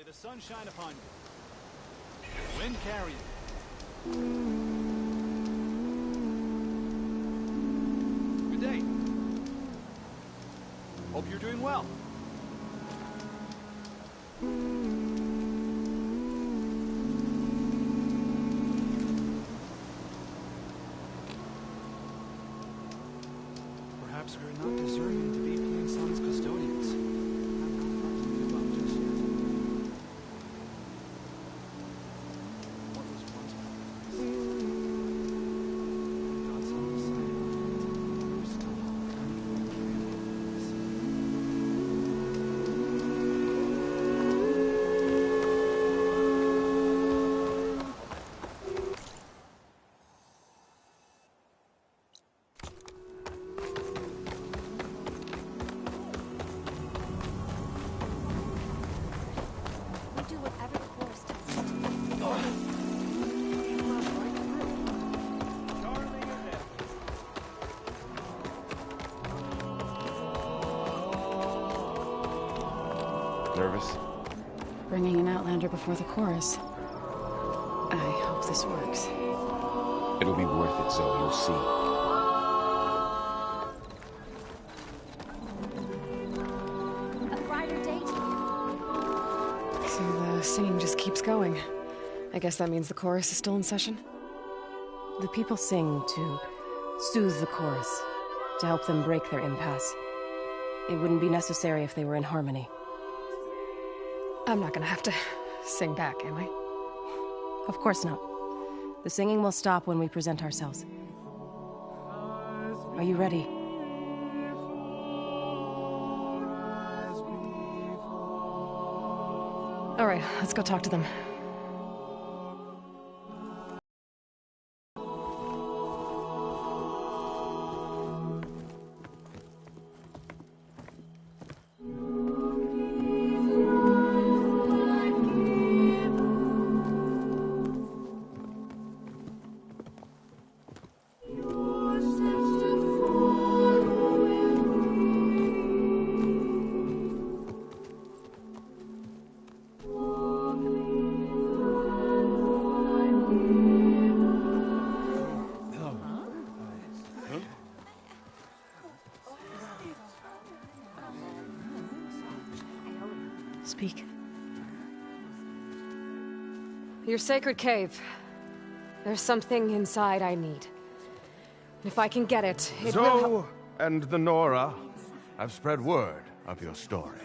the sun shine upon you. Wind carry you. Good day. Hope you're doing well. Perhaps we're not deserving to be Plain Song's custodians. Nervous? Bringing an Outlander before the chorus. I hope this works. It'll be worth it, Zoe. You'll see. A brighter day to you. So the singing just keeps going. I guess that means the chorus is still in session? The people sing to soothe the chorus, to help them break their impasse. It wouldn't be necessary if they were in harmony. I'm not gonna have to sing back, am I? Of course not. The singing will stop when we present ourselves. Are you ready? All right, let's go talk to them. Speak. Your sacred cave. There's something inside I need. If I can get it, it will help. Zoe and the Nora have spread word of your story.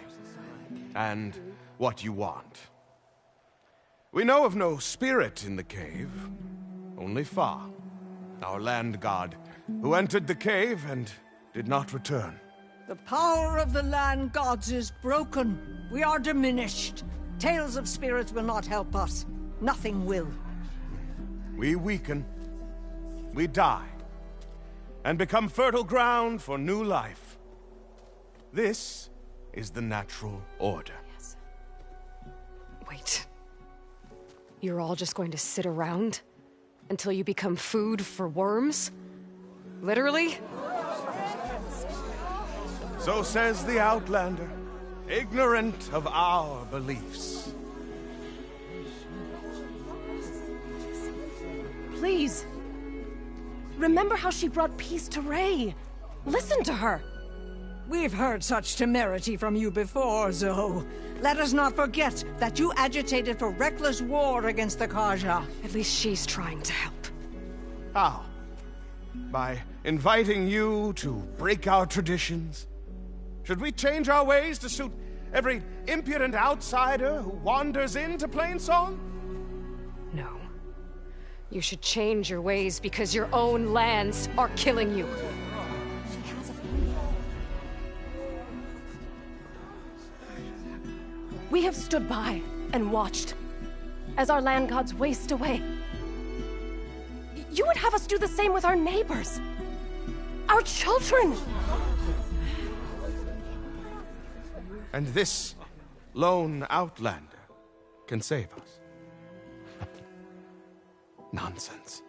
And what you want. We know of no spirit in the cave. Only Fa, our land god, who entered the cave and did not return. The power of the land gods is broken. We are diminished. Tales of spirits will not help us. Nothing will. We weaken. We die. And become fertile ground for new life. This is the natural order. Yes. Wait. You're all just going to sit around until you become food for worms? Literally? So says the Outlander, ignorant of our beliefs. Please. Remember how she brought peace to Ray. Listen to her. We've heard such temerity from you before, Zoe. Let us not forget that you agitated for reckless war against the Kaja. At least she's trying to help. How? By inviting you to break our traditions? Should we change our ways to suit every impudent outsider who wanders into Plainsong? No. You should change your ways because your own lands are killing you. We have stood by and watched as our land gods waste away. You would have us do the same with our neighbors, our children. And this lone Outlander can save us. Nonsense.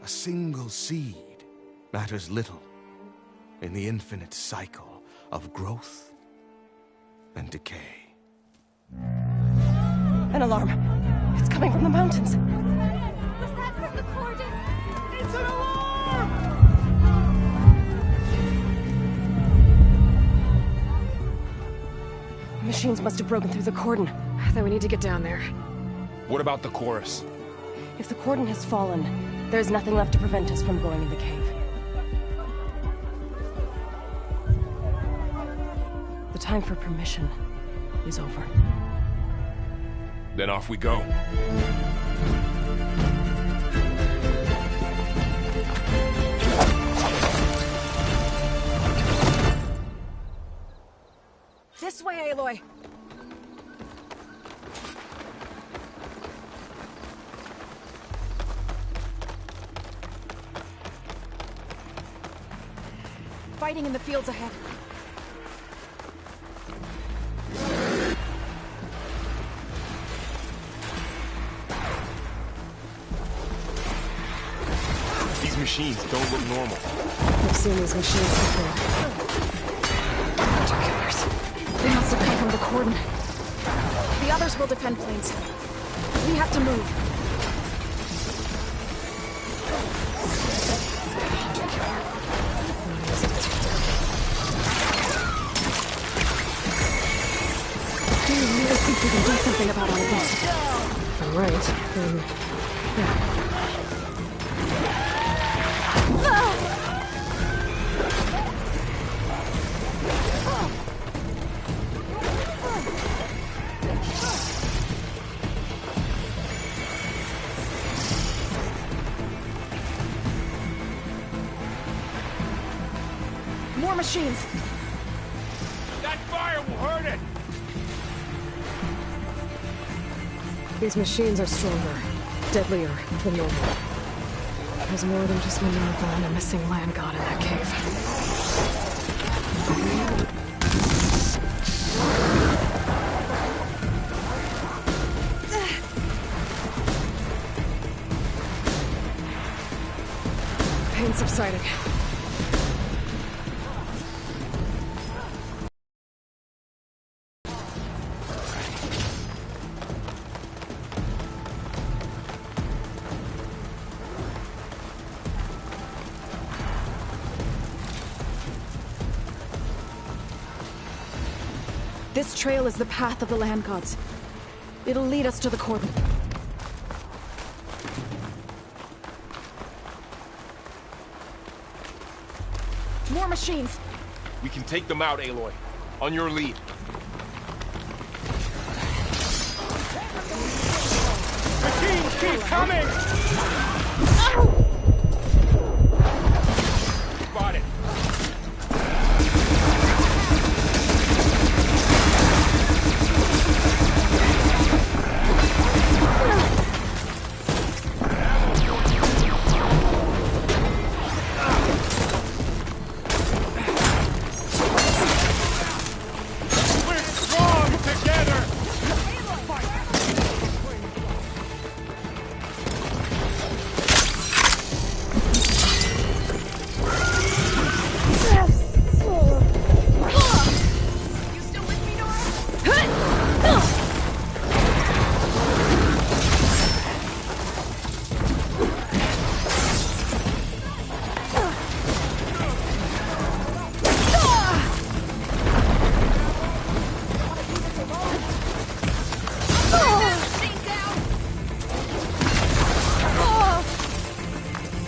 A single seed matters little in the infinite cycle of growth and decay. An alarm. It's coming from the mountains. Was that from the cordon? It's an alarm! Machines must have broken through the cordon. Then we need to get down there. What about the chorus? If the cordon has fallen, there's nothing left to prevent us from going in the cave. The time for permission is over. Then off we go. This way, Aloy! Fighting in the fields ahead. These machines don't look normal. I've seen these machines before. Hunter killers. They must have come from the cordon. The others will defend Plains. We have to move. Do you really think we can do something about all of this? If I'm right, then... yeah. More machines! That fire will hurt it! These machines are stronger, deadlier than normal. There's more than just Minerva and a missing land god in that cave. Pain subsiding. This trail is the path of the land gods. It'll lead us to the cordon. More machines! We can take them out, Aloy. On your lead. Machines keep coming! Spot it. We're strong together!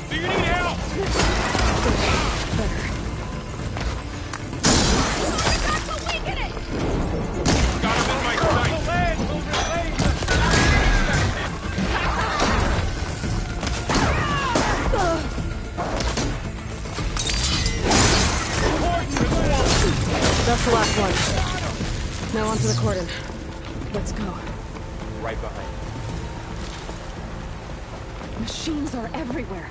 Do you need help? Got him in my sight. The land will replace us! That's the last one. Now onto the cordon. Let's go. Right behind. Machines are everywhere.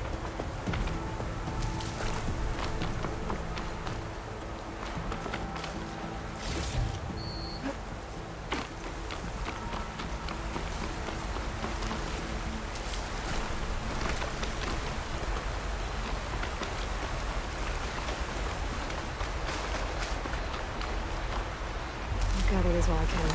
I'll gather these while I can.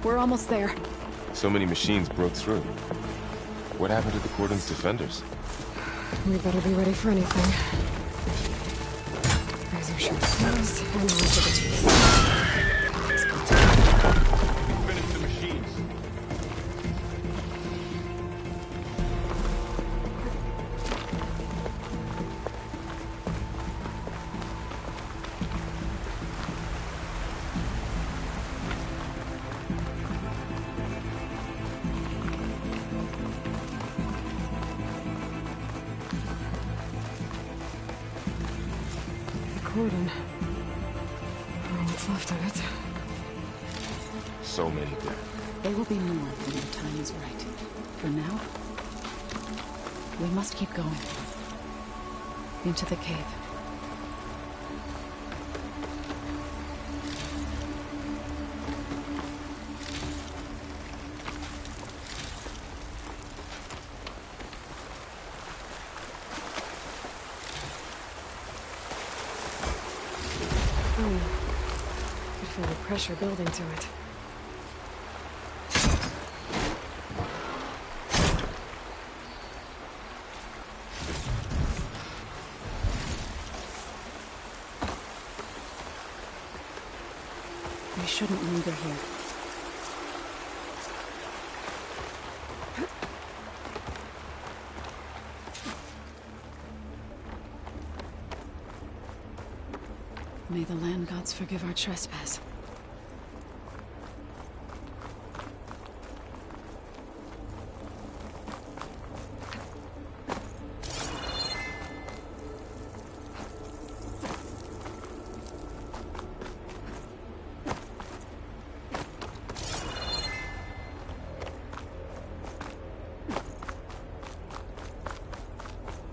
We're almost there. So many machines broke through. What happened to the Cordon's defenders? We better be ready for anything. Razor sharp claws and on to the teeth. Finish the machines. Cordon. All that's left of it. So many dead. There will be more when the time is right. For now, we must keep going. Into the cave. I feel the pressure building to it. We shouldn't linger here. May the land gods forgive our trespass.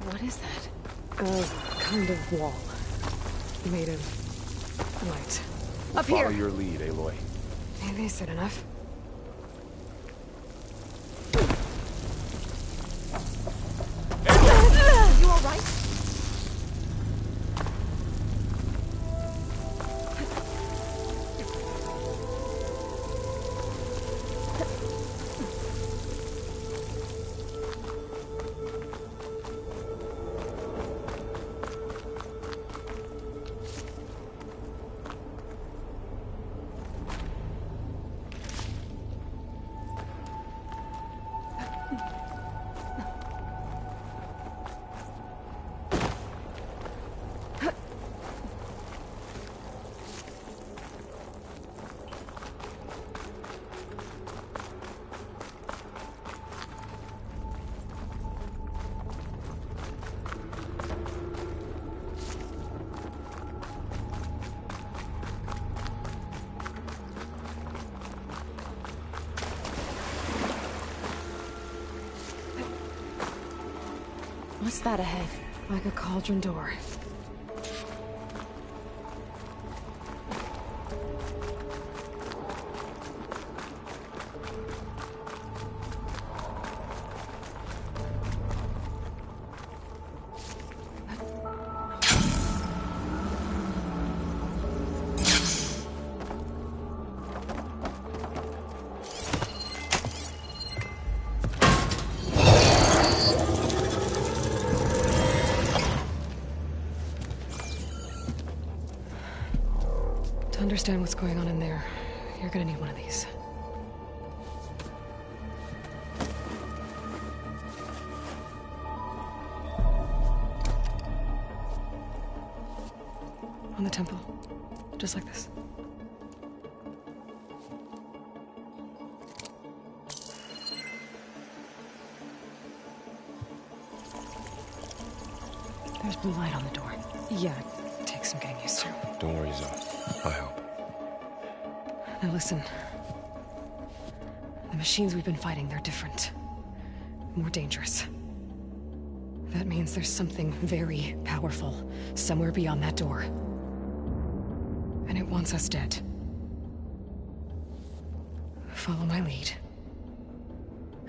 What is that? A kind of wall. Made of light. Up Follow here! your lead, Aloy. Maybe is it enough? You all right? What's that ahead? Like a cauldron door. To understand what's going on in there, you're gonna need one of these. On the temple. Just like this. There's blue light on the door. Yeah, it takes some getting used to. Don't worry, Zoe. I help. Now listen. The machines we've been fighting, they're different. More dangerous. That means there's something very powerful somewhere beyond that door. And it wants us dead. Follow my lead.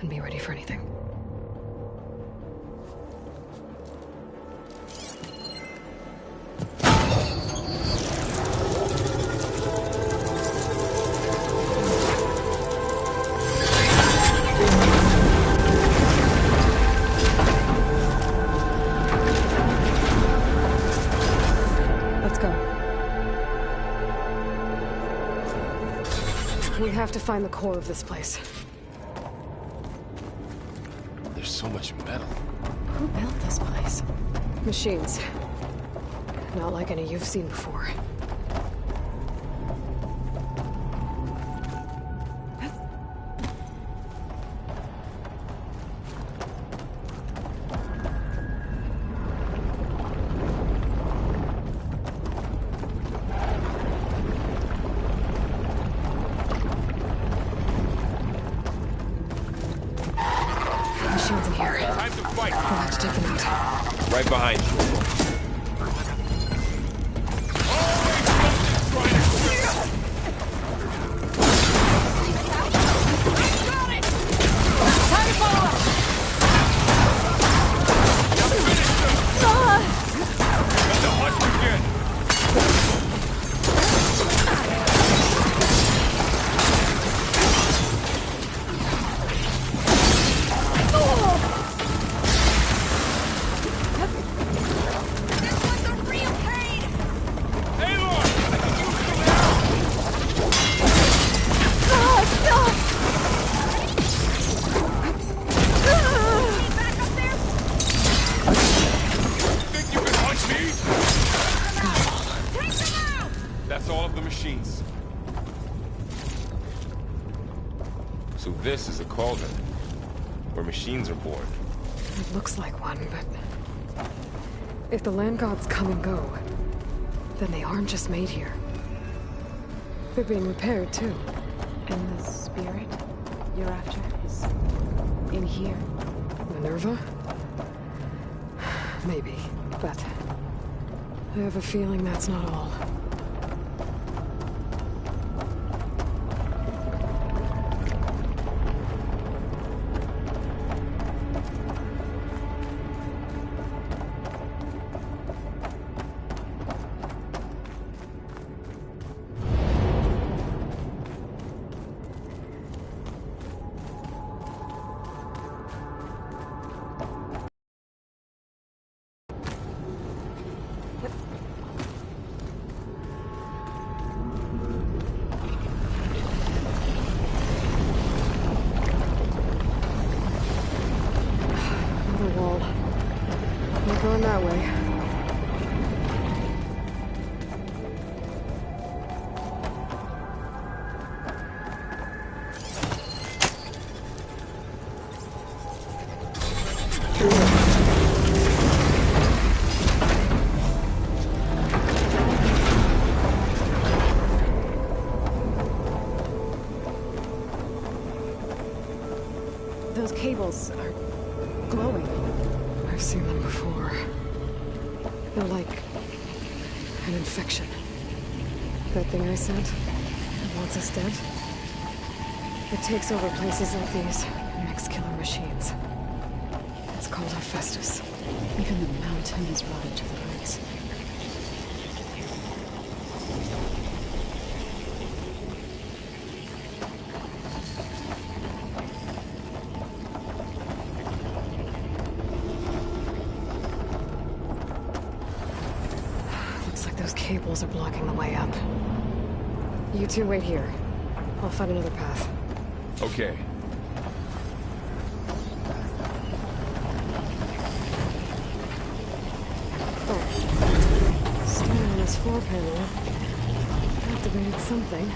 And be ready for anything. We have to find the core of this place. There's so much metal. Who built this place? Machines. Not like any you've seen before. Machines in here. Time to fight! We'll have to take them out. Right behind you. That's all of the machines. So this is a cauldron, where machines are born. It looks like one, but... if the land gods come and go, then they aren't just made here. They're being repaired, too. And the spirit you're after is in here. Minerva? Maybe, but... I have a feeling that's not all. Wall. Not going that way. Those cables are glowing. I've seen them before. They're like an infection. That thing I sent, that wants us dead, it takes over places like these and makes killer machines. It's called Hephaestus. Even the mountain is rotted to the roots. Cables are blocking the way up. You two wait here. I'll find another path. Okay. Oh. Standing on this floor panel. Activated something.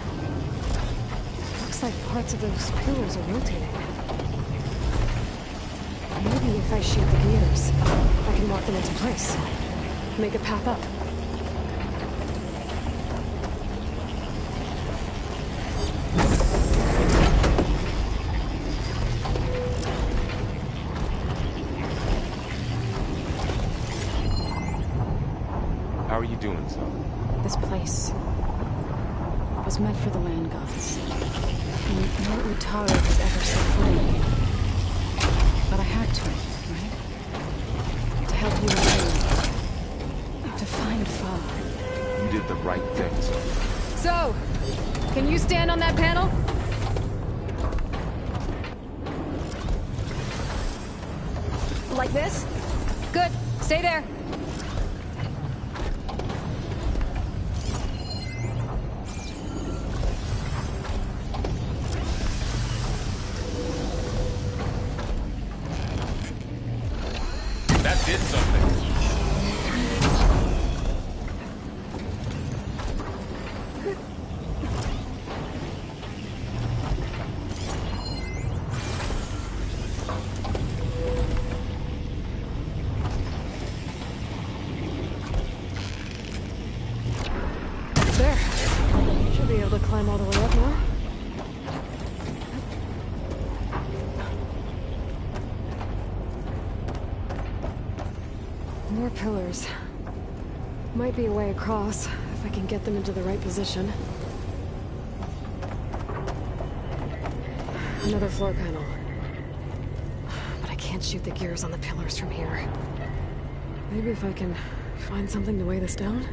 Looks like parts of those pillars are rotating. Maybe if I shoot the gears, I can lock them into place. Make a path up. How are you doing, son? This place was meant for the land gods. And no Utara has ever set foot in here. But I had to, right? To help you alone. To find Fa. You did the right thing, son. So, can you stand on that panel? Like this? Good. Stay there. able to climb all the way up now? More pillars. Might be a way across, if I can get them into the right position. Another floor panel. But I can't shoot the gears on the pillars from here. Maybe if I can find something to weigh this down?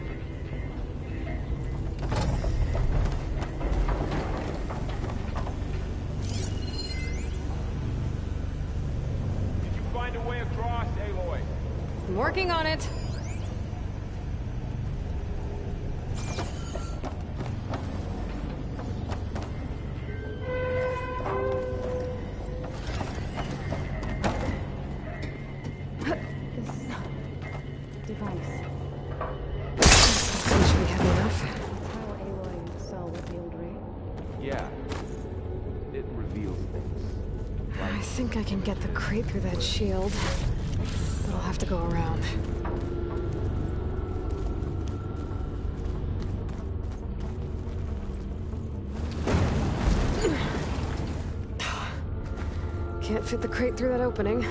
Did you find a way across, Aloy? I'm working on it. I can get the crate through that shield, but I'll have to go around. Can't fit the crate through that opening.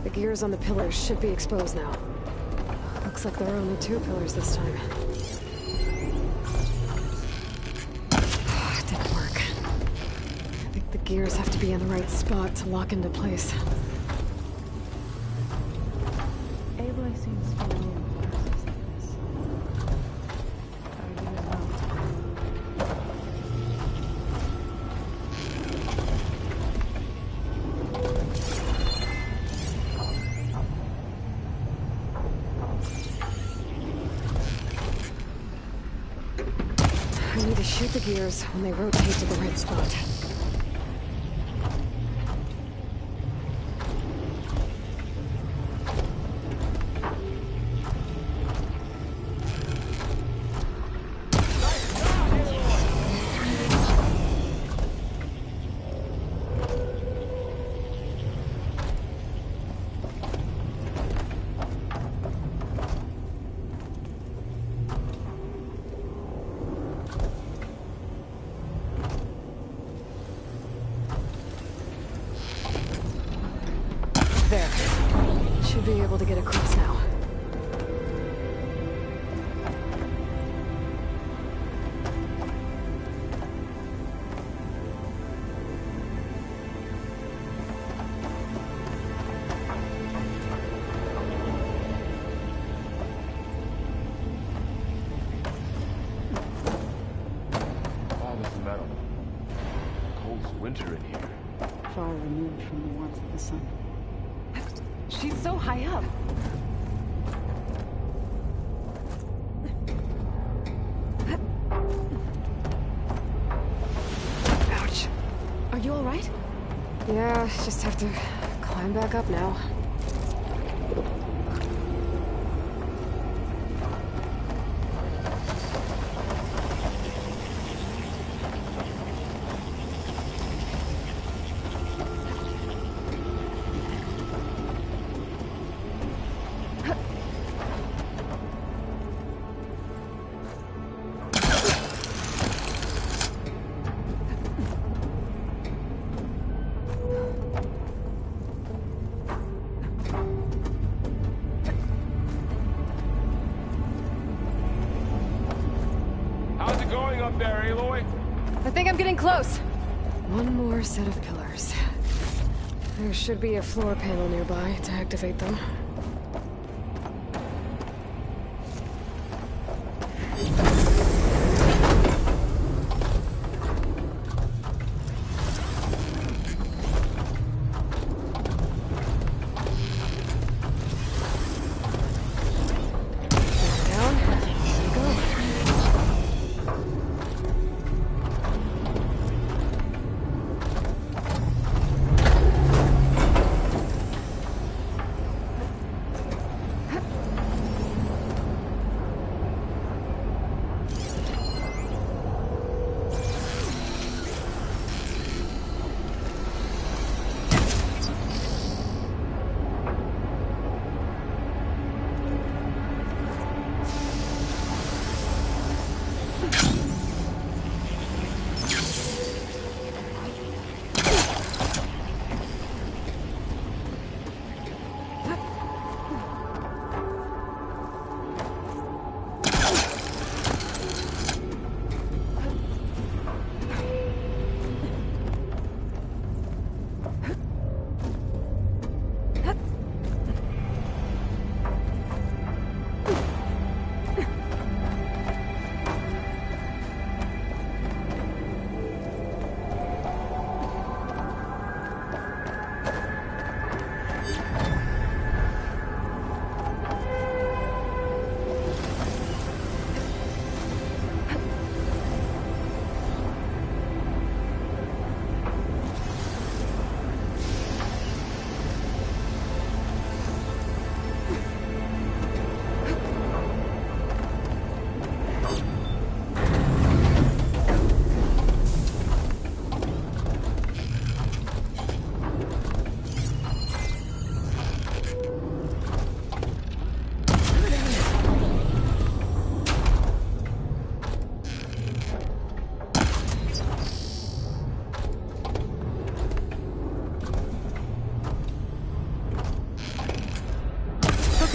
The gears on the pillars should be exposed now. Looks like there are only 2 pillars this time. It didn't work. I think the gears have to be in the right spot to lock into place. Aloy seems familiar with places like this. Are you as well? I need to shoot the gears when they rotate to the right spot. There. Should be able to get across now. All this metal. Cold as winter in here. Far removed from the warmth of the sun. She's so high up. Ouch. Are you all right? Yeah, just have to climb back up now. How's it going up there, Aloy? I think I'm getting close. One more set of pillars. There should be a floor panel nearby to activate them.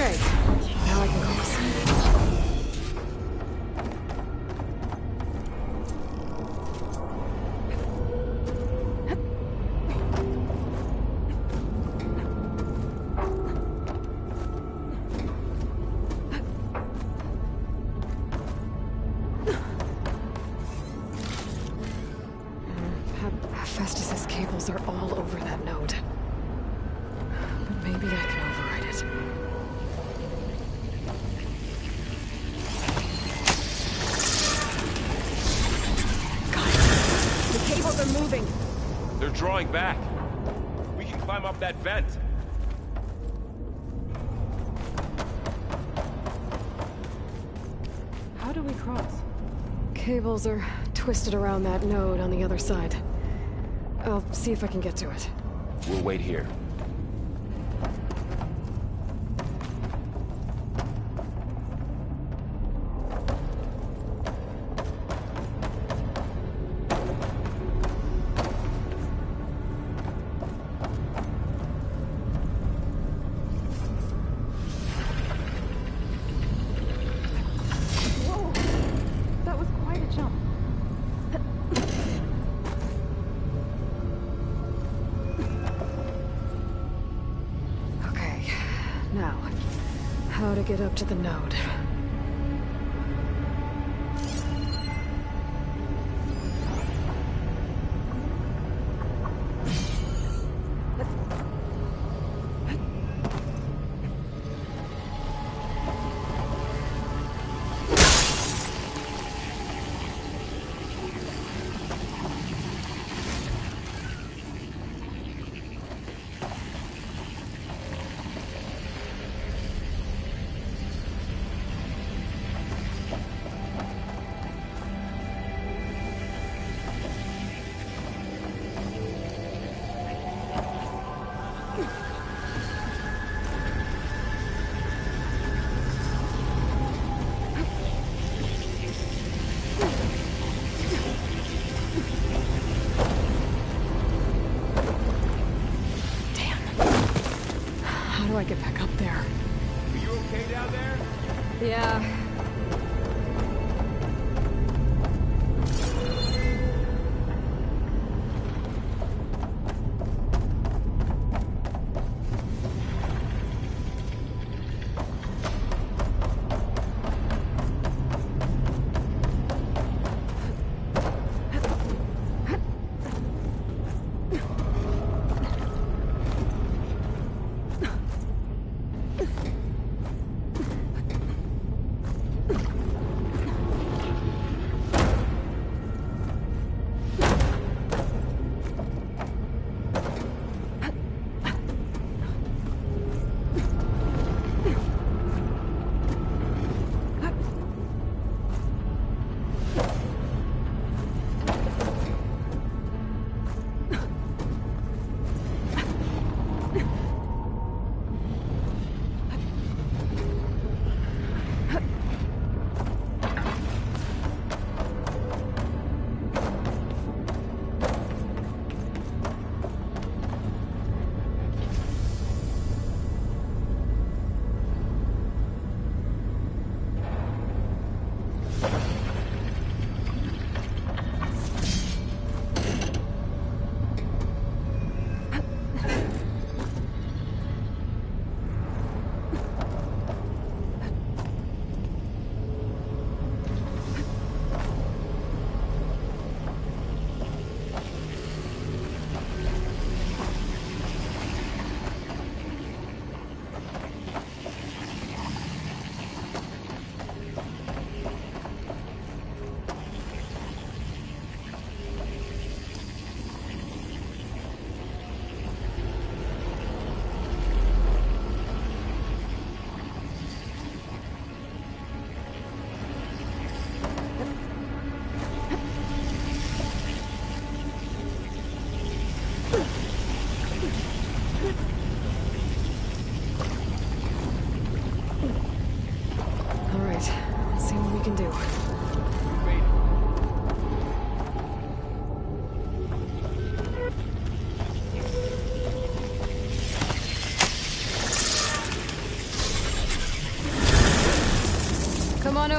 Okay, now I can cross. Festus's cables are all over that node. But maybe I can override it. Guys, the cables are moving. They're drawing back. We can climb up that vent. How do we cross? Cables are twisted around that node on the other side. I'll see if I can get to it. We'll wait here. Whoa! That was quite a jump. Okay, now, how to get up to the node. How do I get back up there? Are you okay down there? Yeah.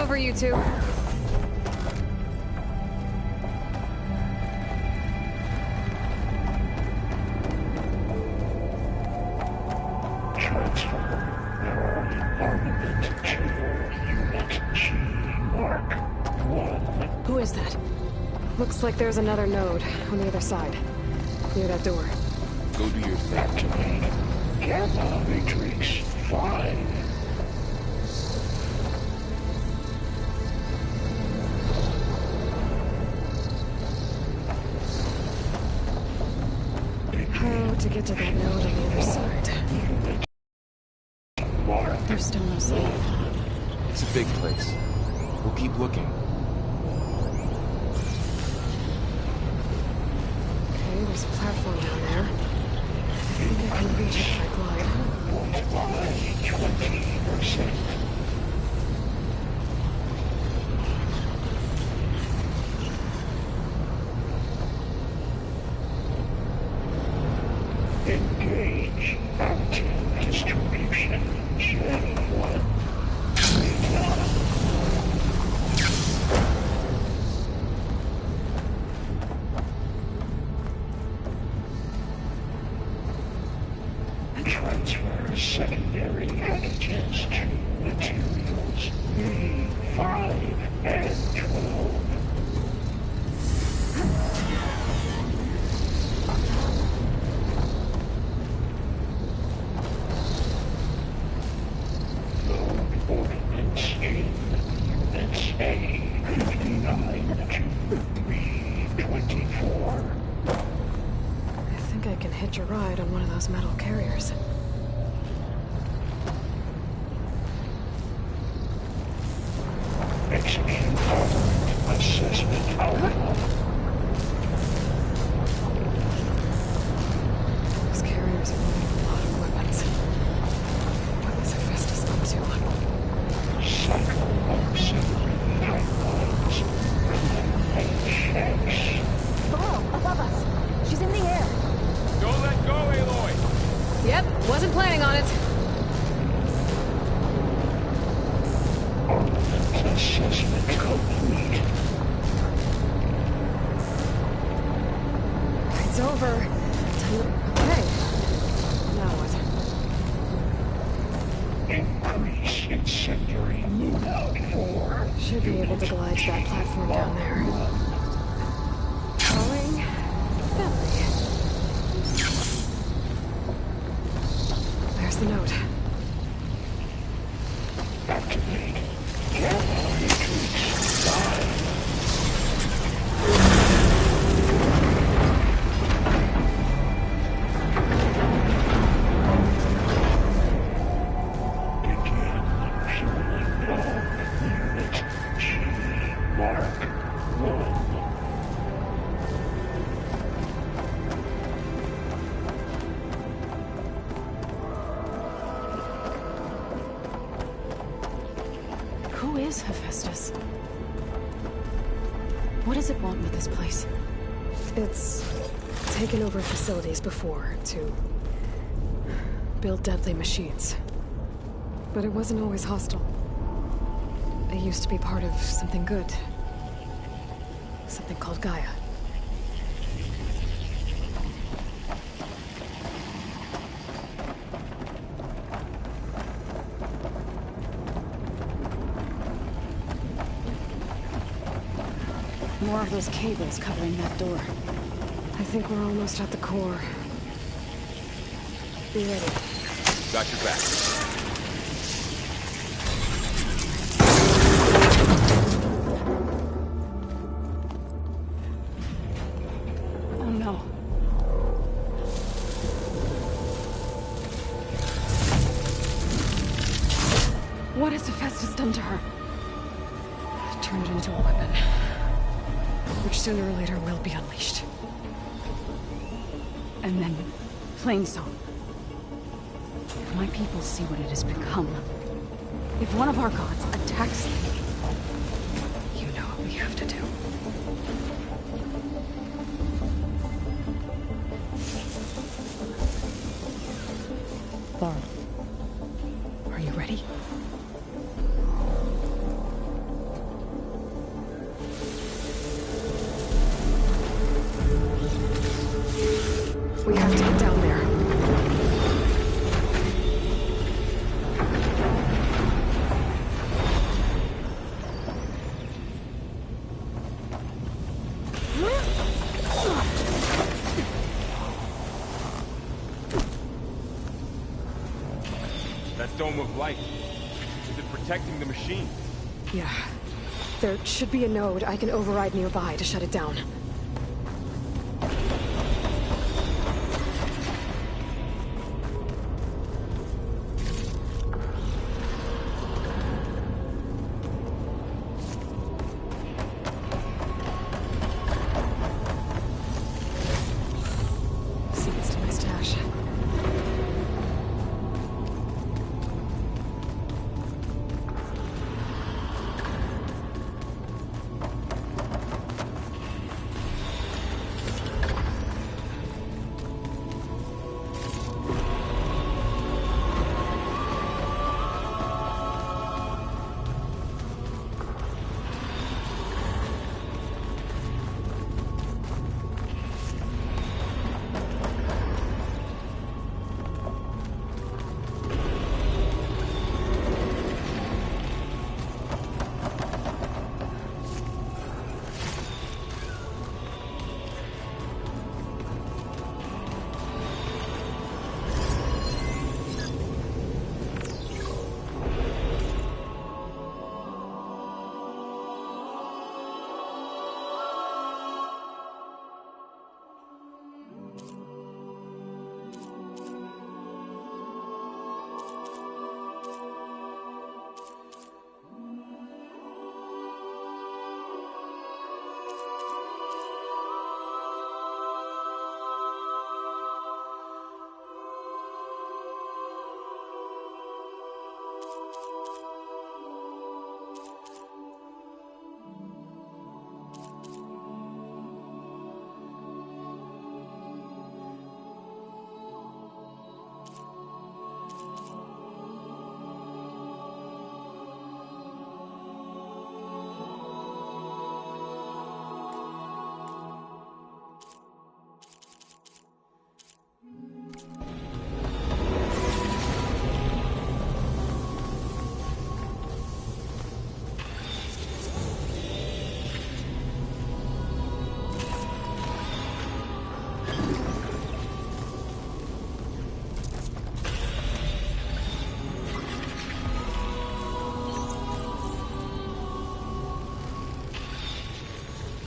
over, you two. Who is that? Looks like there's another node on the other side, near that door. Go do your thing. Gamma Matrix 5. How to get to that node on the other side? There's still no sign. It's a big place. We'll keep looking. Okay, there's a platform down there. I think I can reach it if I glide. 20%. Engage active distribution. J1. Transfer secondary packages to materials E5 and 12. Load ordnance in units A59 to B24. I think I can hitch a ride on one of those metal carriers. Execute assessment outcome. Those carriers are loading a lot of weapons. What is Hephaestus up to? Cycle auxiliary pipelines. HX. Below, above us. She's in the air. Don't let go, Aloy! Yep, wasn't planning on it. Ordnance assessment complete. It's over. Hey. Now what? Increase incendiary loadout for Should be able to glide to that platform down there. Calling Belly. There's the note. activate. Gamma Matrix 5. Begin fueling of unit G Mark 1. Who is Hephaestus? What does it want with this place? It's taken over facilities before to build deadly machines. But it wasn't always hostile. It used to be part of something good. Something called Gaia. More of those cables covering that door. I think we're almost at the core. Be ready. Got your back. Oh no. What has Hephaestus done to her? Turned into a weapon. Which sooner or later will be unleashed. And then, Plainsong. If my people see what it has become, if one of our gods attacks them, You know what we have to do. Barb, are you ready? dome of light. Is it protecting the machine? Yeah. There should be a node I can override nearby to shut it down. Secrets to my stash.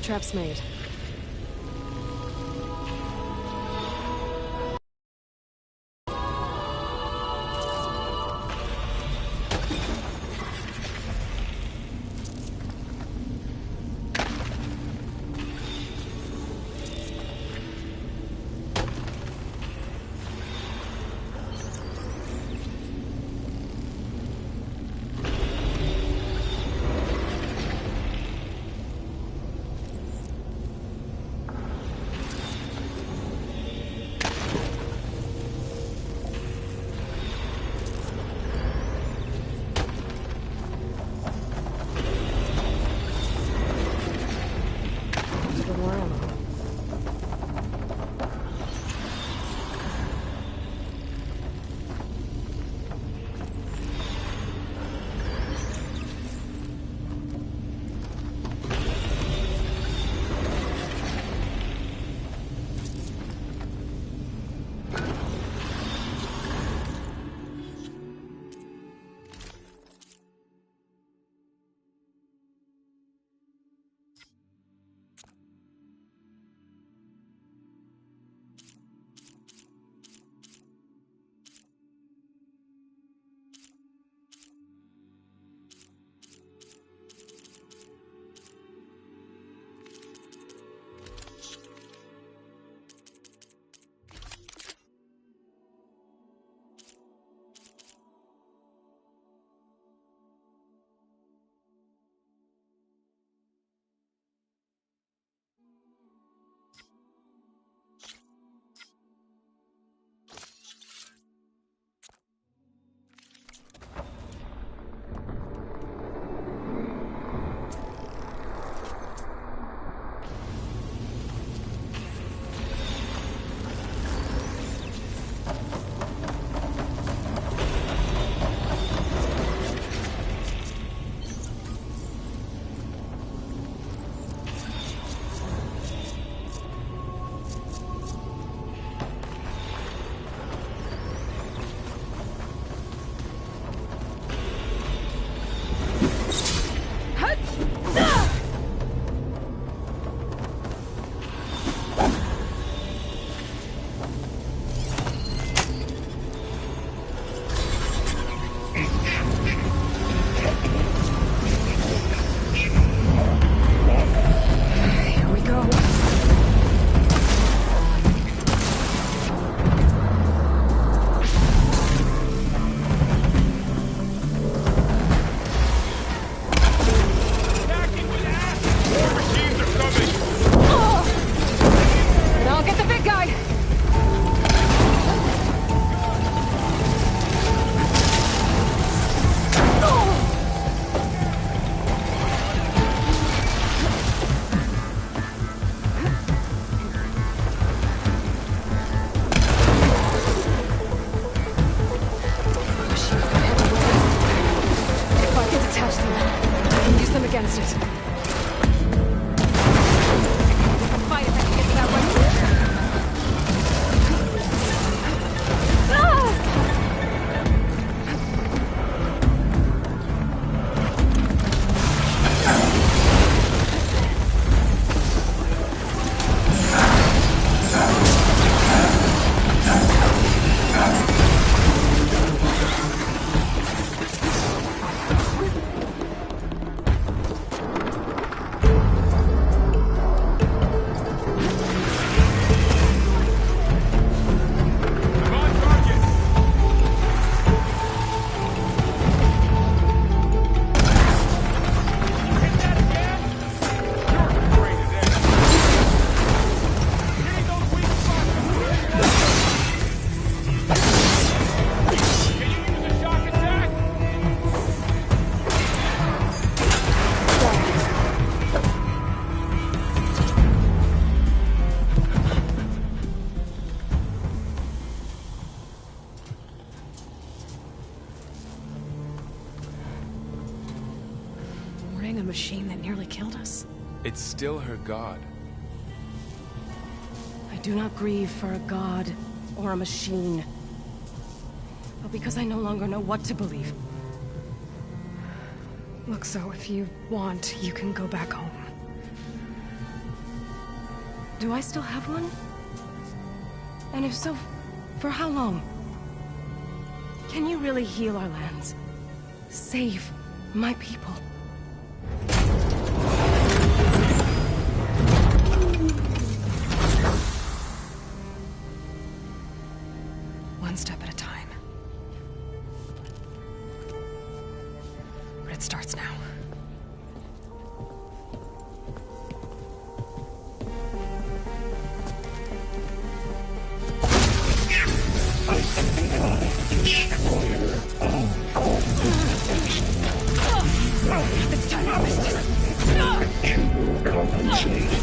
Trap's made. against it. Fight if I can get to that one. A machine that nearly killed us. It's still her god. I do not grieve for a god or a machine, but because I no longer know what to believe. Look, so if you want, you can go back home. Do I still have one? And if so, for how long? Can you really heal our lands? Save my people? One step at a time. But it starts now. It's time to compensate.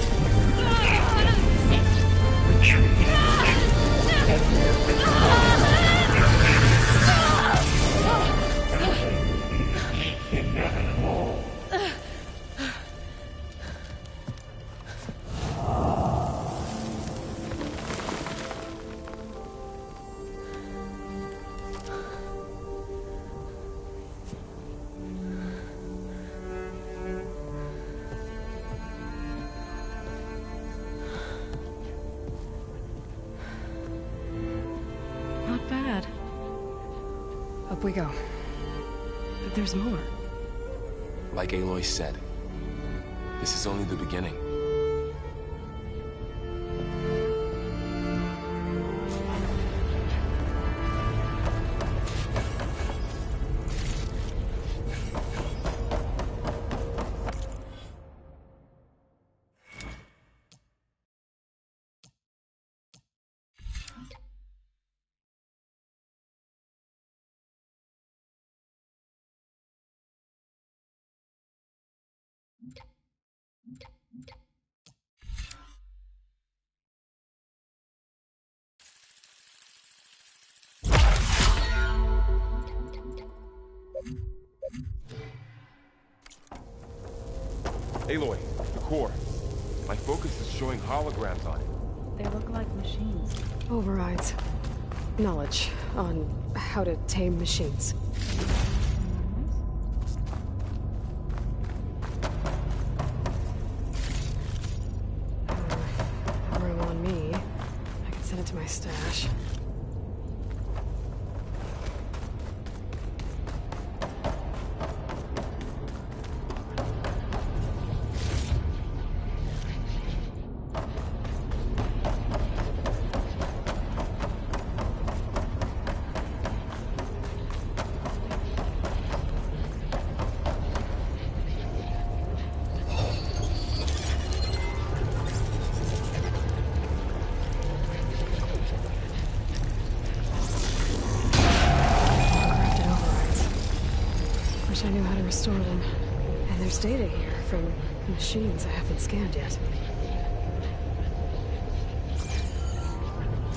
Not bad. Up we go. But there's more. Like Aloy said, this is only the beginning. Aloy, the core. My focus is showing holograms on it. They look like machines. Overrides. Knowledge on how to tame machines. Hovering on me. I can send it to my stash. I knew how to restore them. And there's data here from machines I haven't scanned yet.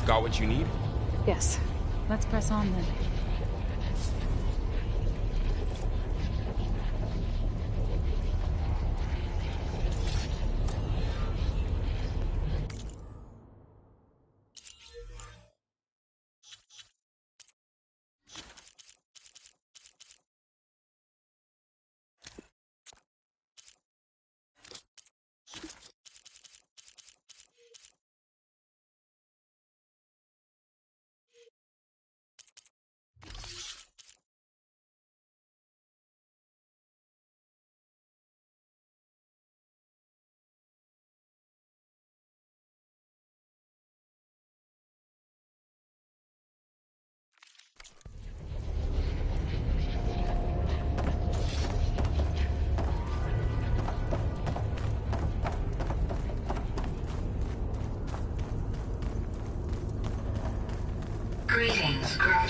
Got what you need? Yes. Let's press on then.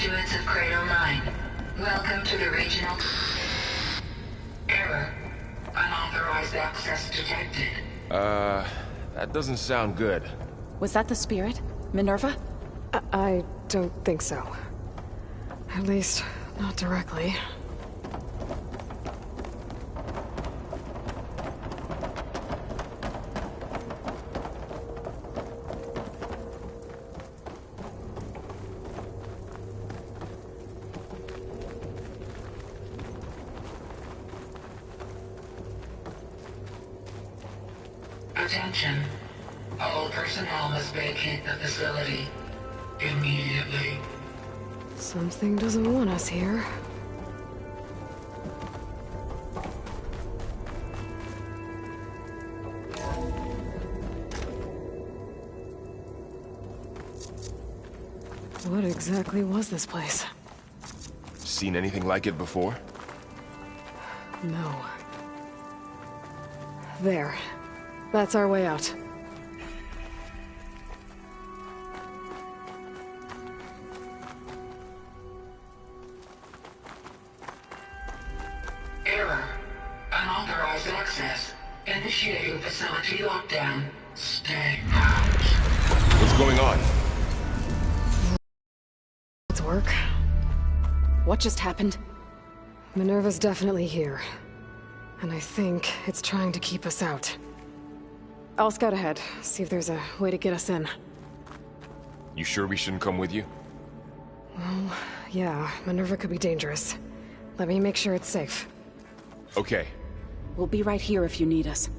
constituents of Cradle 9. Welcome to the regional... Error. Unauthorized access detected. That doesn't sound good. Was that the spirit? Minerva? I don't think so. At least, not directly. Attention. All personnel must vacate the facility. Immediately. Something doesn't want us here. What exactly was this place? Seen anything like it before? No. There. That's our way out. Error. Unauthorized access. Initiating facility lockdown. Stay out. What's going on? Let's work. What just happened? Minerva's definitely here. And I think it's trying to keep us out. I'll scout ahead, see if there's a way to get us in. You sure we shouldn't come with you? Well, yeah, Minerva could be dangerous. Let me make sure it's safe. Okay. We'll be right here if you need us.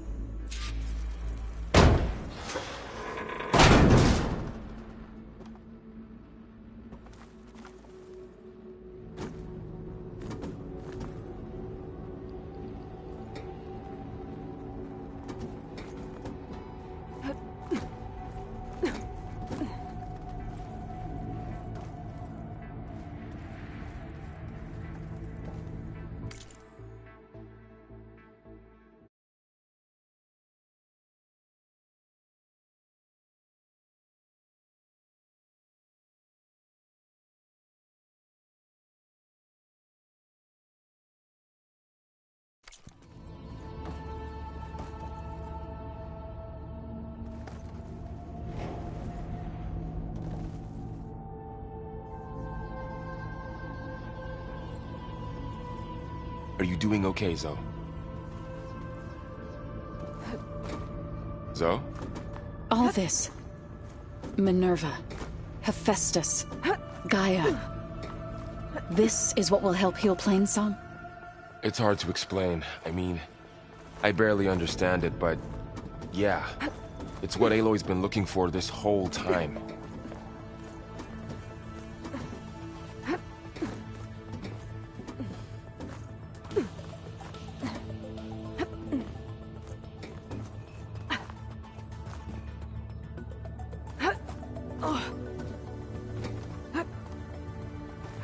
Are you doing okay, Zoe? Zoe? All this. Minerva. Hephaestus. Gaia. This is what will help heal Plainsong? It's hard to explain. I mean, I barely understand it, but... yeah. It's what Aloy's been looking for this whole time.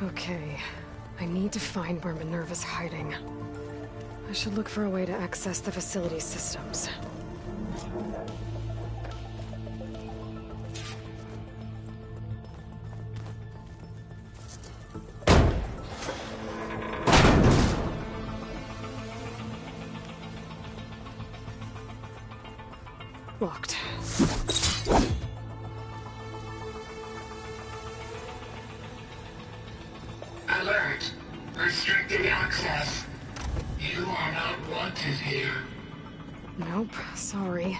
Okay, I need to find where Minerva's hiding. I should look for a way to access the facility systems. Locked. Alert. Restricted access. You are not wanted here. Nope, sorry.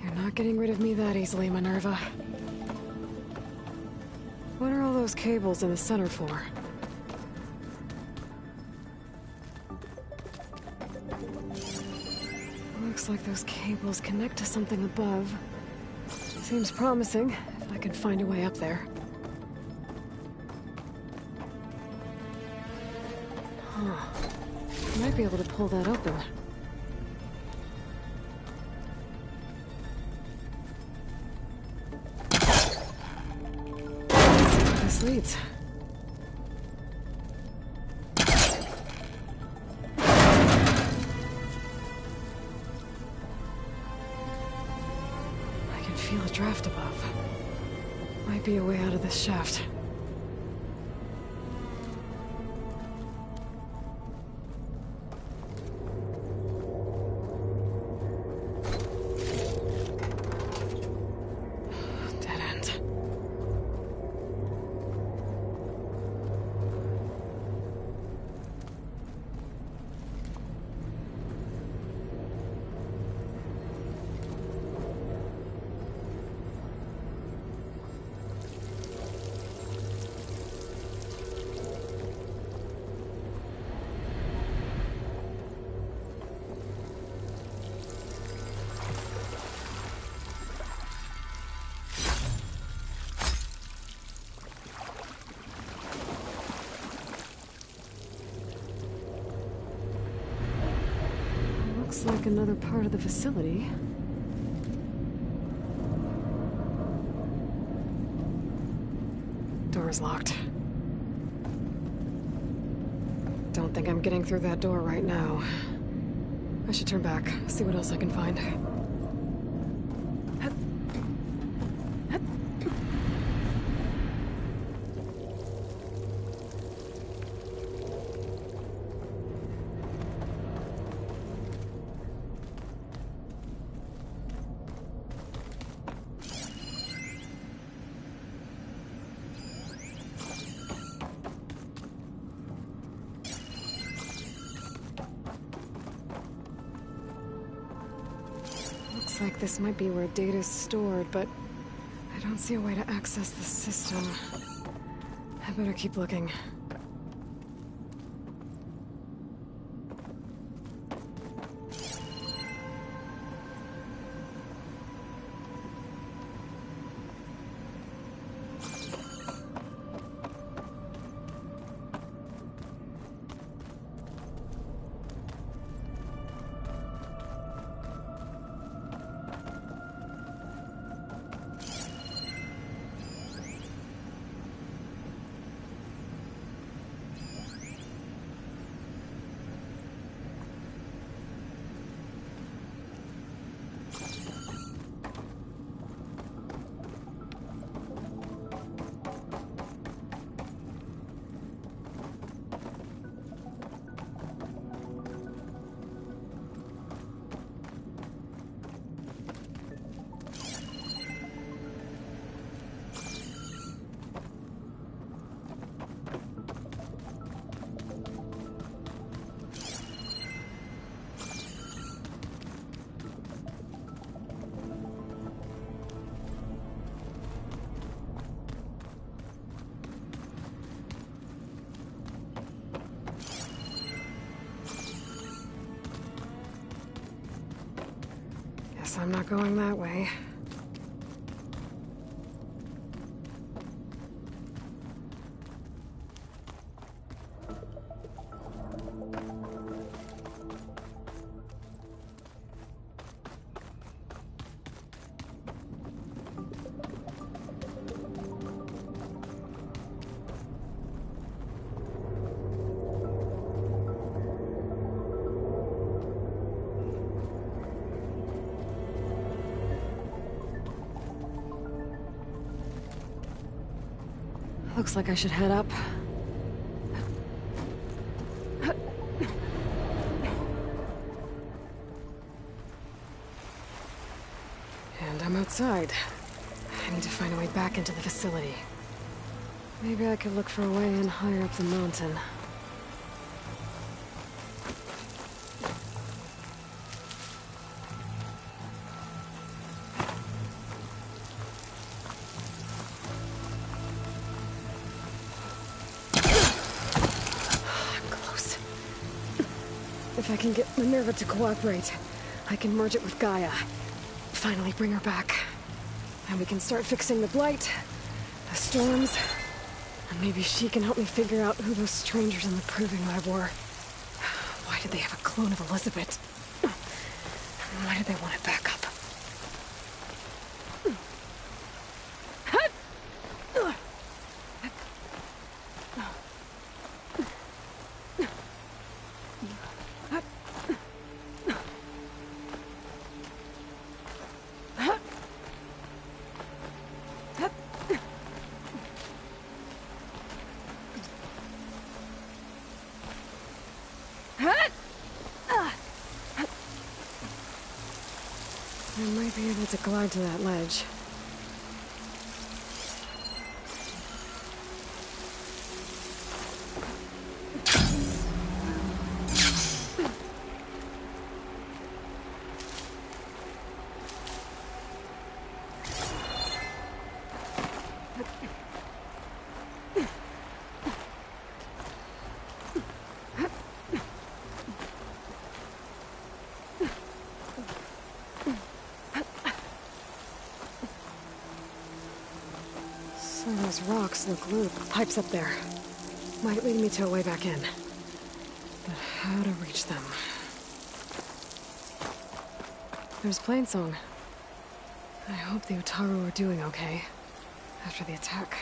You're not getting rid of me that easily, Minerva. What are all those cables in the center for? Looks like those cables connect to something above. Seems promising, if I can find a way up there. Huh. Might be able to pull that open. Let's see where this leads. I can feel a draft above. Might be a way out of this shaft. like another part of the facility. Door's locked. Don't think I'm getting through that door right now. I should turn back, see what else I can find. Looks like this might be where data's stored, but I don't see a way to access the system. I better keep looking. Guess I'm not going that way. Looks like I should head up. And I'm outside. I need to find a way back into the facility. Maybe I could look for a way in higher up the mountain. If I can get Minerva to cooperate, I can merge it with Gaia. Finally bring her back. And we can start fixing the Blight, the storms, and maybe she can help me figure out who those strangers in the Proving Lab were. Why did they have a clone of Elizabeth? And why did they want it back up? I might be able to glide to that ledge. Some of those rocks look loose. Pipes up there. Might lead me to a way back in. But how to reach them? There's Plainsong. I hope the Utaru are doing okay after the attack.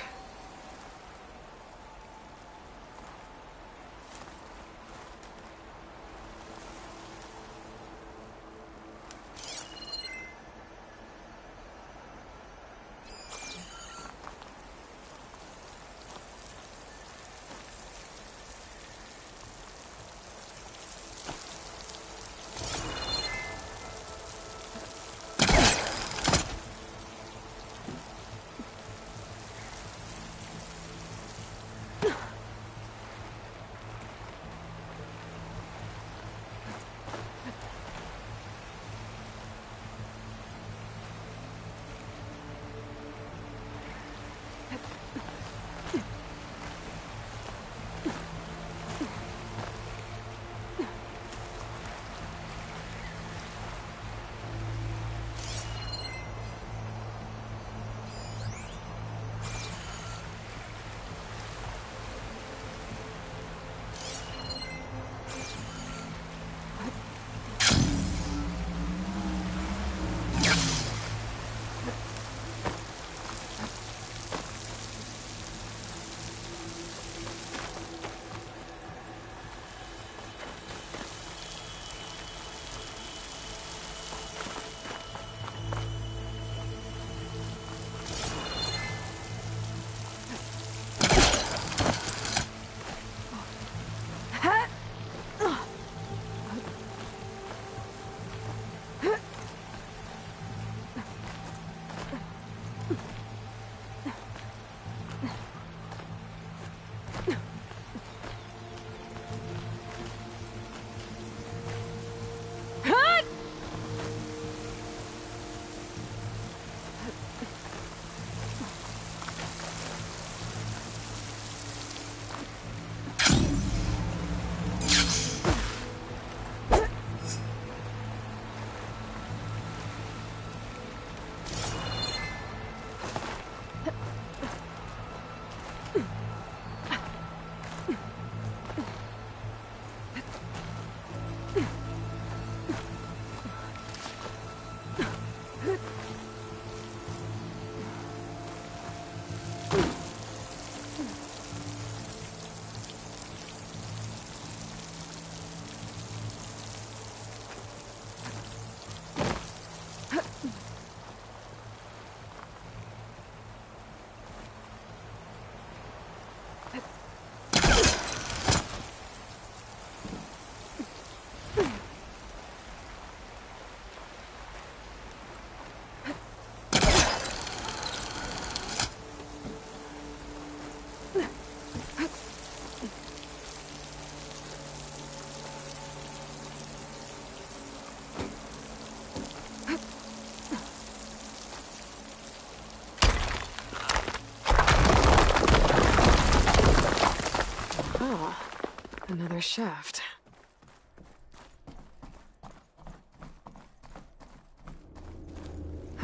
Another shaft.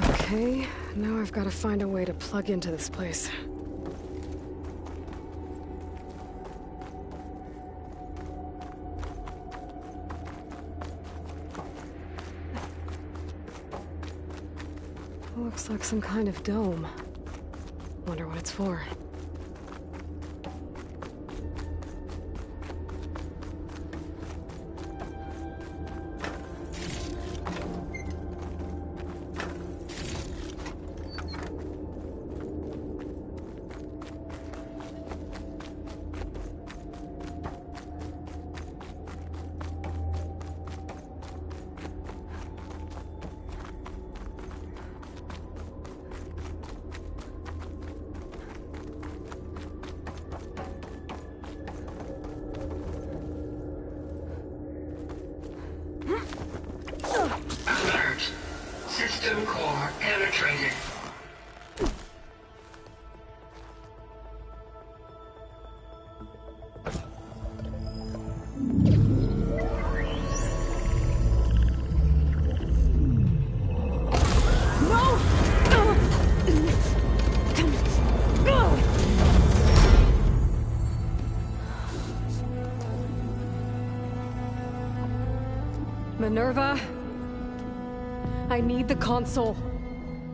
Okay, now I've got to find a way to plug into this place. Looks like some kind of dome. Wonder what it's for. Alert. System core penetrated. Minerva? I need the console.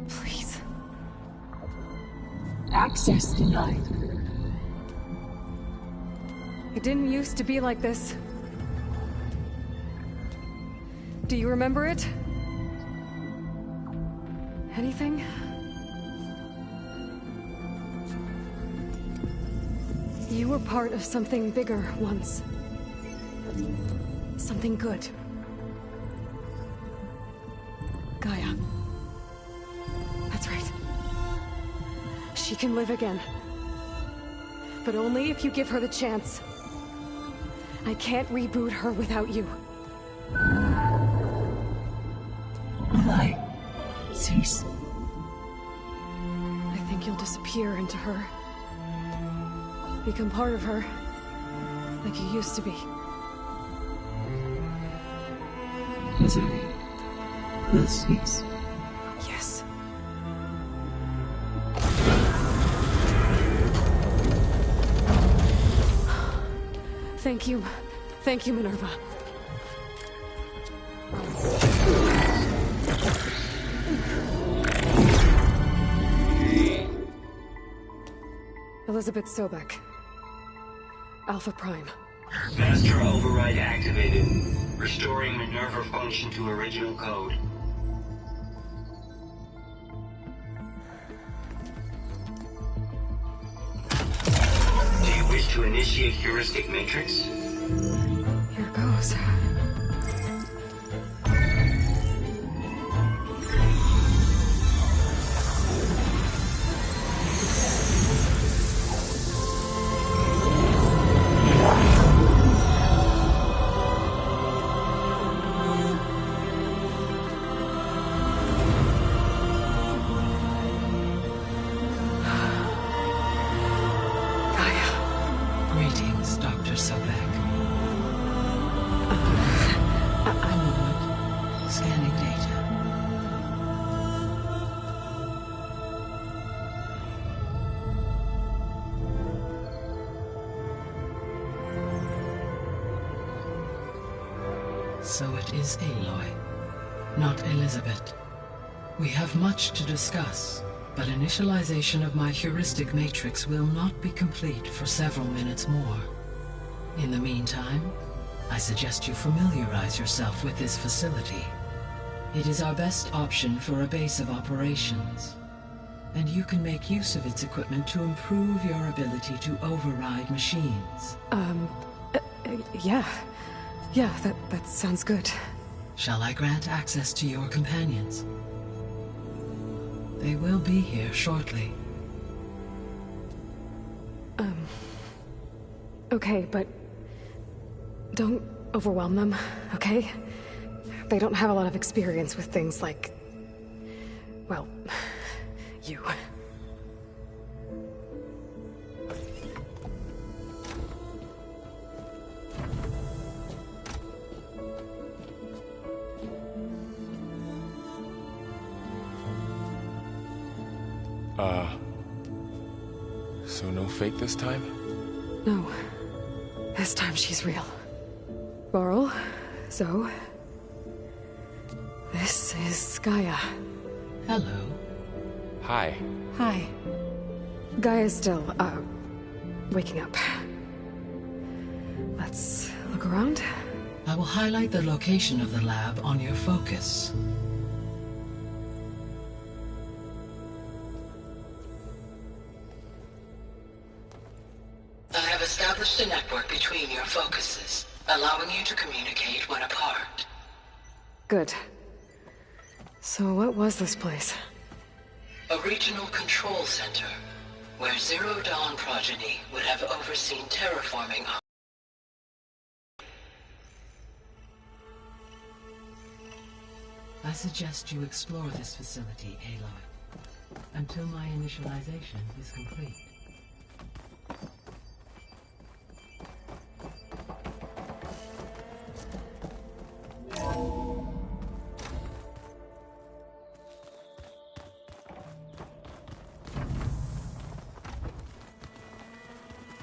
Please. Access denied. It didn't used to be like this. Do you remember it? Anything? You were part of something bigger once. Something good. Gaia. That's right. She can live again. But only if you give her the chance. I can't reboot her without you. Why? Cease. I think you'll disappear into her. Become part of her. Like you used to be. Misery will cease. Yes. Thank you. Thank you, Minerva. Elizabeth Sobek. Alpha Prime. Master override activated. Restoring Minerva function to original code. Do you wish to initiate heuristic matrix? Here goes. Greetings, Dr. Sobek. A moment. Scanning data. So it is Aloy, not Elizabeth. We have much to discuss, but initialization of my heuristic matrix will not be complete for several minutes more. In the meantime, I suggest you familiarize yourself with this facility. It is our best option for a base of operations, and you can make use of its equipment to improve your ability to override machines. Yeah. Yeah, that sounds good. Shall I grant access to your companions? They will be here shortly. Okay, but don't overwhelm them, okay? They don't have a lot of experience with things like, well, you. So no fake this time? No. This time she's real. Varl, Zoe. This is Gaia. Hello. Hi. Hi. Gaia's still, waking up. Let's look around. I will highlight the location of the lab on your focus. I have established a network between your focuses, allowing you to communicate when apart. Good. So what was this place? A regional control center, where Zero Dawn progeny would have overseen terraforming. I suggest you explore this facility, Aloy, until my initialization is complete.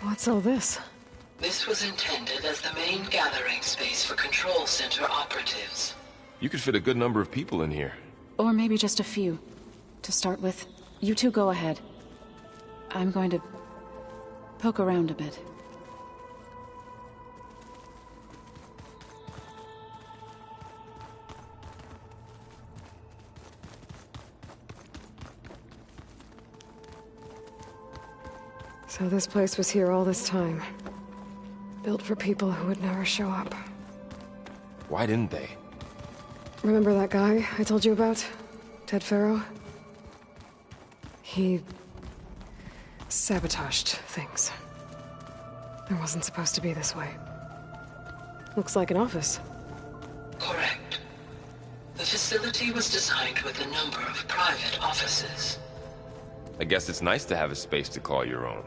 What's all this? This was intended as the main gathering space for Control Center operatives. You could fit a good number of people in here. Or maybe just a few. To start with, you two go ahead. I'm going to poke around a bit. So this place was here all this time. Built for people who would never show up. Why didn't they? Remember that guy I told you about? Ted Faro? He sabotaged things. It wasn't supposed to be this way. Looks like an office. Correct. The facility was designed with a number of private offices. I guess it's nice to have a space to call your own.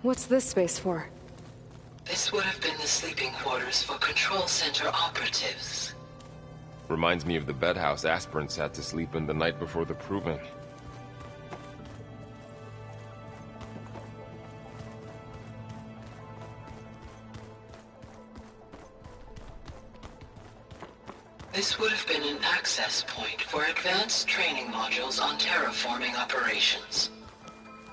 What's this space for? This would have been the sleeping quarters for Control Center operatives. Reminds me of the bedhouse aspirants had to sleep in the night before the proving. This would have been an access point for advanced training modules on terraforming operations.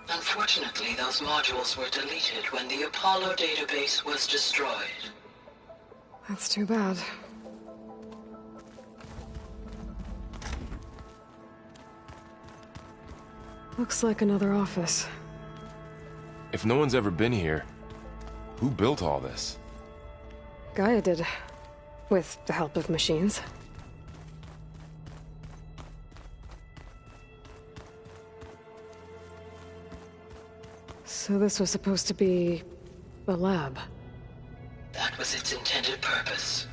Unfortunately, those modules were deleted when the Apollo database was destroyed. That's too bad. Looks like another office. If no one's ever been here, who built all this? Gaia did. With the help of machines. So this was supposed to be a lab. That was its intended purpose.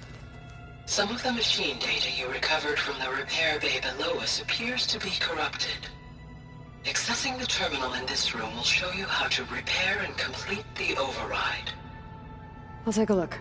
Some of the machine data you recovered from the repair bay below us appears to be corrupted. Accessing the terminal in this room will show you how to repair and complete the override. I'll take a look.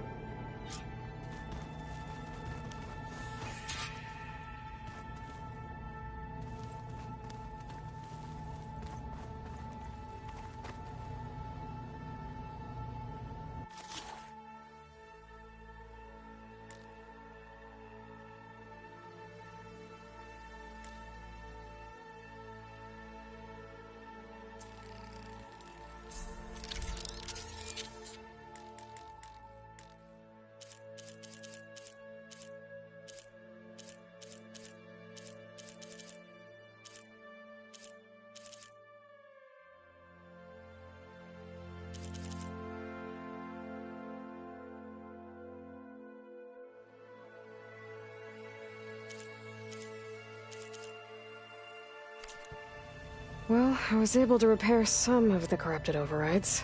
Well, I was able to repair some of the corrupted overrides.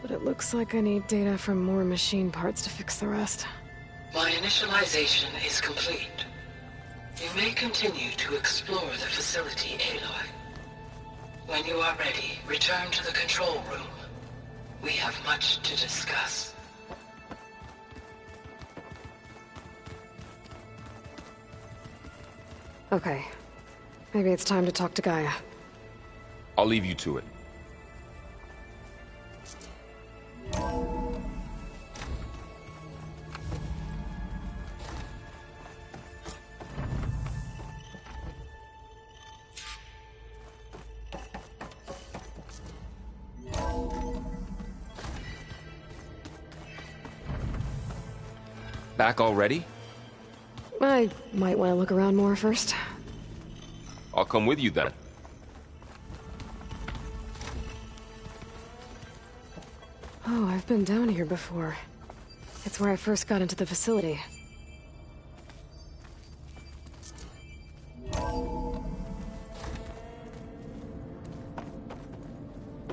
But it looks like I need data from more machine parts to fix the rest. My initialization is complete. You may continue to explore the facility, Aloy. When you are ready, return to the control room. We have much to discuss. Okay. Maybe it's time to talk to Gaia. I'll leave you to it. Back already? I might want to look around more first. I'll come with you then. Oh, I've been down here before. It's where I first got into the facility.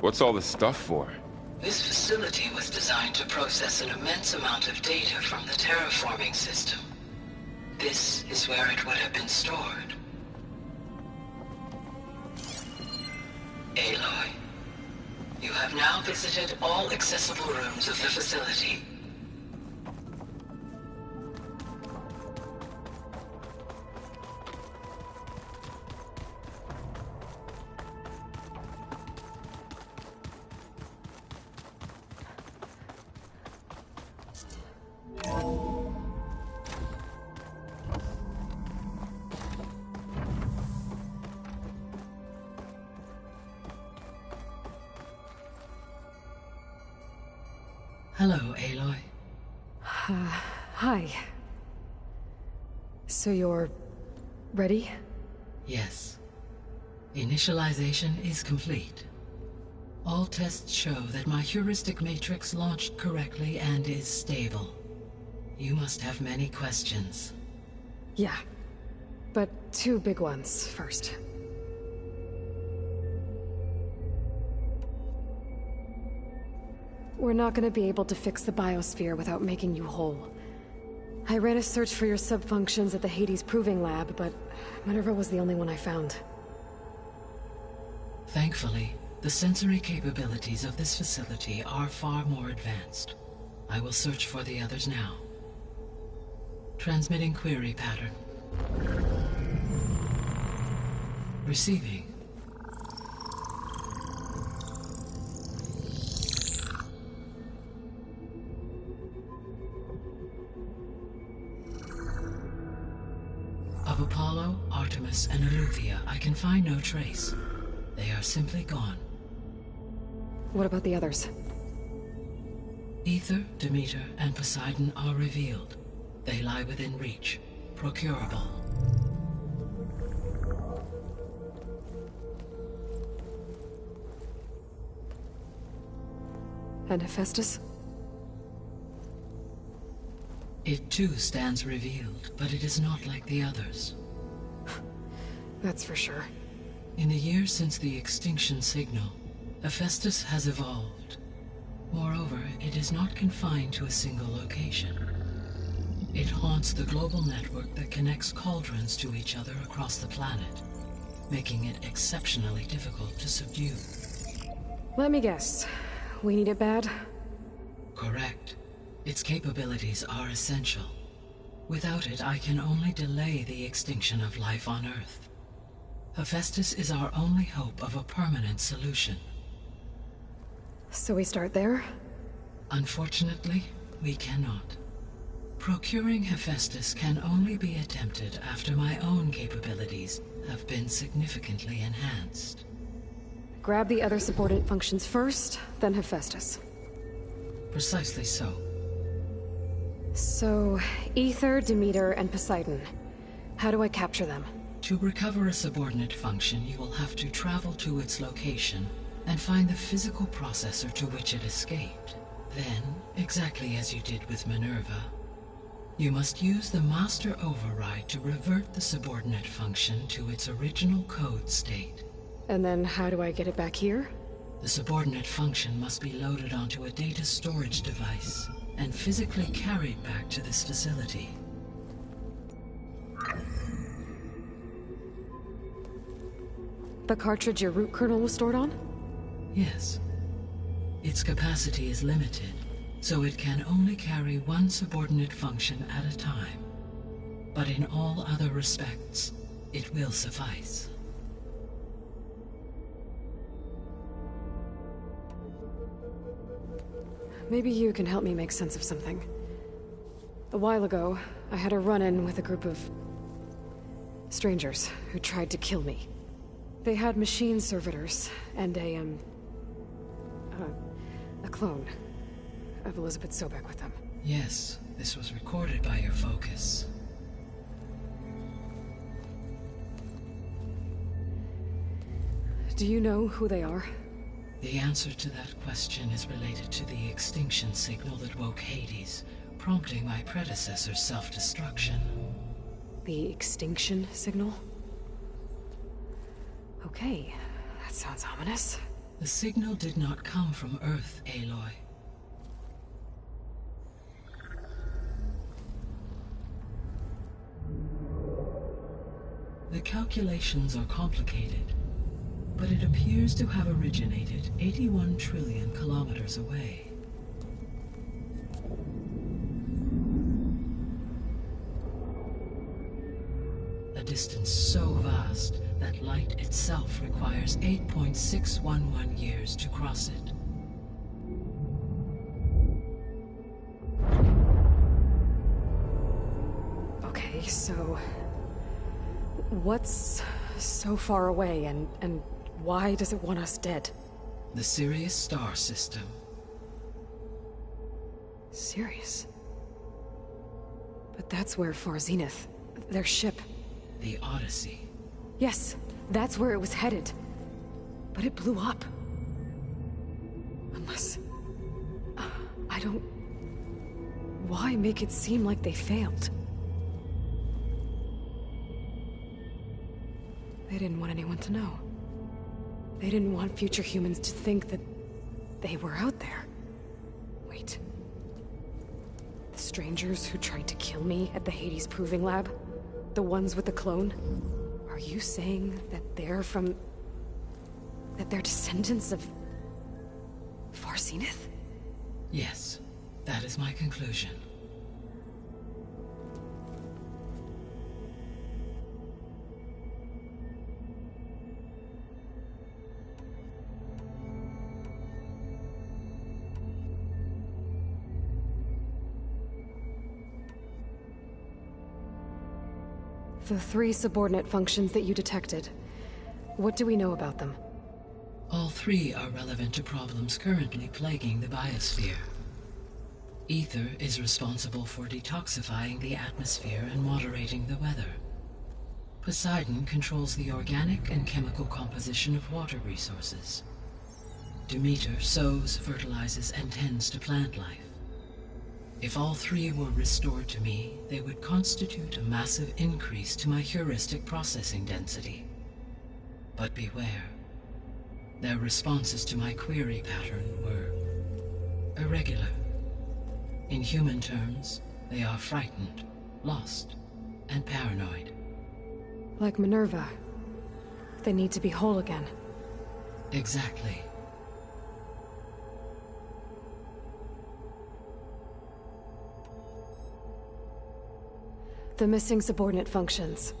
What's all this stuff for? This facility was designed to process an immense amount of data from the terraforming system. This is where it would have been stored. Aloy, you have now visited all accessible rooms of the facility. Hello, Aloy. Hi. So you're... ready? Yes. Initialization is complete. All tests show that my heuristic matrix launched correctly and is stable. You must have many questions. Yeah. But 2 big ones first. We're not gonna be able to fix the biosphere without making you whole. I ran a search for your subfunctions at the Hades Proving Lab, but Minerva was the only one I found. Thankfully, the sensory capabilities of this facility are far more advanced. I will search for the others now. Transmitting query pattern. Receiving. Of Apollo, Artemis, and Eleuthia, I can find no trace. They are simply gone. What about the others? Aether, Demeter, and Poseidon are revealed. They lie within reach. Procurable. And Hephaestus? It too stands revealed, but it is not like the others. That's for sure. In the years since the extinction signal, Hephaestus has evolved. Moreover, it is not confined to a single location. It haunts the global network that connects cauldrons to each other across the planet, making it exceptionally difficult to subdue. Let me guess. We need it bad? Correct. Its capabilities are essential. Without it, I can only delay the extinction of life on Earth. Hephaestus is our only hope of a permanent solution. So we start there? Unfortunately, we cannot. Procuring Hephaestus can only be attempted after my own capabilities have been significantly enhanced. Grab the other subordinate functions first, then Hephaestus. Precisely so. So, Aether, Demeter, and Poseidon. How do I capture them? To recover a subordinate function, you will have to travel to its location and find the physical processor to which it escaped. Then, exactly as you did with Minerva, you must use the master override to revert the subordinate function to its original code state. And then how do I get it back here? The subordinate function must be loaded onto a data storage device and physically carried back to this facility. The cartridge your root kernel was stored on? Yes. Its capacity is limited, so it can only carry one subordinate function at a time. But in all other respects, it will suffice. Maybe you can help me make sense of something. A while ago, I had a run-in with a group of strangers who tried to kill me. They had machine servitors and a clone of Elizabeth Sobek with them. Yes, this was recorded by your focus. Do you know who they are? The answer to that question is related to the extinction signal that woke Hades, prompting my predecessor's self-destruction. The extinction signal? Okay, that sounds ominous. The signal did not come from Earth, Aloy. The calculations are complicated, but it appears to have originated 81 trillion kilometers away. A distance so vast that light itself requires 8.611 years to cross it. Okay, so... what's so far away, and why does it want us dead? The Sirius star system. Sirius. But that's where Far Zenith, their ship... The Odyssey. Yes, that's where it was headed. But it blew up. Unless... I don't... Why make it seem like they failed? They didn't want anyone to know. They didn't want future humans to think that they were out there. Wait. The strangers who tried to kill me at the Hades Proving Lab? The ones with the clone? Are you saying that they're from... that they're descendants of... Far Zenith? Yes, that is my conclusion. The 3 subordinate functions that you detected. What do we know about them? All 3 are relevant to problems currently plaguing the biosphere. Ether is responsible for detoxifying the atmosphere and moderating the weather. Poseidon controls the organic and chemical composition of water resources. Demeter sows, fertilizes, and tends to plant life. If all 3 were restored to me, they would constitute a massive increase to my heuristic processing density. But beware. Their responses to my query pattern were irregular. In human terms, they are frightened, lost, and paranoid. Like Minerva. They need to be whole again. Exactly. The missing subordinate functions.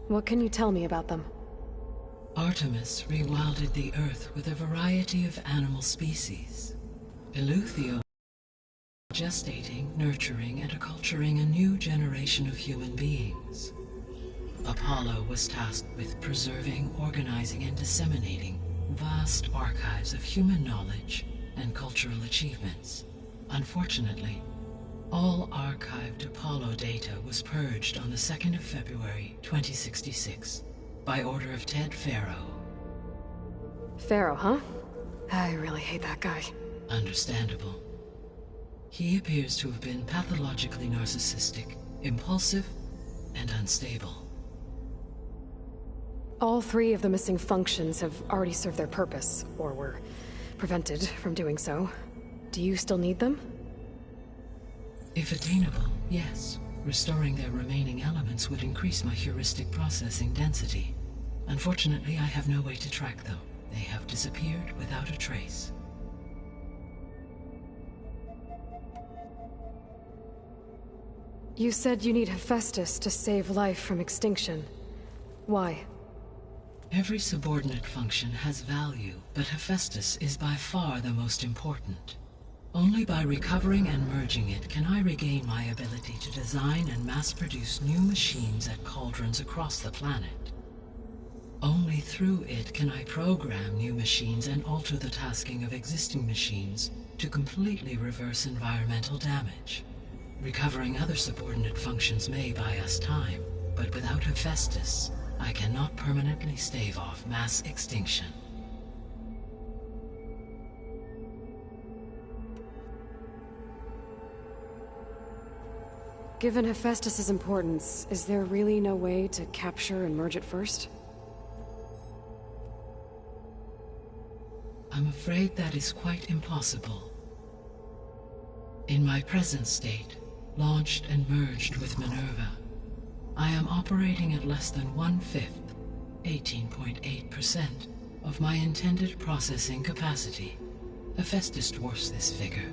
What can you tell me about them? Artemis rewilded the Earth with a variety of animal species. Eleuthio gestating, nurturing, and acculturating a new generation of human beings. Apollo was tasked with preserving, organizing, and disseminating vast archives of human knowledge and cultural achievements. Unfortunately, all archived Apollo data was purged on the 2nd of February, 2066, by order of Ted Faro. Faro, huh? I really hate that guy. Understandable. He appears to have been pathologically narcissistic, impulsive, and unstable. All 3 of the missing functions have already served their purpose, or were prevented from doing so. Do you still need them? If attainable, yes. Restoring their remaining elements would increase my heuristic processing density. Unfortunately, I have no way to track them. They have disappeared without a trace. You said you need Hephaestus to save life from extinction. Why? Every subordinate function has value, but Hephaestus is by far the most important. Only by recovering and merging it can I regain my ability to design and mass-produce new machines at cauldrons across the planet. Only through it can I program new machines and alter the tasking of existing machines to completely reverse environmental damage. Recovering other subordinate functions may buy us time, but without Hephaestus, I cannot permanently stave off mass extinction. Given Hephaestus's importance, is there really no way to capture and merge it first? I'm afraid that is quite impossible. In my present state, launched and merged with Minerva, I am operating at less than 1/5, 18.8%, of my intended processing capacity. Hephaestus dwarfs this figure.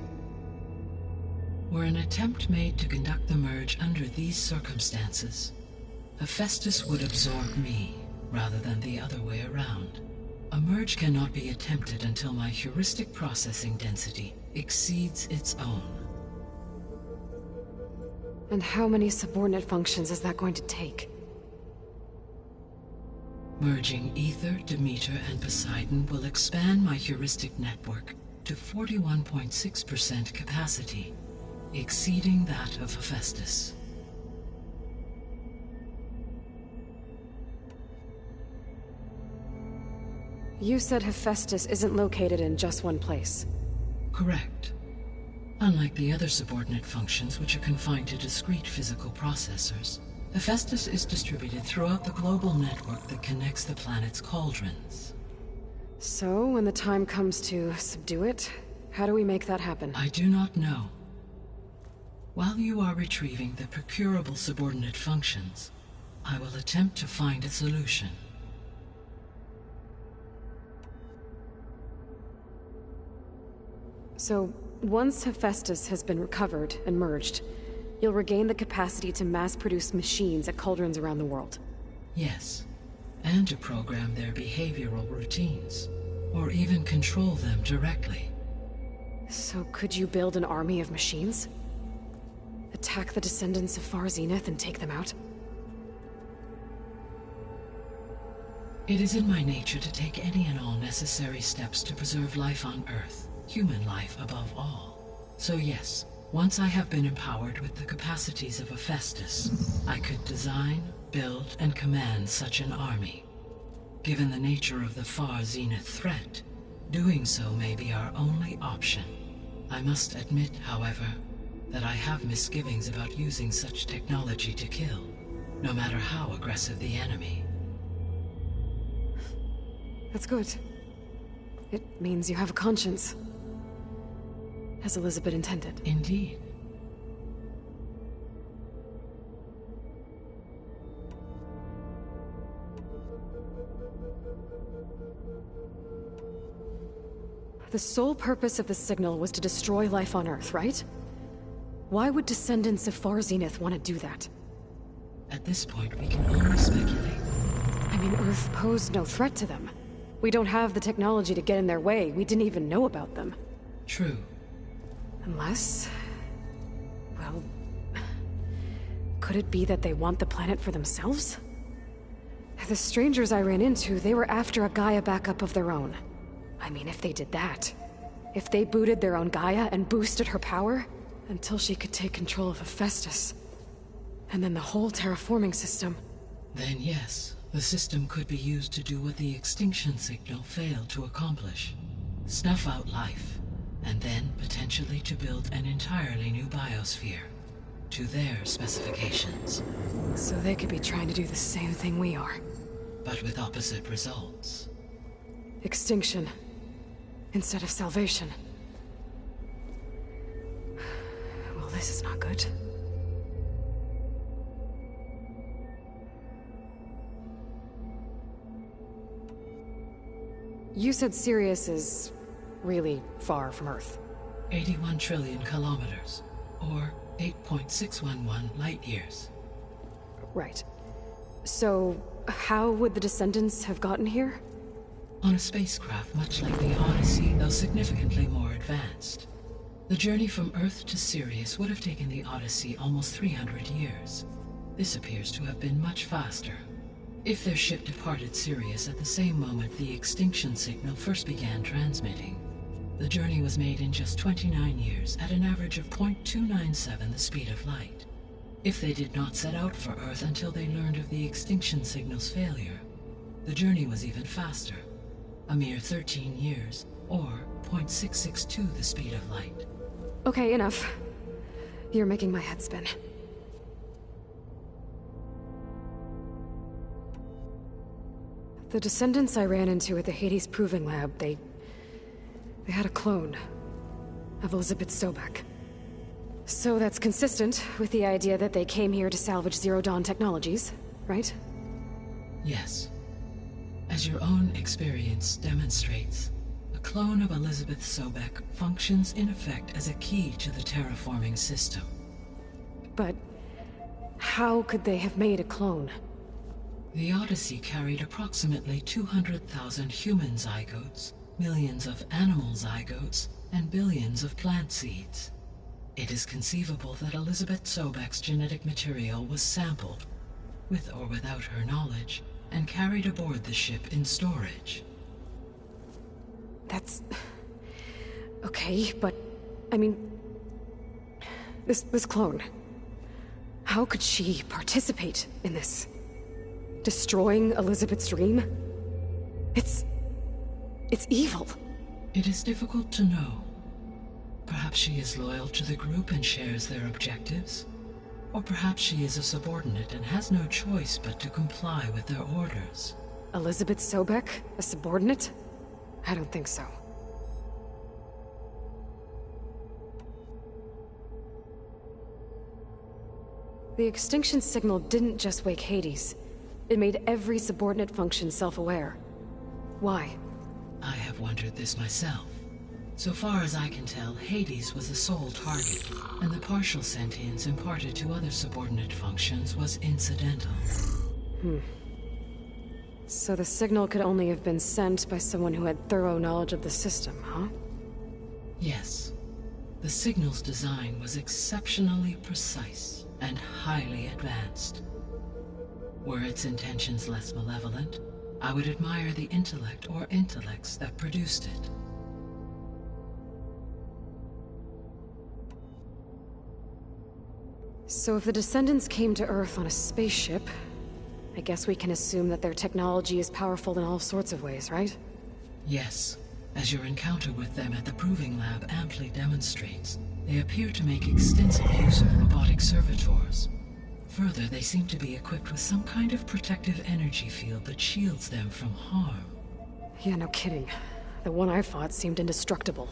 Were an attempt made to conduct the merge under these circumstances, Hephaestus would absorb me, rather than the other way around. A merge cannot be attempted until my heuristic processing density exceeds its own. And how many subordinate functions is that going to take? Merging Ether, Demeter, and Poseidon will expand my heuristic network to 41.6% capacity. exceeding that of Hephaestus. You said Hephaestus isn't located in just one place. Correct. Unlike the other subordinate functions, which are confined to discrete physical processors, Hephaestus is distributed throughout the global network that connects the planet's cauldrons. So, when the time comes to subdue it, how do we make that happen? I do not know. While you are retrieving the procurable subordinate functions, I will attempt to find a solution. So, once Hephaestus has been recovered and merged, you'll regain the capacity to mass-produce machines at cauldrons around the world. Yes, and to program their behavioral routines, or even control them directly. So could you build an army of machines? Attack the descendants of Far Zenith and take them out? It is in my nature to take any and all necessary steps to preserve life on Earth, human life above all. So yes, once I have been empowered with the capacities of Hephaestus, I could design, build, and command such an army. Given the nature of the Far Zenith threat, doing so may be our only option. I must admit, however, that I have misgivings about using such technology to kill, no matter how aggressive the enemy. That's good. It means you have a conscience. As Elizabeth intended. Indeed. The sole purpose of the signal was to destroy life on Earth, right? Why would descendants of Far Zenith want to do that? At this point, we can only speculate. I mean, Earth posed no threat to them. We don't have the technology to get in their way. We didn't even know about them. True. Unless... well... could it be that they want the planet for themselves? The strangers I ran into, they were after a Gaia backup of their own. I mean, if they did that... if they booted their own Gaia and boosted her power... until she could take control of Hephaestus. And then the whole terraforming system... Then yes, the system could be used to do what the extinction signal failed to accomplish. Snuff out life. And then, potentially, to build an entirely new biosphere. To their specifications. So they could be trying to do the same thing we are. But with opposite results. Extinction. Instead of salvation. Well, this is not good. You said Sirius is... really far from Earth. 81 trillion kilometers, or 8.611 light-years. Right. So, how would the descendants have gotten here? On a spacecraft much like the Odyssey, though significantly more advanced. The journey from Earth to Sirius would have taken the Odyssey almost 300 years. This appears to have been much faster. If their ship departed Sirius at the same moment the extinction signal first began transmitting, the journey was made in just 29 years at an average of 0.297 the speed of light. If they did not set out for Earth until they learned of the extinction signal's failure, the journey was even faster, a mere 13 years, or 0.662 the speed of light. Okay, enough. You're making my head spin. The descendants I ran into at the Hades Proving Lab, they had a clone of Elizabeth Sobek. So that's consistent with the idea that they came here to salvage Zero Dawn technologies, right? Yes. As your own experience demonstrates, a clone of Elizabeth Sobek functions in effect as a key to the terraforming system. But how could they have made a clone? The Odyssey carried approximately 200,000 human zygotes, millions of animal zygotes, and billions of plant seeds. It is conceivable that Elizabeth Sobek's genetic material was sampled, with or without her knowledge, and carried aboard the ship in storage. That's... okay, but... I mean... This clone. How could she participate in this? Destroying Elizabeth's dream? It's evil. It is difficult to know. Perhaps she is loyal to the group and shares their objectives. Or perhaps she is a subordinate and has no choice but to comply with their orders. Elizabeth Sobek? A subordinate? I don't think so. The extinction signal didn't just wake Hades. It made every subordinate function self-aware. Why? I have wondered this myself. So far as I can tell, Hades was the sole target, and the partial sentience imparted to other subordinate functions was incidental. So the signal could only have been sent by someone who had thorough knowledge of the system, huh? Yes. The signal's design was exceptionally precise and highly advanced. Were its intentions less malevolent, I would admire the intellect or intellects that produced it. So if the Descendants came to Earth on a spaceship, I guess we can assume that their technology is powerful in all sorts of ways, right? Yes. As your encounter with them at the Proving Lab amply demonstrates, they appear to make extensive use of robotic servitors. Further, they seem to be equipped with some kind of protective energy field that shields them from harm. Yeah, no kidding. The one I fought seemed indestructible.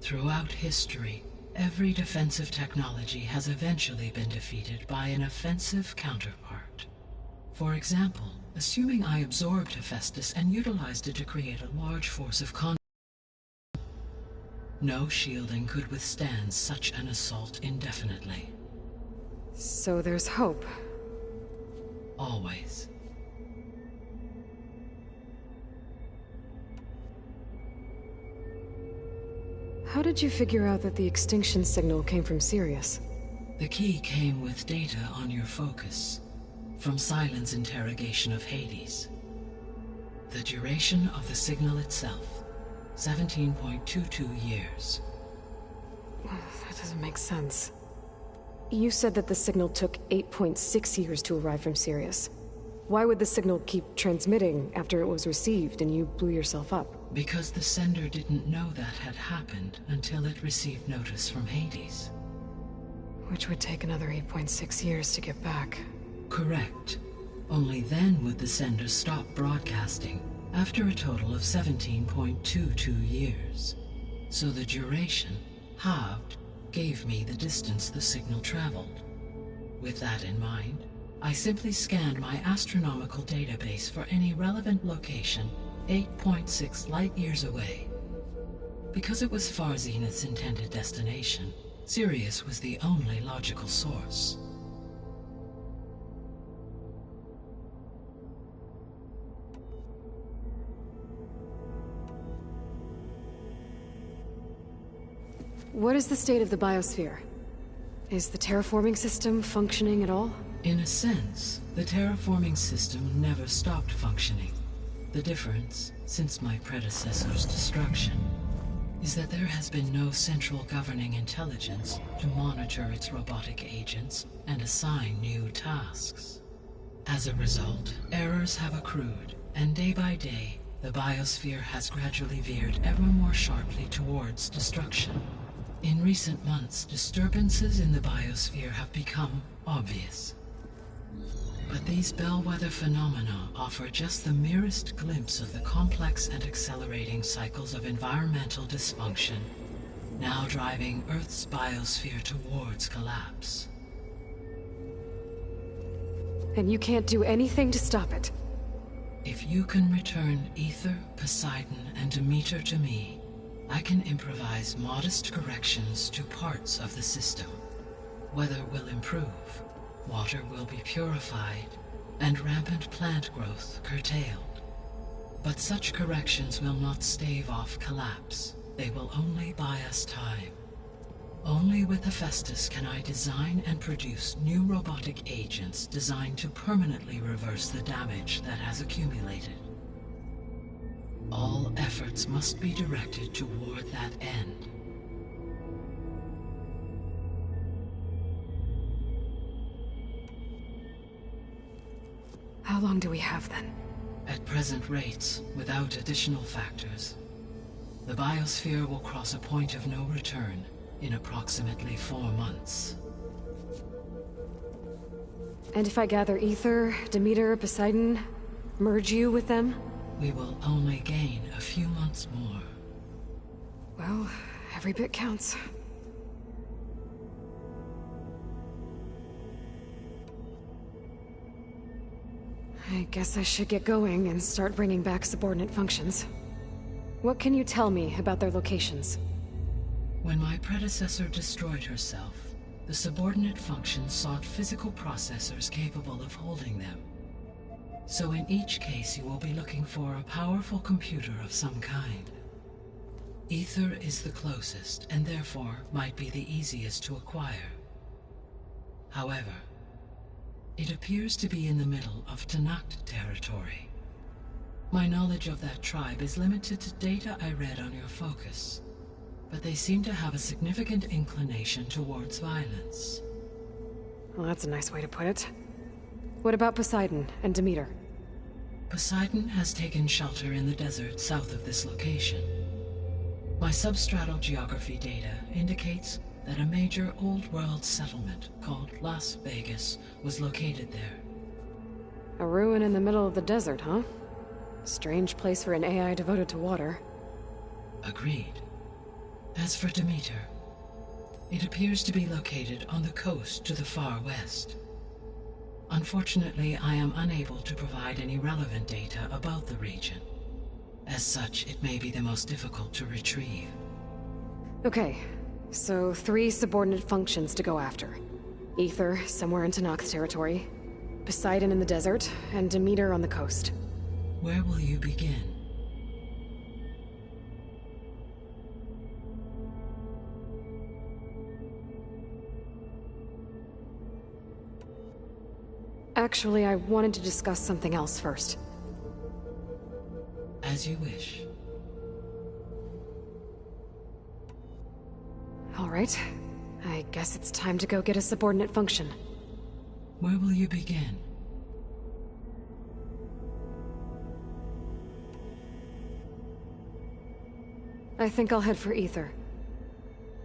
Throughout history, every defensive technology has eventually been defeated by an offensive counterpart. For example, assuming I absorbed Hephaestus and utilized it to create a large force of no shielding could withstand such an assault indefinitely. So there's hope. Always. How did you figure out that the extinction signal came from Sirius? The key came with data on your focus, from Sylens' interrogation of Hades. The duration of the signal itself, 17.22 years. That doesn't make sense. You said that the signal took 8.6 years to arrive from Sirius. Why would the signal keep transmitting after it was received and you blew yourself up? Because the sender didn't know that had happened until it received notice from Hades. Which would take another 8.6 years to get back. Correct. Only then would the sender stop broadcasting, after a total of 17.22 years. So the duration, halved, gave me the distance the signal traveled. With that in mind, I simply scanned my astronomical database for any relevant location 8.6 light-years away. Because it was Far Zenith's intended destination, Sirius was the only logical source. What is the state of the biosphere? Is the terraforming system functioning at all? In a sense, the terraforming system never stopped functioning. The difference, since my predecessor's destruction, is that there has been no central governing intelligence to monitor its robotic agents and assign new tasks. As a result, errors have accrued, and day by day, the biosphere has gradually veered ever more sharply towards destruction. In recent months, disturbances in the biosphere have become obvious. But these bellwether phenomena offer just the merest glimpse of the complex and accelerating cycles of environmental dysfunction, now driving Earth's biosphere towards collapse. And you can't do anything to stop it? If you can return Aether, Poseidon, and Demeter to me, I can improvise modest corrections to parts of the system. Weather will improve, water will be purified, and rampant plant growth curtailed. But such corrections will not stave off collapse. They will only buy us time. Only with Hephaestus can I design and produce new robotic agents designed to permanently reverse the damage that has accumulated. All efforts must be directed toward that end. How long do we have, then? At present rates, without additional factors, the biosphere will cross a point of no return in approximately 4 months. And if I gather Aether, Demeter, Poseidon, merge you with them? We will only gain a few months more. Well, every bit counts. I guess I should get going and start bringing back subordinate functions. What can you tell me about their locations? When my predecessor destroyed herself, the subordinate functions sought physical processors capable of holding them. So in each case you will be looking for a powerful computer of some kind. Aether is the closest, and therefore might be the easiest to acquire. However, it appears to be in the middle of Tenakth territory. My knowledge of that tribe is limited to data I read on your focus, but they seem to have a significant inclination towards violence. Well, that's a nice way to put it. What about Poseidon and Demeter? Poseidon has taken shelter in the desert south of this location. My substratal geography data indicates that a major old-world settlement called Las Vegas was located there. A ruin in the middle of the desert, huh? Strange place for an AI devoted to water. Agreed. As for Demeter, it appears to be located on the coast to the far west. Unfortunately, I am unable to provide any relevant data about the region. As such, it may be the most difficult to retrieve. Okay, so 3 subordinate functions to go after. Aether, somewhere in Tenakth territory. Poseidon in the desert, and Demeter on the coast. Where will you begin? Actually, I wanted to discuss something else first. As you wish. All right. I guess it's time to go get a subordinate function. Where will you begin? I think I'll head for Aether.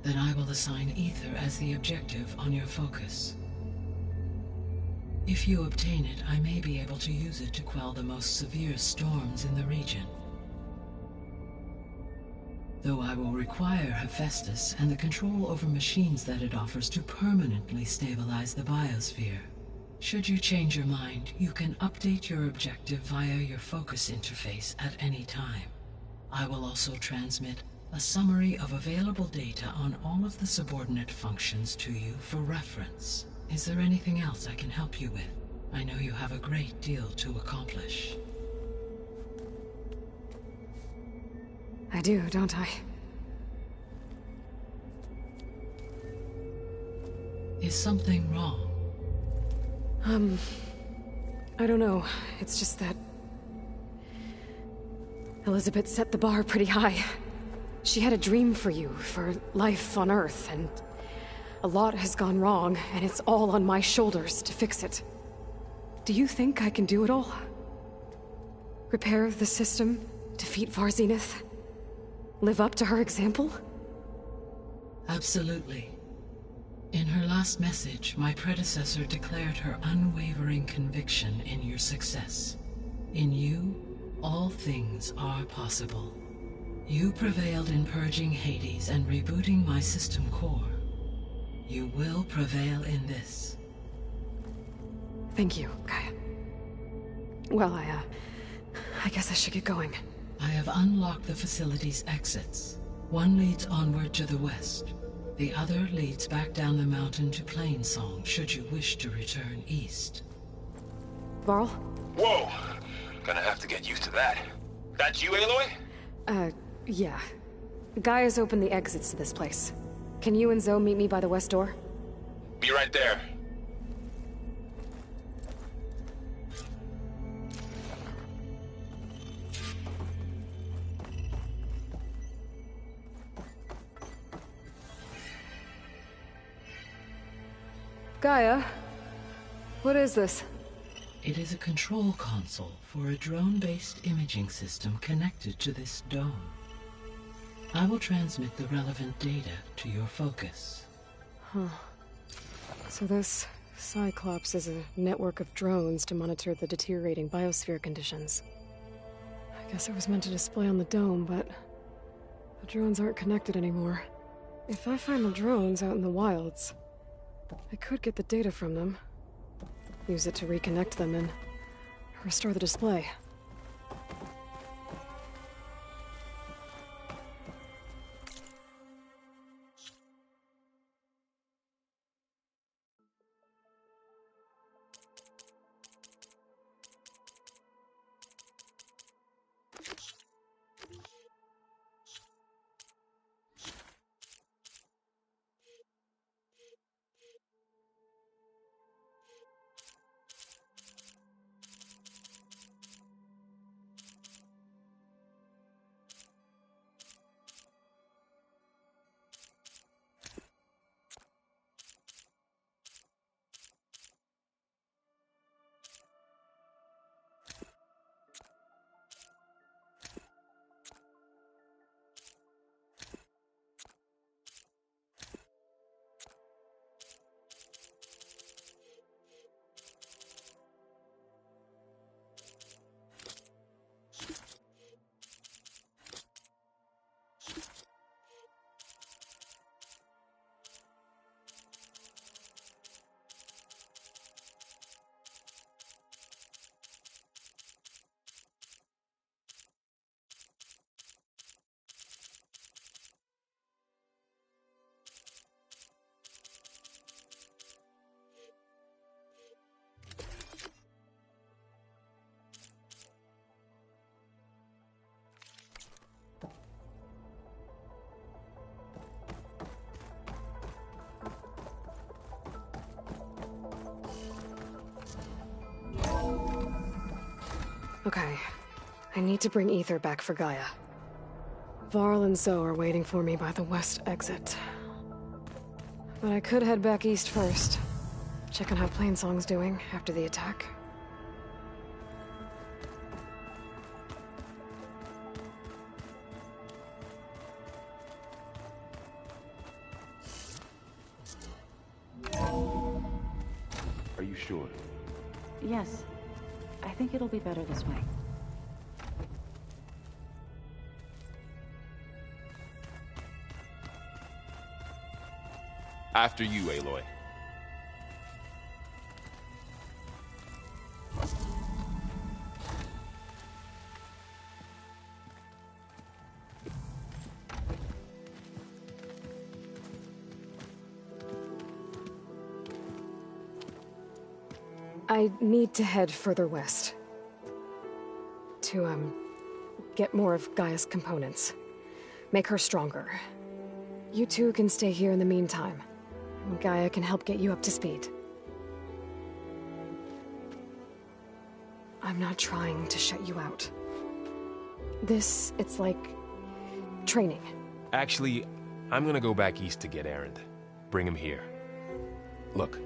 Then I will assign Aether as the objective on your focus. If you obtain it, I may be able to use it to quell the most severe storms in the region. Though I will require Hephaestus and the control over machines that it offers to permanently stabilize the biosphere. Should you change your mind, you can update your objective via your focus interface at any time. I will also transmit a summary of available data on all of the subordinate functions to you for reference. Is there anything else I can help you with? I know you have a great deal to accomplish. I do, don't I? Is something wrong? I don't know. It's just that... Elizabeth set the bar pretty high. She had a dream for you, for life on Earth, and... a lot has gone wrong, and it's all on my shoulders to fix it. Do you think I can do it all? Repair the system, defeat Varzenith? Live up to her example? Absolutely. In her last message, my predecessor declared her unwavering conviction in your success. In you, all things are possible. You prevailed in purging Hades and rebooting my system core. You will prevail in this. Thank you, Gaia. Well, I guess I should get going. I have unlocked the facility's exits. One leads onward to the west. The other leads back down the mountain to Plainsong, should you wish to return east. Varl? Whoa! Gonna have to get used to that. That's you, Aloy? Yeah. Gaia's opened the exits to this place. Can you and Zoe meet me by the west door? Be right there. Gaia? What is this? It is a control console for a drone-based imaging system connected to this dome. I will transmit the relevant data to your focus. Huh. So this Cyclops is a network of drones to monitor the deteriorating biosphere conditions. I guess it was meant to display on the dome, but the drones aren't connected anymore. If I find the drones out in the wilds, I could get the data from them, use it to reconnect them and restore the display. Okay. I need to bring Ether back for Gaia. Varl and Zoe are waiting for me by the west exit. But I could head back east first. Check on how Plainsong's doing after the attack. Are you sure? Yes. I think it'll be better this way. After you, Aloy. I need to head further west. To, get more of Gaia's components. Make her stronger. You two can stay here in the meantime. Gaia can help get you up to speed. I'm not trying to shut you out. It's like training. Actually, I'm gonna go back east to get Erend. Bring him here. Look,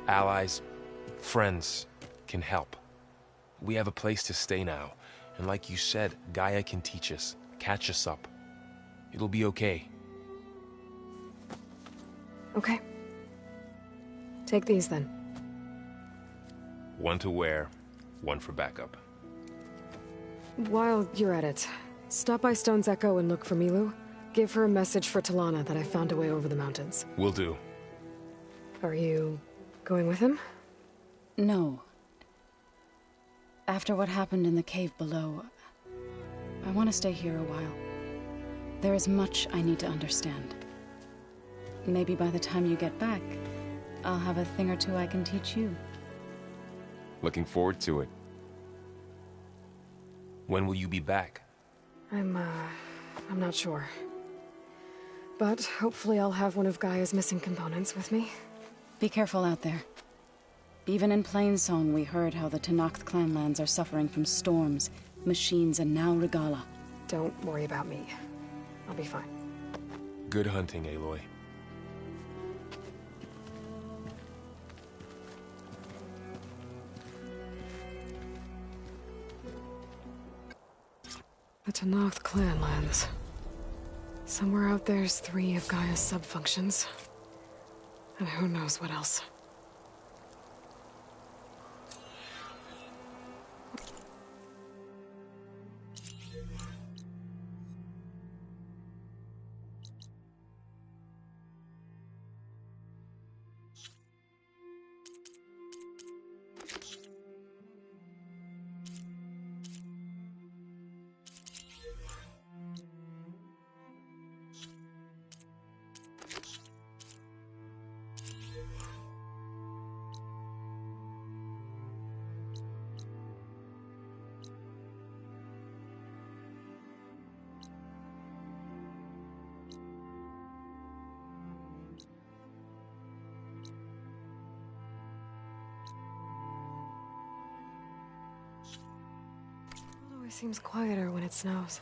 allies, friends can help. We have a place to stay now, and like you said, Gaia can teach us, catch us up. It'll be okay. Okay. Take these then. One to wear, one for backup. While you're at it, stop by Stone's Echo and look for Milu. Give her a message for Talana that I found a way over the mountains. Will do. Are you going with him? No. After what happened in the cave below, I want to stay here a while. There is much I need to understand. Maybe by the time you get back, I'll have a thing or two I can teach you. Looking forward to it. When will you be back? I'm not sure. But hopefully I'll have one of Gaia's missing components with me. Be careful out there. Even in Plainsong, we heard how the Tenakth clanlands are suffering from storms, machines, and now Regalla. Don't worry about me. I'll be fine. Good hunting, Aloy. To Noth clan lands. Somewhere out there's 3 of Gaia's sub-functions. And who knows what else. It always seems quieter when it snows.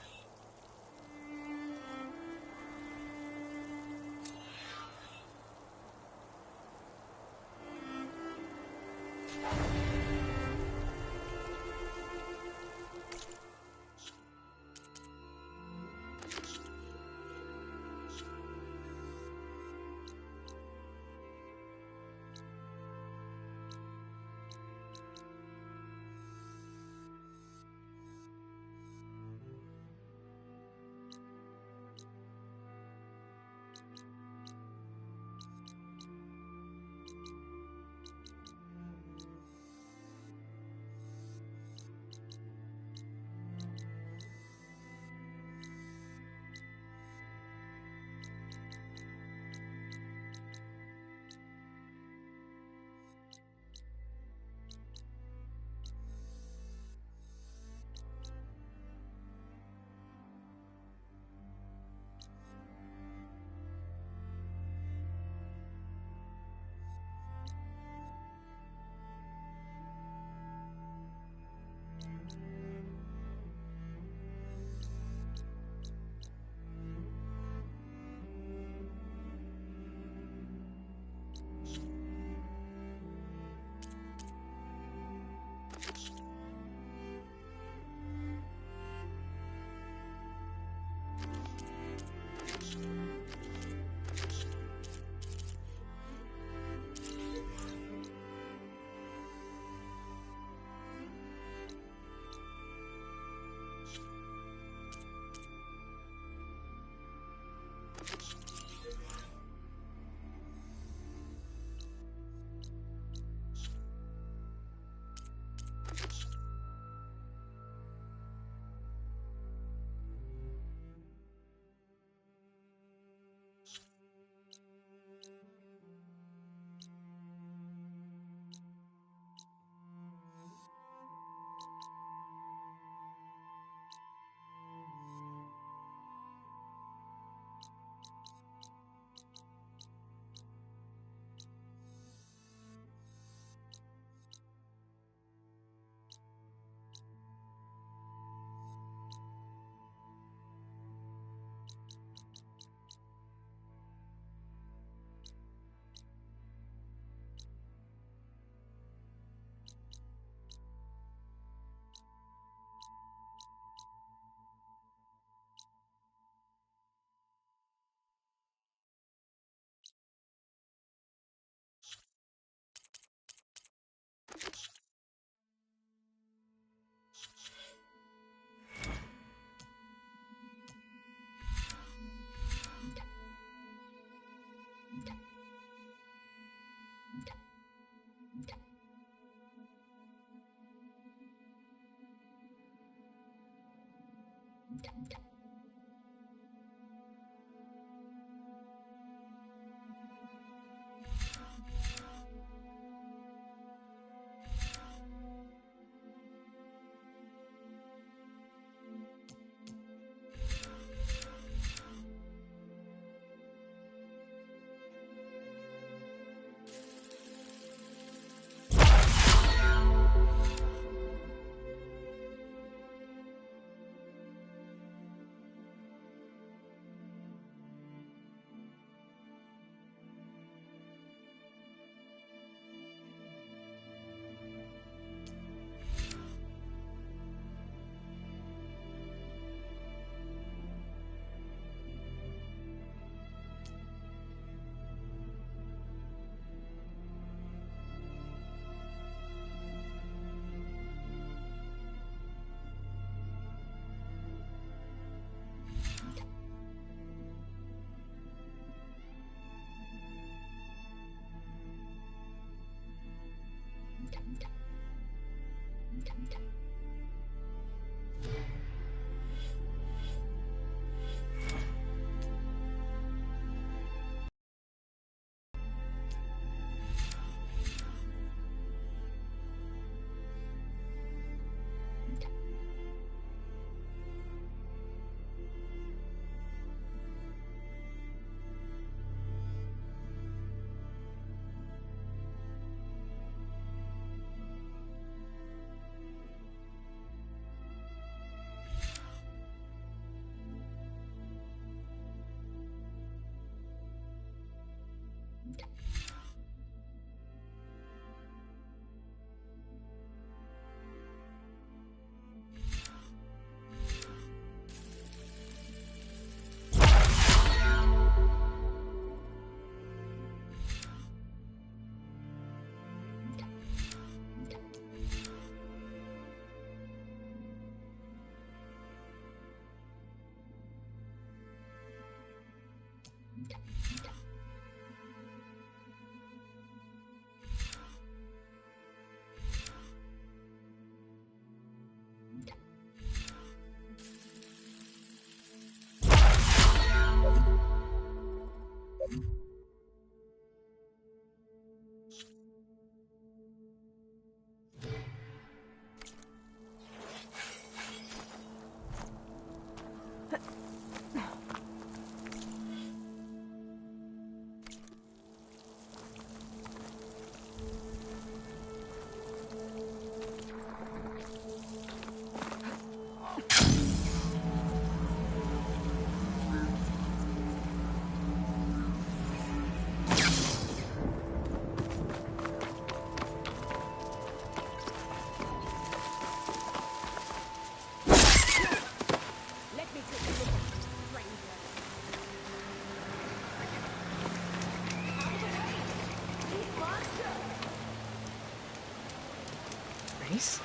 nice.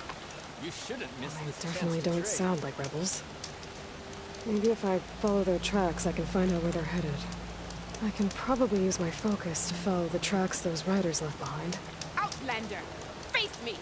You shouldn't miss They this definitely chance to don't trade. sound like rebels. Maybe if I follow their tracks, I can find out where they're headed. I can probably use my focus to follow the tracks those riders left behind. Outlander! Face me!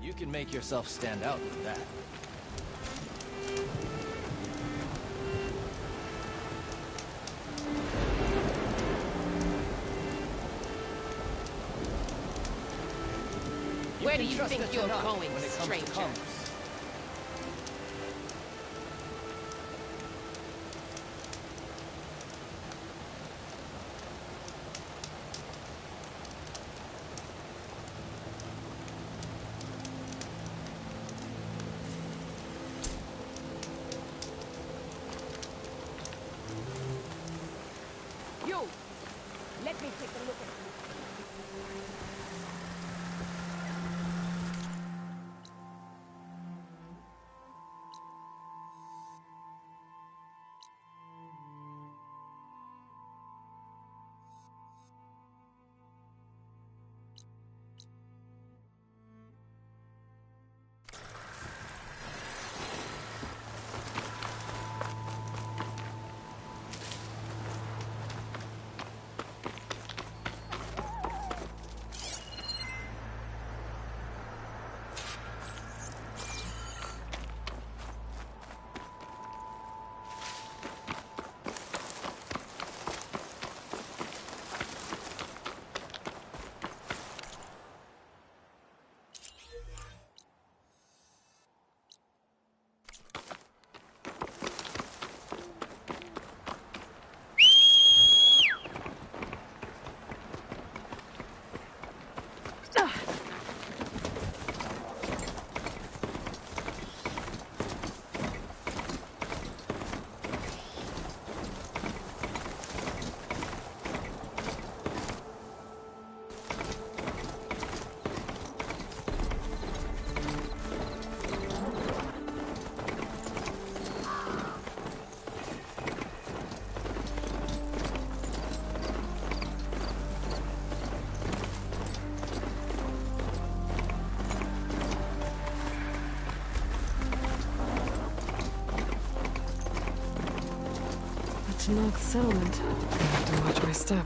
You can make yourself stand out with that. Where do you trust think us you're enough going, when it comes to stranger? commerce. You! Let me take a look at you. To Noct settlement. I have to watch my step.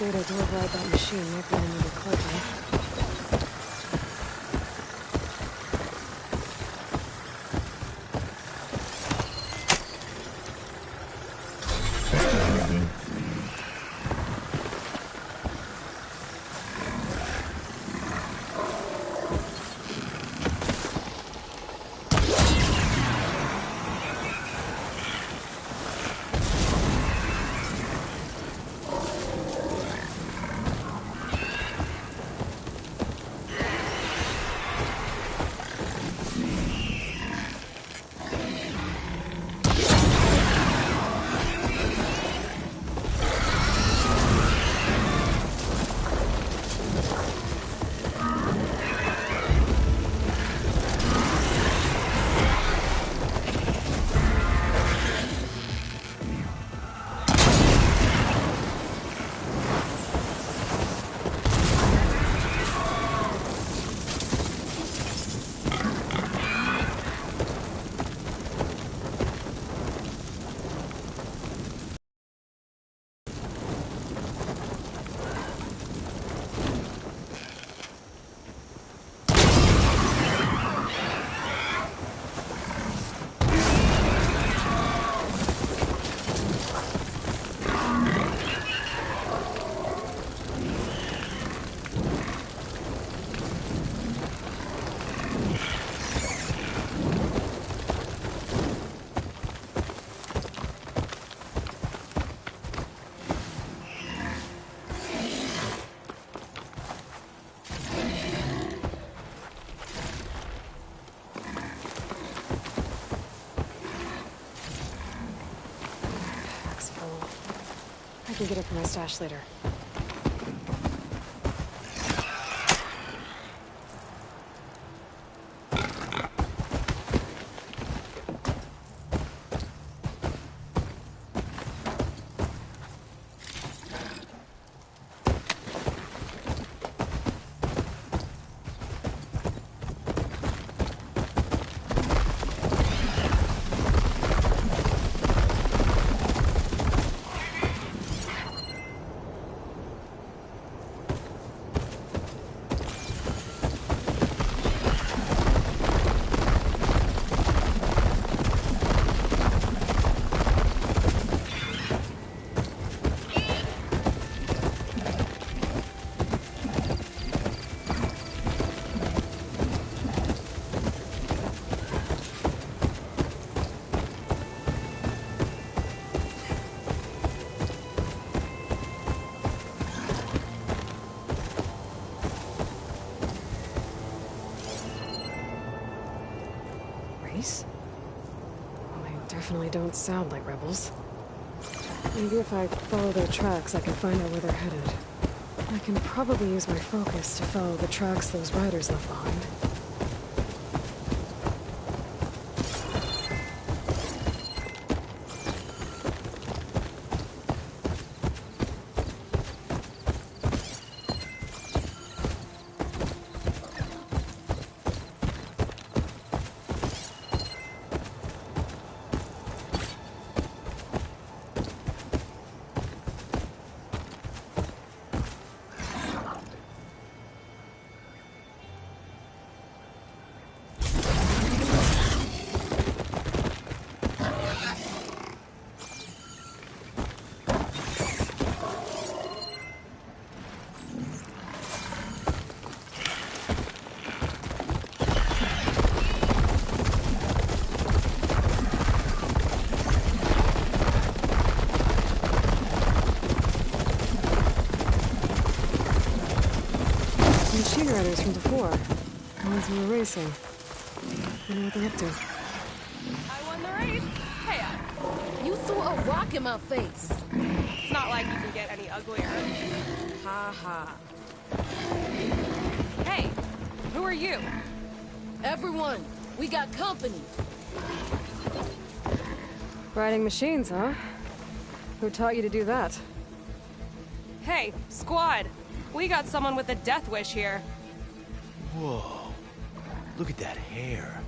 data to override that machine might be needed quickly. I can get it from my stash later. Well, they definitely don't sound like rebels. Maybe if I follow their tracks, I can find out where they're headed. I can probably use my focus to follow the tracks those riders left behind. Machine riders from before. The ones who were racing. I know what they're up to. I won the race. Hey, You threw a rock in my face. it's not like you can get any uglier. Ha ha. Hey, who are you? Everyone, we got company. Riding machines, huh? Who taught you to do that? Hey, squad. We got someone with a death wish here. Whoa. Look at that hair.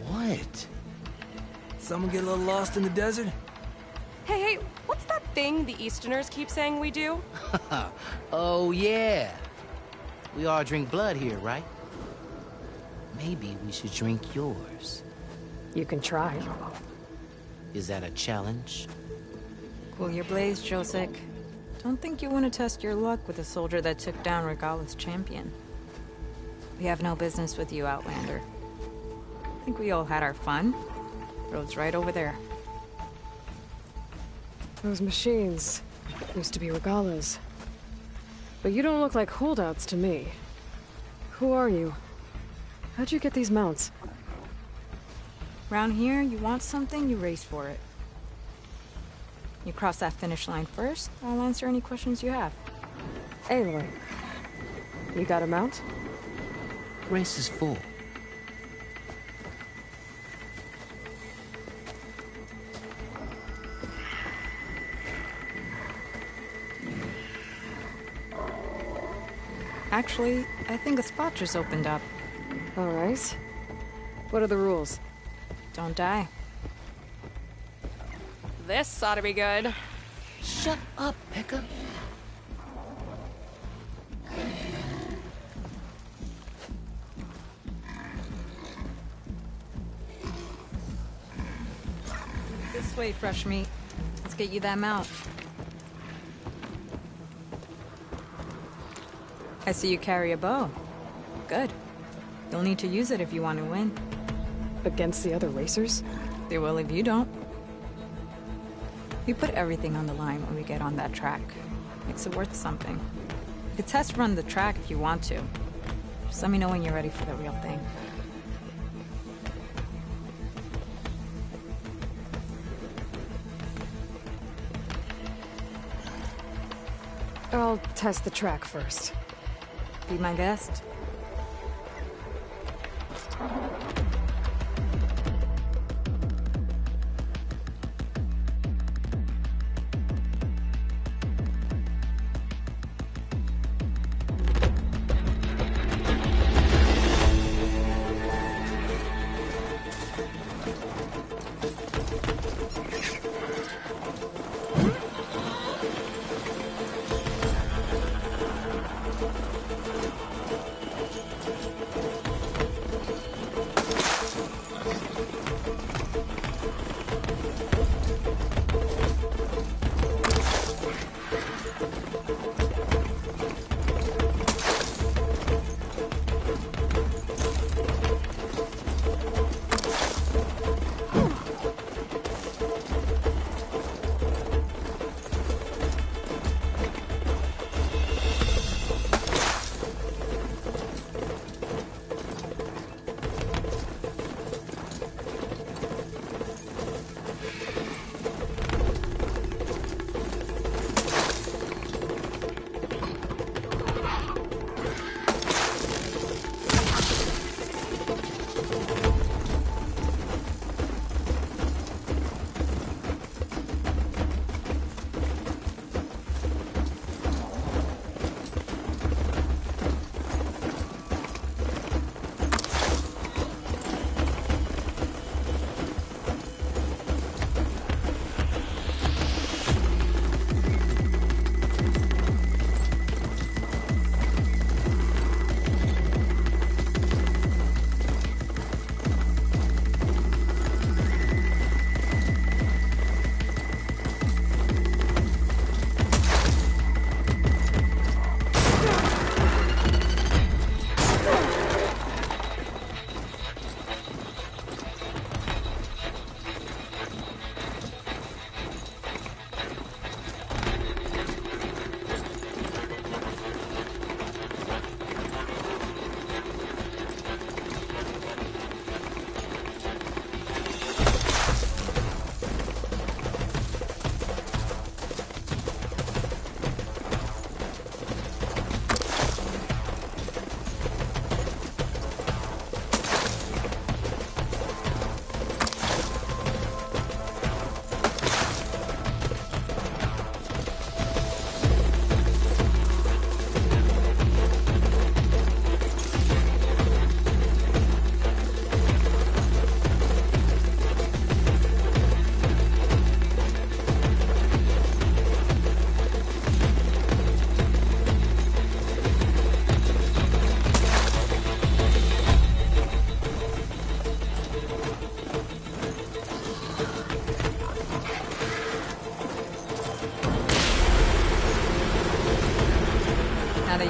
What? Someone get a little lost in the desert? Hey, what's that thing the Easterners keep saying we do? Oh, yeah. We all drink blood here, right? Maybe we should drink yours. You can try. Is that a challenge? Cool your blaze, Josek. Don't think you want to test your luck with a soldier that took down Regalla's champion. We have no business with you, Outlander. I think we all had our fun. Road's right over there. Those machines used to be Regalla's. But you don't look like holdouts to me. Who are you? How'd you get these mounts? Around here, you want something, you race for it. You cross that finish line first, I'll answer any questions you have. Aloy, you got a mount? Race is full. Actually, I think a spot just opened up. All right. What are the rules? Don't die. This ought to be good. Shut up, Pekka. This way, fresh meat. Let's get you that mount. I see you carry a bow. Good. You'll need to use it if you want to win. Against the other racers? They will if you don't. We put everything on the line when we get on that track. Makes it worth something. You could test run the track if you want to. Just let me know when you're ready for the real thing. I'll test the track first. Be my guest.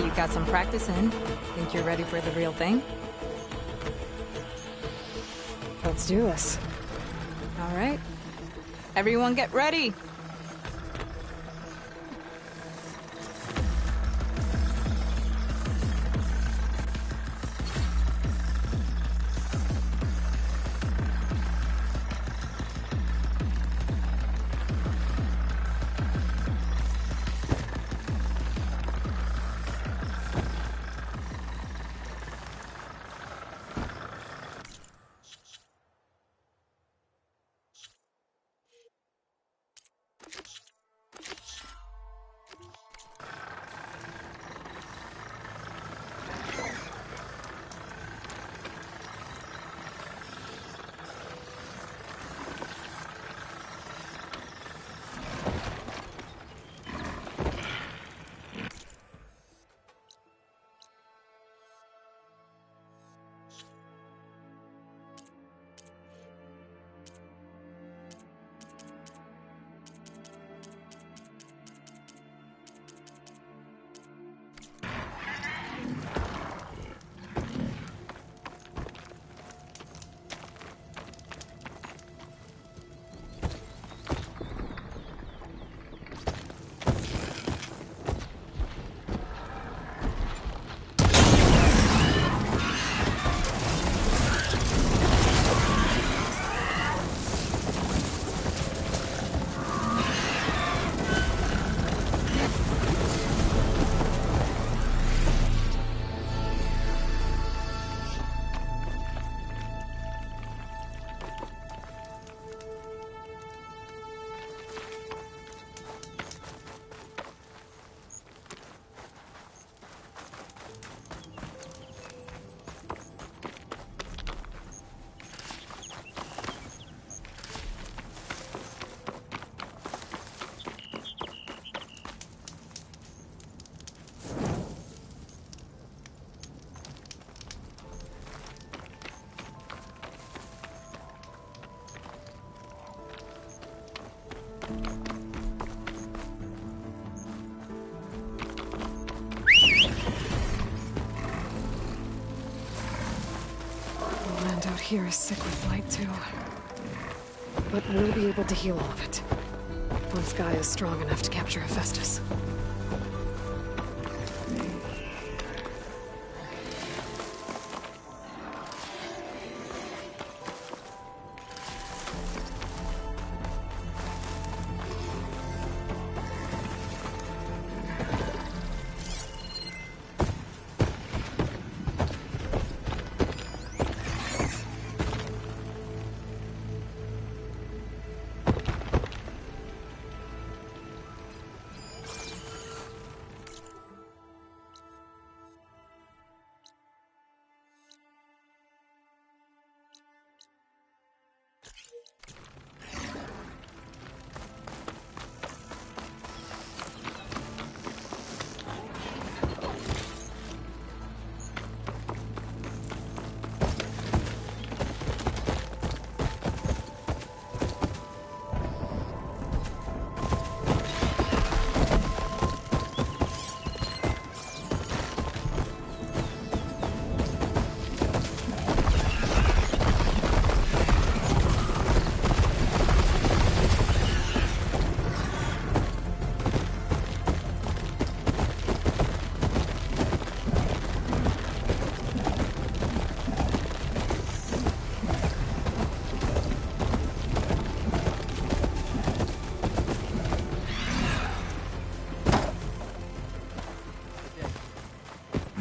you got some practice in. Think you're ready for the real thing? Let's do this. All right. Everyone get ready! Out here is sick with light too. But we'll be able to heal all of it. Once Gaia is strong enough to capture Hephaestus.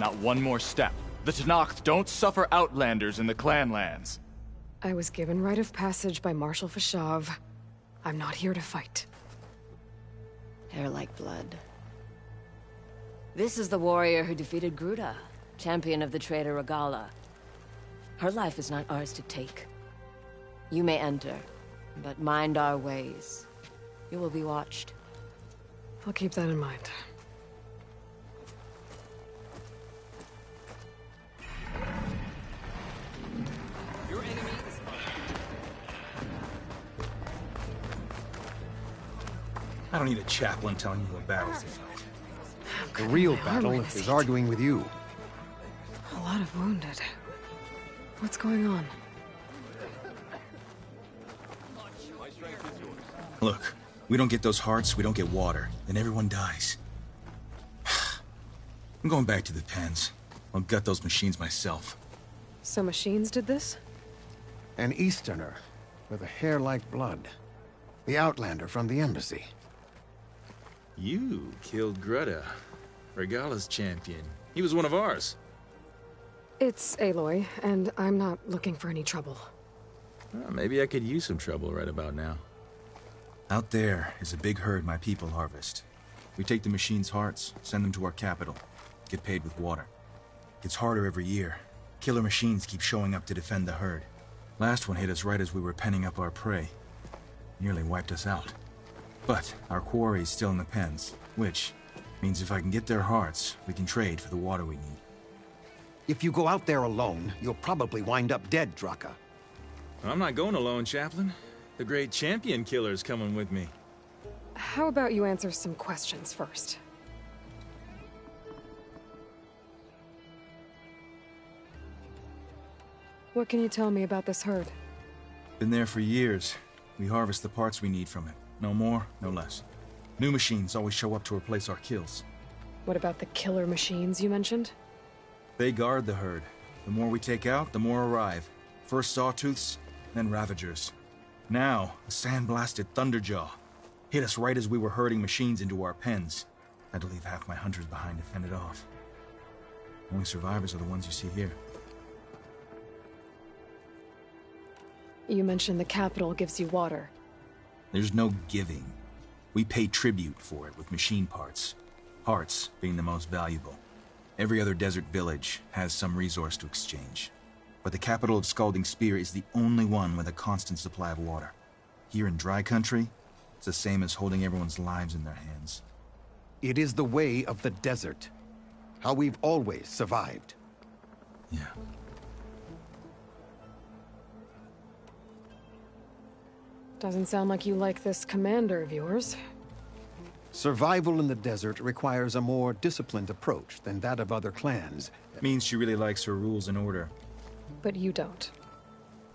Not one more step. The Tenakth don't suffer outlanders in the clan lands. I was given rite of passage by Marshal Fashav. I'm not here to fight. Hair like blood. This is the warrior who defeated Gruda, champion of the traitor Regala. Her life is not ours to take. You may enter, but mind our ways. You will be watched. I'll keep that in mind. I don't need a chaplain telling you what battles to fight. The real battle is arguing with you. A lot of wounded. What's going on? Look, we don't get those hearts, we don't get water, then everyone dies. I'm going back to the pens. I'll gut those machines myself. So machines did this? An Easterner with a hair like blood. The Outlander from the embassy. You killed Greta, Regala's champion. He was one of ours. It's Aloy, and I'm not looking for any trouble. Well, maybe I could use some trouble right about now. Out there is a big herd my people harvest. We take the machines' hearts, send them to our capital, get paid with water. Gets harder every year. Killer machines keep showing up to defend the herd. Last one hit us right as we were penning up our prey. Nearly wiped us out. But our quarry is still in the pens, which means if I can get their hearts, we can trade for the water we need. If you go out there alone, you'll probably wind up dead, Draka. I'm not going alone, Chaplain. The great champion killer's coming with me. How about you answer some questions first? What can you tell me about this herd? Been there for years. We harvest the parts we need from it. No more, no less. New machines always show up to replace our kills. What about the killer machines you mentioned? They guard the herd. The more we take out, the more arrive. First Sawtooths, then Ravagers. Now, a sandblasted Thunderjaw. Hit us right as we were herding machines into our pens. Had to leave half my hunters behind to fend it off. Only survivors are the ones you see here. You mentioned the capital gives you water. There's no giving. We pay tribute for it with machine parts. Hearts being the most valuable. Every other desert village has some resource to exchange. But the capital of Scalding Spear is the only one with a constant supply of water. Here in dry country, it's the same as holding everyone's lives in their hands. It is the way of the desert. How we've always survived. Yeah. Doesn't sound like you like this commander of yours. Survival in the desert requires a more disciplined approach than that of other clans. Means she really likes her rules and order. But you don't.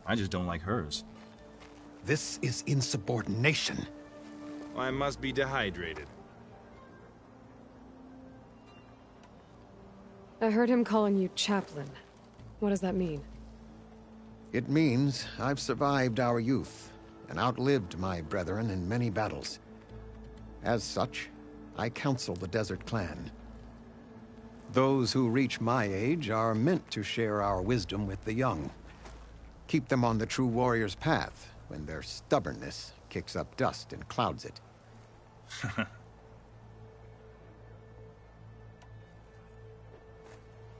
I just don't like hers. This is insubordination. I must be dehydrated. I heard him calling you Chaplain. What does that mean? It means I've survived our youth and outlived my brethren in many battles. As such, I counsel the Desert Clan. Those who reach my age are meant to share our wisdom with the young. Keep them on the true warrior's path when their stubbornness kicks up dust and clouds it.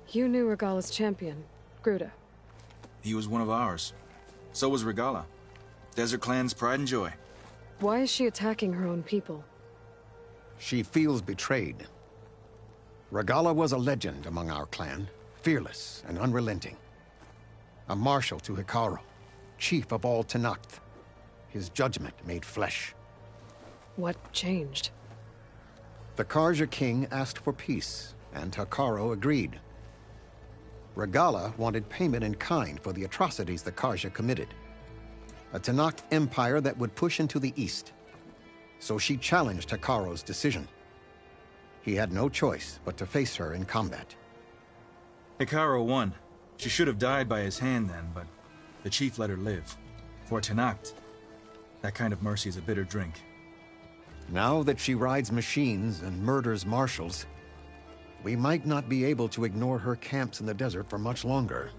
You knew Regala's champion, Gruta. He was one of ours. So was Regala. Desert Clan's pride and joy. Why is she attacking her own people? She feels betrayed. Regala was a legend among our clan, fearless and unrelenting. A marshal to Hekarro, chief of all Tenakth. His judgment made flesh. What changed? The Carja king asked for peace, and Hekarro agreed. Regala wanted payment in kind for the atrocities the Carja committed. A Tenakth empire that would push into the east. So she challenged Hekarro's decision. He had no choice but to face her in combat. Hekarro won. She should have died by his hand then, but the chief let her live. For Tenakth, that kind of mercy is a bitter drink. Now that she rides machines and murders marshals, we might not be able to ignore her camps in the desert for much longer.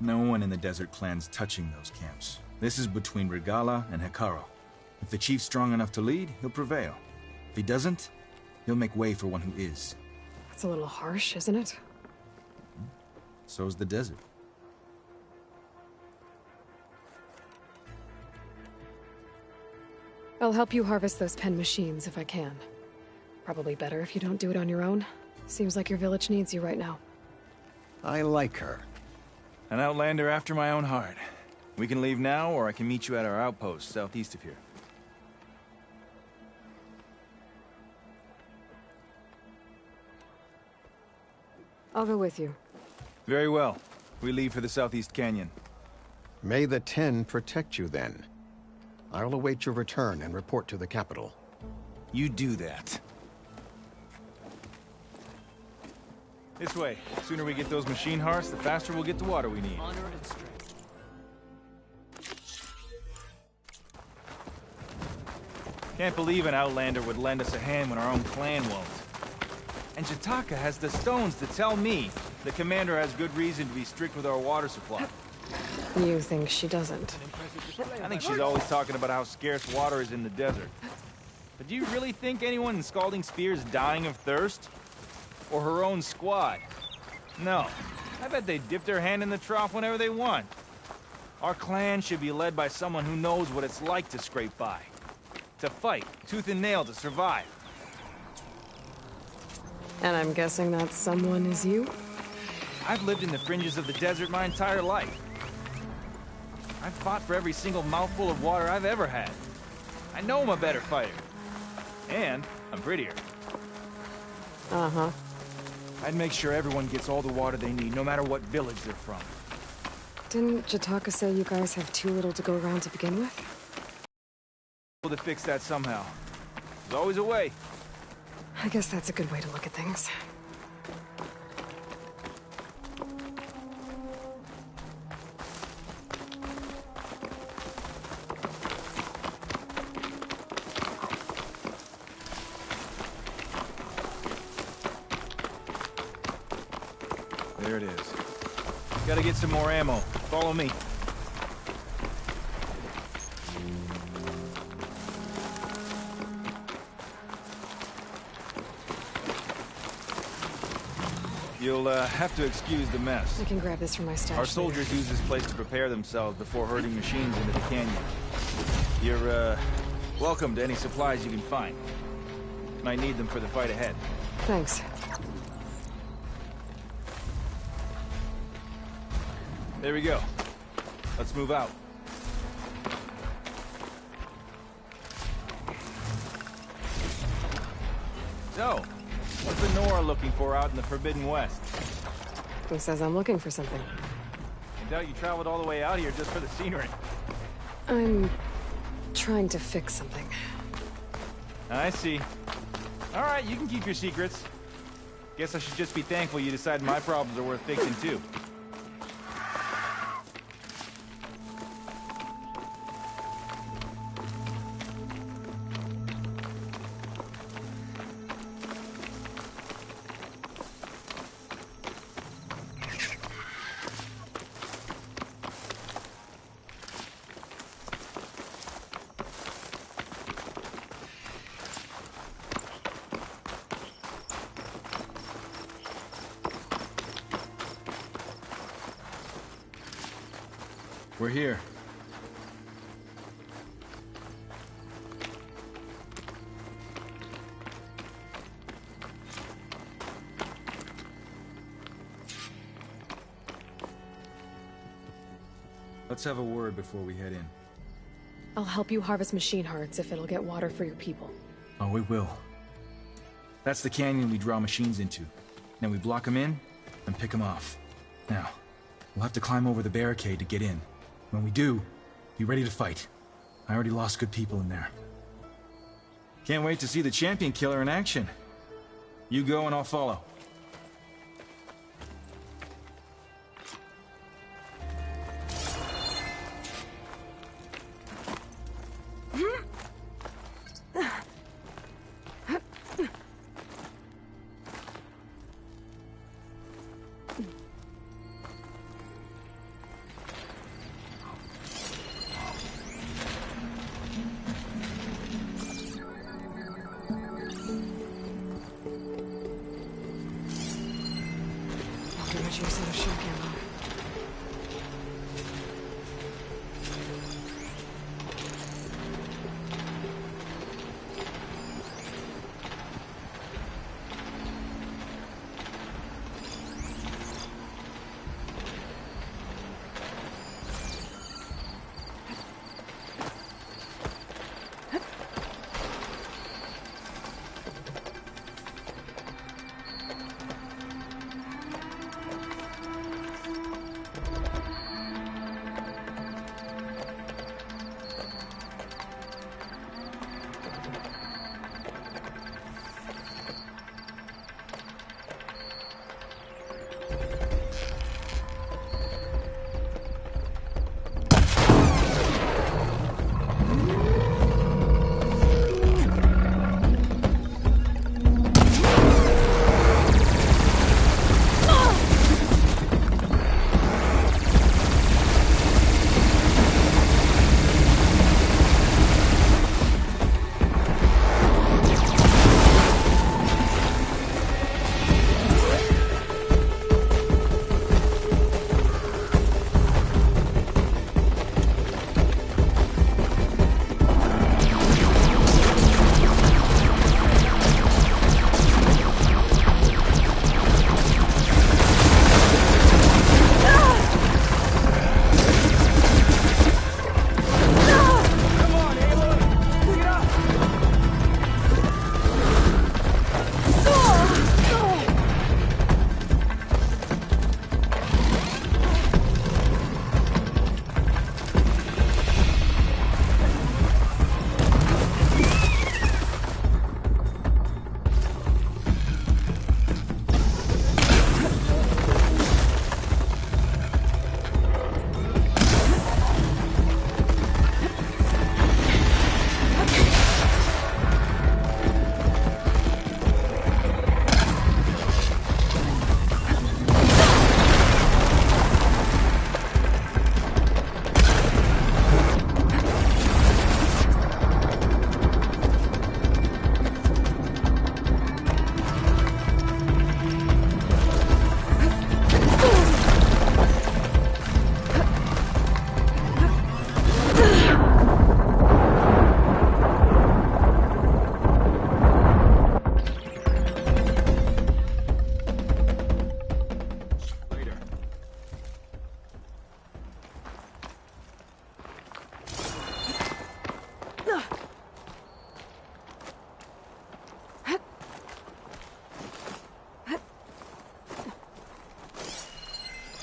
No one in the Desert Clan's touching those camps. This is between Regala and Hekarro. If the chief's strong enough to lead, he'll prevail. If he doesn't, he'll make way for one who is. That's a little harsh, isn't it? So is the desert. I'll help you harvest those pen machines if I can. Probably better if you don't do it on your own. Seems like your village needs you right now. I like her. An outlander after my own heart. We can leave now, or I can meet you at our outpost southeast of here. I'll go with you. Very well. We leave for the Southeast Canyon. May the Ten protect you then. I'll await your return and report to the capital. You do that. This way. The sooner we get those machine hearts, the faster we'll get the water we need. Honor and strength. Can't believe an Outlander would lend us a hand when our own clan won't. And Jataka has the stones to tell me the commander has good reason to be strict with our water supply. You think she doesn't? I think she's always talking about how scarce water is in the desert. But do you really think anyone in Scalding Spear is dying of thirst? Or her own squad? No. I bet they dip their hand in the trough whenever they want. Our clan should be led by someone who knows what it's like to scrape by. To fight, tooth and nail to survive. And I'm guessing that someone is you? I've lived in the fringes of the desert my entire life. I've fought for every single mouthful of water I've ever had. I know I'm a better fighter. And I'm prettier. Uh-huh. I'd make sure everyone gets all the water they need, no matter what village they're from. Didn't Jataka say you guys have too little to go around to begin with? To fix that somehow. There's always a way. I guess that's a good way to look at things. There it is. Gotta get some more ammo. Follow me. You'll have to excuse the mess. I can grab this from my stash. Our soldiers use this place to prepare themselves before herding machines into the canyon. You're, welcome to any supplies you can find. Might need them for the fight ahead. Thanks. There we go. Let's move out. So, what's the Nora looking for out in the Forbidden West? Who says I'm looking for something? I doubt you traveled all the way out here just for the scenery. I'm trying to fix something. I see. All right, you can keep your secrets. Guess I should just be thankful you decided my problems are worth fixing too. We're here. Let's have a word before we head in. I'll help you harvest machine hearts if it'll get water for your people. Oh, we will. That's the canyon we draw machines into. Then we block them in and pick them off. Now, we'll have to climb over the barricade to get in. When we do, be ready to fight. I already lost good people in there. Can't wait to see the champion killer in action. You go and I'll follow.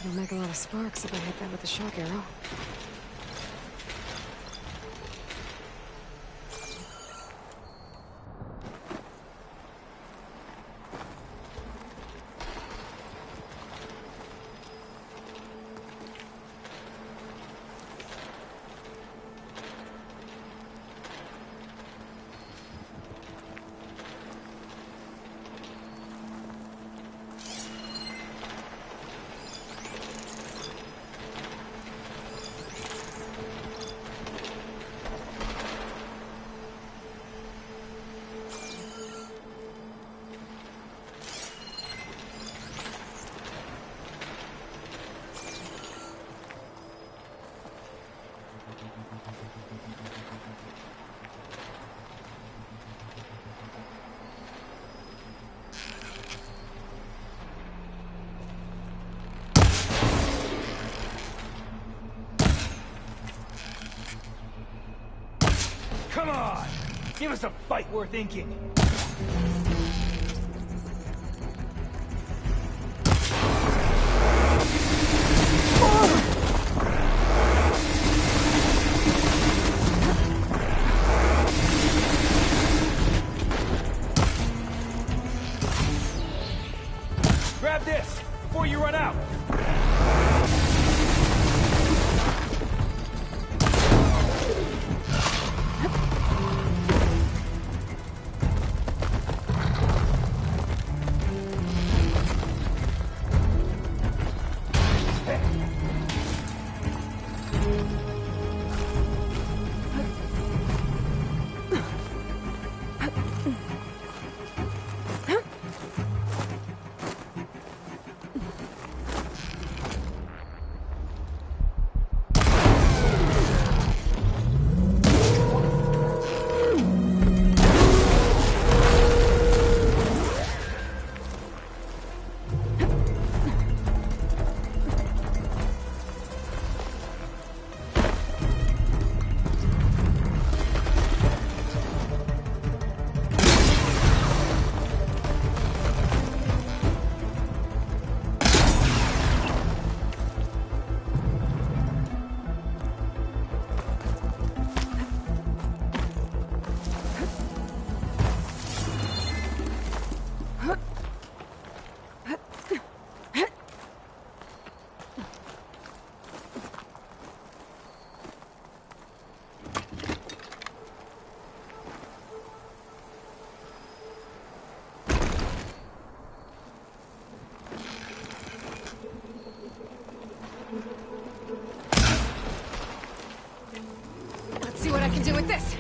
It'll make a lot of sparks if I hit that with a shock arrow. Come on! Give us a fight worth inking! Grab this, before you run out! See what I can do with this.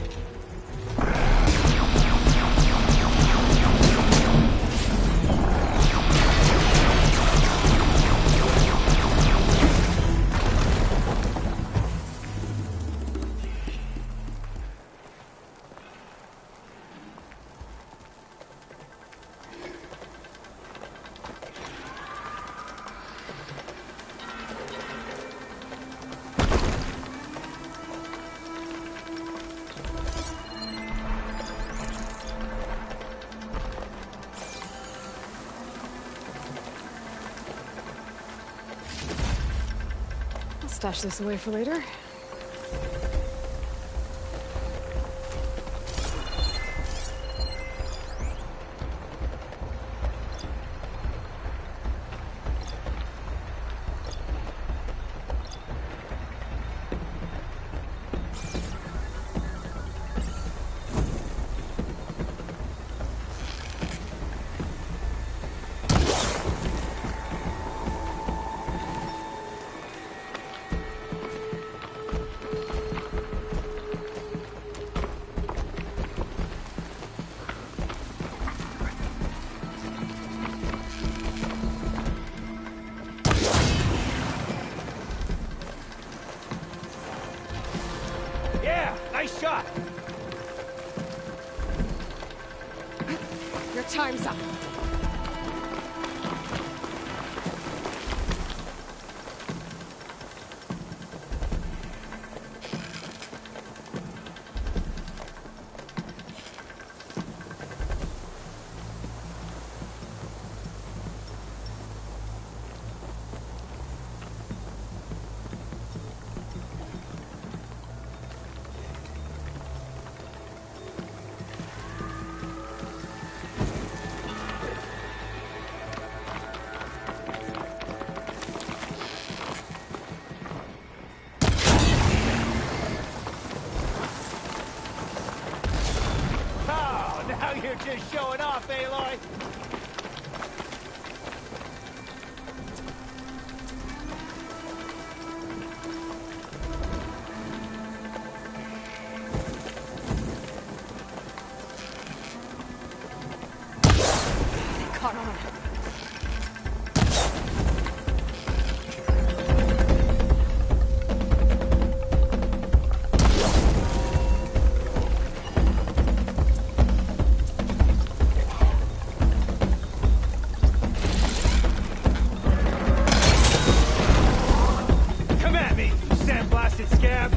Stash this away for later. Nice shot! Your time's up. just showing off, Aloy. They caught on. Come at me, you sandblasted scab.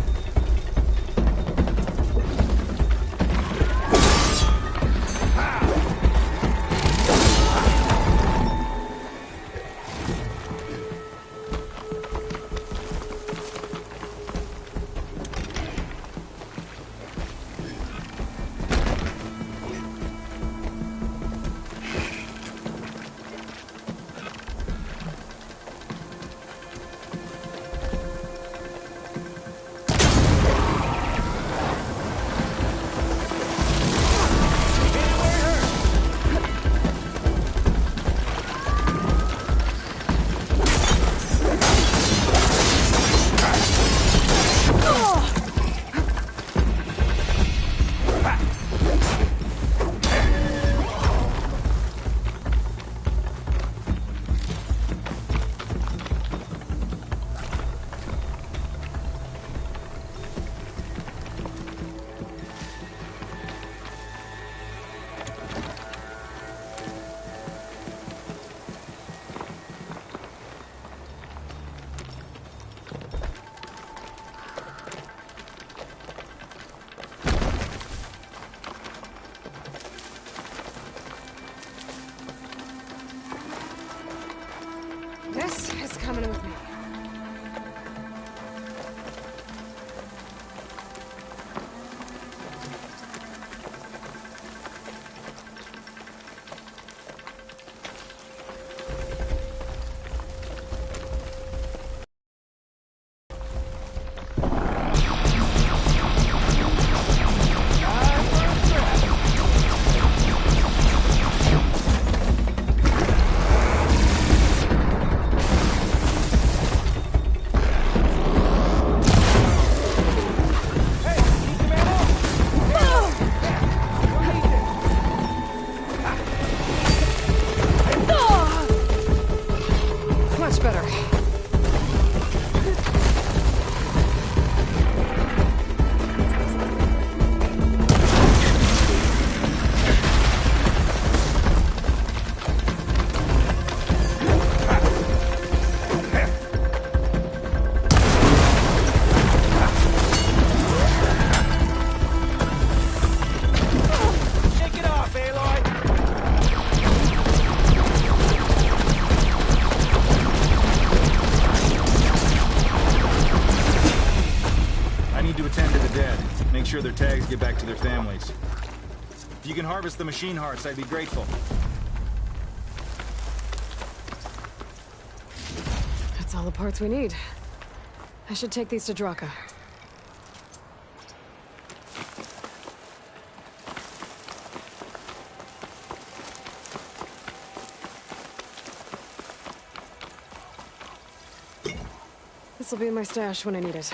This is coming with me. Much better. Shake it off, Aloy. I need to attend to the dead. Make sure their tags get back to their families. If you can harvest the machine hearts, I'd be grateful. That's all the parts we need. I should take these to Draka. This'll be in my stash when I need it.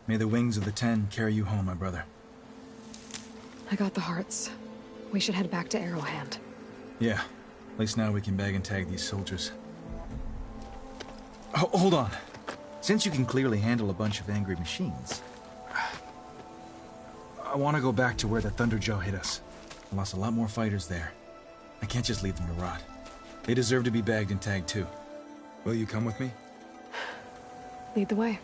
May the wings of the Ten carry you home, my brother. I got the hearts. We should head back to Arrowhand. Yeah. At least now we can bag and tag these soldiers. Hold on. Since you can clearly handle a bunch of angry machines, I want to go back to where the Thunderjaw hit us. I lost a lot more fighters there. I can't just leave them to rot. They deserve to be bagged and tagged too. Will you come with me? Lead the way.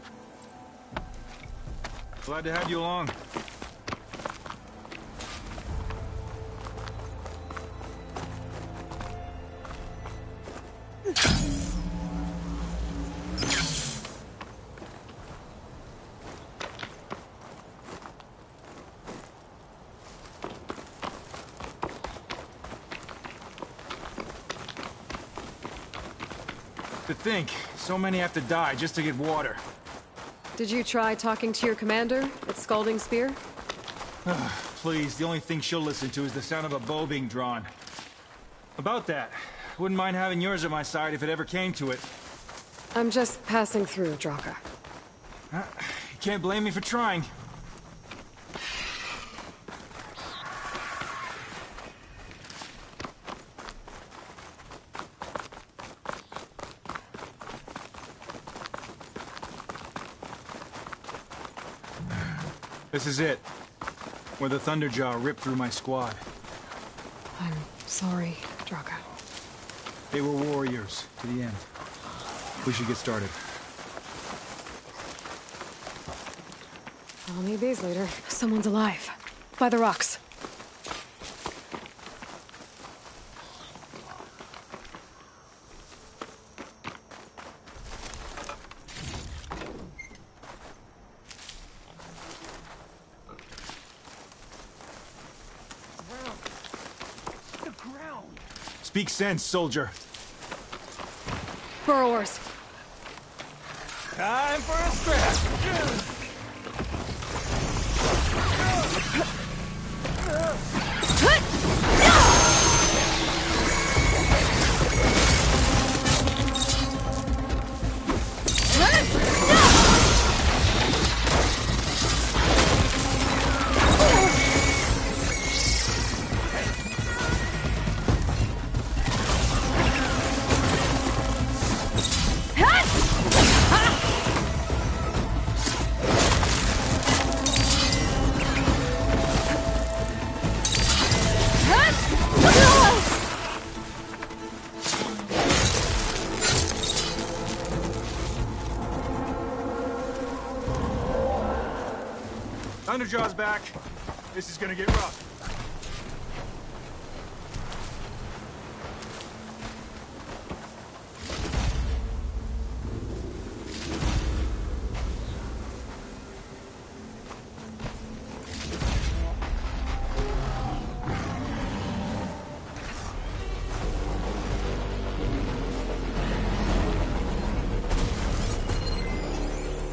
Glad to have you along. To think, so many have to die just to get water. Did you try talking to your commander at Scalding Spear? Please, the only thing she'll listen to is the sound of a bow being drawn. About that, wouldn't mind having yours at my side if it ever came to it. I'm just passing through, Draka. You can't blame me for trying. This is it. Where the Thunderjaw ripped through my squad. I'm sorry, Draka. They were warriors, to the end. We should get started. I'll need these later. Someone's alive. By the rocks. Speak sense, soldier. Burrowers. Time for a scrap. Thunderjaw's back. This is gonna get rough.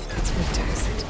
That's what does it.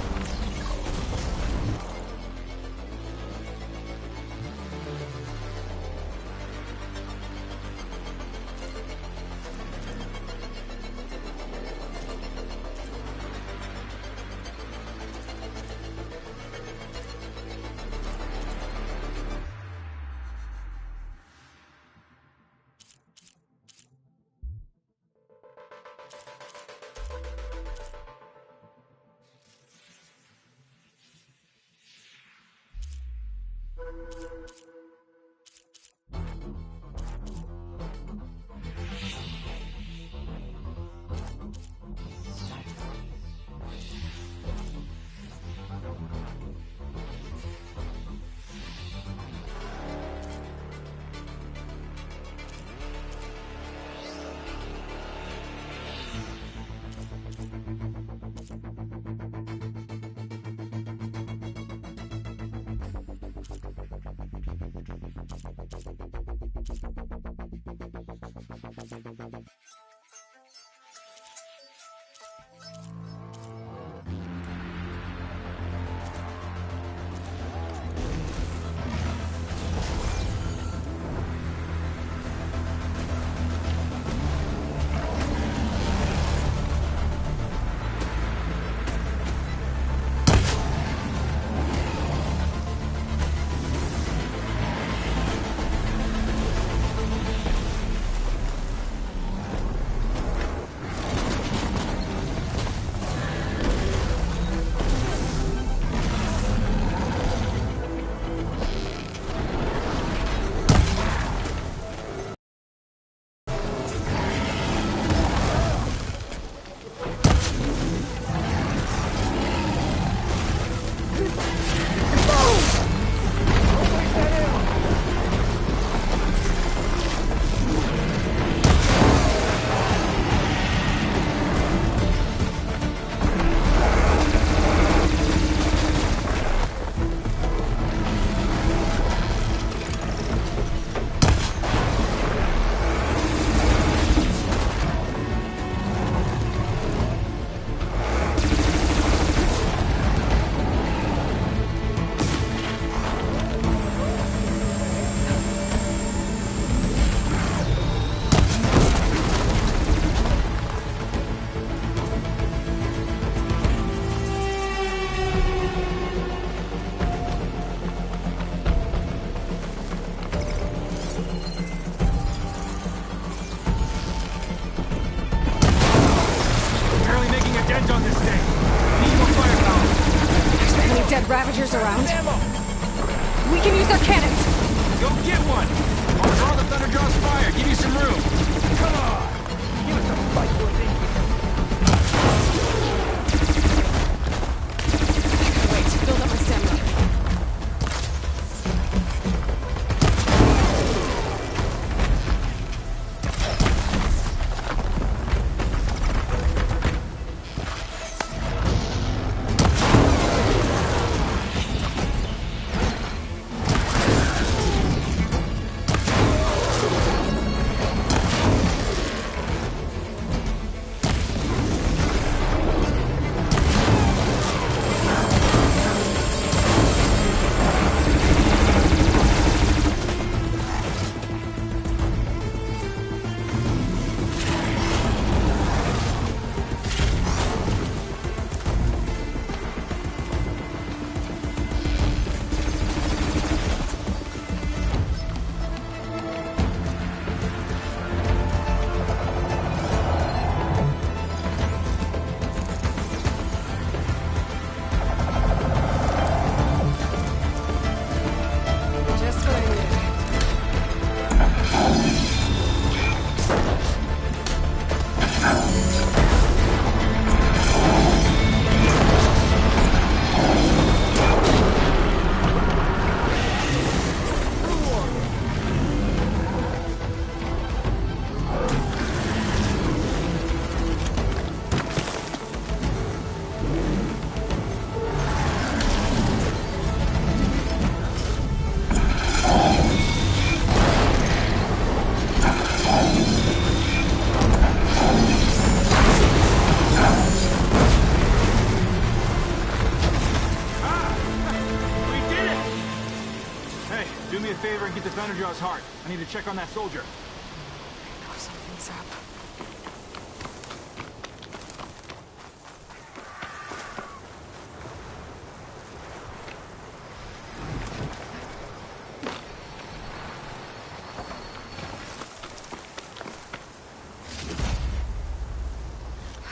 Do me a favor and get the Thunderjaw's heart. I need to check on that soldier. I know something's up.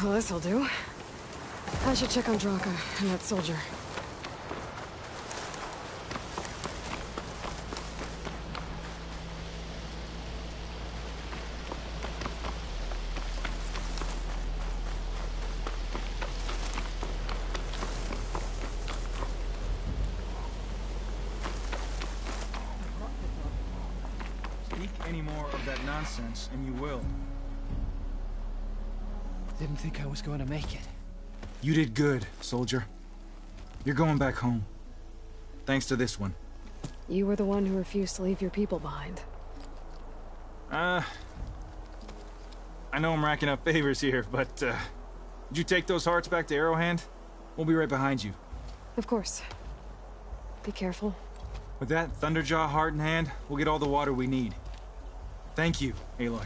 Well, this'll do. I should check on Draka and that soldier. Speak any more of that nonsense, and you will. Didn't think I was going to make it. You did good, soldier. You're going back home. Thanks to this one. You were the one who refused to leave your people behind. I know I'm racking up favors here, but, did you take those hearts back to Arrowhand? We'll be right behind you. Of course. Be careful. With that Thunderjaw heart in hand, we'll get all the water we need. Thank you, Aloy.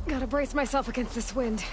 Gotta brace myself against this wind.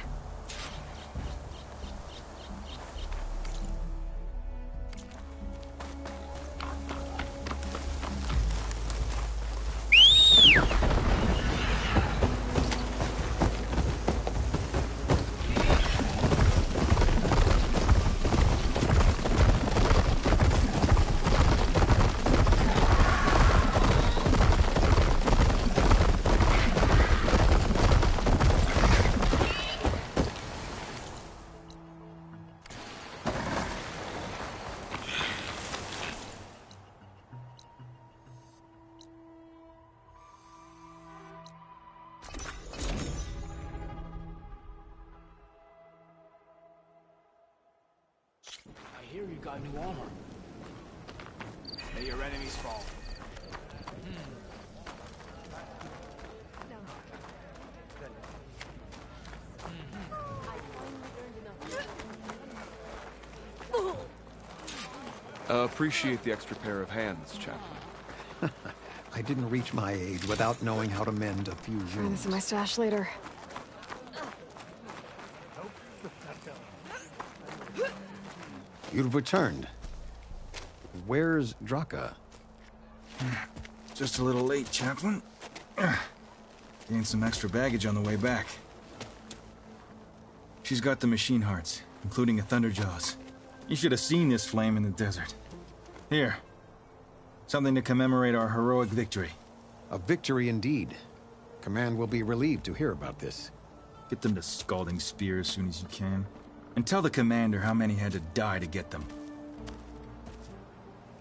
I hear you got new armor. May your enemies fall. Appreciate the extra pair of hands, Chaplain. I didn't reach my age without knowing how to mend a few Try wounds. this in my stash later. You've returned. Where's Draka? Just a little late, Chaplain. Gained some extra baggage on the way back. She's got the machine hearts, including a Thunderjaws. You should have seen this flame in the desert. Here. Something to commemorate our heroic victory. A victory indeed. Command will be relieved to hear about this. Get them to Scalding Spear as soon as you can. And tell the commander how many had to die to get them.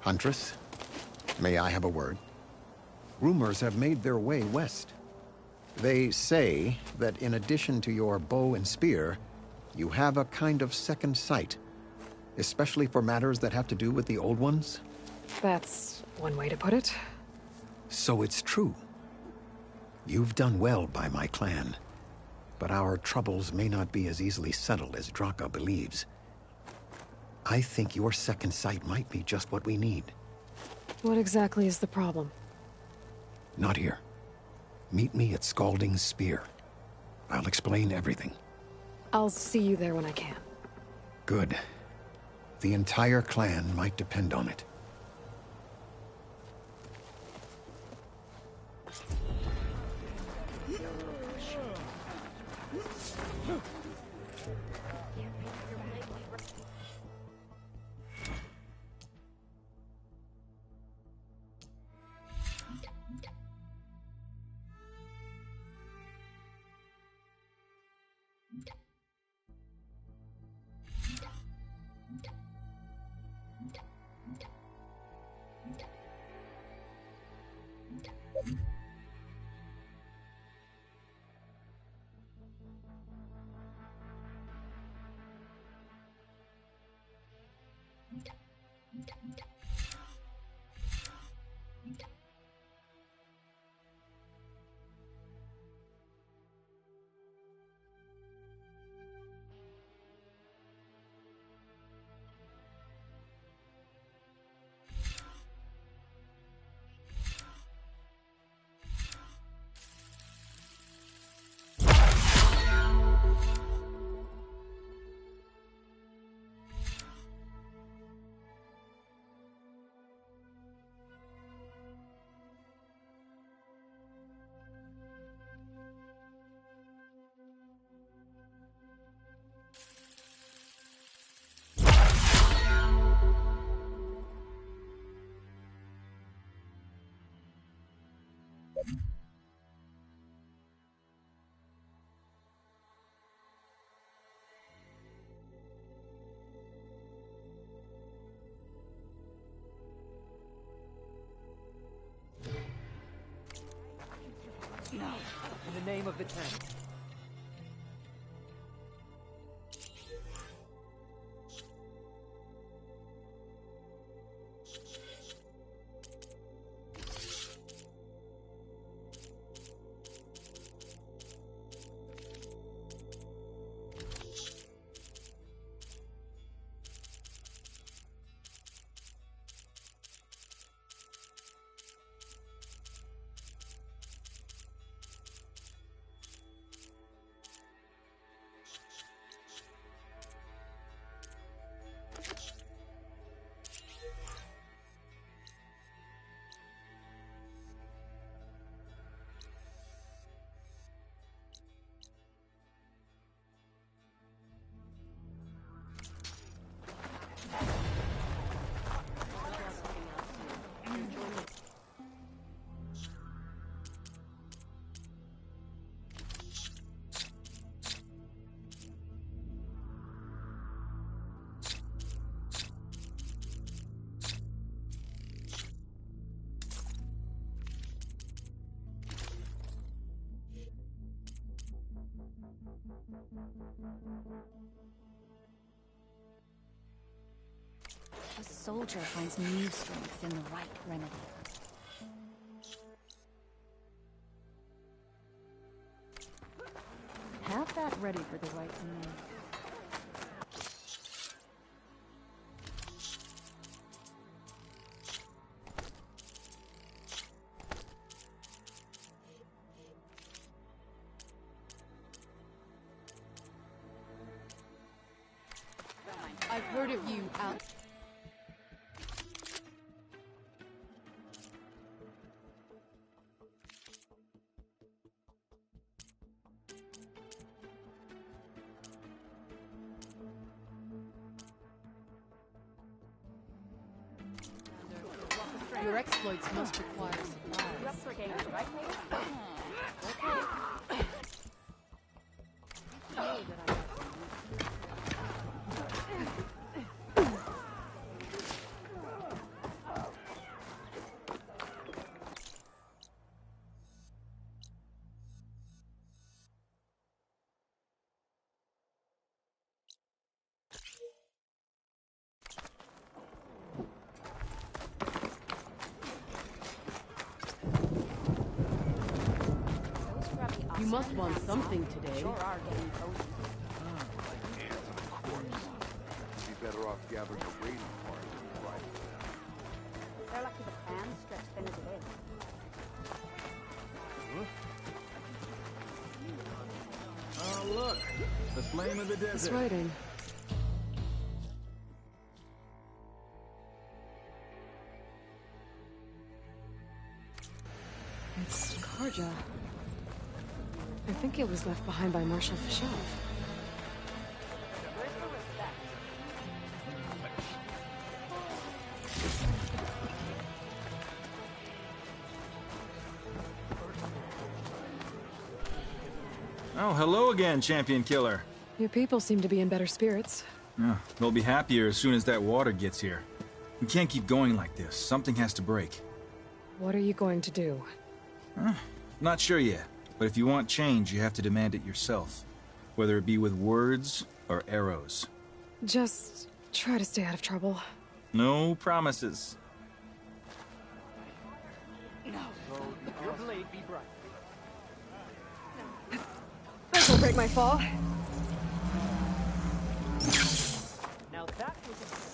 Huntress, may I have a word? Rumors have made their way west. They say that in addition to your bow and spear, you have a kind of second sight, especially for matters that have to do with the old ones. That's one way to put it. So it's true. You've done well by my clan, but our troubles may not be as easily settled as Draka believes. I think your second sight might be just what we need. What exactly is the problem? Not here. Meet me at Scalding Spear. I'll explain everything. I'll see you there when I can. Good. The entire clan might depend on it. No. In the name of the Ten. A soldier finds new strength in the right remedy. Have that ready for the right man. I've heard of you out. Your exploits must require supplies. You must want something today. Sure are getting cozy. Yes, of course. Be better off gathering a raiding party than riding with them. They're lucky the plan stretched thin as it is. Oh, look! The flame of the desert. It's writing. It's Karja. I think it was left behind by Marshal Fashov. Oh, hello again, Champion Killer. Your people seem to be in better spirits. Oh, they'll be happier as soon as that water gets here. We can't keep going like this. Something has to break. What are you going to do? Not sure yet, but if you want change, you have to demand it yourself. Whether it be with words or arrows. Just try to stay out of trouble. No promises. No. Your blade be bright. This will break my fall. Now that was a...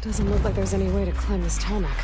Doesn't look like there's any way to climb this tarmac.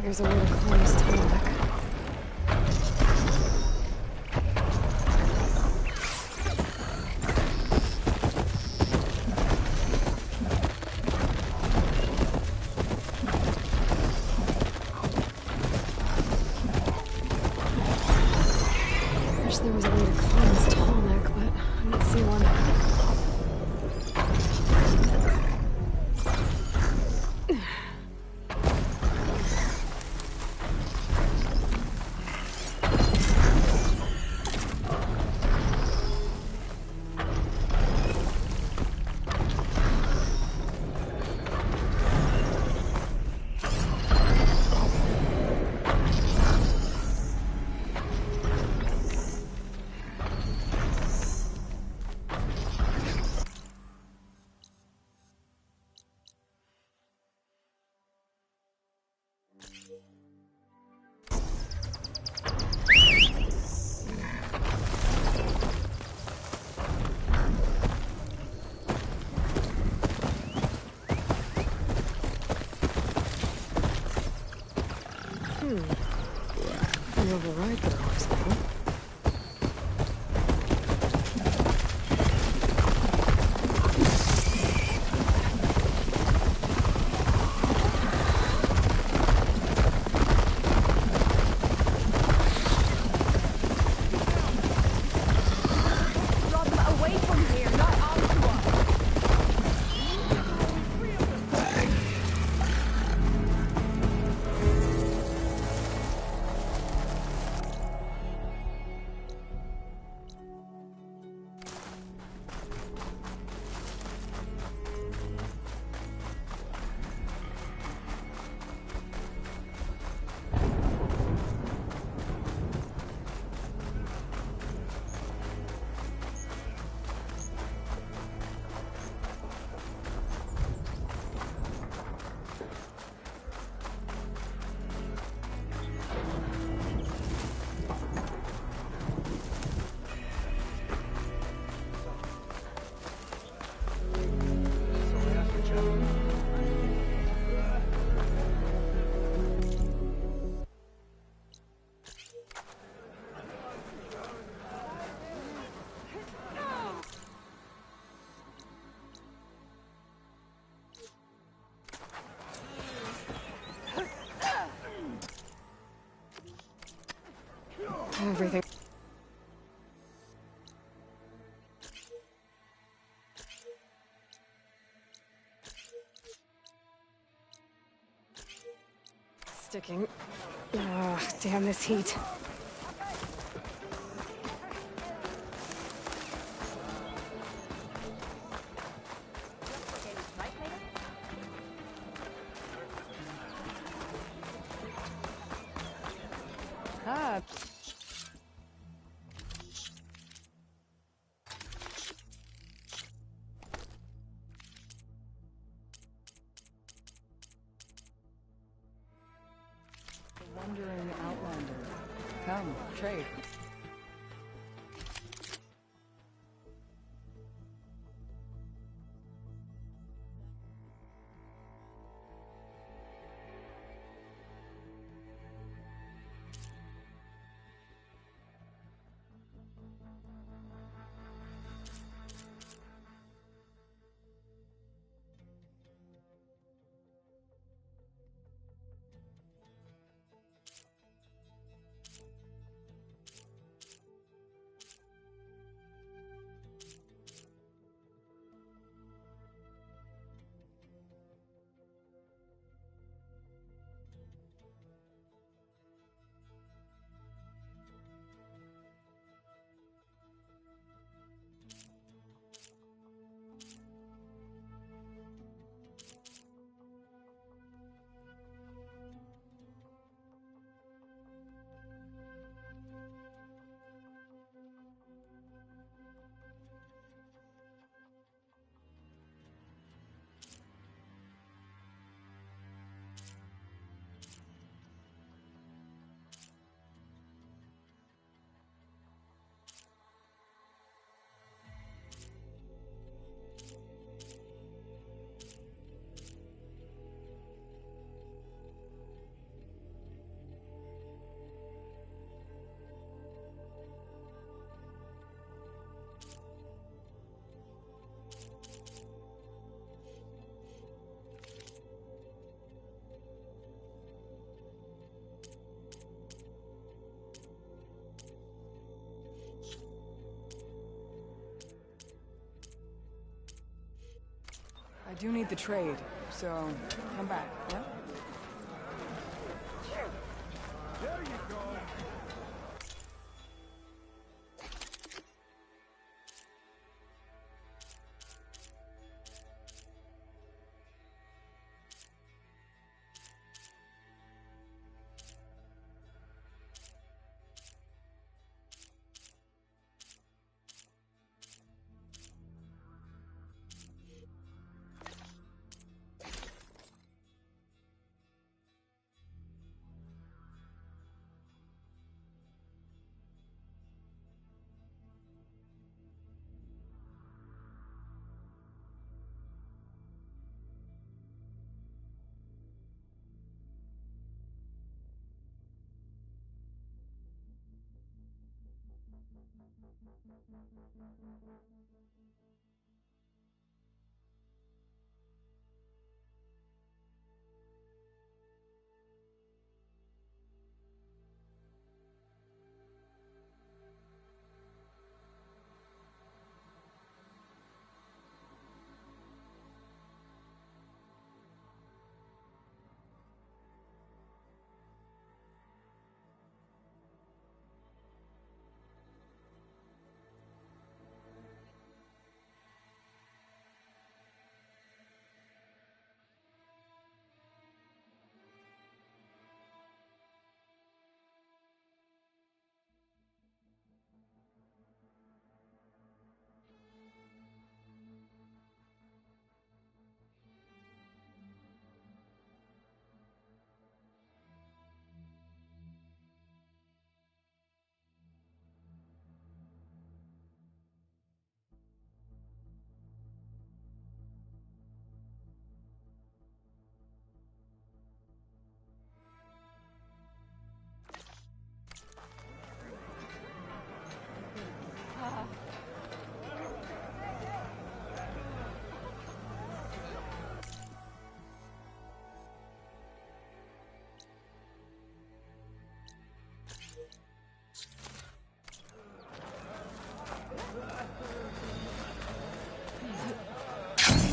there's a way to climb this tarmac. Wish there was a way to climb this tarmac, but I don't see one. I override the doors, though. Draw them away from here, not onto us. Everything. Sticking. Ugh, damn this heat. Ah. Wandering outlander. Come, trade. I do need the trade, so come back, yeah? There you go.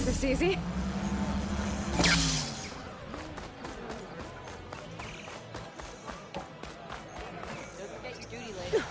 This easy? Don't forget your duty later.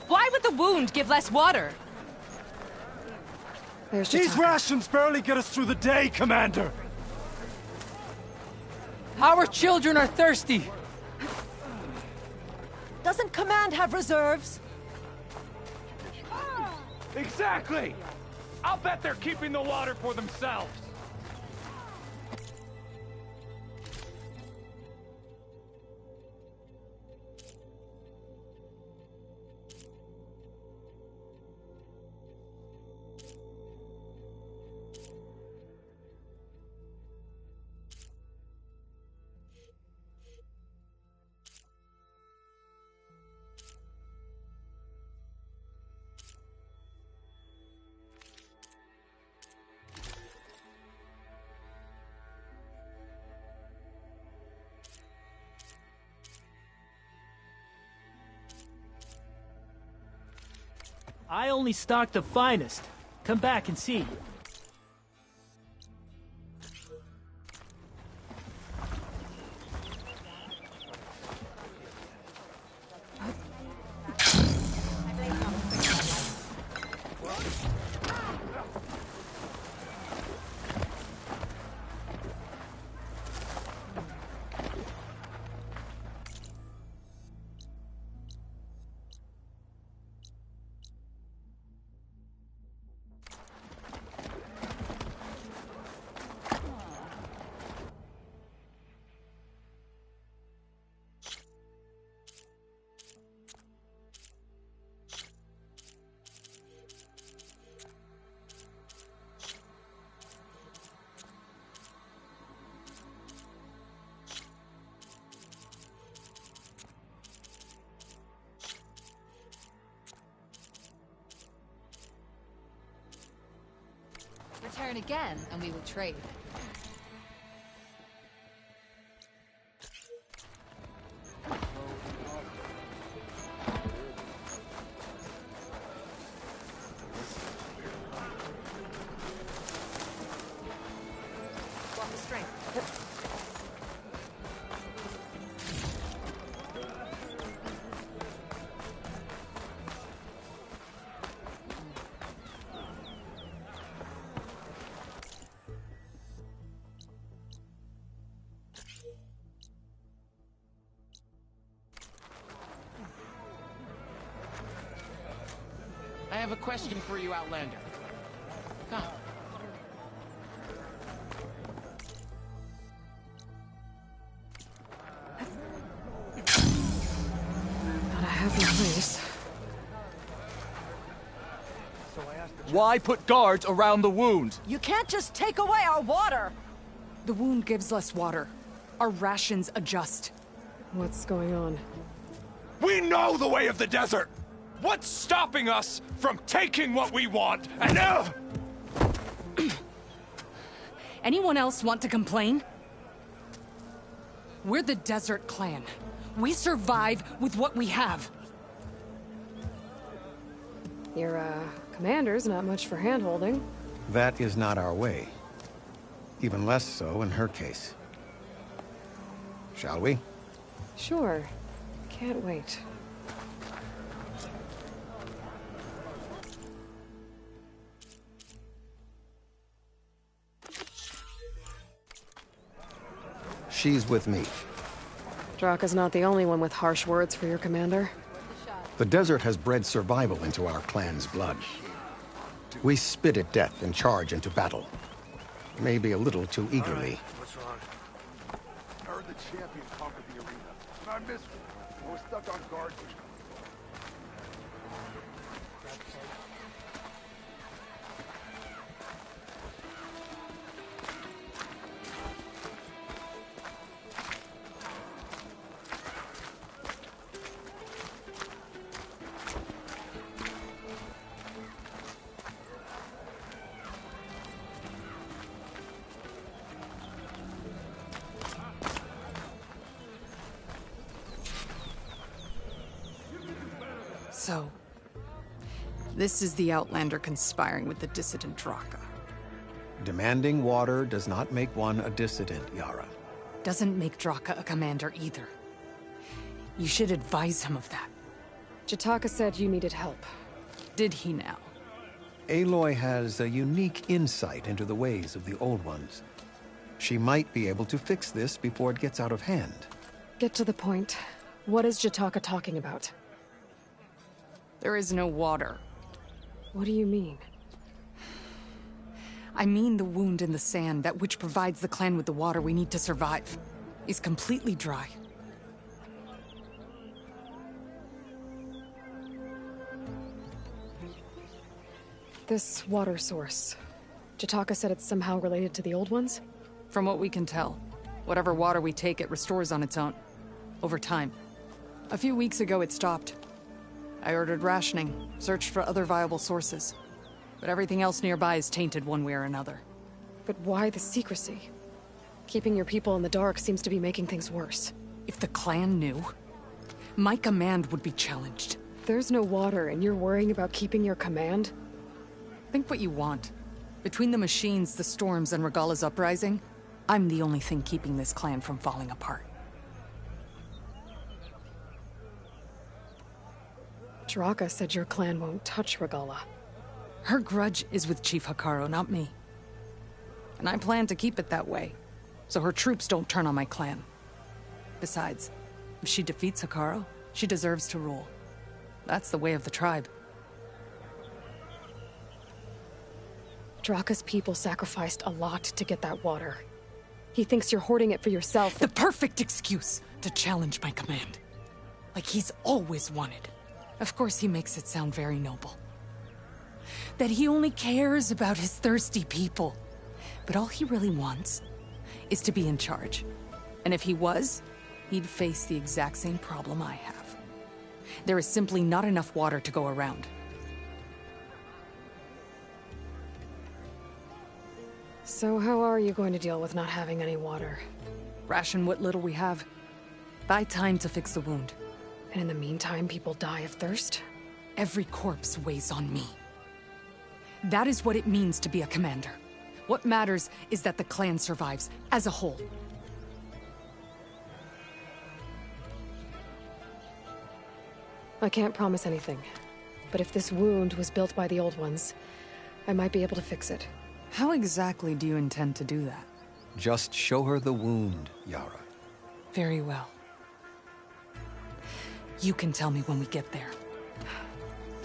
Why would the wound give less water? There's These rations barely get us through the day, Commander! Our children are thirsty! Doesn't Command have reserves? Exactly! I'll bet they're keeping the water for themselves! I only stock the finest. Come back and see. iron again, and we will trade. Swap the strength. I have a question for you, Outlander. Come. Not a happy place. Why put guards around the wound? You can't just take away our water! The wound gives less water. Our rations adjust. What's going on? We know the way of the desert! What's stopping us from taking what we want and Anyone else want to complain? We're the Desert Clan. We survive with what we have. Your, commander's not much for hand-holding. That is not our way. Even less so in her case. Shall we? Sure. Can't wait. She's with me. Draka's not the only one with harsh words for your commander. The desert has bred survival into our clan's blood. We spit at death and charge into battle. Maybe a little too eagerly. What's wrong? I heard the champion conquered the arena. I missed it. We're stuck on guard. So, this is the Outlander conspiring with the dissident Draka. Demanding water does not make one a dissident, Yara. Doesn't make Draka a commander either. You should advise him of that. Jataka said you needed help. Did he now? Aloy has a unique insight into the ways of the Old Ones. She might be able to fix this before it gets out of hand. Get to the point. What is Jataka talking about? There is no water. What do you mean? I mean the wound in the sand, that which provides the clan with the water we need to survive, is completely dry. This water source. Jataka said it's somehow related to the Old Ones? From what we can tell, whatever water we take, it restores on its own. Over time. A few weeks ago, it stopped. I ordered rationing, searched for other viable sources. But everything else nearby is tainted one way or another. But why the secrecy? Keeping your people in the dark seems to be making things worse. If the clan knew, my command would be challenged. There's no water and you're worrying about keeping your command? Think what you want. Between the machines, the storms, and Regalla's uprising, I'm the only thing keeping this clan from falling apart. Draka said your clan won't touch Regalla. Her grudge is with Chief Hekarro, not me. And I plan to keep it that way, so her troops don't turn on my clan. Besides, if she defeats Hekarro, she deserves to rule. That's the way of the tribe. Draka's people sacrificed a lot to get that water. He thinks you're hoarding it for yourself. The perfect excuse to challenge my command. Like he's always wanted. Of course he makes it sound very noble. That he only cares about his thirsty people. But all he really wants is to be in charge. And if he was, he'd face the exact same problem I have. There is simply not enough water to go around. So how are you going to deal with not having any water? Ration what little we have. Buy time to fix the wound. And in the meantime, people die of thirst? Every corpse weighs on me. That is what it means to be a commander. What matters is that the clan survives, as a whole. I can't promise anything. But if this wound was built by the Old Ones, I might be able to fix it. How exactly do you intend to do that? Just show her the wound, Yara. Very well. You can tell me when we get there.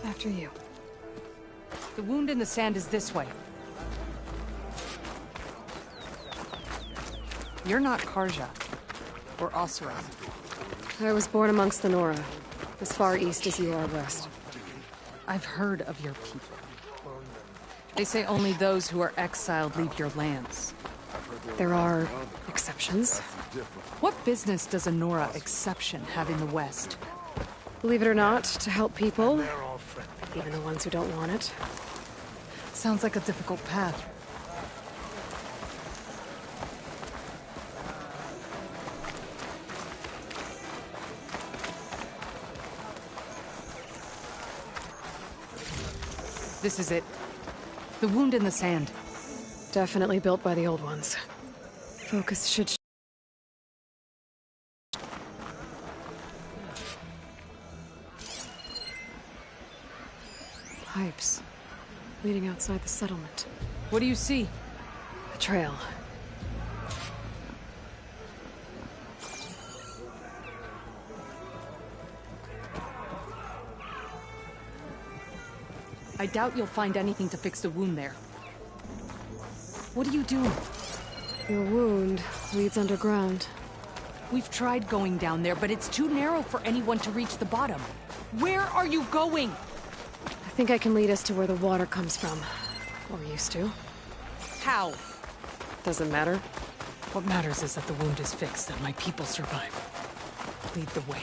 After you. The wound in the sand is this way. You're not Karja. Or Osra. I was born amongst the Nora, as far east as you are west. I've heard of your people. They say only those who are exiled leave your lands. There are exceptions. What business does a Nora exception have in the West? Believe it or not, to help people, even the ones who don't want it. Sounds like a difficult path. This is it. The wound in the sand. Definitely built by the Old Ones. Focus should... Pipes. Leading outside the settlement. What do you see? A trail. I doubt you'll find anything to fix the wound there. What are you doing? Your wound leads underground. We've tried going down there, but it's too narrow for anyone to reach the bottom. Where are you going? I think I can lead us to where the water comes from. Or used to. How? Doesn't matter. What matters is that the wound is fixed and my people survive. Lead the way.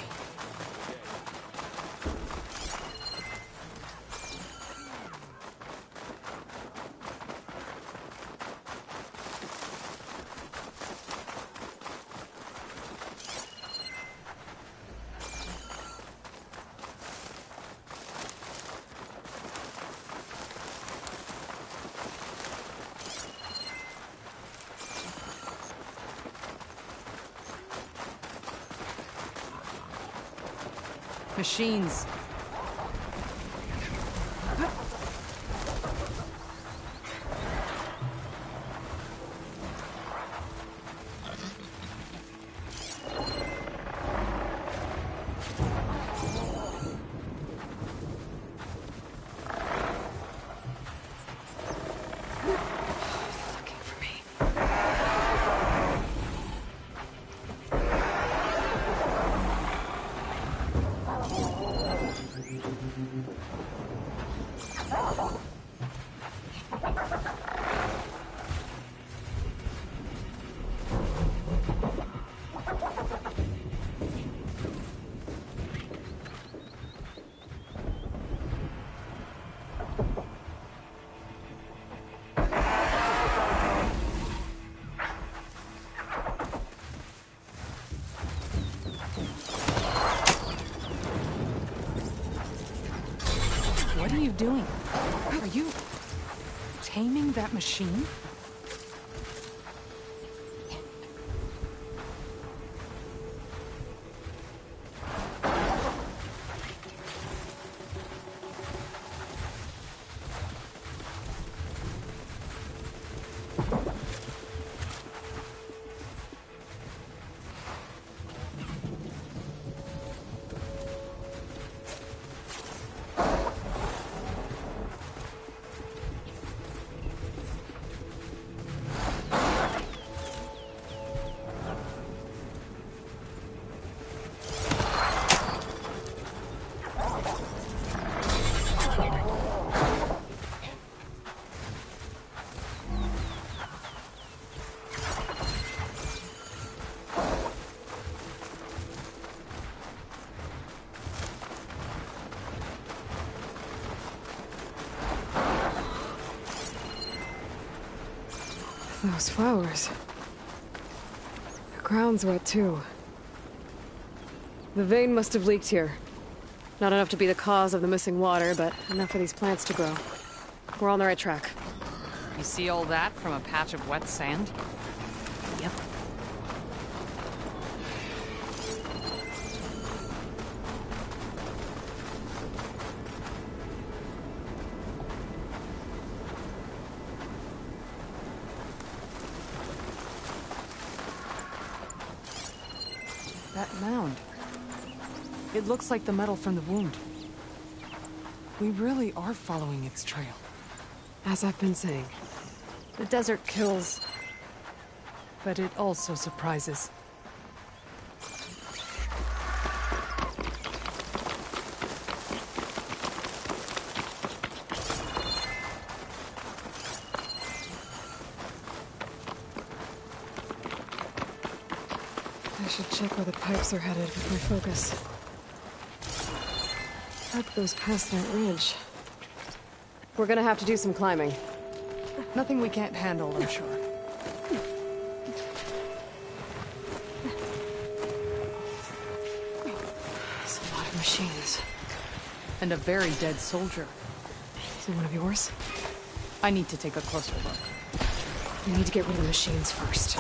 Machines. What are you doing? Are you taming that machine? Those flowers. The ground's wet too. The vein must have leaked here. Not enough to be the cause of the missing water, but enough for these plants to grow. We're on the right track. You see all that from a patch of wet sand? Yep. That mound. It looks like the metal from the wound. We really are following its trail. As I've been saying, the desert kills. But it also surprises. I should check where the pipes are headed with my focus. Pipe goes past that ridge. We're gonna have to do some climbing. Nothing we can't handle, I'm sure. It's a lot of machines. And a very dead soldier. Is it one of yours? I need to take a closer look. We need to get rid of the machines first.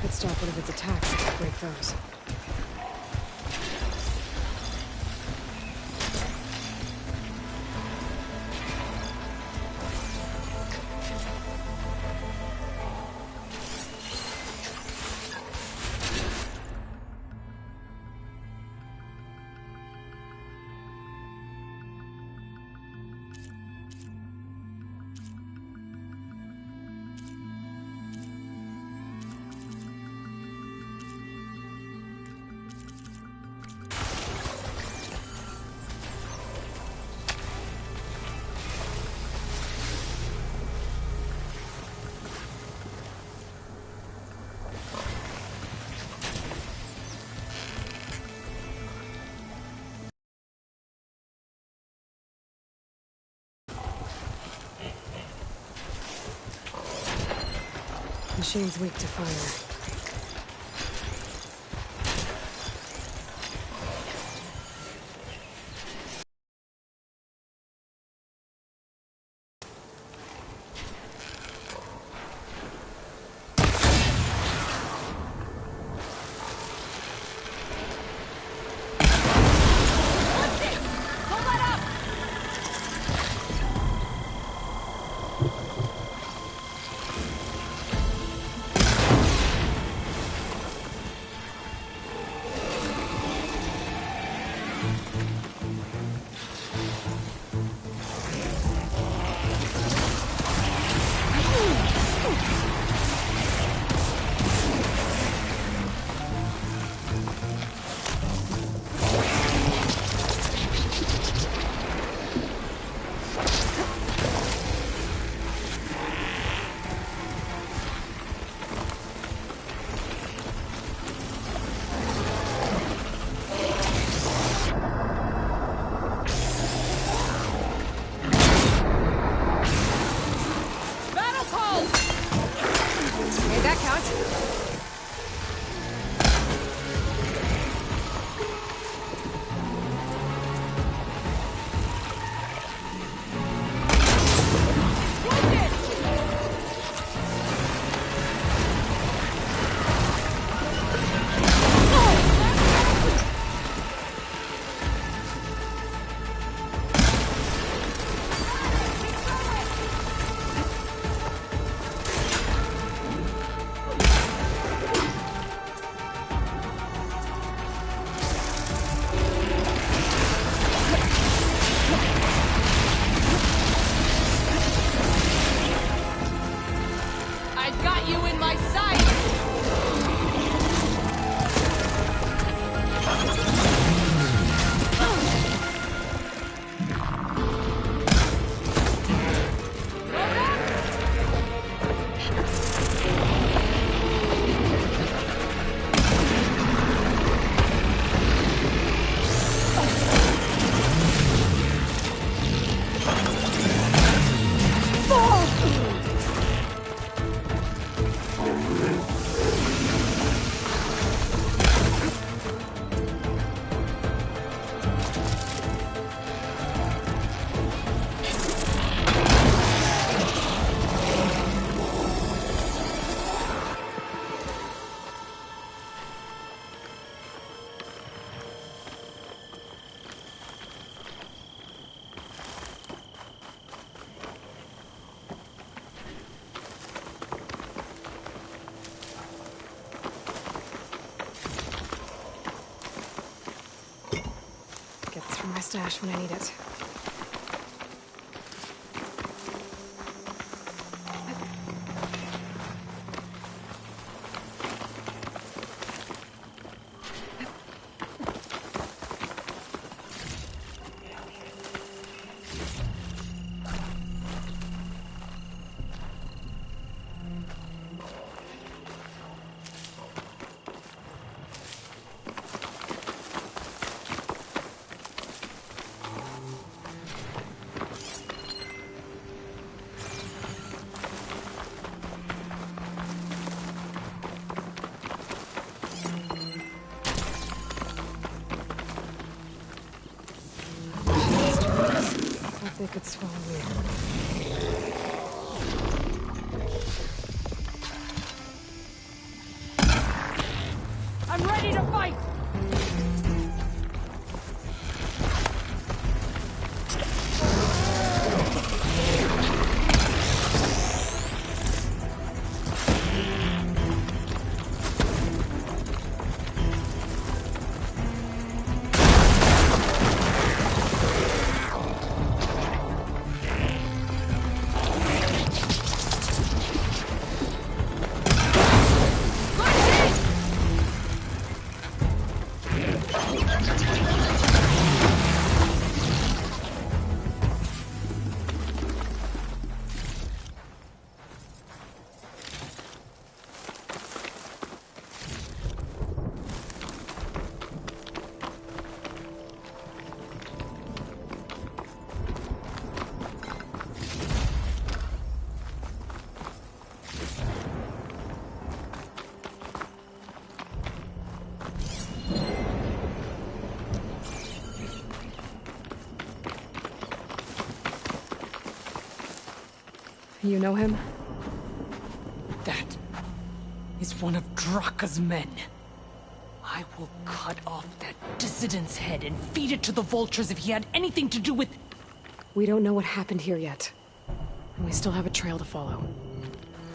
Could stop one of its attacks if we break those. Machine's weak to fire. Get this from my stash when I need it. They could swallow me. I'm ready to fight! You know him? That is one of Draka's men. I will cut off that dissident's head and feed it to the vultures if he had anything to do with... We don't know what happened here yet. And we still have a trail to follow.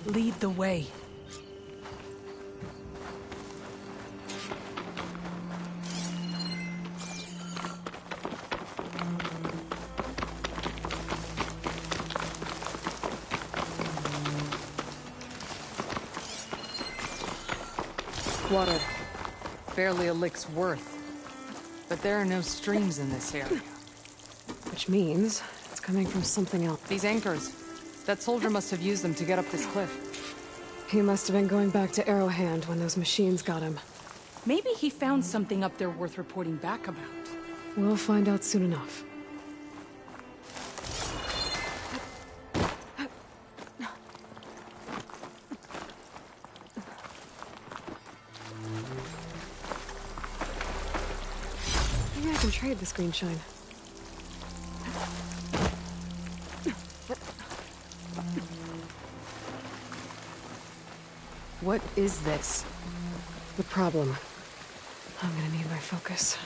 Lead the way. Water. Barely a lick's worth. But there are no streams in this area. Which means it's coming from something else. These anchors. That soldier must have used them to get up this cliff. He must have been going back to Arrowhand when those machines got him. Maybe he found something up there worth reporting back about. We'll find out soon enough. Maybe I can trade this green shine. What is this? The problem. I'm gonna need my focus.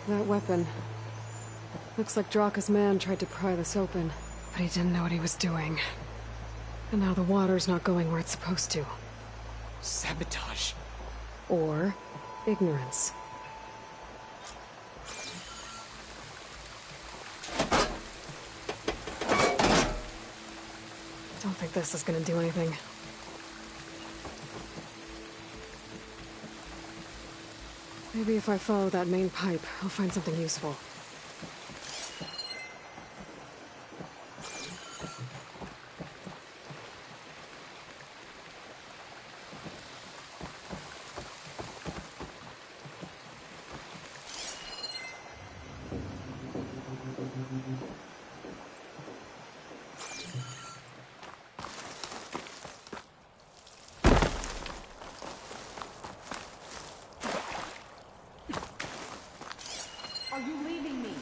That weapon. Looks like Draka's man tried to pry this open, but he didn't know what he was doing. And now the water's not going where it's supposed to. Sabotage. Or ignorance. Don't think this is gonna do anything. Maybe if I follow that main pipe, I'll find something useful. Are you leaving me?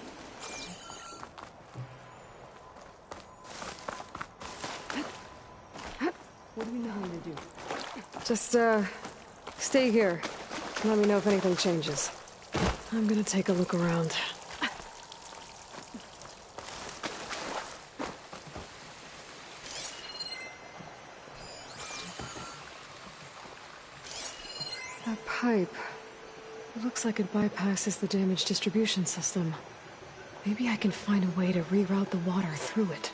What do you need me to do? Just, stay here. Let me know if anything changes. I'm gonna take a look around. That pipe. It looks like it bypasses the damaged distribution system. Maybe I can find a way to reroute the water through it.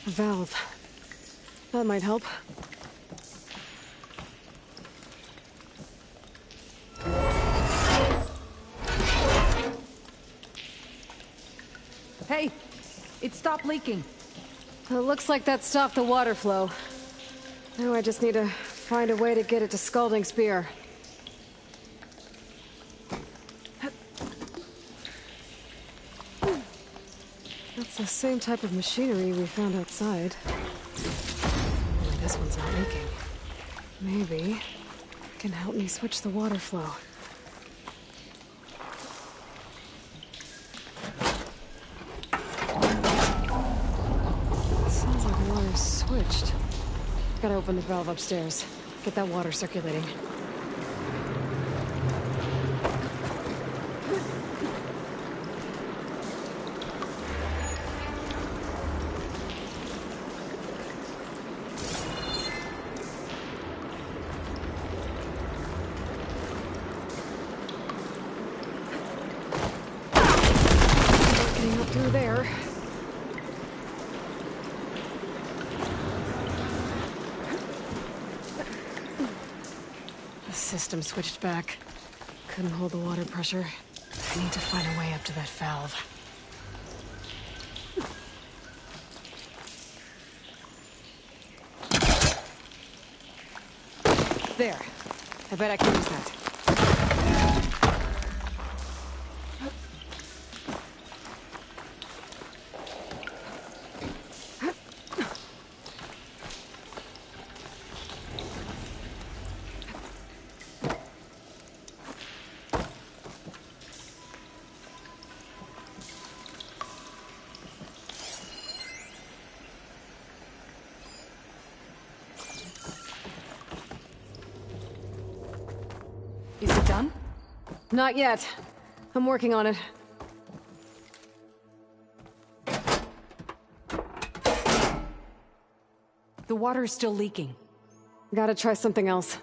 A valve. That might help. Hey! It stopped leaking. It looks like that stopped the water flow. Now I just need to find a way to get it to Scalding Spear. That's the same type of machinery we found outside. Only this one's not leaking. Maybe it can help me switch the water flow. Sounds like the water's switched. Gotta open the valve upstairs. Get that water circulating. Getting up through there. The system switched back. Couldn't hold the water pressure. I need to find a way up to that valve. There. I bet I can use that. Is it done? Not yet. I'm working on it. The water's still leaking. Gotta try something else.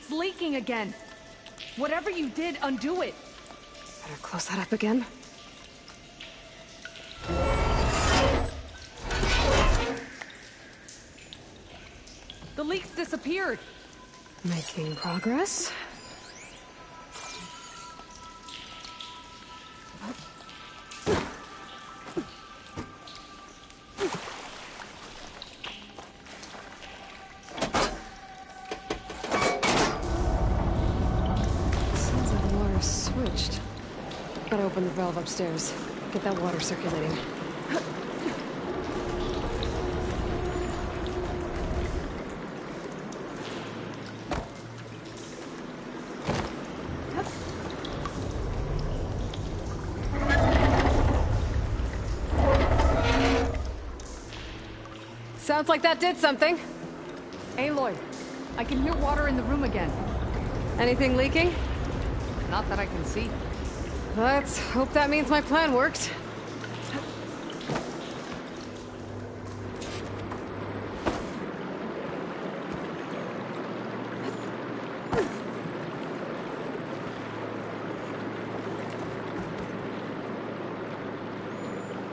It's leaking again. Whatever you did, undo it. Better close that up again. The leak's disappeared. Making progress. Sounds like the water's switched. Gotta open the valve upstairs. Get that water circulating. Sounds like that did something. Aloy, I can hear water in the room again. Anything leaking? Not that I can see. Let's hope that means my plan worked.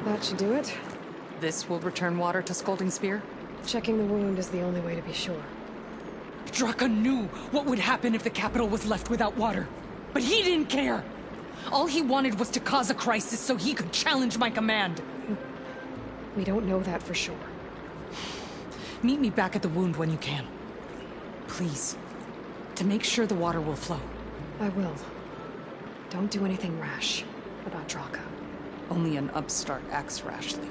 That should do it. This will return water to Scalding Spear? Checking the wound is the only way to be sure. Draka knew what would happen if the capital was left without water. But he didn't care! All he wanted was to cause a crisis so he could challenge my command. We don't know that for sure. Meet me back at the wound when you can. Please. To make sure the water will flow. I will. Don't do anything rash about Draka. Only an upstart acts rashly.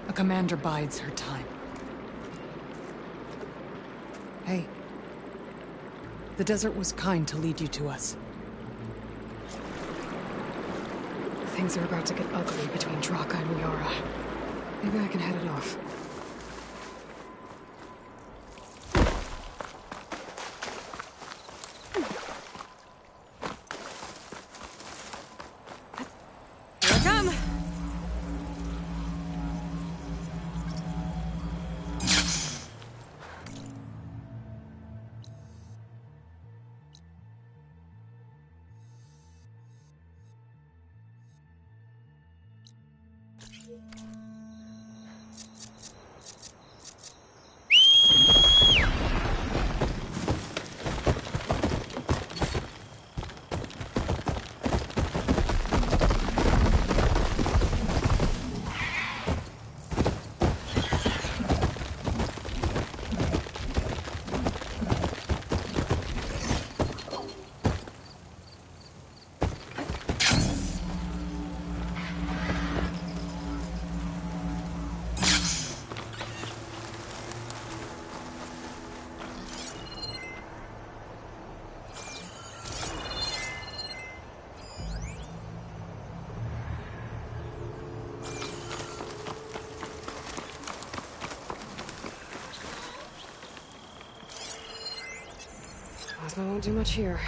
A commander bides her time. Hey. The desert was kind to lead you to us. Things are about to get ugly between Draka and Yara. Maybe I can head it off. Here I come! Ozma won't do much here.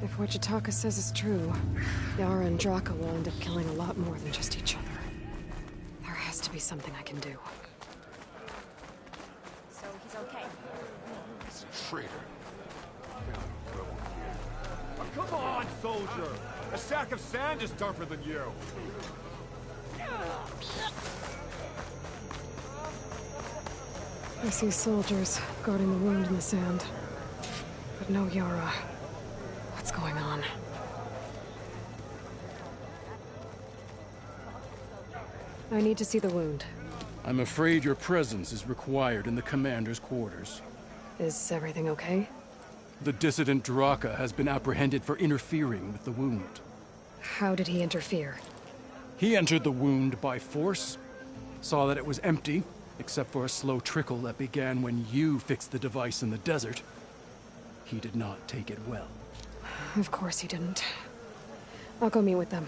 If what Jataka says is true, Yara and Draka will end up killing a lot more than just each other. There has to be something I can do. traitor. Come on, soldier! A sack of sand is tougher than you! I see soldiers guarding the wound in the sand. But no Yara. What's going on? I need to see the wound. I'm afraid your presence is required in the commander's quarters. Is everything okay? The dissident Draka has been apprehended for interfering with the wound. How did he interfere? He entered the wound by force, saw that it was empty, except for a slow trickle that began when you fixed the device in the desert. He did not take it well. Of course he didn't. I'll go meet with them.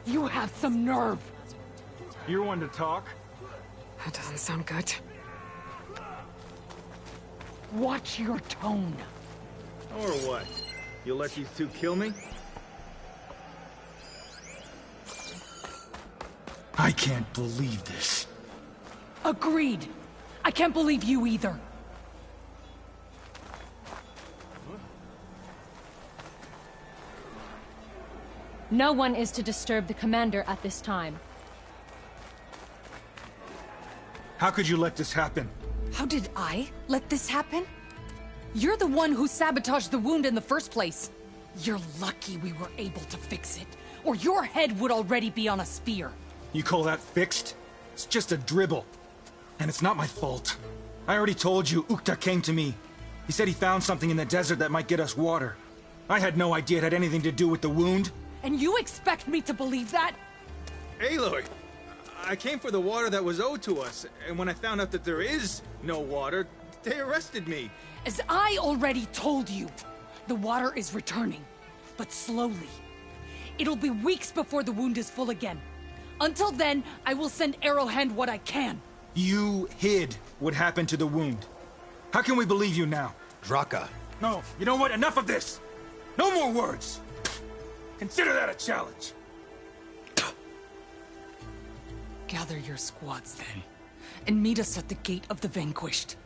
You have some nerve! You're one to talk? That doesn't sound good. Watch your tone. Or what? You'll let these two kill me? I can't believe this. Agreed. I can't believe you either. No one is to disturb the commander at this time. How could you let this happen? How did I let this happen? You're the one who sabotaged the wound in the first place. You're lucky we were able to fix it, or your head would already be on a spear. You call that fixed? It's just a dribble. And it's not my fault. I already told you, Ukta came to me. He said he found something in the desert that might get us water. I had no idea it had anything to do with the wound. And you expect me to believe that? Aloy! I came for the water that was owed to us, and when I found out that there is no water, they arrested me. As I already told you, the water is returning, but slowly. It'll be weeks before the wound is full again. Until then, I will send Arrowhand what I can. You hid what happened to the wound. How can we believe you now? Draka. No, you know what? Enough of this! No more words! Consider that a challenge! Gather your squads then, and meet us at the Gate of the Vanquished.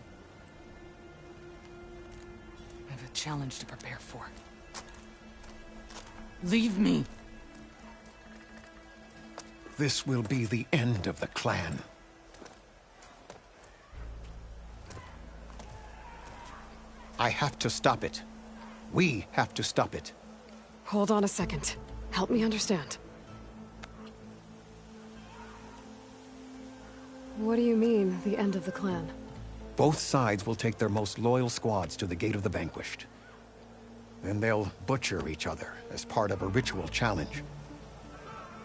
I have a challenge to prepare for. Leave me. This will be the end of the clan. I have to stop it. We have to stop it. Hold on a second. Help me understand. What do you mean, the end of the clan? Both sides will take their most loyal squads to the Gate of the Vanquished. Then they'll butcher each other as part of a ritual challenge.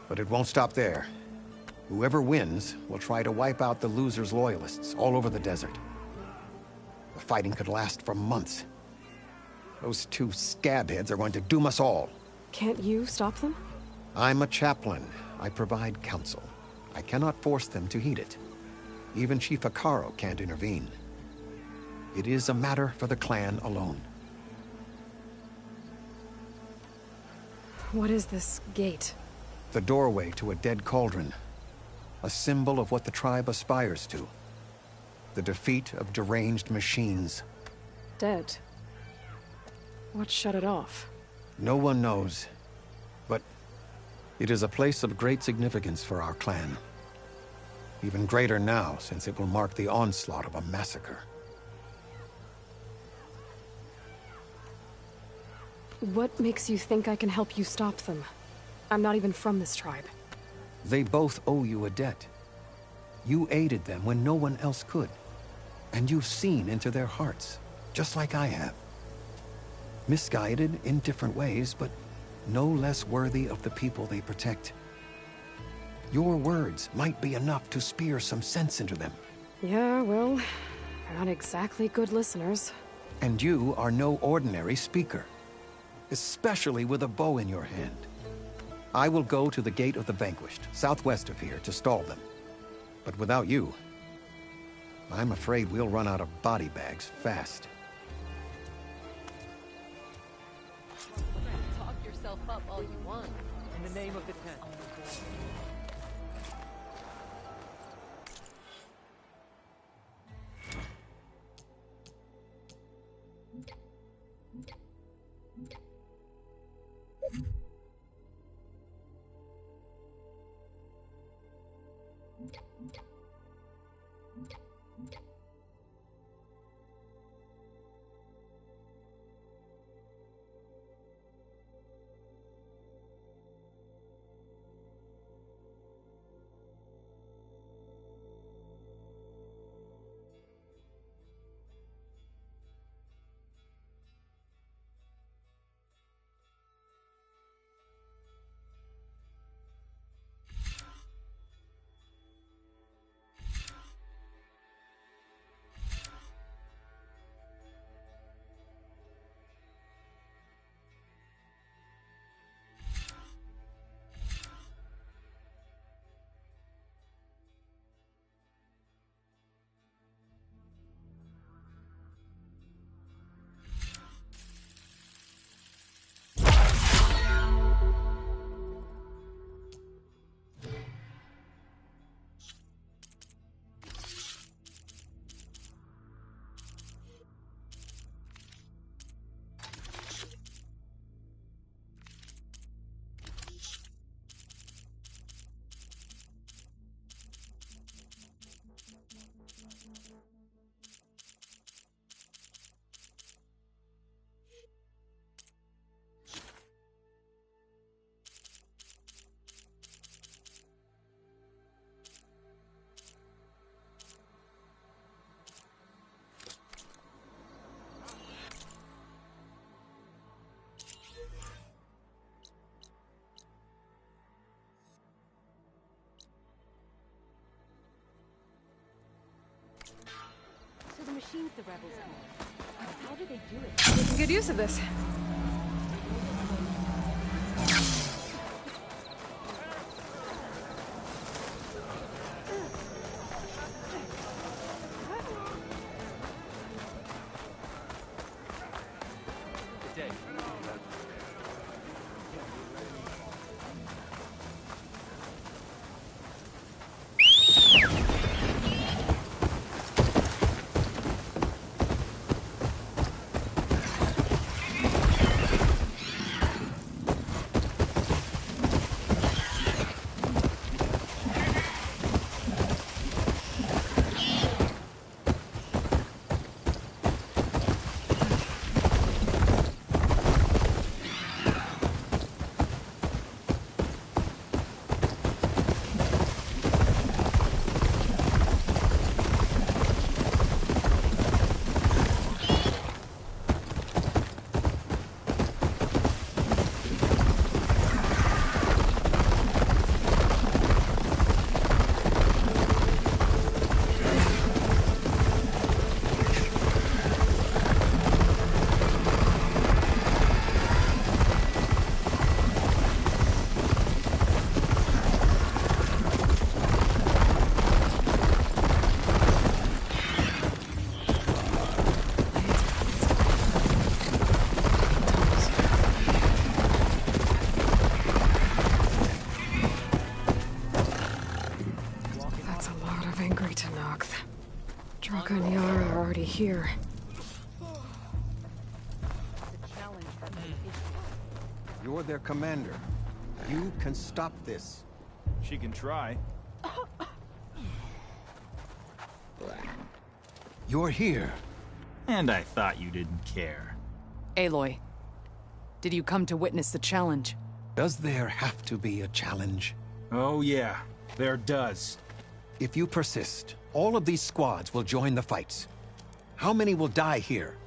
But it won't stop there. Whoever wins will try to wipe out the loser's loyalists all over the desert. The fighting could last for months. Those two scabheads are going to doom us all. Can't you stop them? I'm a chaplain. I provide counsel. I cannot force them to heed it. Even Chief Hekarro can't intervene. It is a matter for the clan alone. What is this gate? The doorway to a dead cauldron. A symbol of what the tribe aspires to. The defeat of deranged machines. Dead? What shut it off? No one knows. But it is a place of great significance for our clan. Even greater now, since it will mark the onslaught of a massacre. What makes you think I can help you stop them? I'm not even from this tribe. They both owe you a debt. You aided them when no one else could. And you've seen into their hearts, just like I have. Misguided in different ways, but no less worthy of the people they protect. Your words might be enough to spear some sense into them. Yeah, well, they're not exactly good listeners. And you are no ordinary speaker, especially with a bow in your hand. I will go to the Gate of the Vanquished, southwest of here, to stall them. But without you, I'm afraid we'll run out of body bags fast. Talk yourself up all you want. In the name of the tent. The machines the rebels have. How do they do it? We can get use of this. Draka and Yara are already here. You're their commander. You can stop this. She can try. You're here. And I thought you didn't care. Aloy, did you come to witness the challenge? Does there have to be a challenge? Oh yeah, there does. If you persist, all of these squads will join the fights. How many will die here?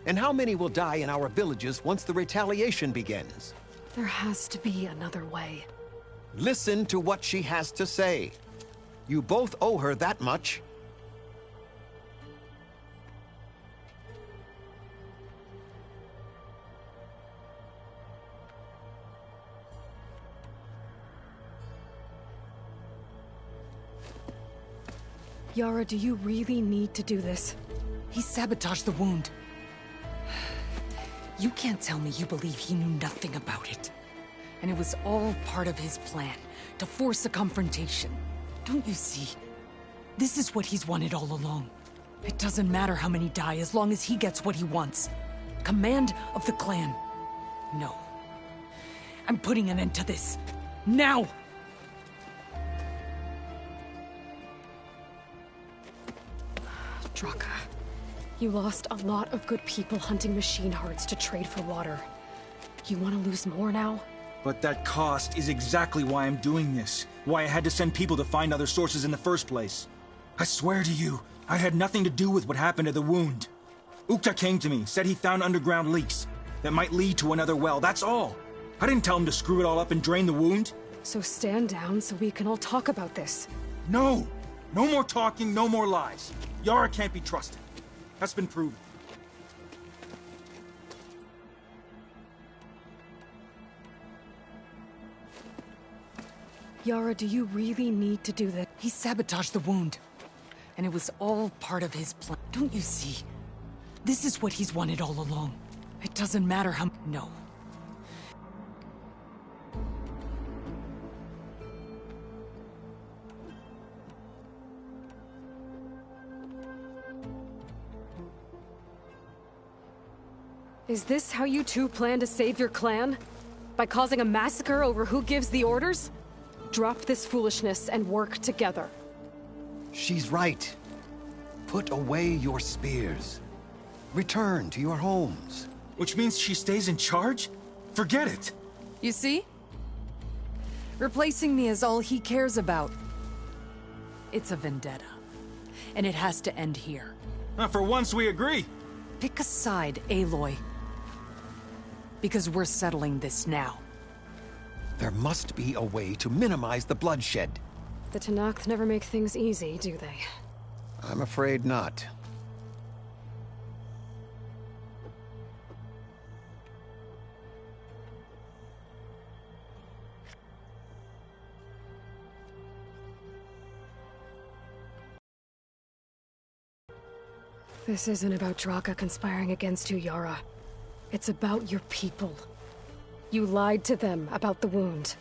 And how many will die in our villages once the retaliation begins? There has to be another way. Listen to what she has to say. You both owe her that much. Yara, do you really need to do this? He sabotaged the wound. You can't tell me you believe he knew nothing about it. And it was all part of his plan, to force a confrontation. Don't you see? This is what he's wanted all along. It doesn't matter how many die as long as he gets what he wants. Command of the clan. No. I'm putting an end to this. Now! Draka, you lost a lot of good people hunting machine hearts to trade for water. You want to lose more now? But that cost is exactly why I'm doing this. Why I had to send people to find other sources in the first place. I swear to you, I had nothing to do with what happened to the wound. Ukta came to me, said he found underground leaks that might lead to another well, that's all. I didn't tell him to screw it all up and drain the wound. So stand down so we can all talk about this. No! No more talking, no more lies. Yara can't be trusted. That's been proven. Yara, do you really need to do this? He sabotaged the wound. And it was all part of his plan. Don't you see? This is what he's wanted all along. It doesn't matter how... No. Is this how you two plan to save your clan? By causing a massacre over who gives the orders? Drop this foolishness and work together. She's right. Put away your spears. Return to your homes. Which means she stays in charge? Forget it! You see? Replacing me is all he cares about. It's a vendetta. And it has to end here. For once we agree. Pick a side, Aloy. Because we're settling this now. There must be a way to minimize the bloodshed. The Tenakth never make things easy, do they? I'm afraid not. This isn't about Draka conspiring against you, Yara. It's about your people. You lied to them about the wound.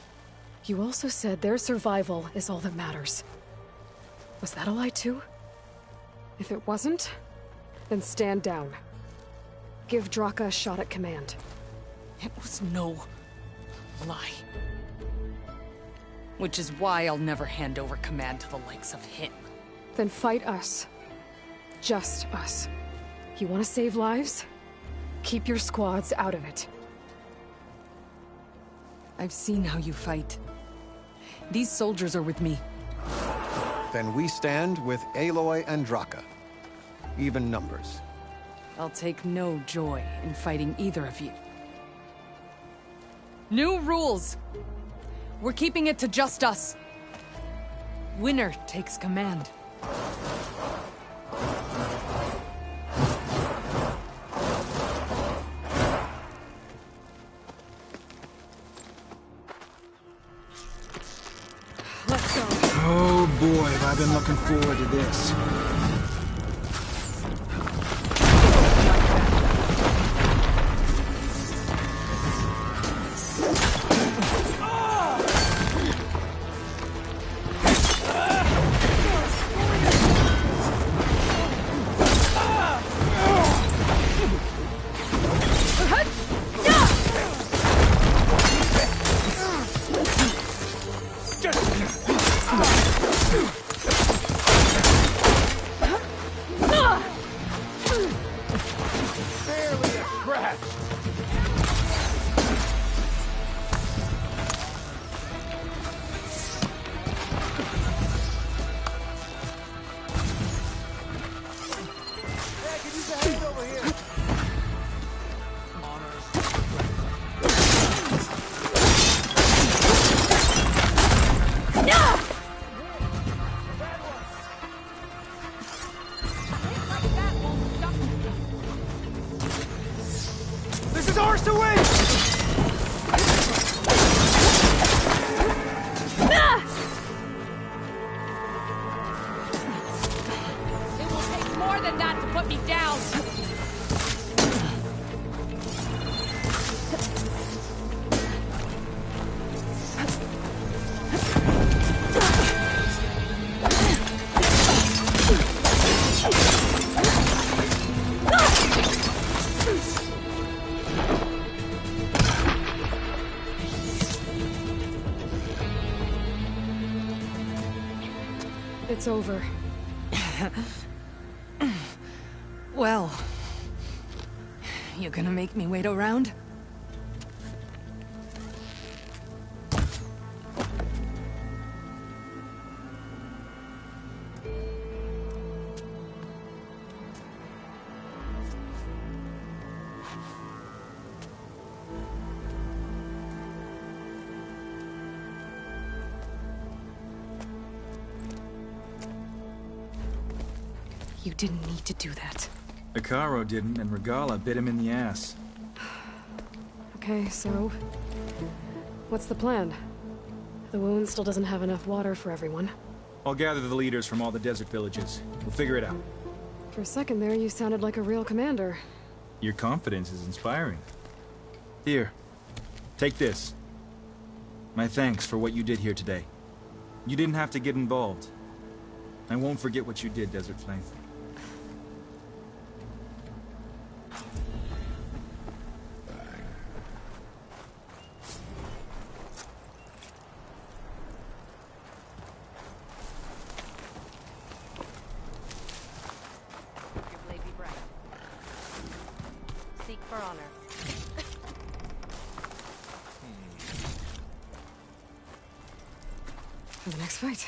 You also said their survival is all that matters. Was that a lie too? If it wasn't, then stand down. Give Draka a shot at command. It was no lie. Which is why I'll never hand over command to the likes of him. Then fight us. Just us. You want to save lives? Keep your squads out of it. I've seen how you fight. These soldiers are with me. Then we stand with Aloy and Draka. Even numbers. I'll take no joy in fighting either of you. New rules! We're keeping it to just us. Winner takes command. Oh boy, have I been looking forward to this. It's over. Well, you gonna make me wait around? You didn't need to do that. Hekarro didn't, and Regalla bit him in the ass. Okay, so... what's the plan? The wound still doesn't have enough water for everyone. I'll gather the leaders from all the desert villages. We'll figure it out. For a second there, you sounded like a real commander. Your confidence is inspiring. Here, take this. My thanks for what you did here today. You didn't have to get involved. I won't forget what you did, Desert Flame. Seek for honor. For the next fight.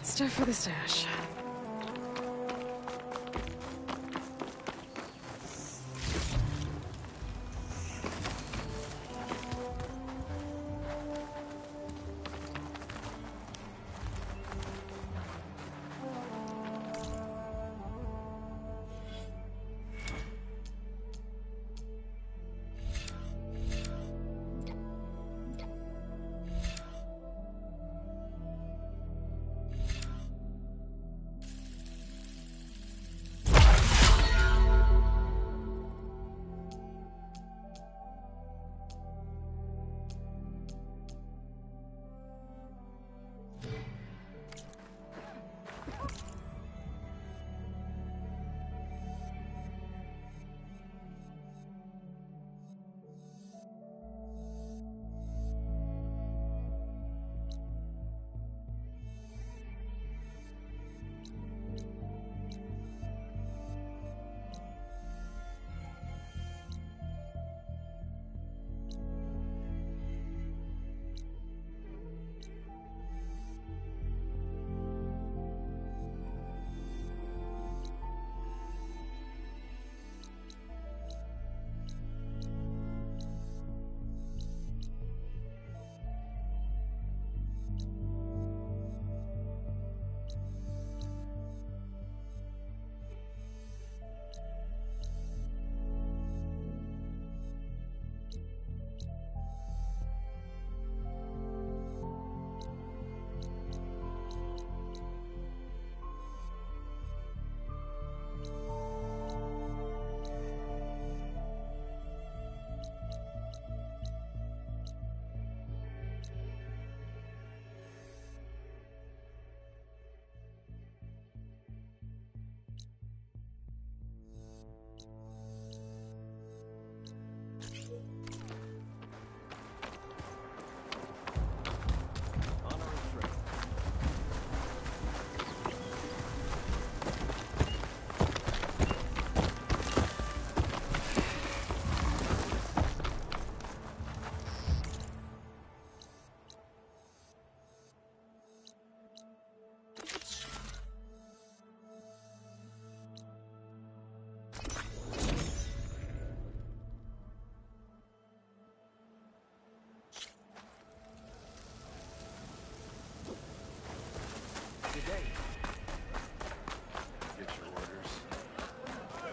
Stuff for the stash.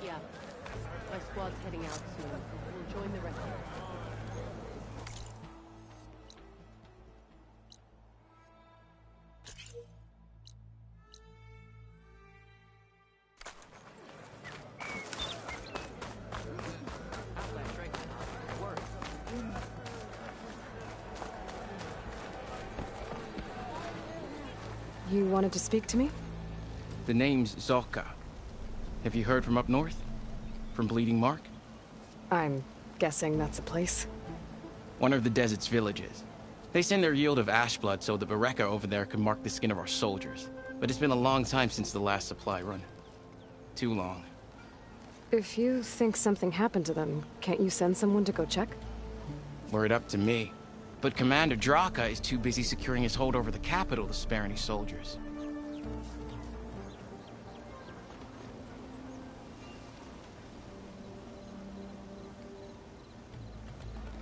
Yeah. My squad's heading out soon. We'll join the rest of it. You wanted to speak to me? The name's Zorka. Have you heard from up north? From Bleeding Mark? I'm guessing that's a place. One of the desert's villages. They send their yield of ash blood so the Bereka over there can mark the skin of our soldiers. But it's been a long time since the last supply run. Too long. If you think something happened to them, can't you send someone to go check? Were it up to me. But Commander Draka is too busy securing his hold over the capital to spare any soldiers.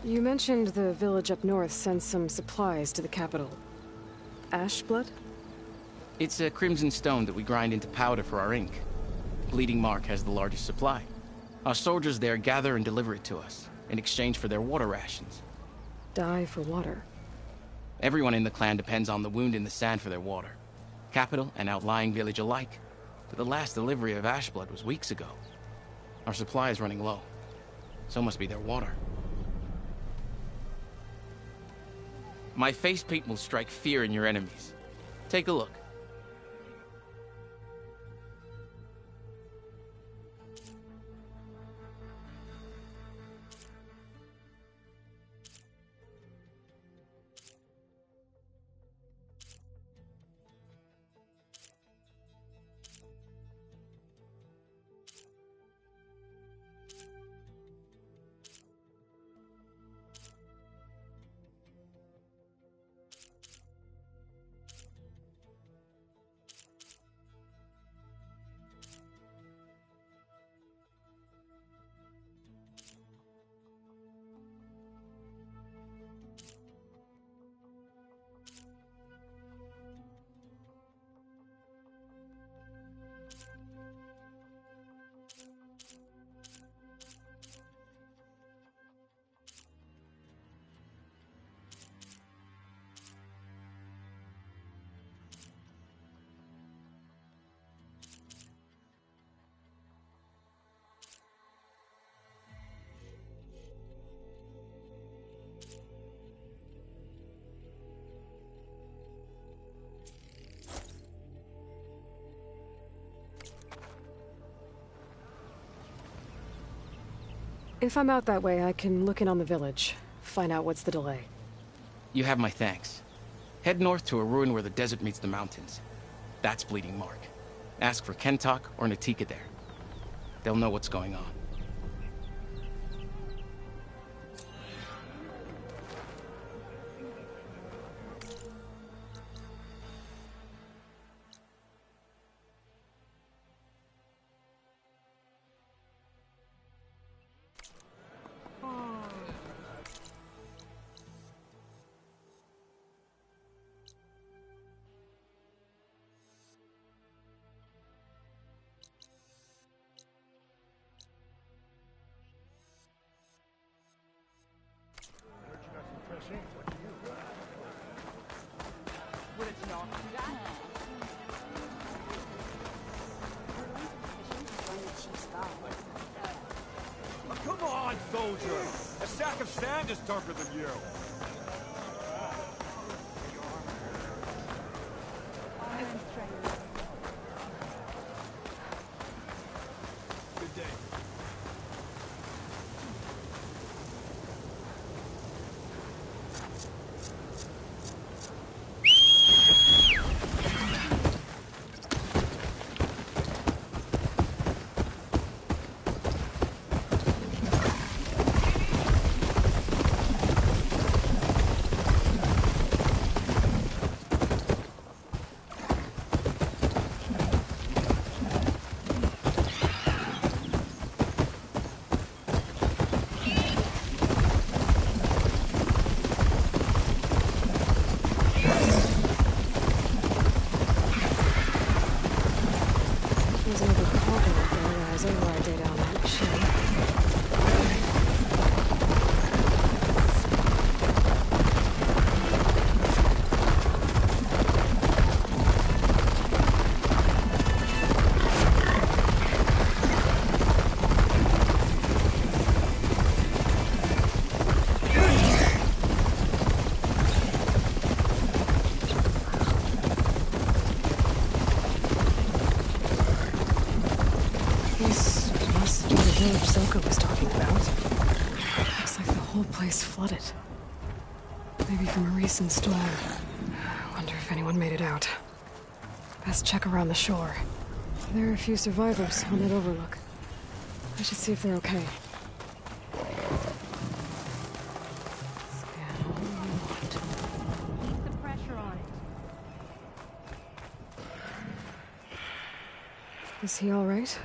You mentioned the village up north sends some supplies to the capital. Ash blood? It's a crimson stone that we grind into powder for our ink. Bleeding Mark has the largest supply. Our soldiers there gather and deliver it to us, in exchange for their water rations. Die for water. Everyone in the clan depends on the wound in the sand for their water. Capital and outlying village alike. But the last delivery of ash blood was weeks ago. Our supply is running low. So must be their water. My face paint will strike fear in your enemies. Take a look. If I'm out that way, I can look in on the village. Find out what's the delay. You have my thanks. Head north to a ruin where the desert meets the mountains. That's Bleeding Mark. Ask for Kentok or Natika there. They'll know what's going on. Come on, soldier! A sack of sand is tougher than you! Good day. whole place flooded. Maybe from a recent storm. Wonder if anyone made it out. Best check around the shore. There are a few survivors on that overlook. I should see if they're okay. Keep the pressure on it. Is he all right?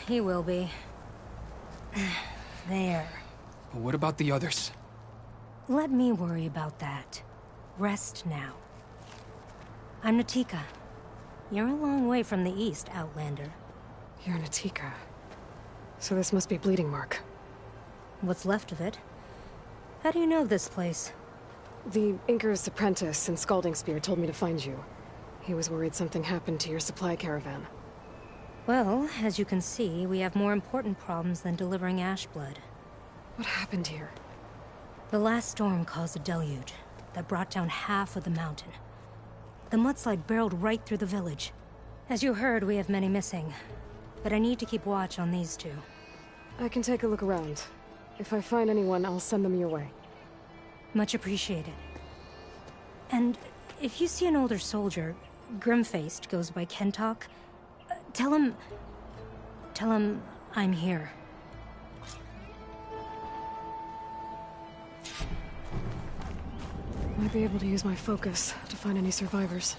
He will be. There. But what about the others? Let me worry about that. Rest now. I'm Natika. You're a long way from the east, Outlander. You're Natika. So this must be Bleeding Mark. What's left of it? How do you know this place? The Inker's apprentice in Scalding Spear told me to find you. He was worried something happened to your supply caravan. Well, as you can see, we have more important problems than delivering Ashblood. What happened here? The last storm caused a deluge that brought down half of the mountain. The mudslide barreled right through the village. As you heard, we have many missing. But I need to keep watch on these two. I can take a look around. If I find anyone, I'll send them your way. Much appreciated. And if you see an older soldier, grim-faced, goes by Kentok, tell him I'm here. Might be able to use my focus to find any survivors.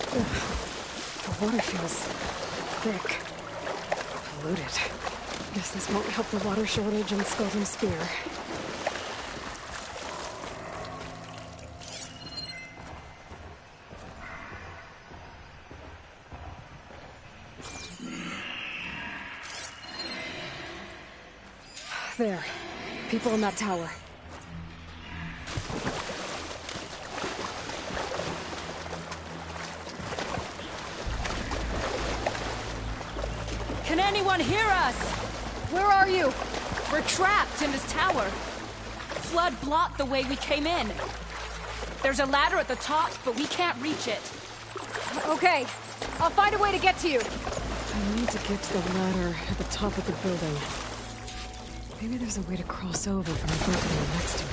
The water feels thick, polluted. Guess this won't help the water shortage in Scalding Spear. There. People in that tower. Can anyone hear us? Where are you? We're trapped in this tower. Flood blocked the way we came in. There's a ladder at the top, but we can't reach it. Okay, I'll find a way to get to you. I need to get to the ladder at the top of the building. Maybe there's a way to cross over from the balcony next to it.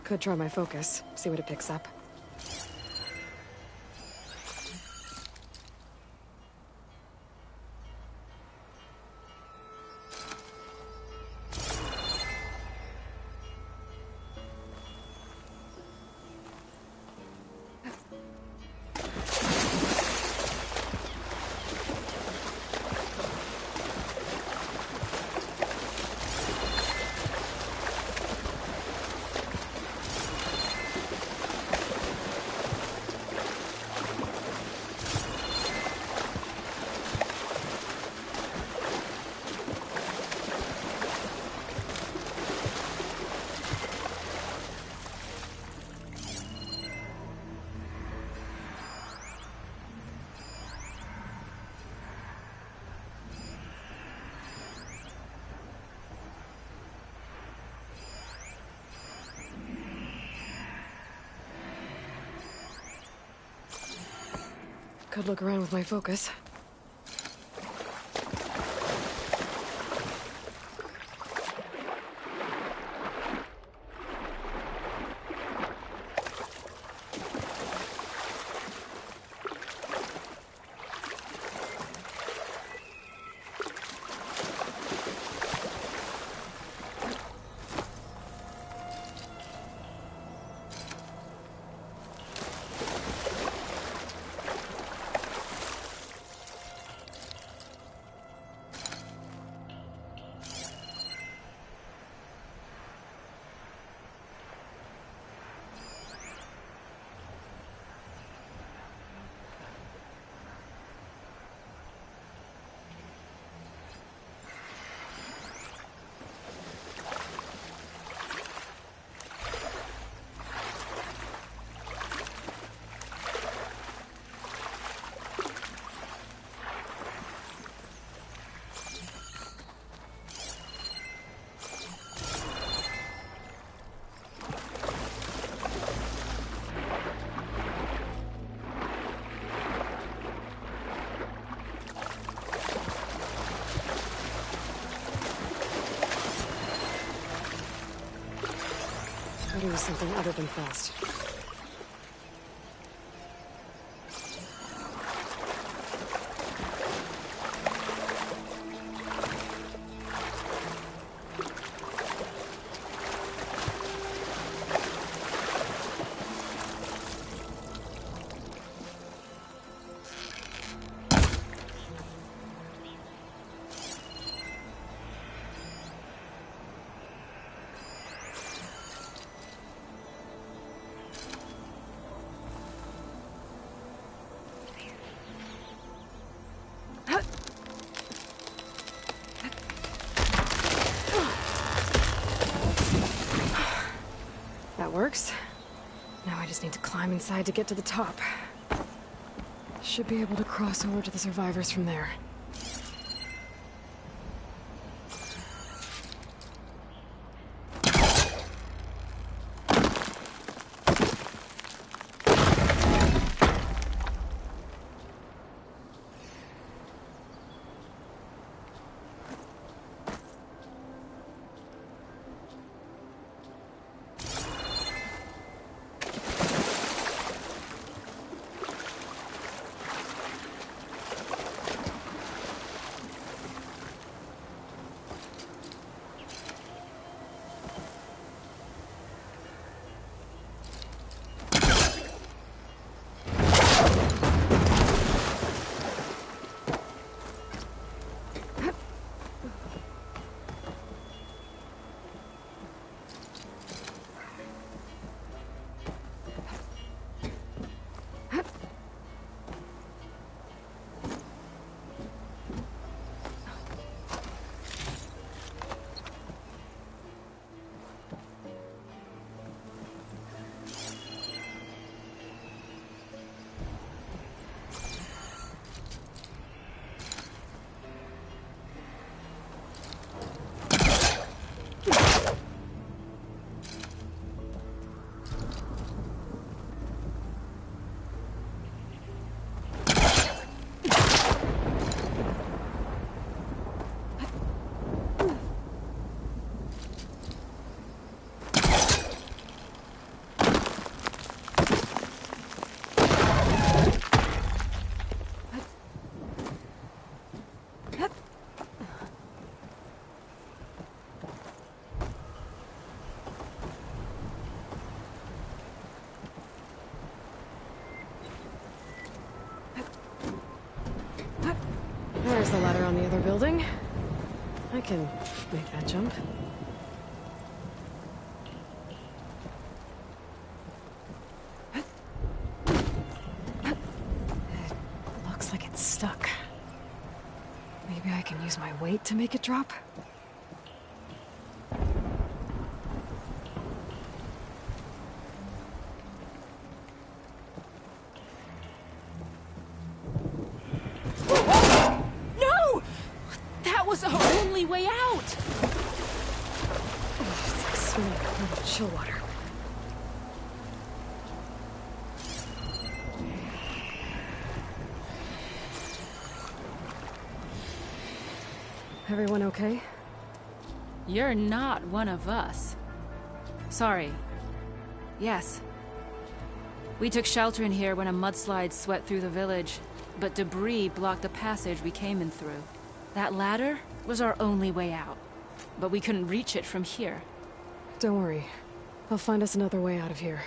Could try my focus, see what it picks up. Could look around with my focus. Gotta use something other than fast. Works. Now I just need to climb inside to get to the top. Should be able to cross over to the survivors from there. There's the ladder on the other building. I can make that jump. It looks like it's stuck. Maybe I can use my weight to make it drop? Way out! Oh, it's like swimming in a pool of chill water. Everyone okay? You're not one of us. Sorry. Yes. We took shelter in here when a mudslide swept through the village, but debris blocked the passage we came in through. That ladder was our only way out, but we couldn't reach it from here. Don't worry. I'll find us another way out of here.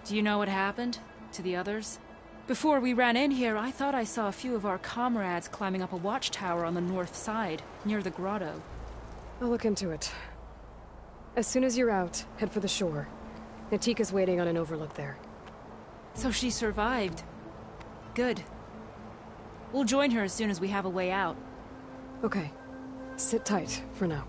Do you know what happened to the others? Before we ran in here, I thought I saw a few of our comrades climbing up a watchtower on the north side, near the grotto. I'll look into it. As soon as you're out, head for the shore. Natika's waiting on an overlook there. So she survived. Good. We'll join her as soon as we have a way out. Okay. Sit tight for now.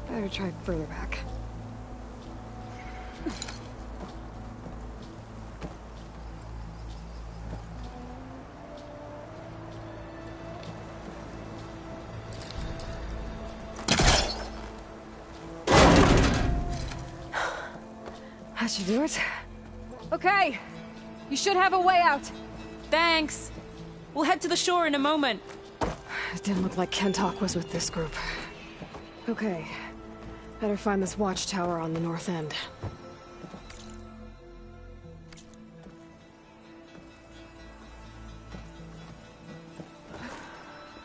Better try further back. That should do it. Okay. You should have a way out. Thanks. We'll head to the shore in a moment. It didn't look like Kentok was with this group. Okay. Better find this watchtower on the north end.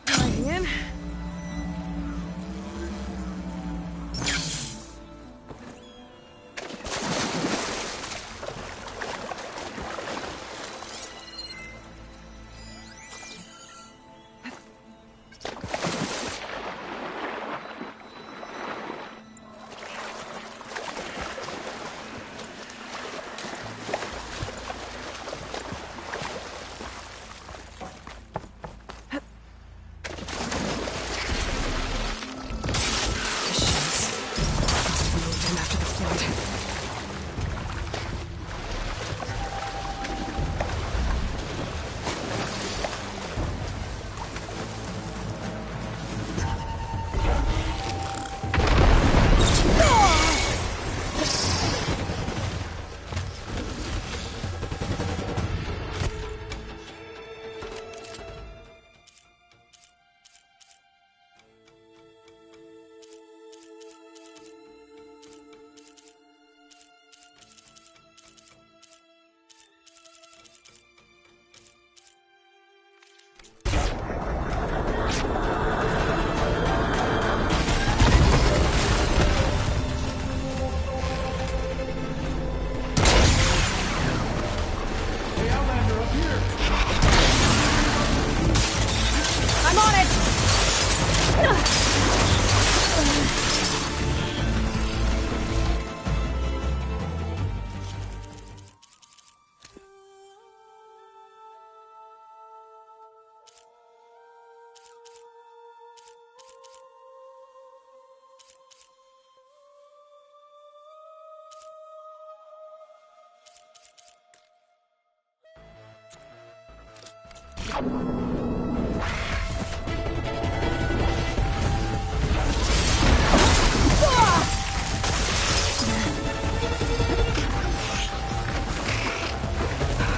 Diving in.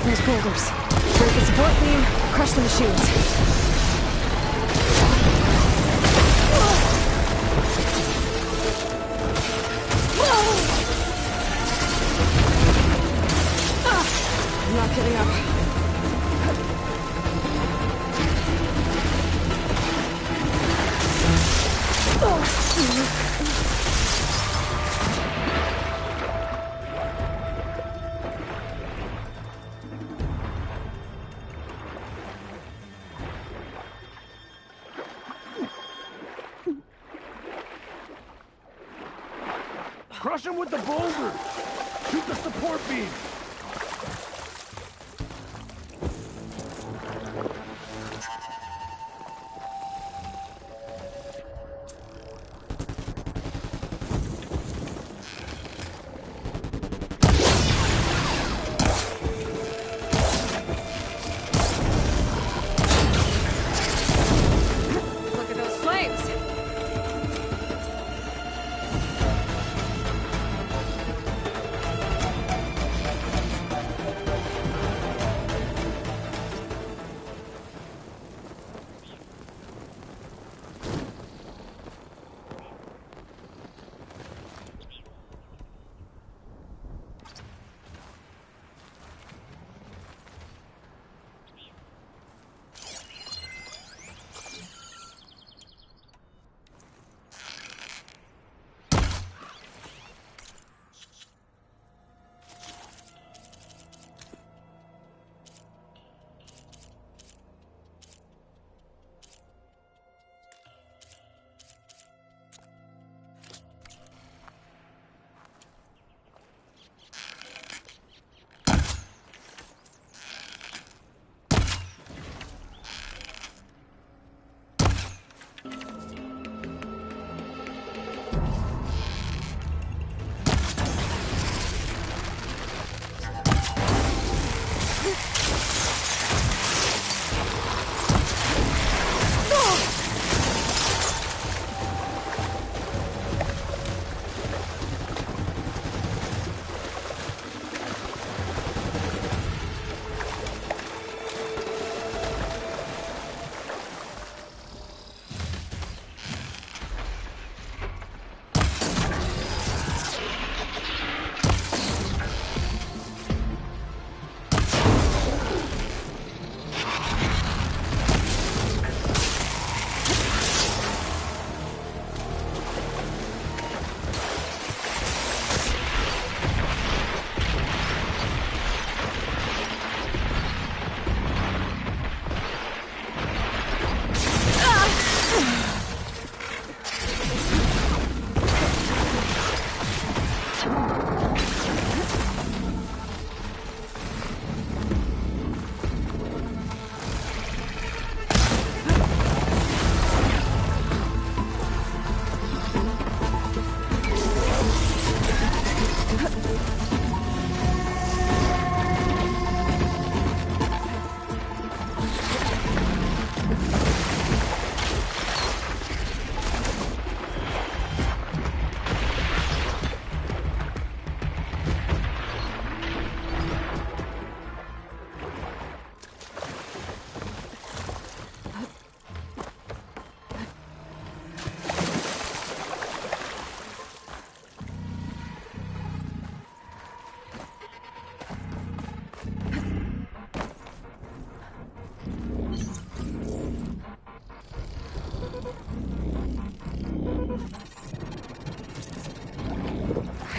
Those boulders. Break the support beam, crush the machines. I'm not giving up. Crush him with the boulder! Shoot the support beam! Look at those flames!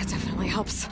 It definitely helps.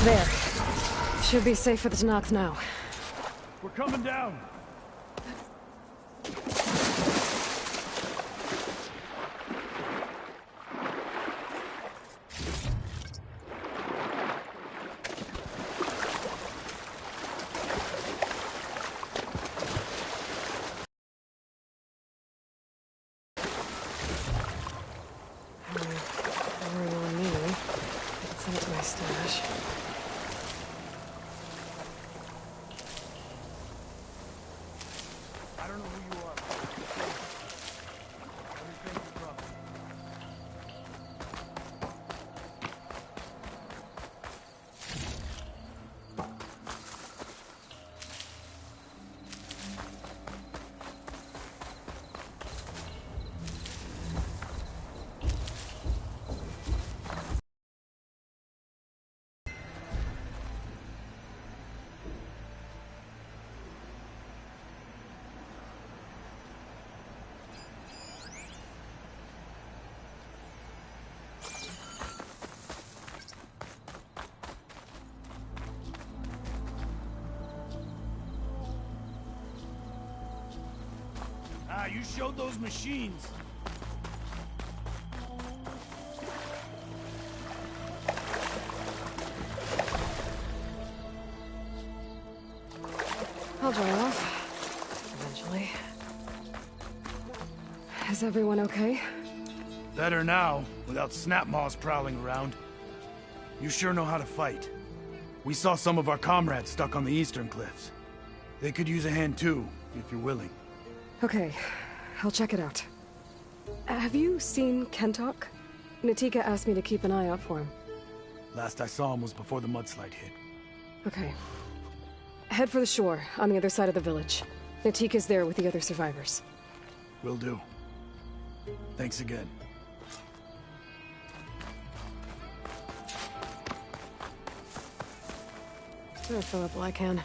There. Should be safe for the Tenakth now. We're coming down. Nah, you showed those machines. I'll dry off. Eventually. Is everyone okay? Better now, without Snapmaws prowling around. You sure know how to fight. We saw some of our comrades stuck on the eastern cliffs. They could use a hand too, if you're willing. Okay, I'll check it out. Have you seen Kentok? Natika asked me to keep an eye out for him. Last I saw him was before the mudslide hit. Okay. Head for the shore, on the other side of the village. Natika's there with the other survivors. Will do. Thanks again. I'll fill up while I can.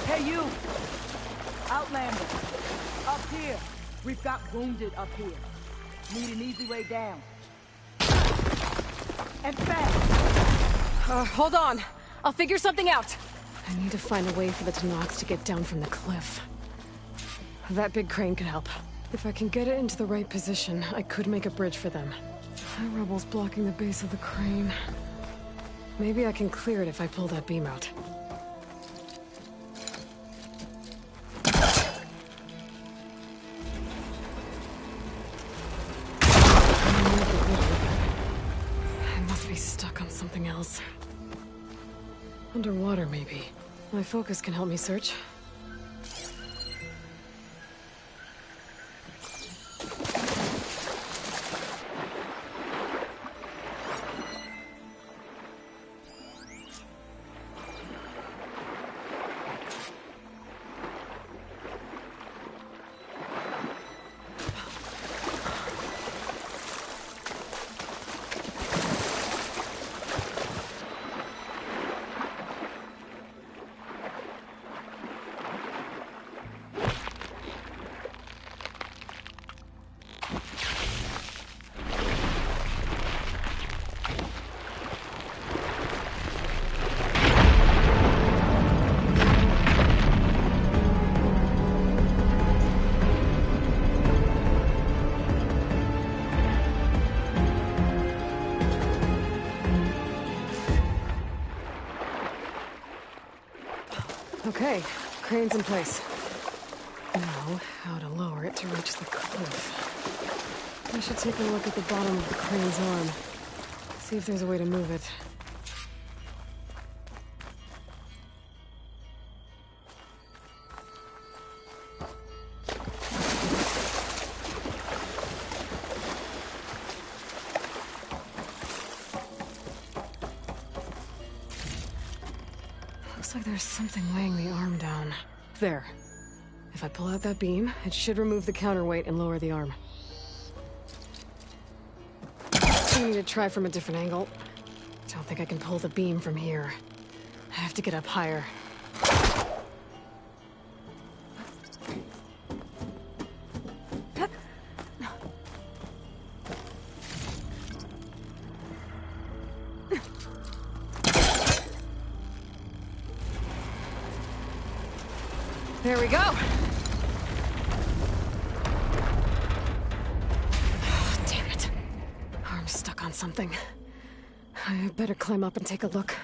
Hey, you! Outlander! Up here! We've got wounded up here. Need an easy way down. And fast! Hold on. I'll figure something out. I need to find a way for the Tennoks to get down from the cliff. That big crane could help. If I can get it into the right position, I could make a bridge for them. The rebels blocking the base of the crane. Maybe I can clear it if I pull that beam out. I must be stuck on something else. Underwater, maybe. My focus can help me search. Okay, crane's in place. Now, how to lower it to reach the cliff. I should take a look at the bottom of the crane's arm. See if there's a way to move it. Looks like there's something weighing the arm down. There. If I pull out that beam, it should remove the counterweight and lower the arm. I need to try from a different angle. Don't think I can pull the beam from here. I have to get up higher. There we go! Oh, damn it. Arm's stuck on something. I better climb up and take a look.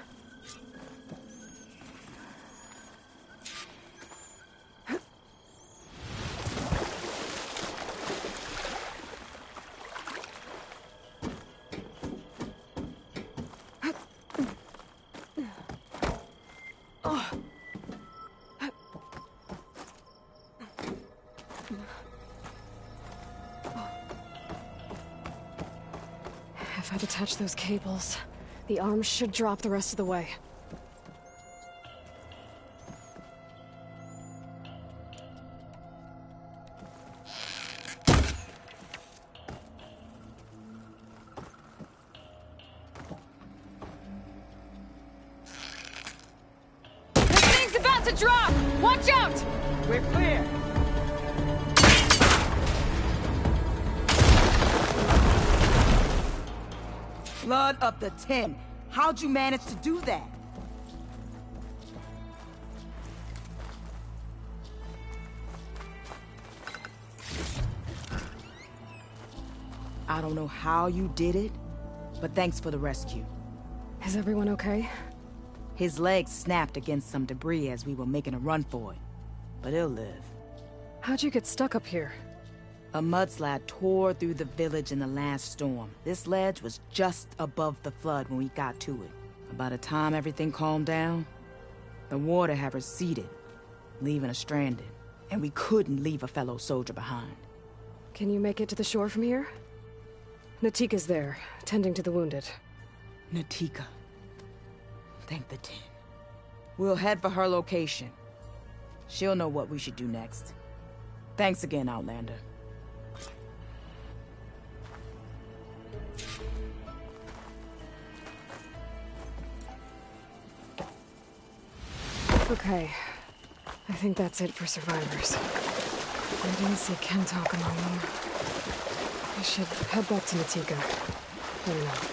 If I detach those cables, the arms should drop the rest of the way. The thing's about to drop! Watch out! We're clear. Blood up the 10. How'd you manage to do that? I don't know how you did it, but thanks for the rescue. Is everyone okay? His legs snapped against some debris as we were making a run for it, but he'll live. How'd you get stuck up here? A mudslide tore through the village in the last storm. This ledge was just above the flood when we got to it. By the time everything calmed down, the water had receded, leaving us stranded, and we couldn't leave a fellow soldier behind. Can you make it to the shore from here? Natika's there, tending to the wounded. Natika. Thank the 10. We'll head for her location. She'll know what we should do next. Thanks again, Outlander. Okay. I think that's it for survivors. I didn't see Kentok among them. I should head back to Natika. I don't know.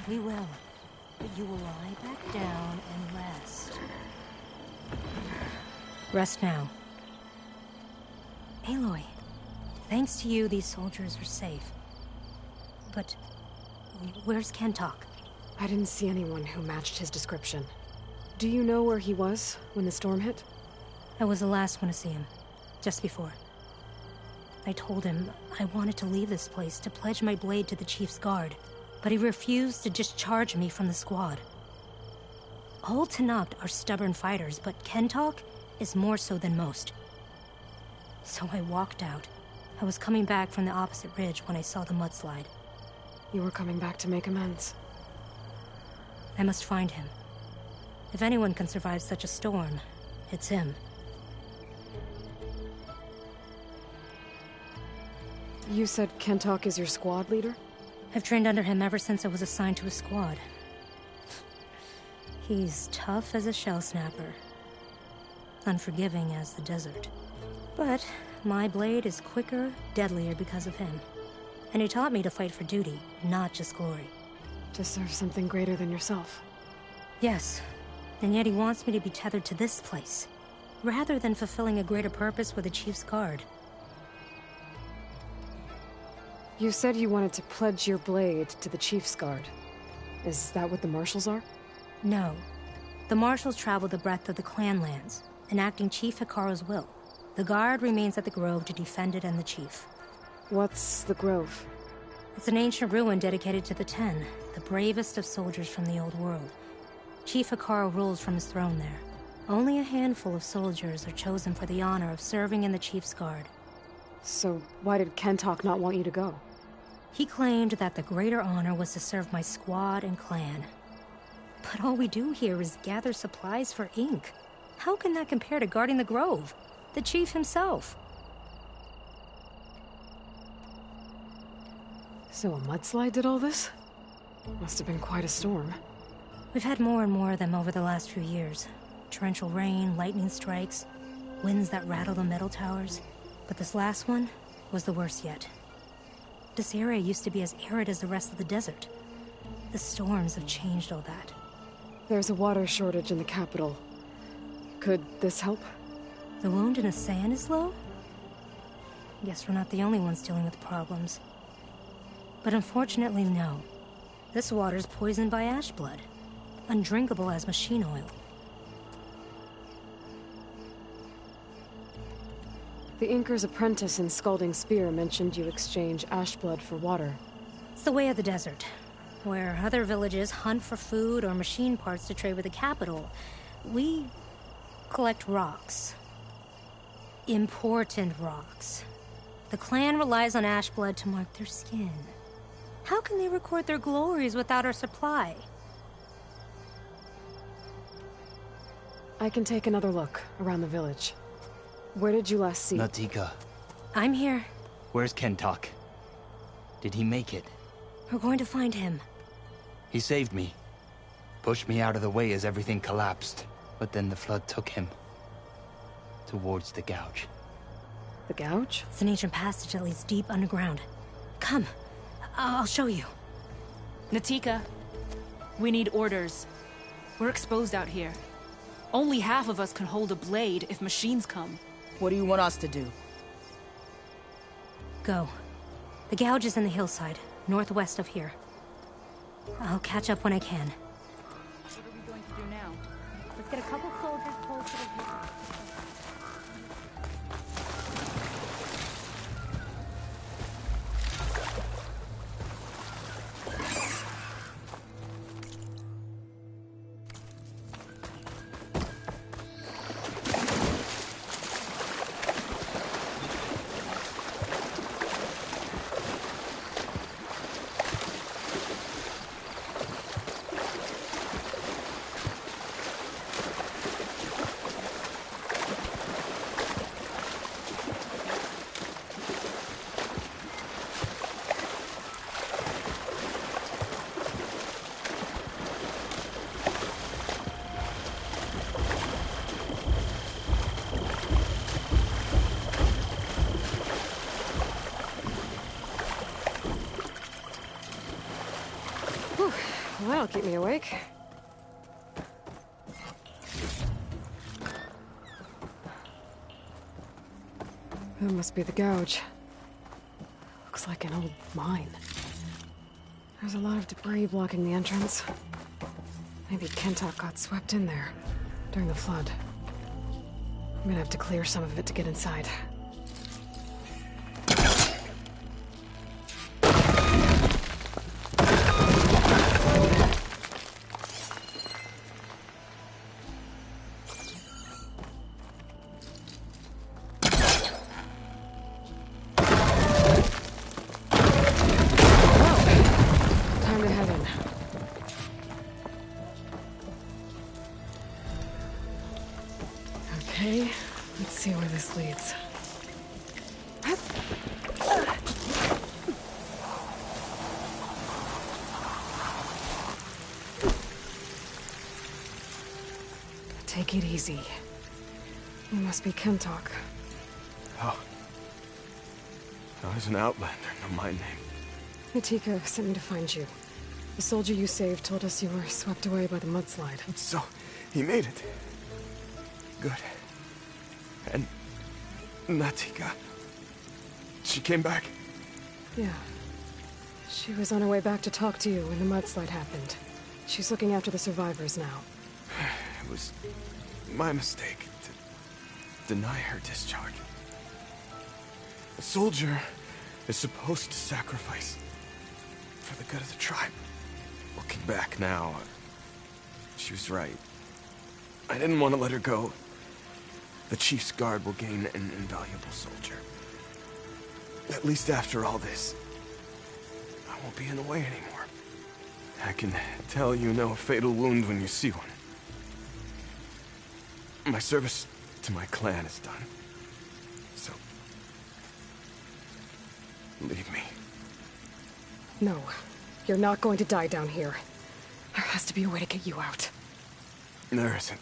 We will. But you will lie back down and rest. Rest now. Aloy, thanks to you, these soldiers are safe. But where's Kentok? I didn't see anyone who matched his description. Do you know where he was when the storm hit? I was the last one to see him, just before. I told him I wanted to leave this place to pledge my blade to the Chief's guard, but he refused to discharge me from the squad. All Tenakth are stubborn fighters, but Kentok is more so than most. So I walked out. I was coming back from the opposite ridge when I saw the mudslide. You were coming back to make amends. I must find him. If anyone can survive such a storm, it's him. You said Kentok is your squad leader? I've trained under him ever since I was assigned to his squad. He's tough as a shell snapper. Unforgiving as the desert. But my blade is quicker, deadlier because of him. And he taught me to fight for duty, not just glory. To serve something greater than yourself. Yes, and yet he wants me to be tethered to this place, rather than fulfilling a greater purpose with the Chief's Guard. You said you wanted to pledge your blade to the Chief's Guard. Is that what the Marshals are? No. The Marshals travel the breadth of the clan lands, enacting Chief Hekarro's will. The Guard remains at the Grove to defend it and the Chief. What's the Grove? It's an ancient ruin dedicated to the Ten, the bravest of soldiers from the old world. Chief Hekarro rules from his throne there. Only a handful of soldiers are chosen for the honor of serving in the Chief's Guard. So why did Kentok not want you to go? He claimed that the greater honor was to serve my squad and clan. But all we do here is gather supplies for ink. How can that compare to guarding the Grove? The Chief himself. So a mudslide did all this? Must have been quite a storm. We've had more and more of them over the last few years. Torrential rain, lightning strikes, winds that rattle the metal towers. But this last one was the worst yet. This area used to be as arid as the rest of the desert. The storms have changed all that. There's a water shortage in the capital. Could this help? The wound in the sand is low? Guess we're not the only ones dealing with problems. But unfortunately, no. This water's poisoned by ash blood. Undrinkable as machine oil. The Inker's apprentice in Scalding Spear mentioned you exchange ash blood for water. It's the way of the desert, where other villages hunt for food or machine parts to trade with the capital. We collect rocks. Important rocks. The clan relies on ash blood to mark their skin. How can they record their glories without our supply? I can take another look around the village. Where did you last see? Natika. I'm here. Where's Kentok? Did he make it? We're going to find him. He saved me. Pushed me out of the way as everything collapsed. But then the flood took him. Towards the Gouge. The Gouge? It's an ancient passage that leads deep underground. Come. I'll show you. Natika, we need orders. We're exposed out here. Only half of us can hold a blade if machines come. What do you want us to do? Go. The Gouge is in the hillside, northwest of here. I'll catch up when I can. What are we going to do now? Let's get a couple soldiers close to the hill. Well, that'll keep me awake. That must be the Gouge. Looks like an old mine. There's a lot of debris blocking the entrance. Maybe Kentok got swept in there during the flood. I'm gonna have to clear some of it to get inside. Okay, let's see where this leads. Take it easy. You must be Kentok. Oh. No, he's an outlander, no my name. Natika sent me to find you. The soldier you saved told us you were swept away by the mudslide. So, he made it. Good. And Natika, she came back? Yeah. She was on her way back to talk to you when the mudslide happened. She's looking after the survivors now. It was my mistake to deny her discharge. A soldier is supposed to sacrifice for the good of the tribe. Looking back now, she was right. I didn't want to let her go. The Chief's Guard will gain an invaluable soldier. At least after all this, I won't be in the way anymore. I can tell you know a fatal wound when you see one. My service to my clan is done. So, leave me. No, you're not going to die down here. There has to be a way to get you out. There isn't.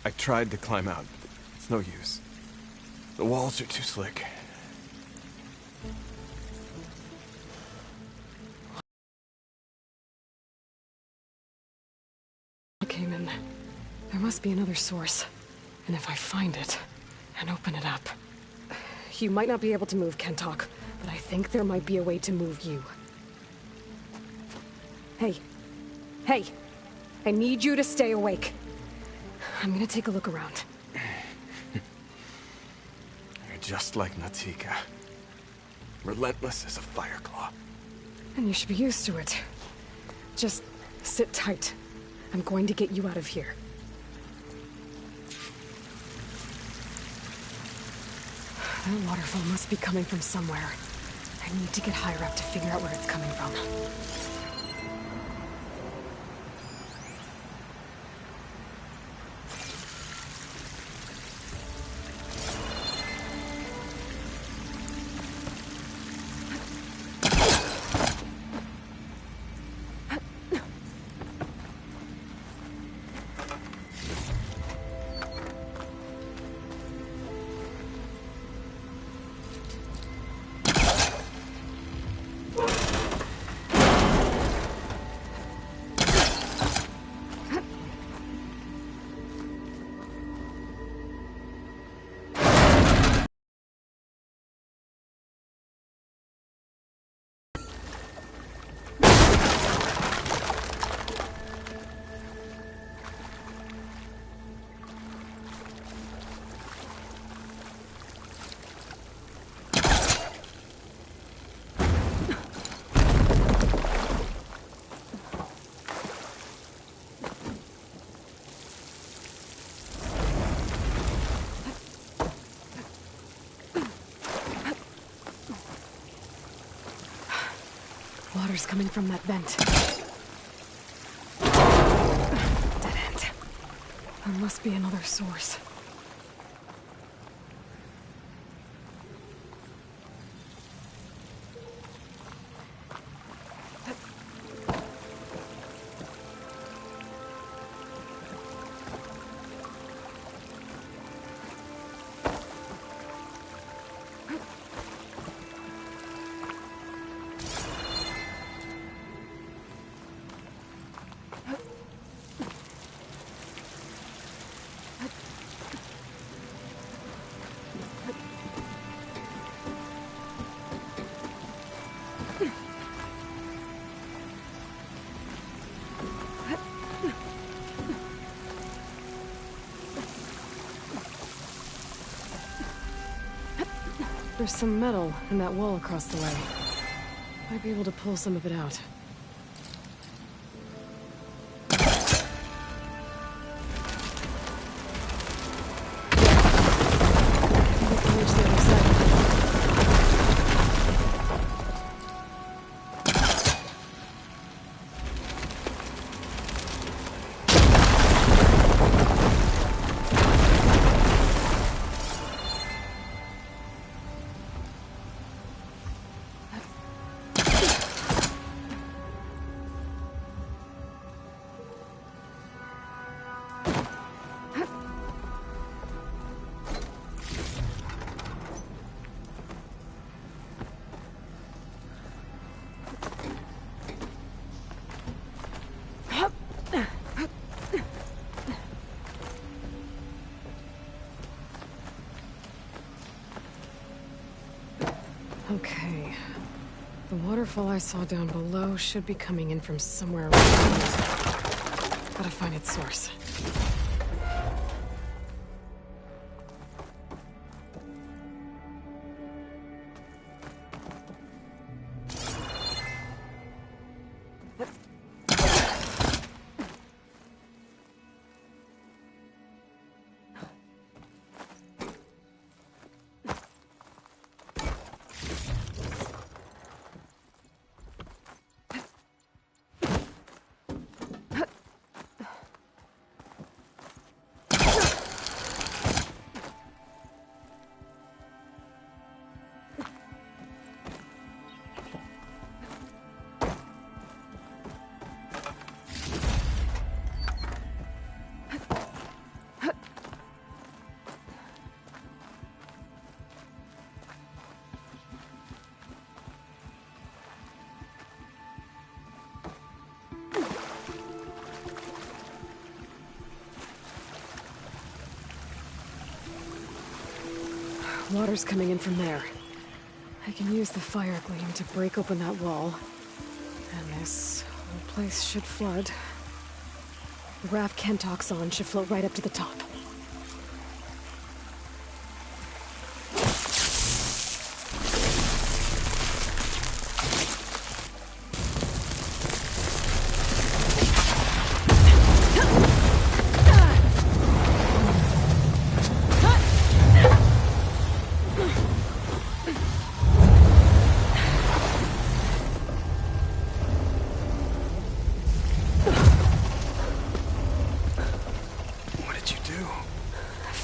I tried to climb out, but it's no use. The walls are too slick. I came in. There must be another source. And if I find it, and open it up... You might not be able to move Kentok, but I think there might be a way to move you. Hey. Hey! I need you to stay awake. I'm gonna take a look around. You're just like Natika. Relentless as a fireclaw. And you should be used to it. Just sit tight. I'm going to get you out of here. That waterfall must be coming from somewhere. I need to get higher up to figure out where it's coming from. Water's coming from that vent. Dead end. There must be another source. There's some metal in that wall across the way. Might be able to pull some of it out. waterfall I saw down below should be coming in from somewhere around here. Gotta find its source. Water's coming in from there. I can use the fire gleam to break open that wall. And this whole place should flood. The raft Kentock's on should float right up to the top.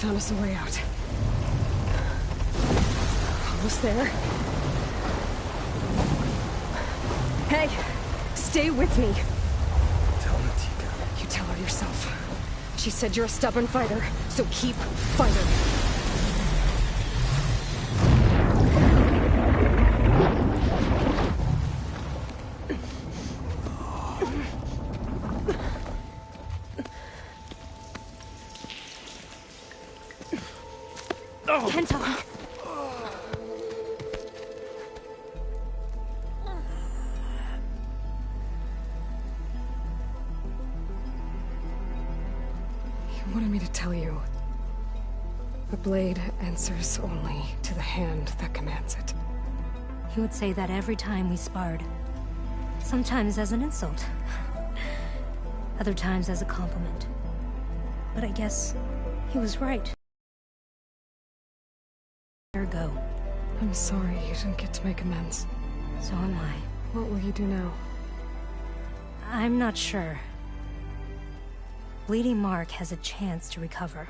Found us a way out. Almost there. Hey, stay with me. Tell Natika. You tell her yourself. She said you're a stubborn fighter, so keep fighting. Kentock! You wanted me to tell you. The blade answers only to the hand that commands it. He would say that every time we sparred. Sometimes as an insult. Other times as a compliment. But I guess he was right. Go. I'm sorry you didn't get to make amends. So am I. What will you do now? I'm not sure. Bleeding Mark has a chance to recover.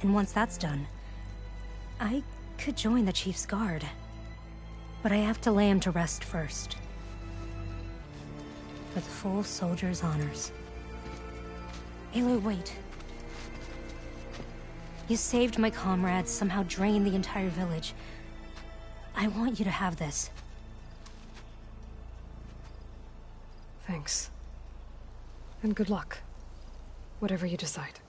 And once that's done, I could join the Chief's Guard. But I have to lay him to rest first. With full soldier's honors. Aloy, wait. You saved my comrades, somehow drained the entire village. I want you to have this. Thanks. And good luck. Whatever you decide.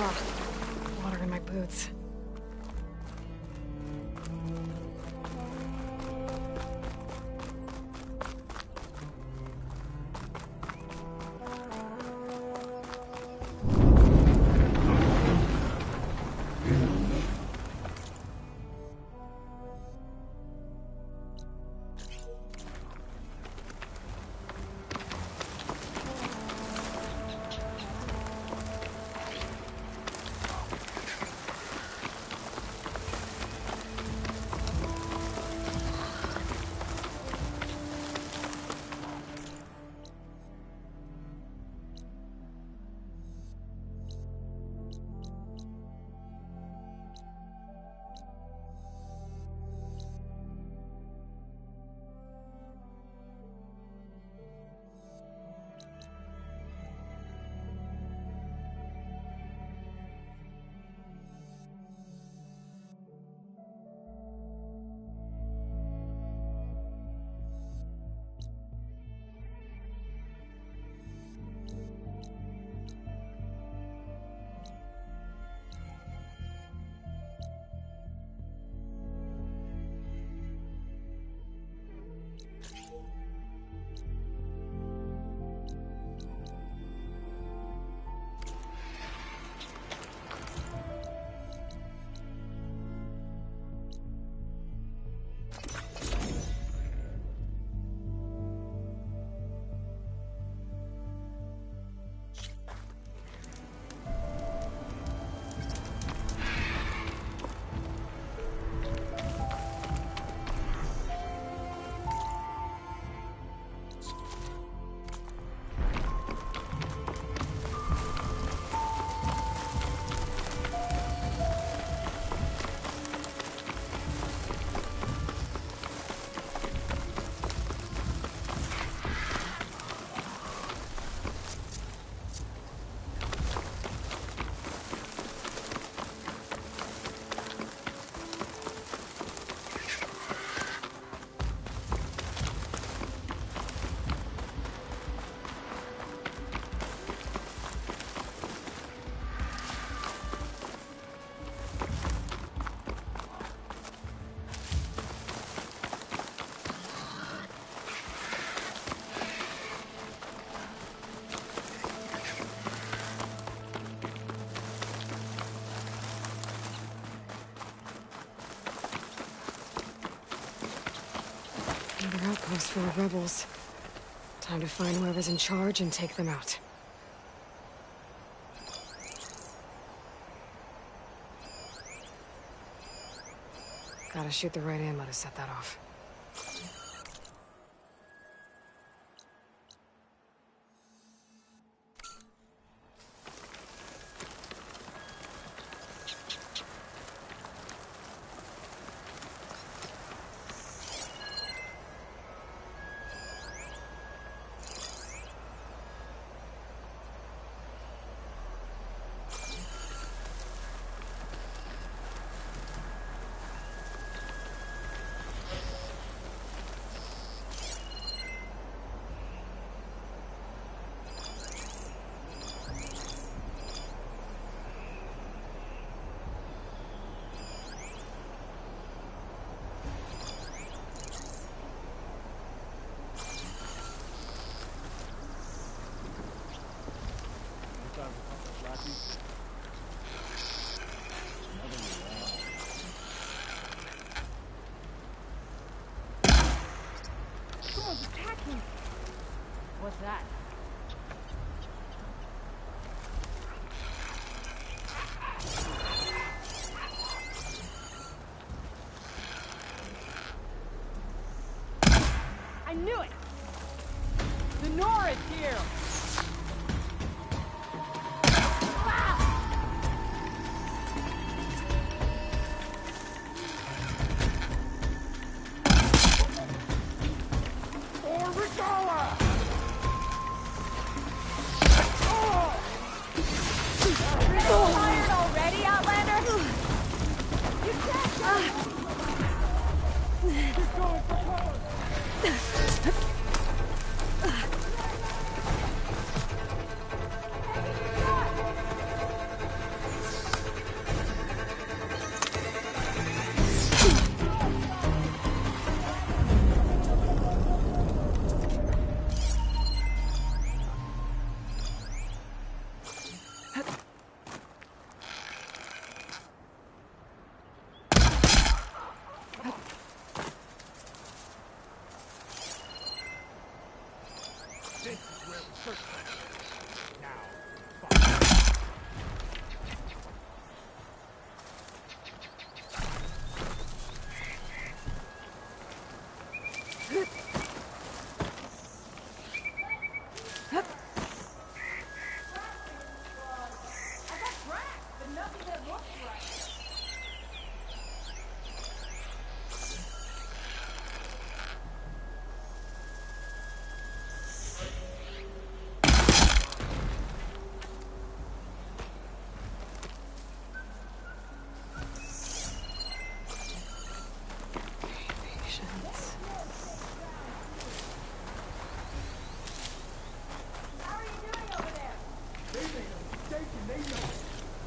Water in my boots. Another outpost full of rebels. Time to find whoever's in charge and take them out. Gotta shoot the right ammo to set that off. Someone's attacking! What's that? I knew it! The Nora's here! Tired already, Outlander? You can't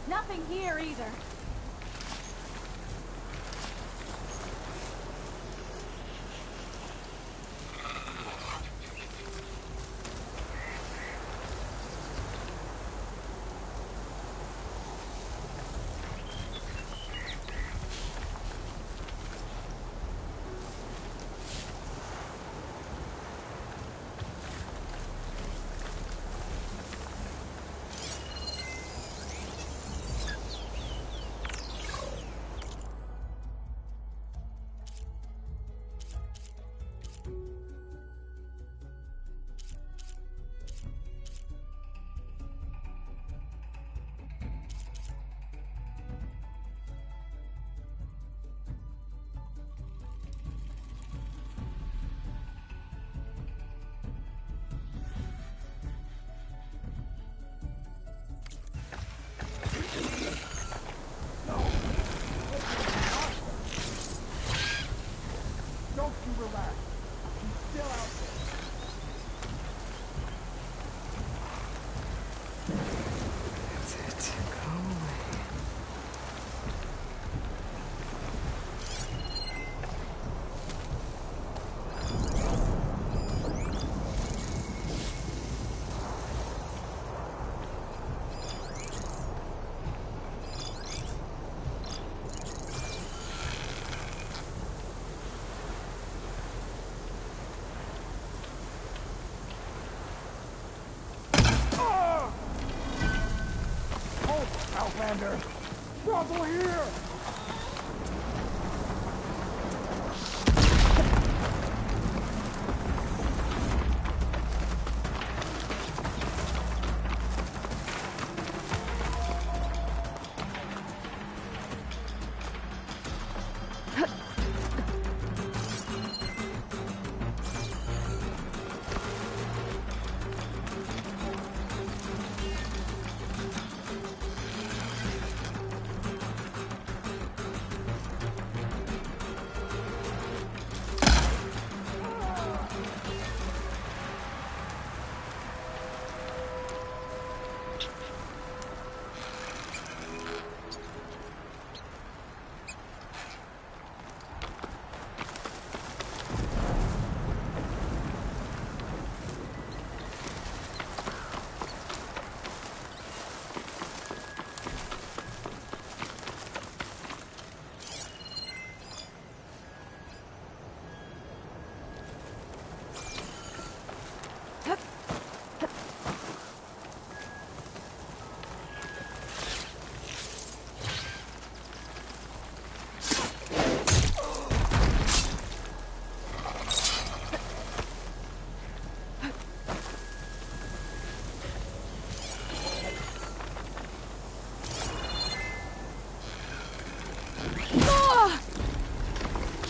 Nothing here either. Outlander! Trouble here!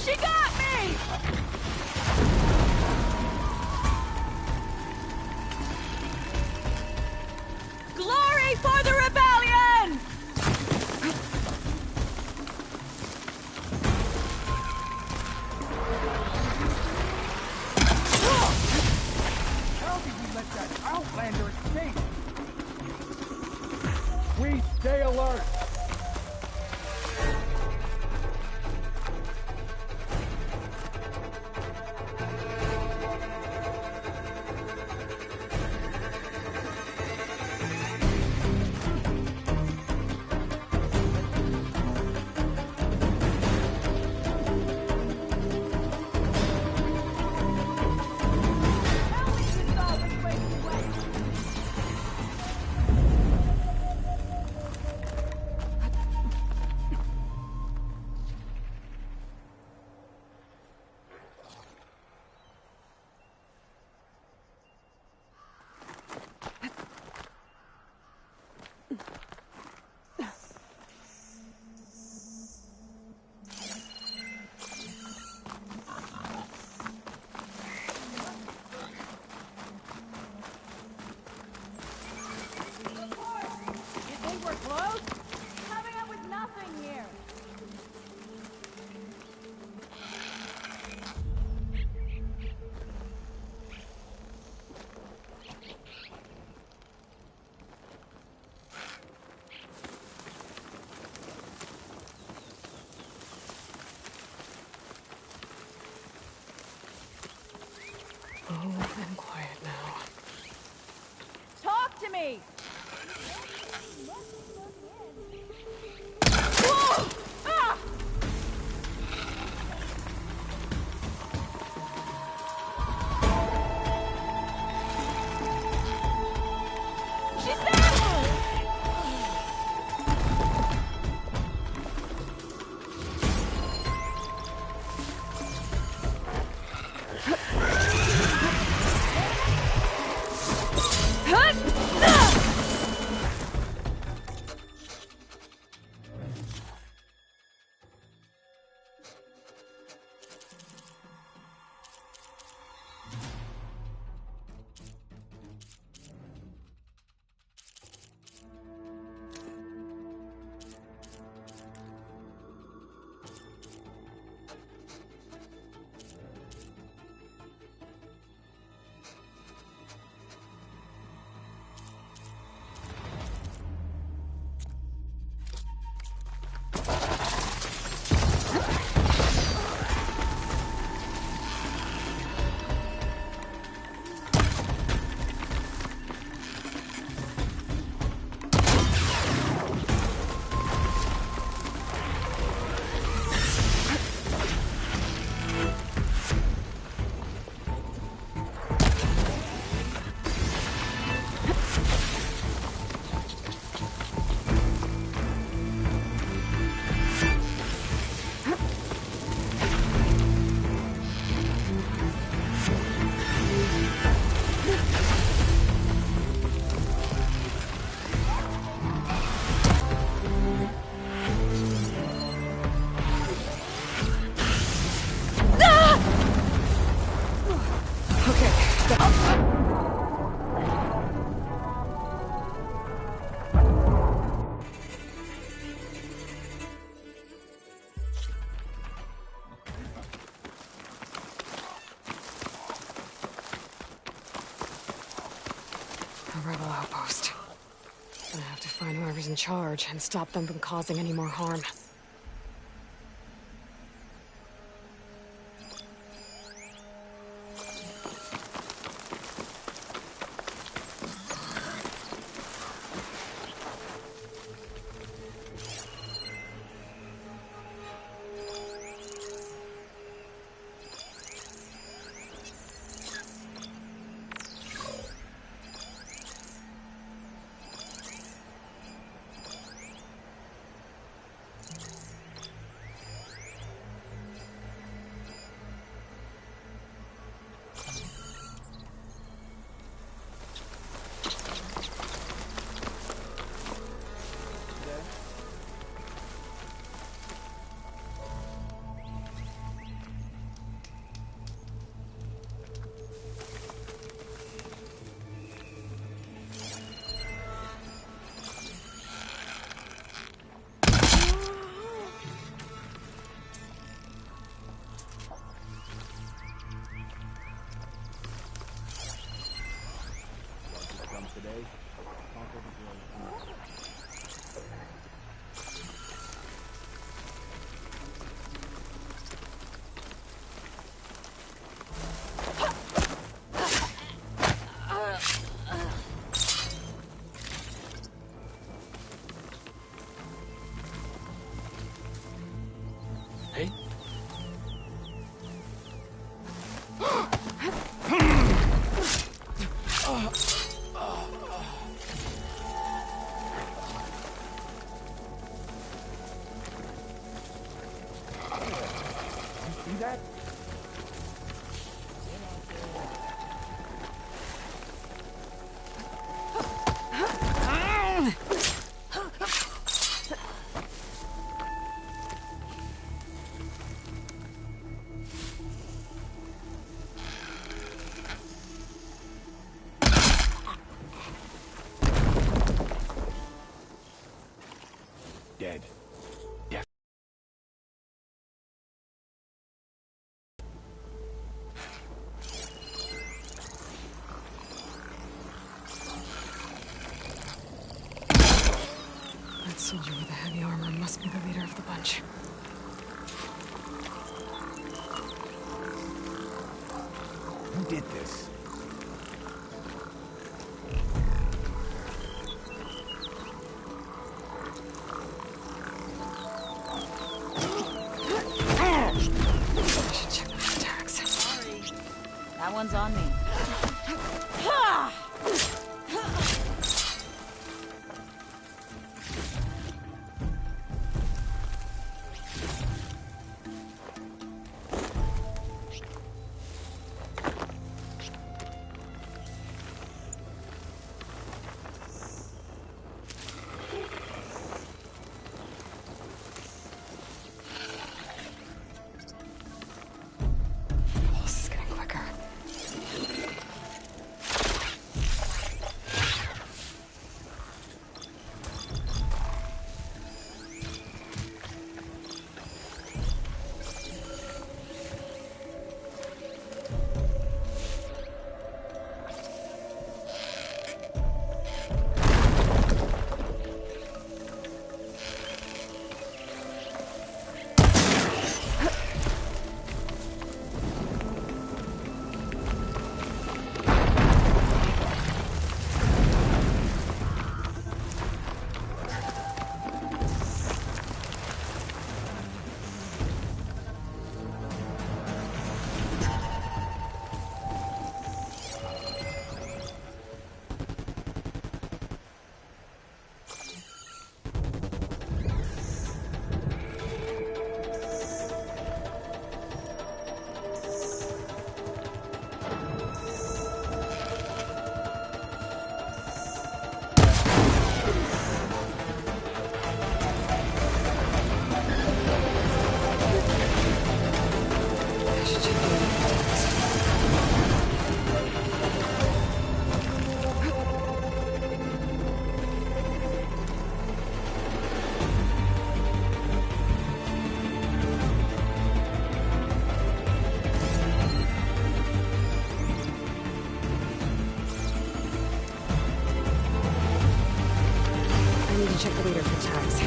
She got me! Glory for the rebellion! How did we let that Outlander escape? We stay alert! Wait. me! A rebel outpost. Gonna have to find whoever's in charge and stop them from causing any more harm. Dead. Death. That soldier with the heavy armor must be the leader of the bunch. Who did this? one's on me. Pulse is getting quicker. I need to check the leader for tags.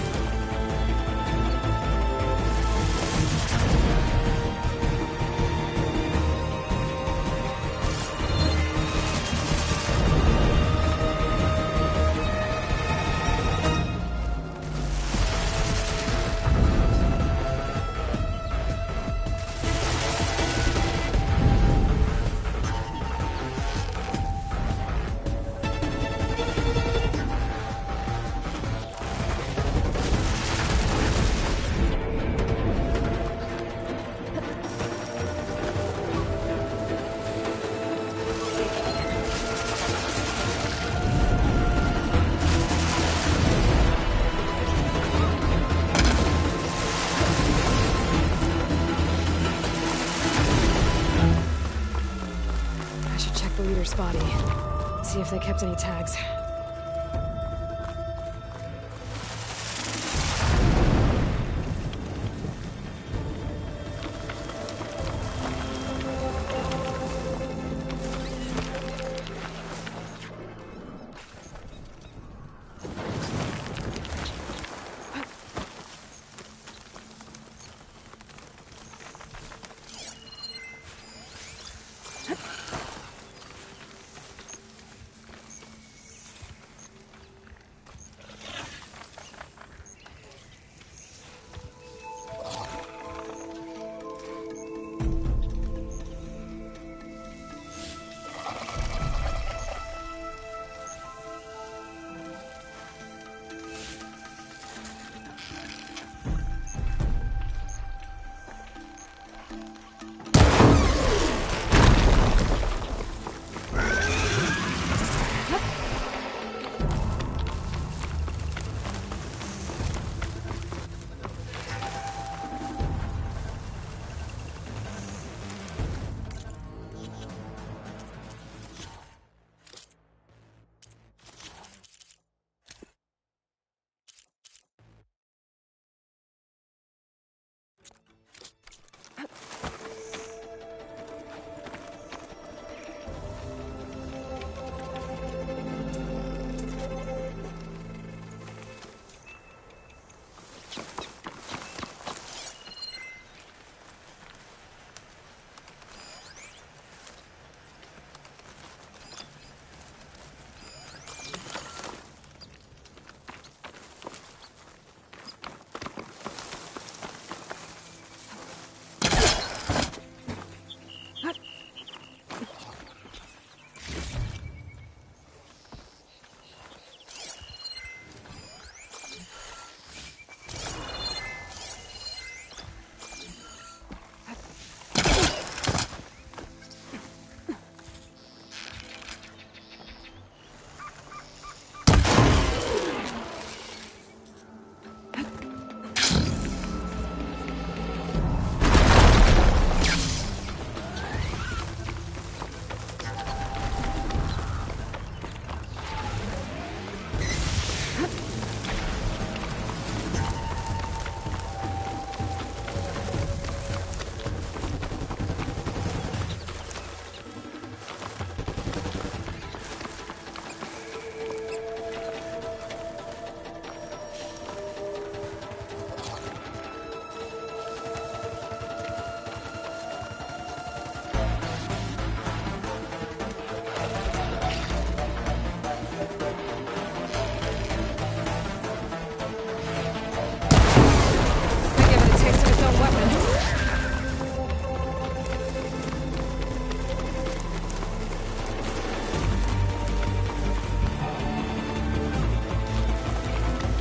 I should check the leader's body. See if they kept any tags.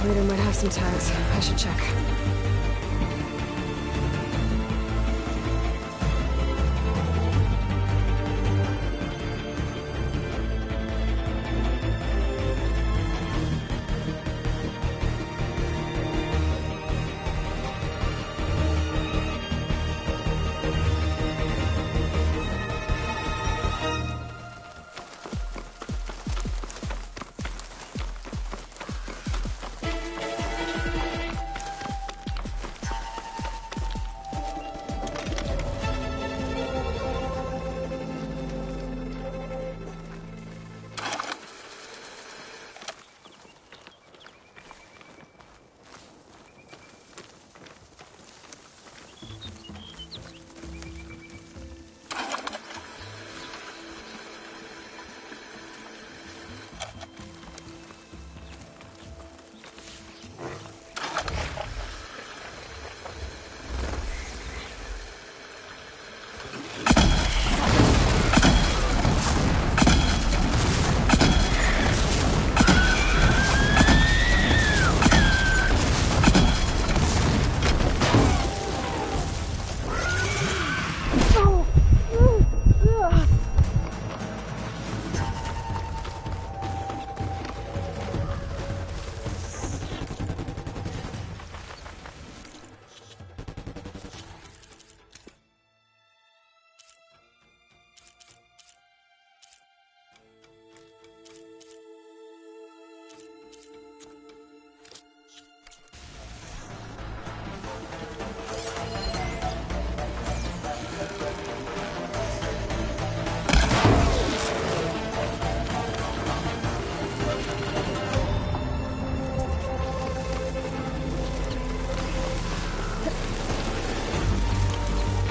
Leader might have some tags. I should check.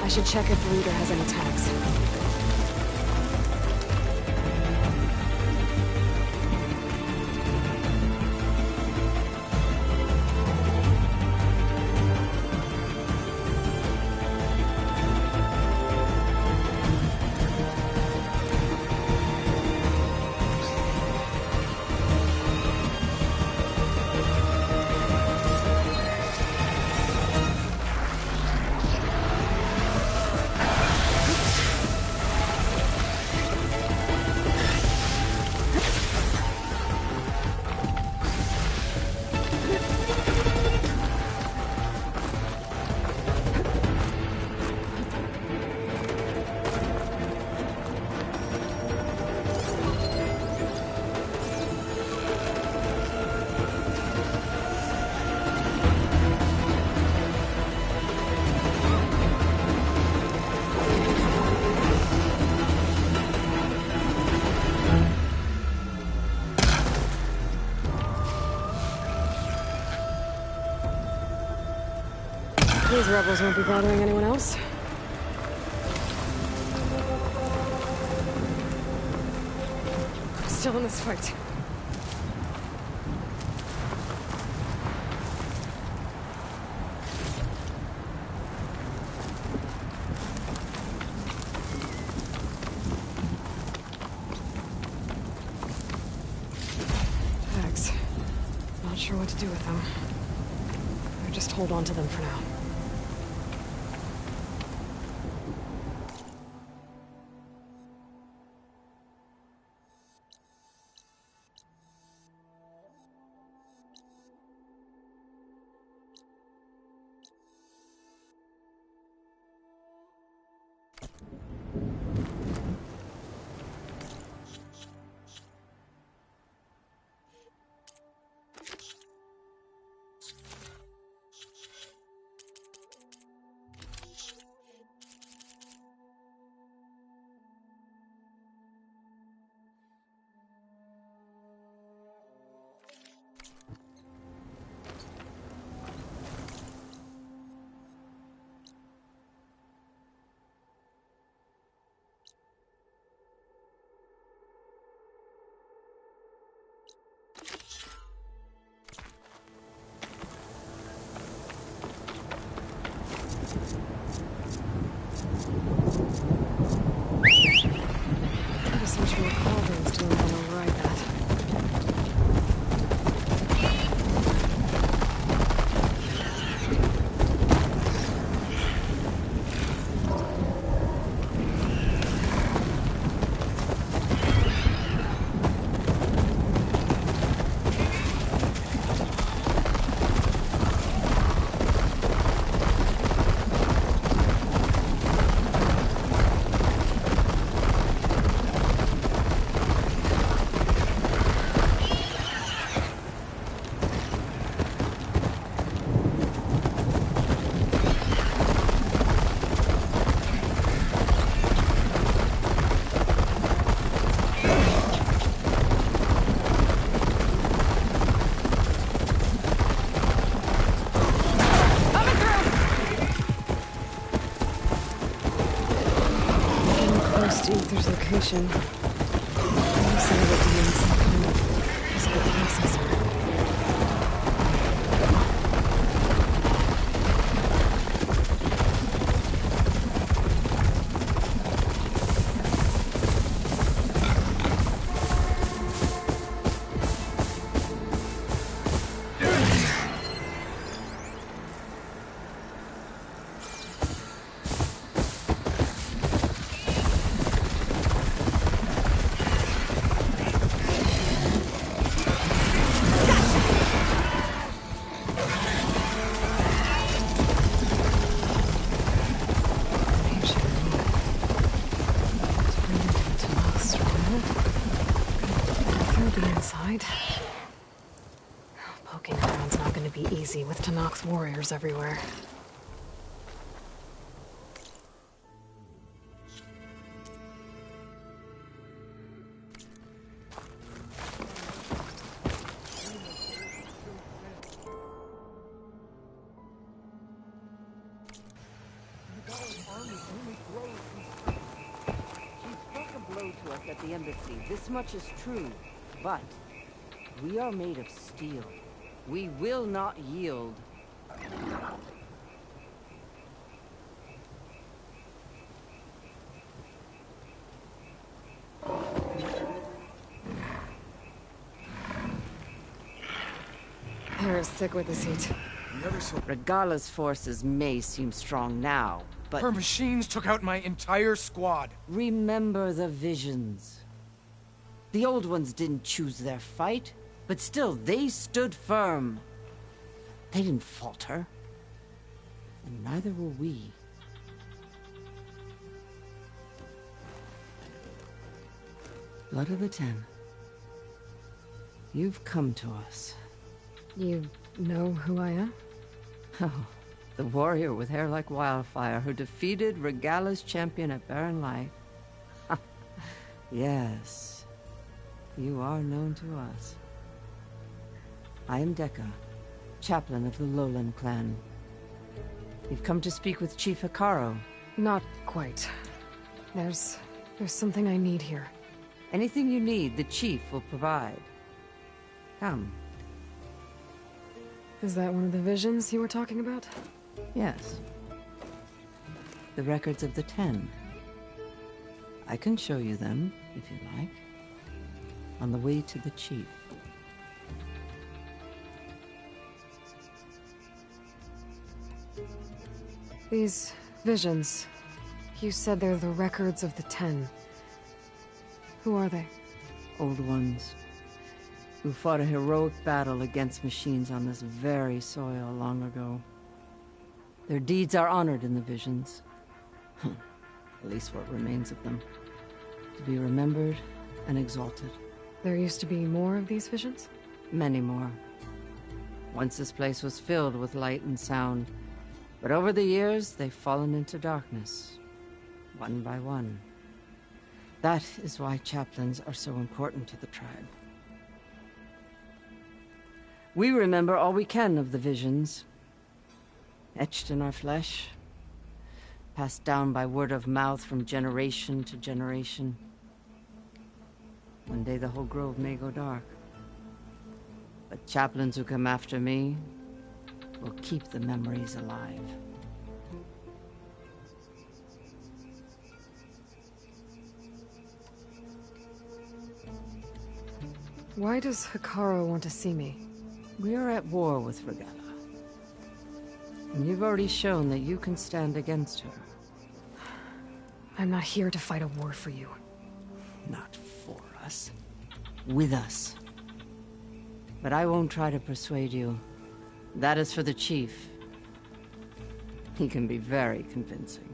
I should check if the leader has any tags. These rebels won't be bothering anyone else. Still in this fight. Tags. Not sure what to do with them. Or just hold on to them for now. station. You said it would be in some kind of physical processor. Poking around's not going to be easy with Tenakth's warriors everywhere. To us at the embassy. This much is true, but we are made of steel. We will not yield. Hera's sick with this heat. Regala's forces may seem strong now, but her machines took out my entire squad. Remember the visions. The old ones didn't choose their fight, but still they stood firm. They didn't falter. And neither will we. Blood of the Ten. You've come to us. You know who I am? Oh, the warrior with hair like wildfire who defeated Regala's champion at Barren Light. Yes, you are known to us. I am Dekka, chaplain of the Lowland clan. You've come to speak with Chief Hekarro. Not quite. There's something I need here. Anything you need, the chief will provide. Come. Is that one of the visions you were talking about? Yes. The records of the Ten. I can show you them, if you like. On the way to the chief. These visions, you said they're the records of the Ten. Who are they? Old ones, who fought a heroic battle against machines on this very soil long ago. Their deeds are honored in the visions. At least what remains of them. To be remembered and exalted. There used to be more of these visions? Many more. Once this place was filled with light and sound. But over the years, they've fallen into darkness. One by one. That is why chaplains are so important to the tribe. We remember all we can of the visions. Etched in our flesh. Passed down by word of mouth from generation to generation. One day the whole grove may go dark. But chaplains who come after me will keep the memories alive. Why does Hekarro want to see me? We are at war with Regala. And you've already shown that you can stand against her. I'm not here to fight a war for you. Not for us. With us. But I won't try to persuade you. That is for the chief. He can be very convincing.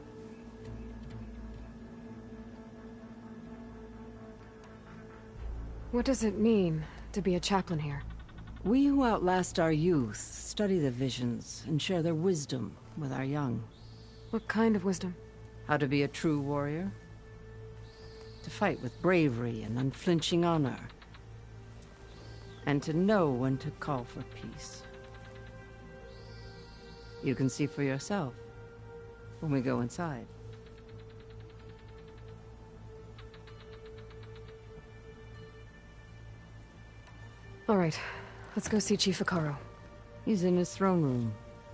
What does it mean to be a chaplain here? We who outlast our youth study the visions and share their wisdom with our young. What kind of wisdom? How to be a true warrior. To fight with bravery and unflinching honor. And to know when to call for peace. You can see for yourself when we go inside. All right, let's go see Chief Hekarro. He's in his throne room,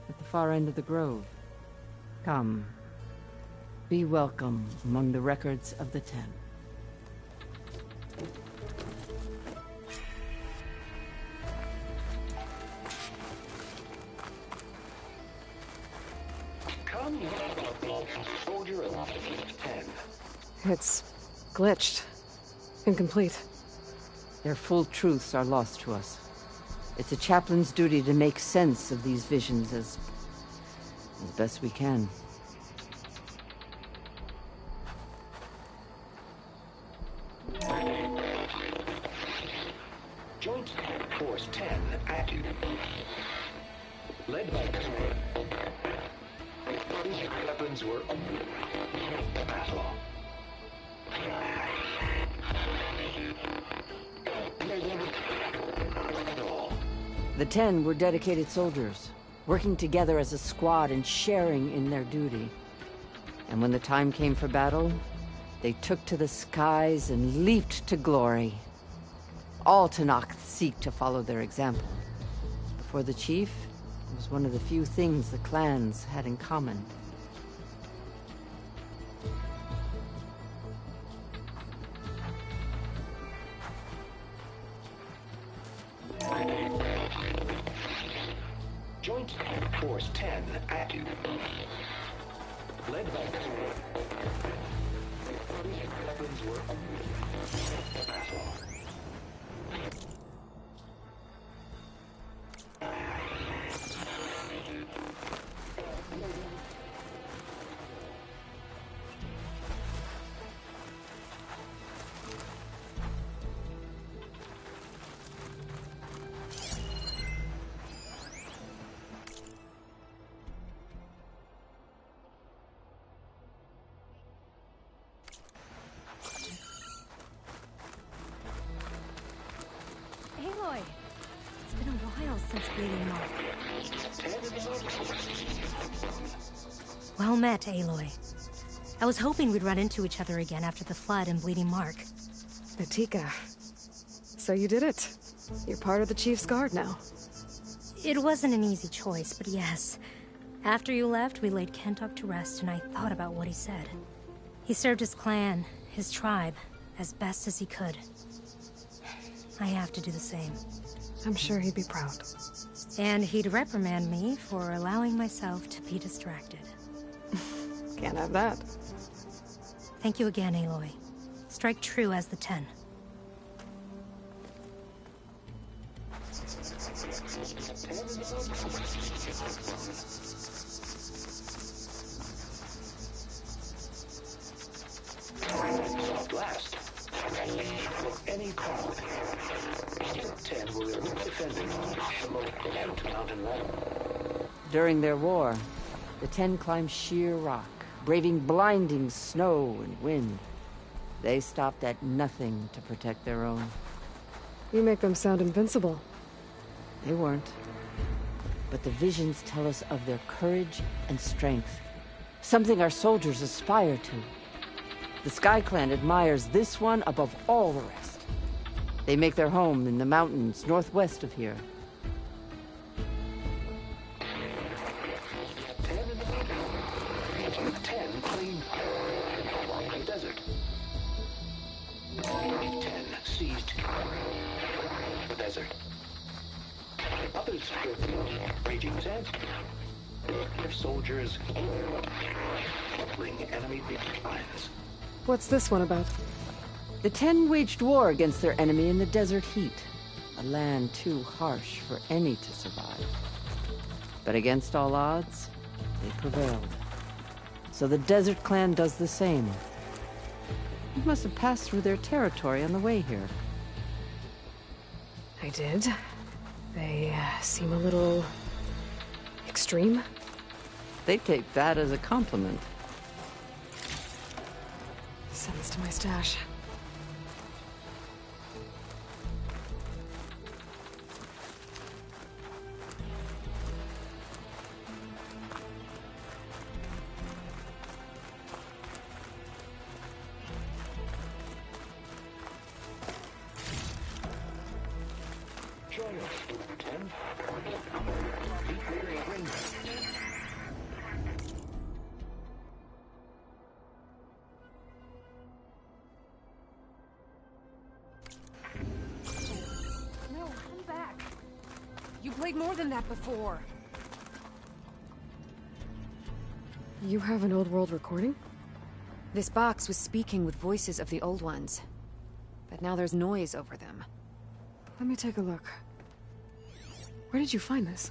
at the far end of the grove. Come. Be welcome among the records of the Ten. Come, soldier of 10. It's glitched. Incomplete. Their full truths are lost to us. It's a chaplain's duty to make sense of these visions as best we can. Joint Force 10 active. Led by Command. These weapons were battle. The Ten were dedicated soldiers, working together as a squad and sharing in their duty. And when the time came for battle, they took to the skies and leaped to glory. All Tenakth seek to follow their example. Before the chief, it was one of the few things the clans had in common. Joint Force 10 active. Led by these weapons were battle. Aloy! It's been a while since Bleeding Mark. Well met, Aloy. I was hoping we'd run into each other again after the flood and Bleeding Mark. Natika. So you did it. You're part of the Chief's Guard now. It wasn't an easy choice, but yes. After you left, we laid Kentok to rest, and I thought about what he said. He served his clan, his tribe, as best as he could. I have to do the same. I'm sure he'd be proud. And he'd reprimand me for allowing myself to be distracted. Can't have that. Thank you again, Aloy. Strike true as the Ten. At last, from any call, 10 were defending the mountain ladder. During their war, the Ten climbed sheer rock, braving blinding snow and wind. They stopped at nothing to protect their own. You make them sound invincible. They weren't. But the visions tell us of their courage and strength. Something our soldiers aspire to. The Sky Clan admires this one above all the rest. They make their home in the mountains northwest of here. Ten clean the desert. 10 seized the desert. Others raging sands. Their soldiers crippling enemy lines. What's this one about? The Ten waged war against their enemy in the desert heat, a land too harsh for any to survive. But against all odds, they prevailed. So the Desert Clan does the same. You must have passed through their territory on the way here. I did. They seem a little extreme. They take that as a compliment. Sends to my stash. Join us, Group 10. Deep Leader Spring. No, come back. You played more than that before. You have an old world recording? This box was speaking with voices of the old ones. But now there's noise over them. Let me take a look. Where did you find this?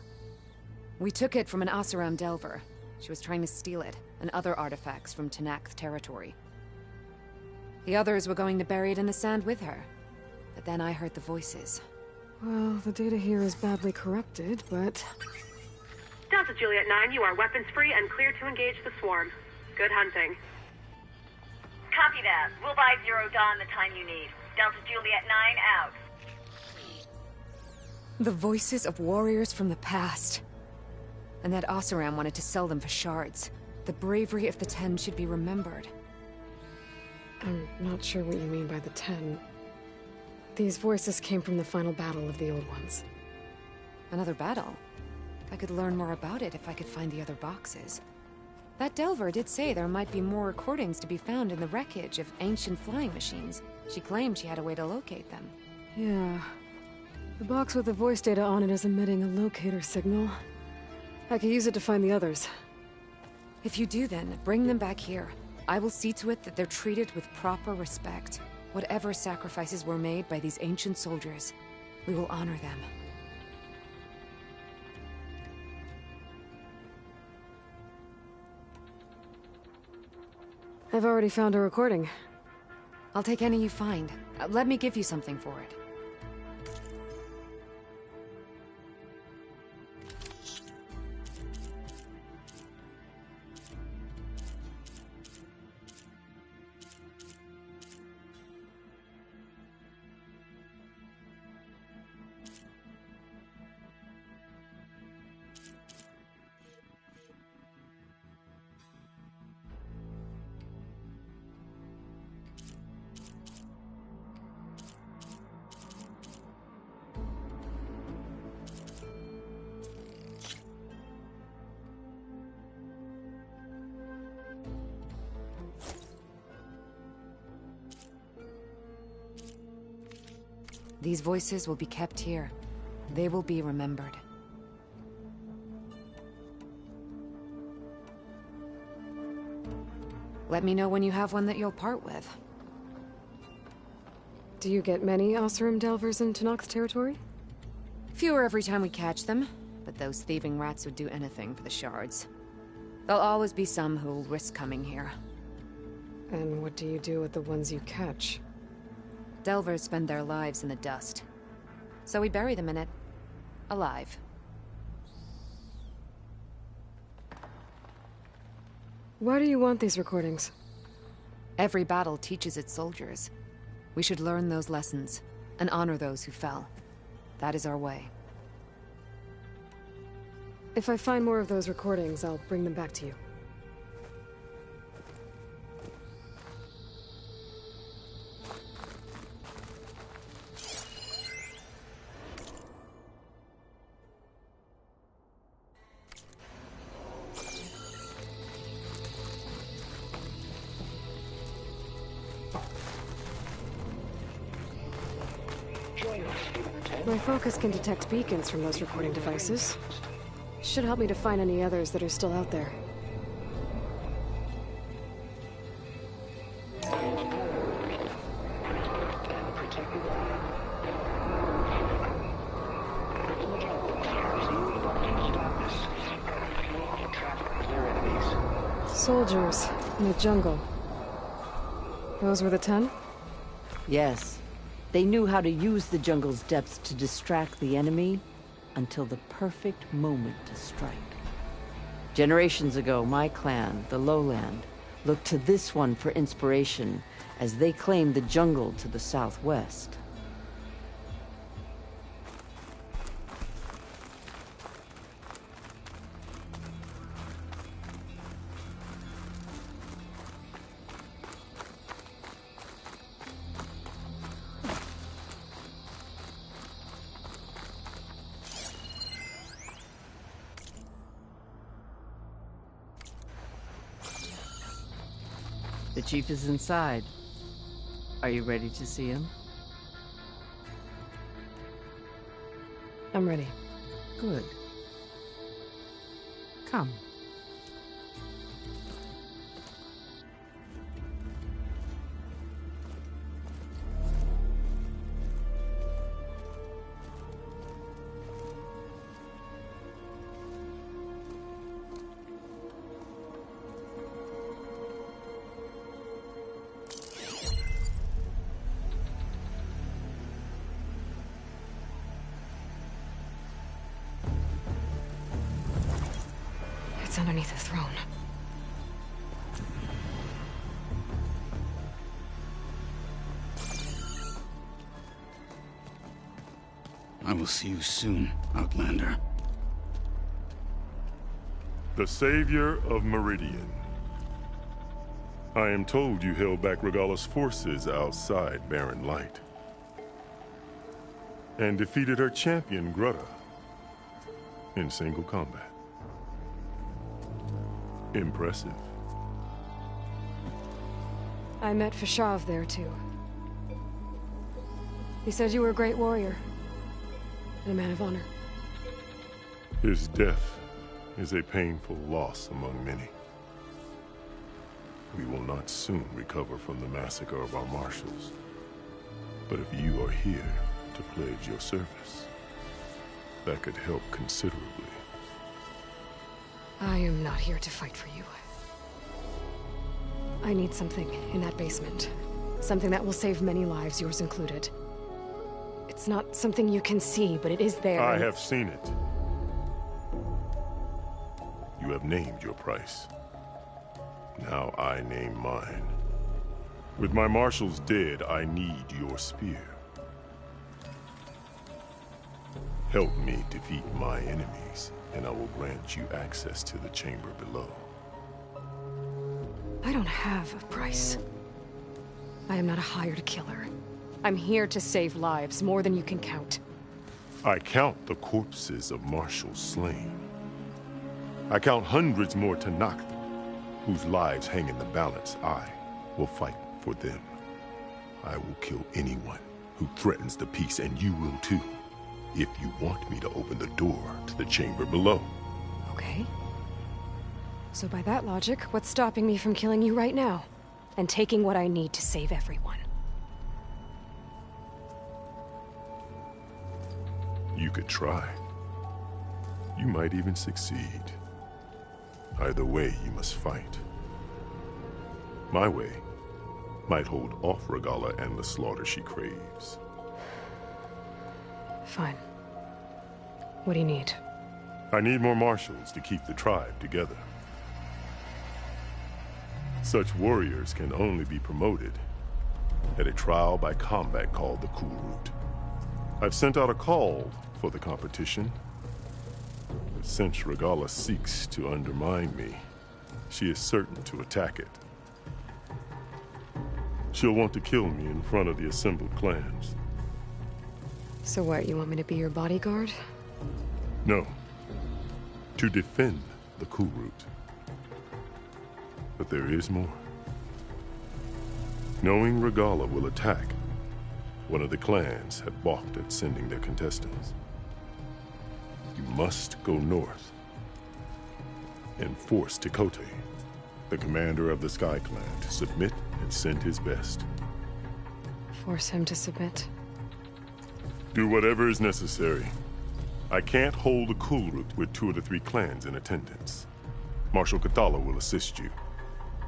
We took it from an Oseram Delver. She was trying to steal it, and other artifacts from Tenakth territory. The others were going to bury it in the sand with her. But then I heard the voices. Well, the data here is badly corrupted, but... Delta Juliet 9, you are weapons-free and clear to engage the swarm. Good hunting. Copy that. We'll buy Zero Dawn the time you need. Delta Juliet 9 out. The voices of warriors from the past. And that Oseram wanted to sell them for shards. The bravery of the Ten should be remembered. I'm not sure what you mean by the Ten. These voices came from the final battle of the Old Ones. Another battle? I could learn more about it if I could find the other boxes. That Delver did say there might be more recordings to be found in the wreckage of ancient flying machines. She claimed she had a way to locate them. Yeah. The box with the voice data on it is emitting a locator signal. I could use it to find the others. If you do then, bring them back here. I will see to it that they're treated with proper respect. Whatever sacrifices were made by these ancient soldiers, we will honor them. I've already found a recording. I'll take any you find. Let me give you something for it. These voices will be kept here. They will be remembered. Let me know when you have one that you'll part with. Do you get many Oseram Delvers in Tenakth territory? Fewer every time we catch them, but those thieving rats would do anything for the shards. There'll always be some who'll risk coming here. And what do you do with the ones you catch? Delvers spend their lives in the dust. So we bury them in it. Alive. Why do you want these recordings? Every battle teaches its soldiers. We should learn those lessons, and honor those who fell. That is our way. If I find more of those recordings, I'll bring them back to you. My focus can detect beacons from those recording devices. Should help me to find any others that are still out there. Soldiers in the jungle. Those were the 10? Yes. They knew how to use the jungle's depths to distract the enemy until the perfect moment to strike. Generations ago, my clan, the Lowland, looked to this one for inspiration as they claimed the jungle to the southwest. The chief is inside. Are you ready to see him? I'm ready. Good. Come. It's underneath the throne. I will see you soon, Outlander. The savior of Meridian. I am told you held back Regalla's forces outside Barren Light. And defeated her champion, Grudda, in single combat. Impressive. I met Fashav there, too. He said you were a great warrior. And a man of honor. His death is a painful loss among many. We will not soon recover from the massacre of our marshals. But if you are here to pledge your service, that could help considerably. I am not here to fight for you. I need something in that basement. Something that will save many lives, yours included. It's not something you can see, but it is there. I have seen it. You have named your price. Now I name mine. With my marshals dead, I need your spear. Help me defeat my enemies, and I will grant you access to the chamber below. I don't have a price. I am not a hired killer. I'm here to save lives, more than you can count. I count the corpses of marshals slain. I count hundreds more Tenakth, whose lives hang in the balance. I will fight for them. I will kill anyone who threatens the peace, and you will too, if you want me to open the door to the chamber below. Okay. So by that logic, what's stopping me from killing you right now? And taking what I need to save everyone? You could try. You might even succeed. Either way, you must fight. My way might hold off Regalla and the slaughter she craves. Fine. What do you need? I need more marshals to keep the tribe together. Such warriors can only be promoted at a trial by combat called the Kulrut. I've sent out a call for the competition. But since Regalla seeks to undermine me, she is certain to attack it. She'll want to kill me in front of the assembled clans. So what, you want me to be your bodyguard? No. To defend the Kulrut. But there is more. Knowing Regalla will attack, one of the clans had balked at sending their contestants. You must go north and force Tekotteh, the commander of the Sky Clan, to submit and send his best. Force him to submit? Do whatever is necessary. I can't hold the Kulrut with 2 of the 3 clans in attendance. Marshal Kotallo will assist you.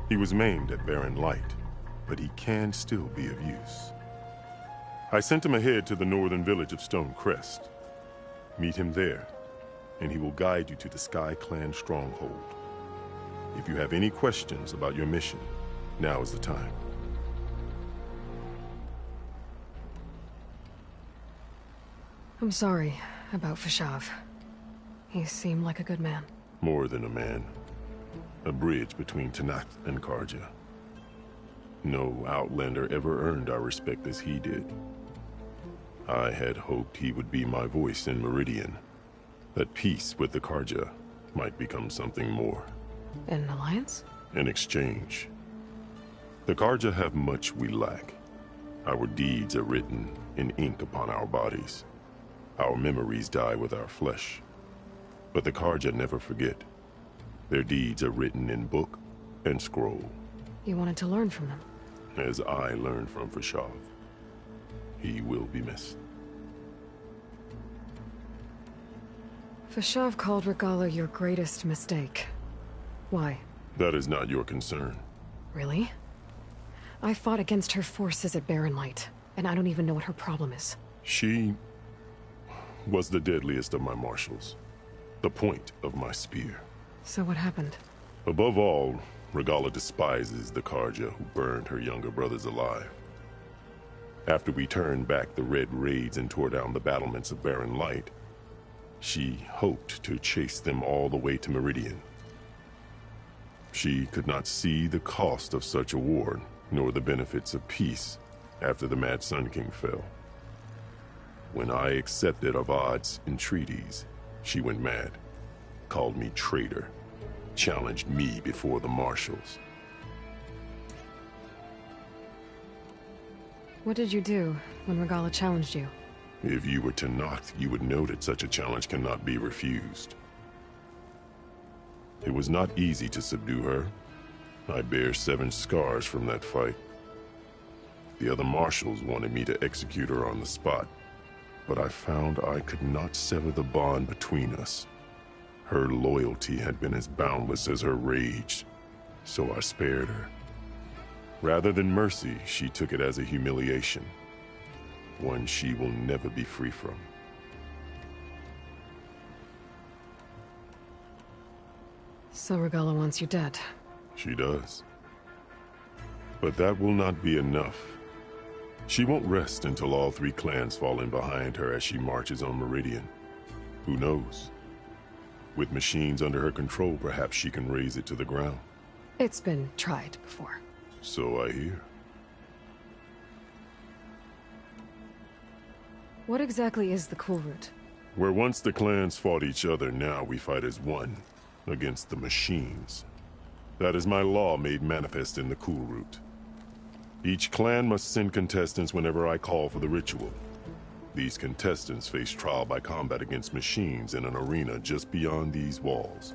He was maimed at Barren Light, but he can still be of use. I sent him ahead to the northern village of Stone Crest. Meet him there, and he will guide you to the Sky Clan stronghold. If you have any questions about your mission, now is the time. I'm sorry about Fashav. He seemed like a good man. More than a man. A bridge between Tenakth and Carja. No Outlander ever earned our respect as he did. I had hoped he would be my voice in Meridian. That peace with the Carja might become something more. An alliance? An exchange. The Carja have much we lack. Our deeds are written in ink upon our bodies. Our memories die with our flesh. But the Carja never forget. Their deeds are written in book and scroll. You wanted to learn from them. As I learned from Fashav. He will be missed. Fashav called Regalla your greatest mistake. Why? That is not your concern. Really? I fought against her forces at Barren Light, and I don't even know what her problem is. She was the deadliest of my marshals. The point of my spear. So what happened? Above all, Regalla despises the Carja who burned her younger brothers alive. After we turned back the Red Raids and tore down the battlements of Barren Light, she hoped to chase them all the way to Meridian. She could not see the cost of such a war, nor the benefits of peace after the Mad Sun King fell. When I accepted Avad's entreaties, she went mad, called me traitor, challenged me before the marshals. What did you do when Regalla challenged you? If you were Tenakth, you would know that such a challenge cannot be refused. It was not easy to subdue her. I bear 7 scars from that fight. The other marshals wanted me to execute her on the spot, but I found I could not sever the bond between us. Her loyalty had been as boundless as her rage, so I spared her. Rather than mercy, she took it as a humiliation, one she will never be free from. So Regalla wants you dead. She does. But that will not be enough. She won't rest until all 3 clans fall in behind her as she marches on Meridian. Who knows? With machines under her control, perhaps she can raise it to the ground. It's been tried before. So I hear. What exactly is the Kulrut? Where once the clans fought each other, now we fight as one, against the machines. That is my law made manifest in the Kulrut. Each clan must send contestants whenever I call for the ritual. These contestants face trial by combat against machines in an arena just beyond these walls.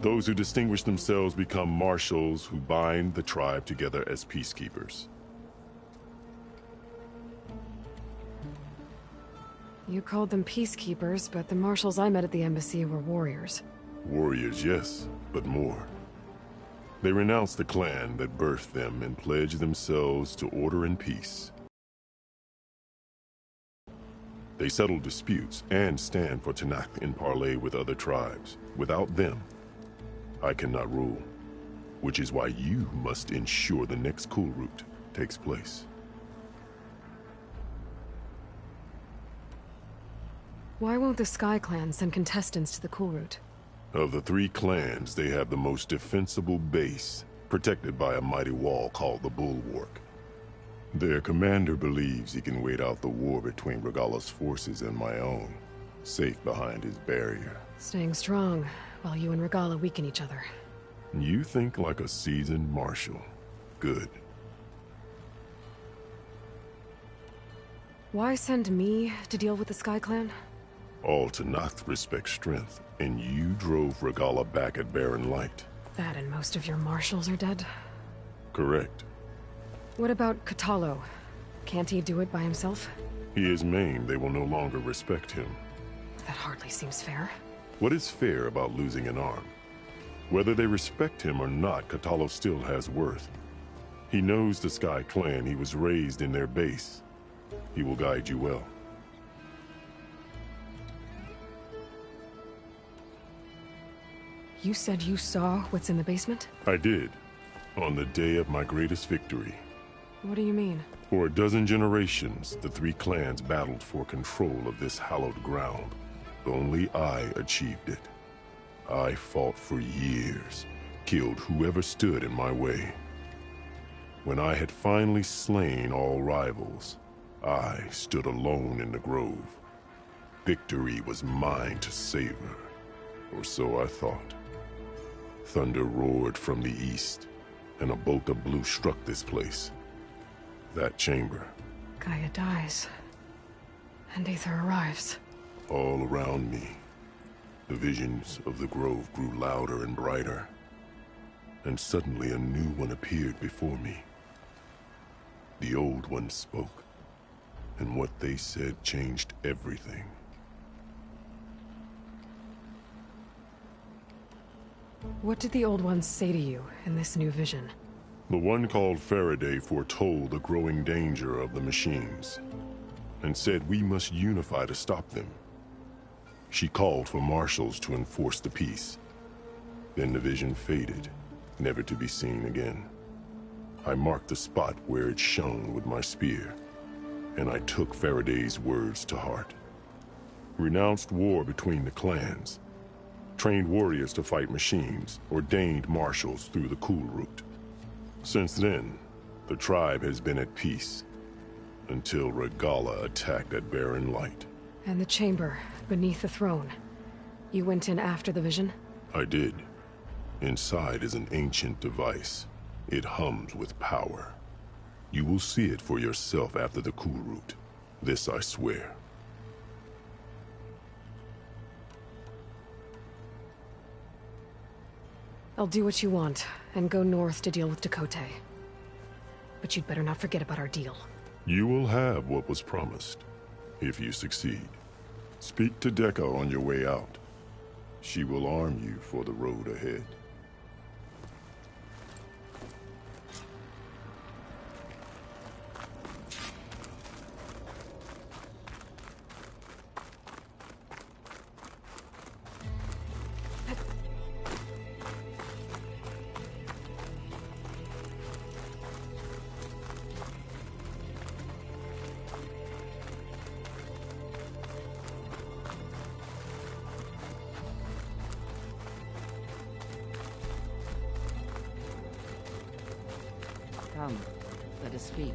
Those who distinguish themselves become marshals who bind the tribe together as peacekeepers. You called them peacekeepers, but the marshals I met at the embassy were warriors. Warriors, yes, but more. They renounce the clan that birthed them and pledge themselves to order and peace. They settle disputes and stand for Tenakth in parley with other tribes. Without them, I cannot rule, which is why you must ensure the next Kulrut takes place. Why won't the Sky Clan send contestants to the Kulrut? Of the 3 clans, they have the most defensible base, protected by a mighty wall called the Bulwark. Their commander believes he can wait out the war between Regalla's forces and my own, safe behind his barrier. Staying strong, while you and Regalla weaken each other. You think like a seasoned marshal. Good. Why send me to deal with the Sky Clan? All Tenakth respect strength, and you drove Regalla back at Barren Light. That and most of your marshals are dead? Correct. What about Kotallo? Can't he do it by himself? He is maimed. They will no longer respect him. That hardly seems fair. What is fair about losing an arm? Whether they respect him or not, Kotallo still has worth. He knows the Sky Clan. He was raised in their base. He will guide you well. You said you saw what's in the basement? I did. On the day of my greatest victory. What do you mean? For a dozen generations, the 3 clans battled for control of this hallowed ground. Only I achieved it. I fought for years, killed whoever stood in my way. When I had finally slain all rivals, I stood alone in the grove. Victory was mine to savor, or so I thought. Thunder roared from the east. and a bolt of blue struck this place. That chamber. Gaia dies. And Aether arrives. All around me, the visions of the grove grew louder and brighter. And suddenly a new one appeared before me. The old one spoke, and what they said changed everything. What did the old ones say to you in this new vision? The one called Faraday foretold the growing danger of the machines, and said we must unify to stop them. She called for marshals to enforce the peace. Then the vision faded, never to be seen again. I marked the spot where it shone with my spear, and I took Faraday's words to heart. Renounced war between the clans, trained warriors to fight machines, ordained marshals through the Cool Route. Since then, the tribe has been at peace, until Regalla attacked at Barren Light. And the chamber, beneath the throne. You went in after the vision? I did. Inside is an ancient device. It hums with power. You will see it for yourself after the Cool Route. This I swear. I'll do what you want, and go north to deal with Dakota. But you'd better not forget about our deal. You will have what was promised, if you succeed. Speak to Dekka on your way out. She will arm you for the road ahead. Come, let us speak.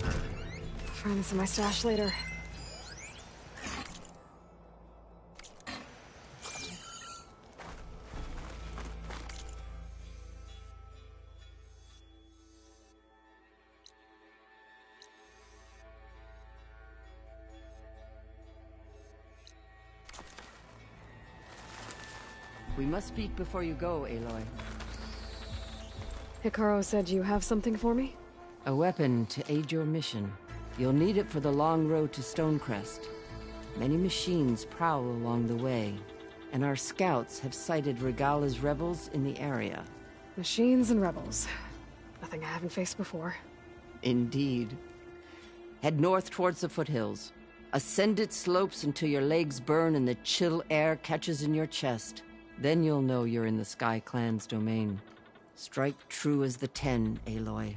I'll find this in my stash later. We must speak before you go, Aloy. Hikaru said you have something for me? A weapon to aid your mission. You'll need it for the long road to Stonecrest. Many machines prowl along the way, and our scouts have sighted Regalla's rebels in the area. Machines and rebels. Nothing I haven't faced before. Indeed. Head north towards the foothills. Ascend its slopes until your legs burn and the chill air catches in your chest. Then you'll know you're in the Sky Clan's domain. Strike true as the 10, Aloy.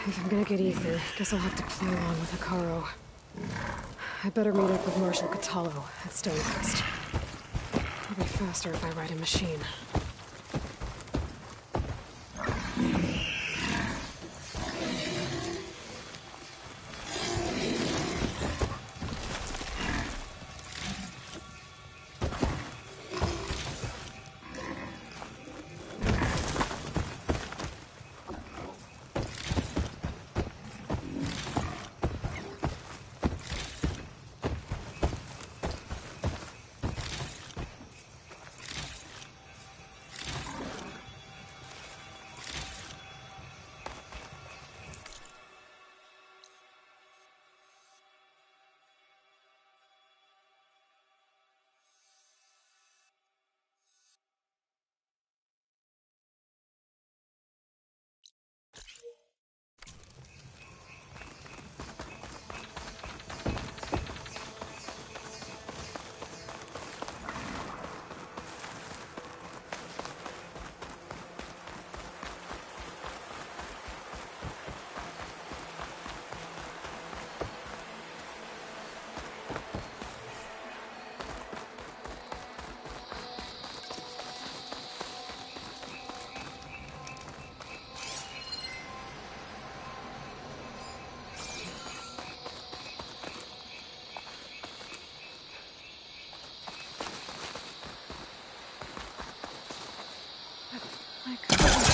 If I'm gonna get Ethan, guess I'll have to play along with Hekarro. I better meet up with Marshal Kotallo at Stonecrest. It'll be faster if I ride a machine.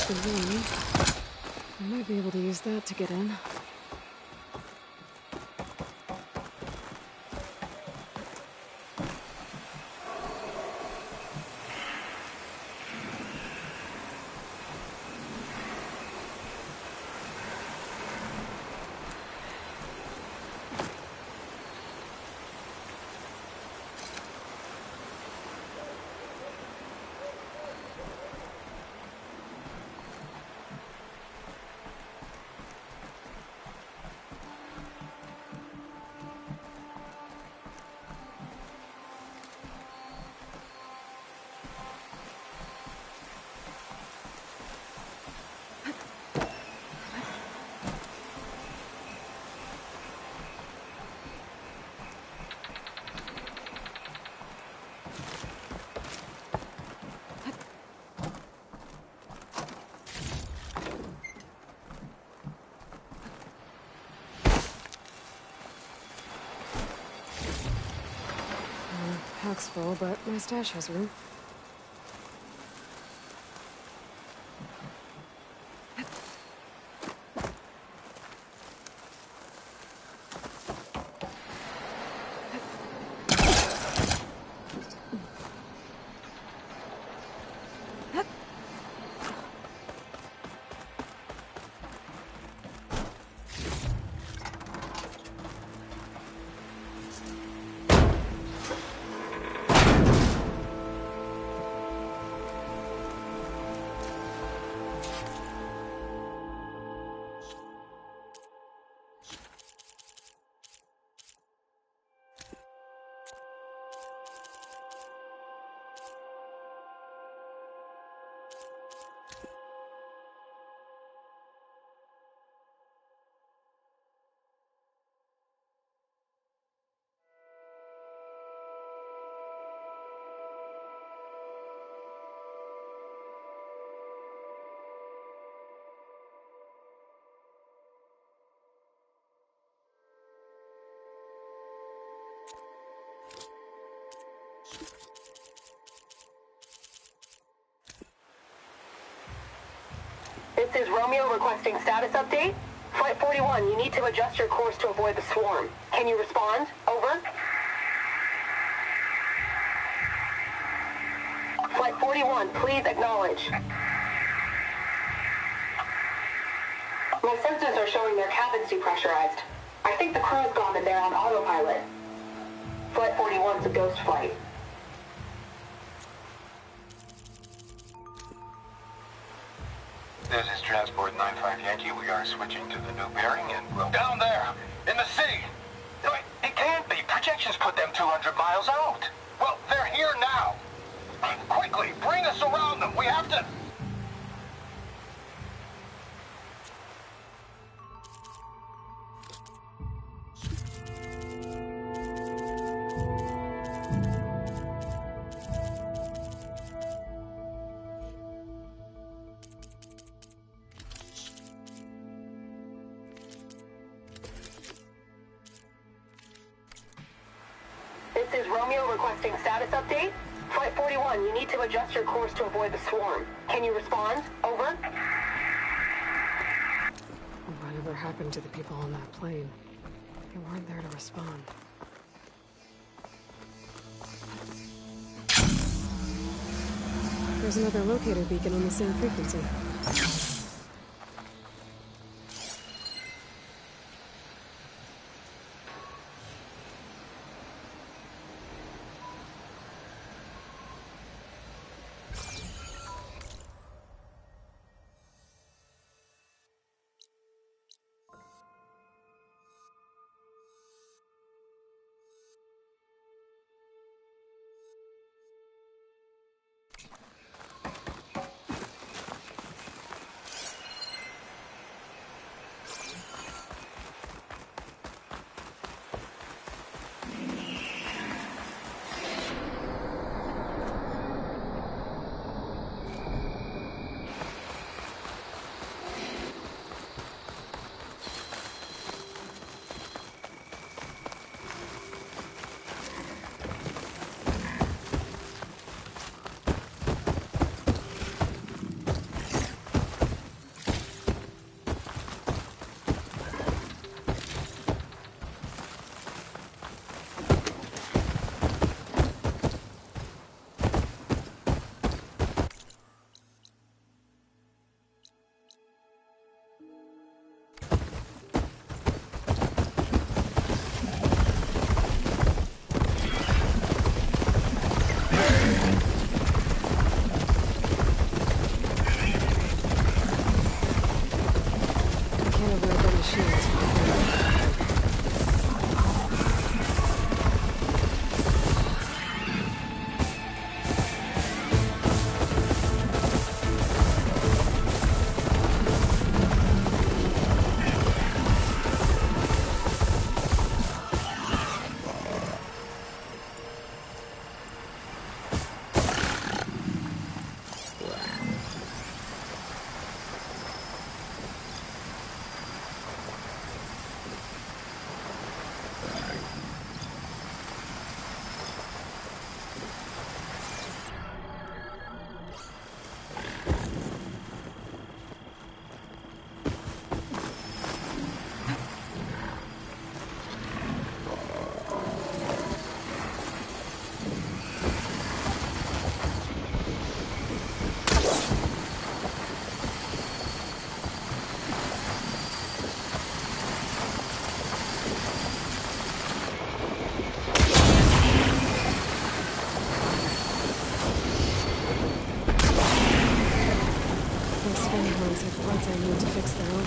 The room. I might be able to use that to get in. Pack's full, but my stash has room. This is Romeo requesting status update. Flight 41, you need to adjust your course to avoid the swarm. Can you respond? Over. 41, please acknowledge. My sensors are showing their cabins depressurized. I think the crew's gone and they're on autopilot. Flight 41's a ghost flight. This is Transport 95 Yankee. We are switching to the new bearing and we'll... Down there! In the sea! No, it can't be. Projections put them 200 miles out. Well, they're here now. Quickly, bring us around them. We have to... This is Romeo requesting status update. Flight 41, you need to adjust your course to avoid the swarm. Can you respond? Over. Whatever happened to the people on that plane? They weren't there to respond. There's another locator beacon on the same frequency. I need to fix their own.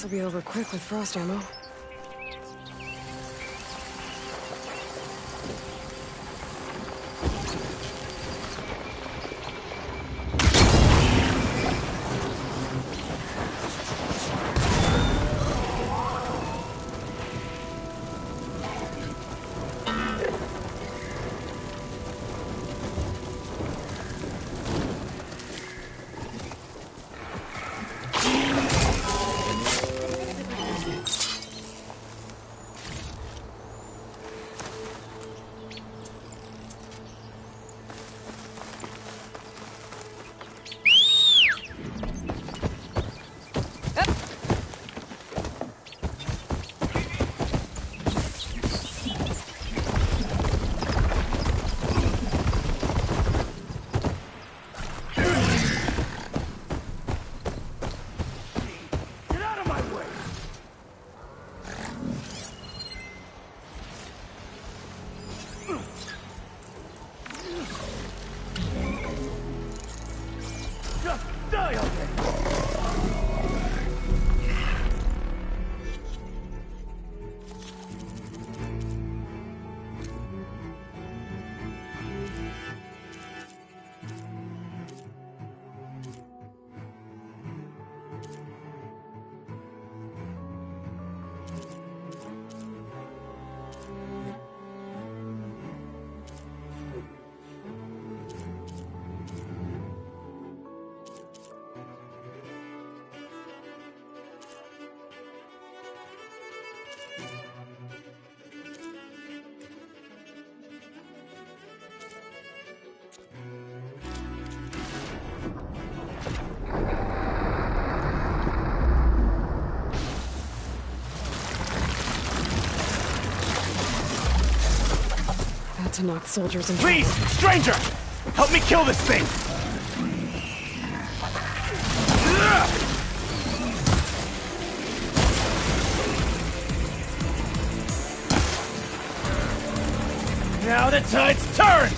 This'll be over quick with frost ammo. To knock soldiers in. Please, stranger! Help me kill this thing! Now the tide's turned!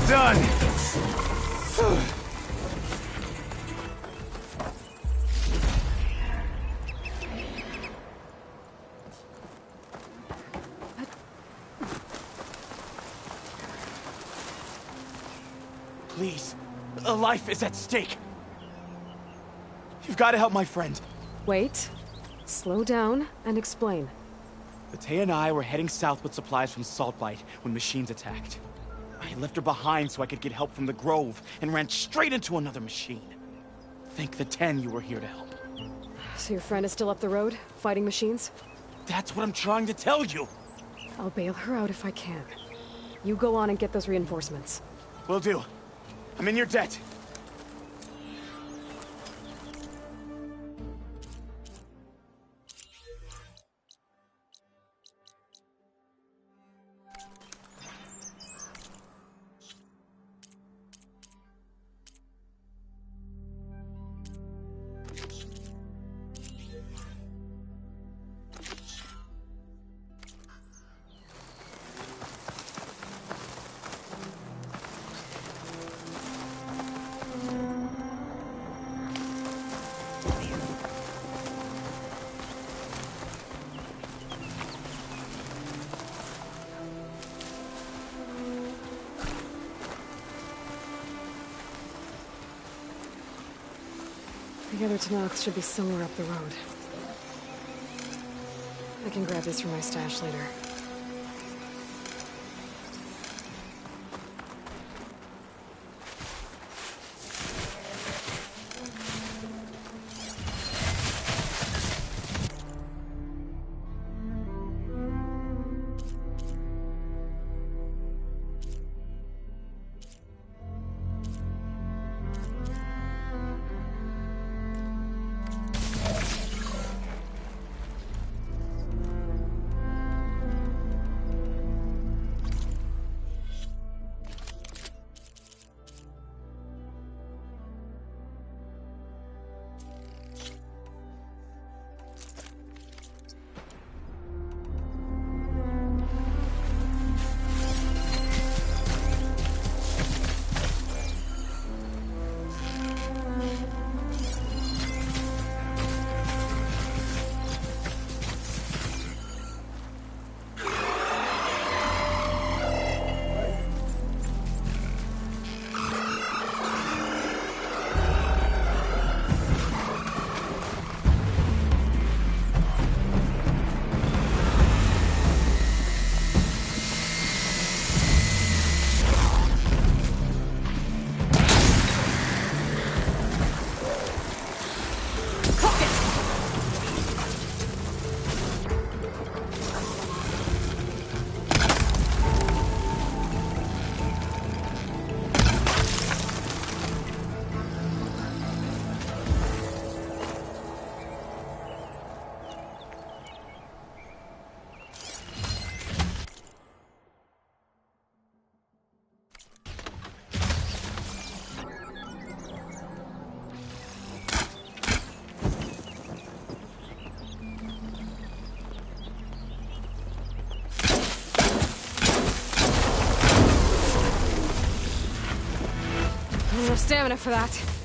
Done! Please, a life is at stake. You've got to help my friend. Wait. Slow down and explain. Batea and I were heading south with supplies from Saltblight when machines attacked. I left her behind so I could get help from the Grove and ran straight into another machine. Thank the 10 you were here to help. So your friend is still up the road, fighting machines? That's what I'm trying to tell you. I'll bail her out if I can. You go on and get those reinforcements. Will do. I'm in your debt. The other Tanakhs should be somewhere up the road. I can grab this from my stash later. No stamina for that.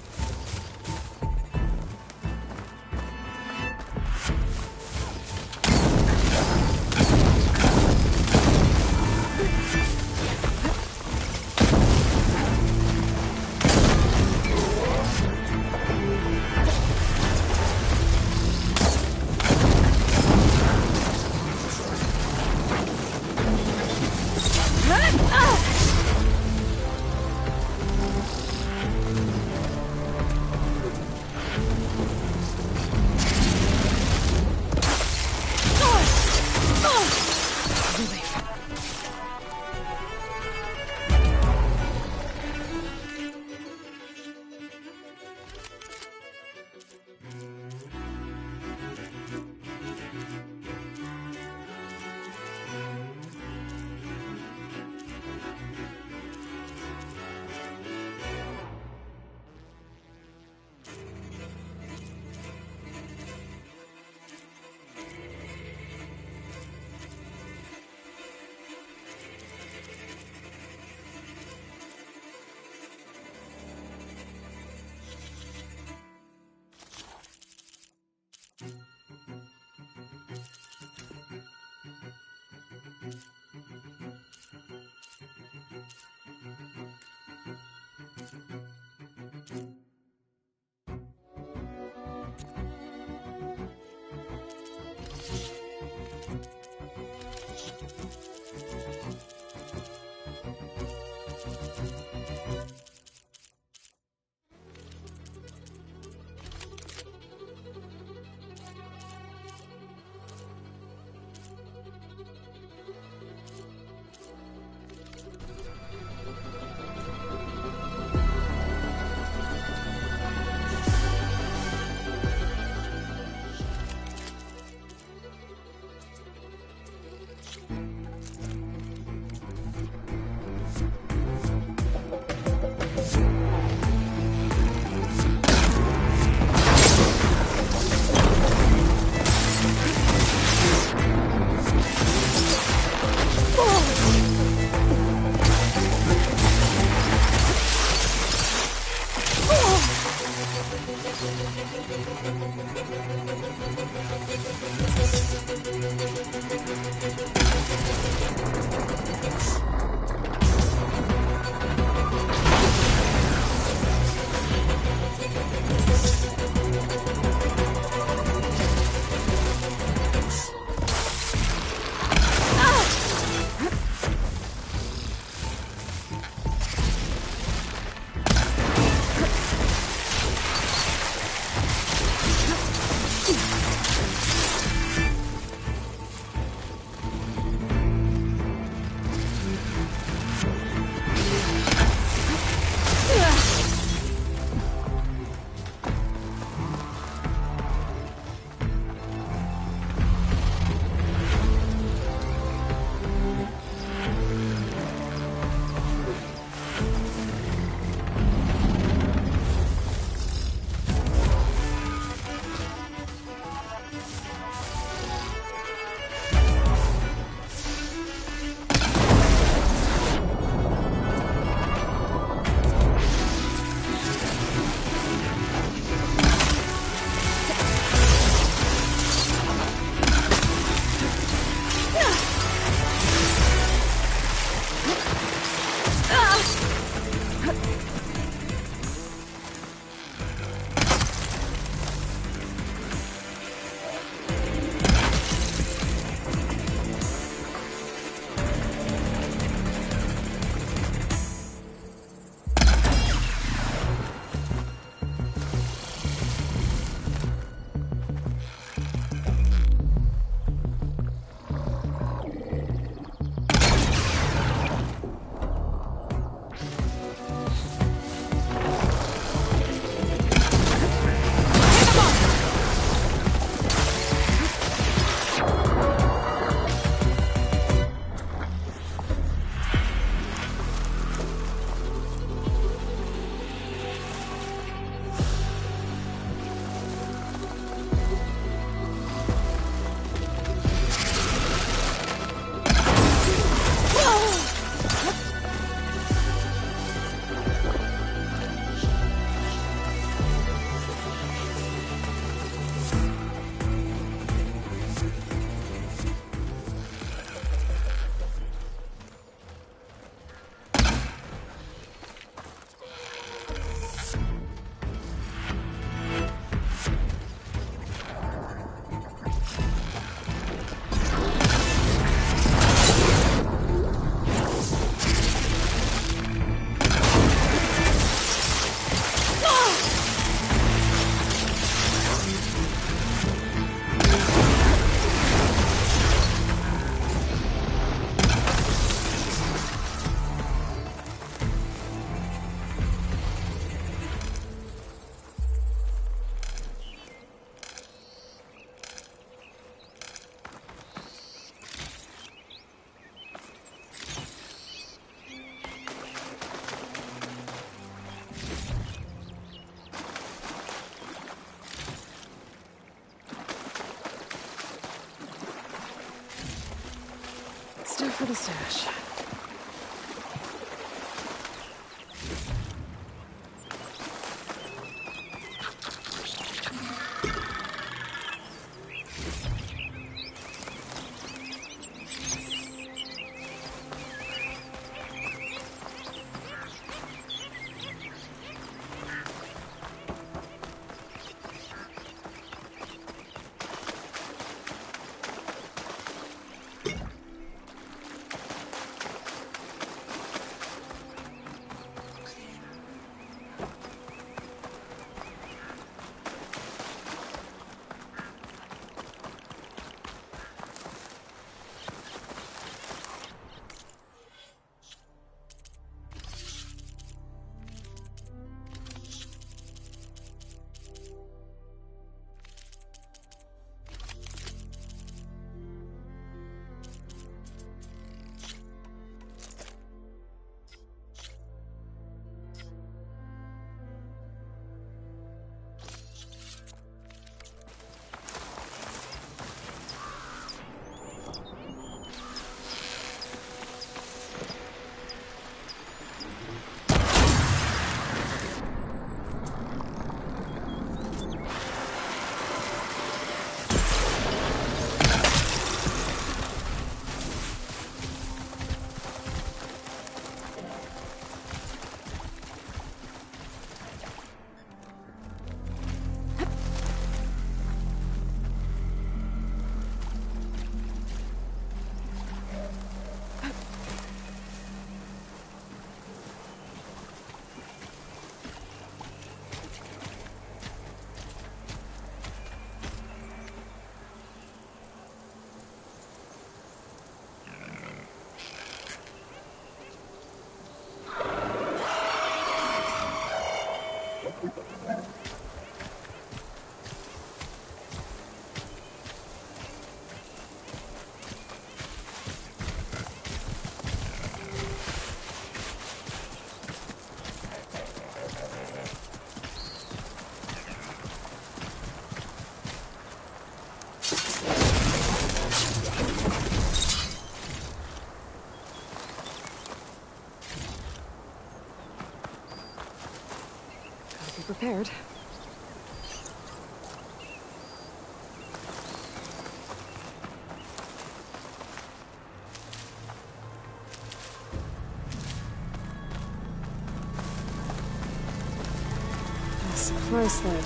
for the stash. Prepared. A supply sled.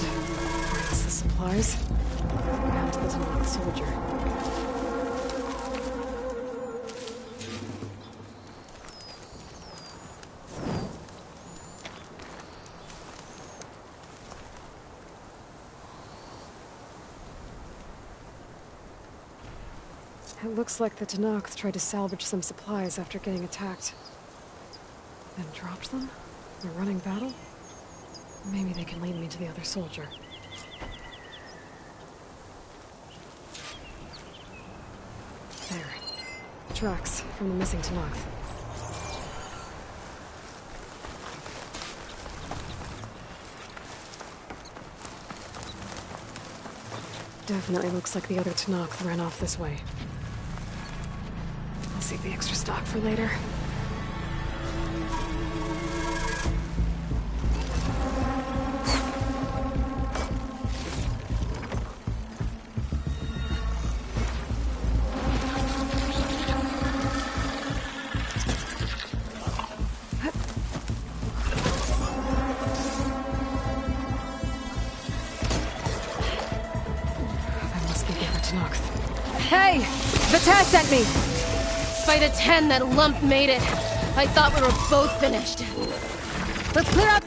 Minus the supplies. And the Tenakth soldier. It looks like the Tenakth tried to salvage some supplies after getting attacked. Then dropped them? In a running battle? Maybe they can lead me to the other soldier. There. Tracks from the missing Tenakth. Definitely looks like the other Tenakth ran off this way. I'll save the extra stock for later. Hey! Vita sent me! By the 10 that lump made it. I thought we were both finished. Let's clear up!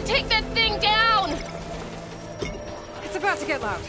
take that thing down! It's about to get loud.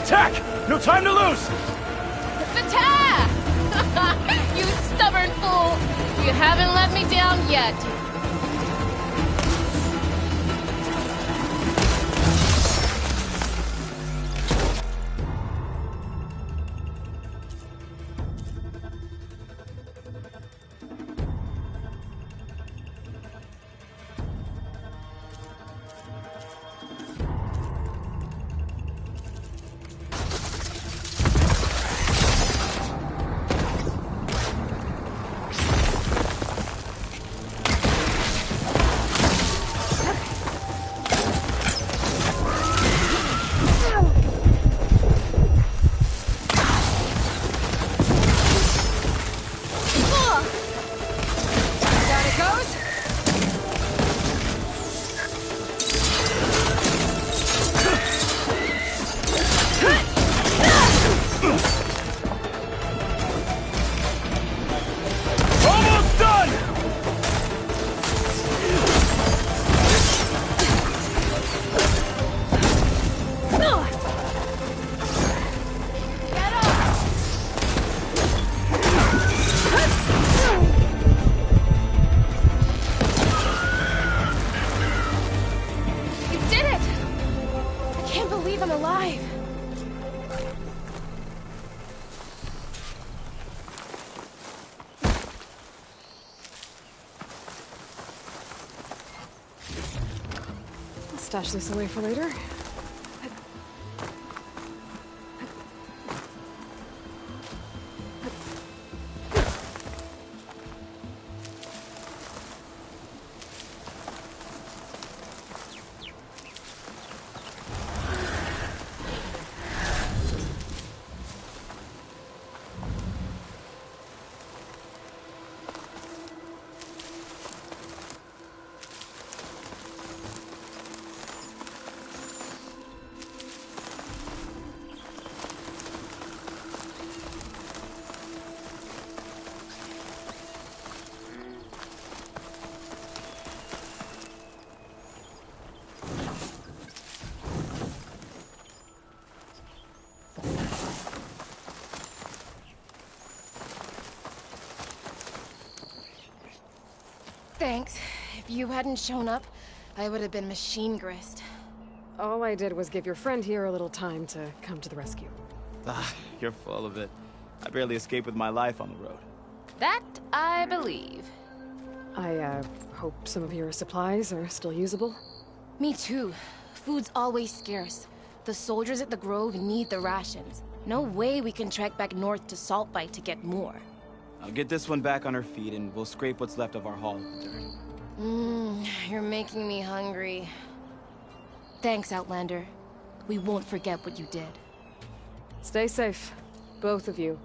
Attack! No time to lose! Attack! You stubborn fool! You haven't let me down yet. Stash this away for later. Thanks. If you hadn't shown up, I would have been machine grist. All I did was give your friend here a little time to come to the rescue. Ah, you're full of it. I barely escaped with my life on the road. That I believe. I, hope some of your supplies are still usable? Me too. Food's always scarce. The soldiers at the Grove need the rations. No way we can trek back north to Saltbite to get more. I'll get this one back on her feet and we'll scrape what's left of our haul of the dirt. You're making me hungry. Thanks, Outlander. We won't forget what you did. Stay safe, both of you.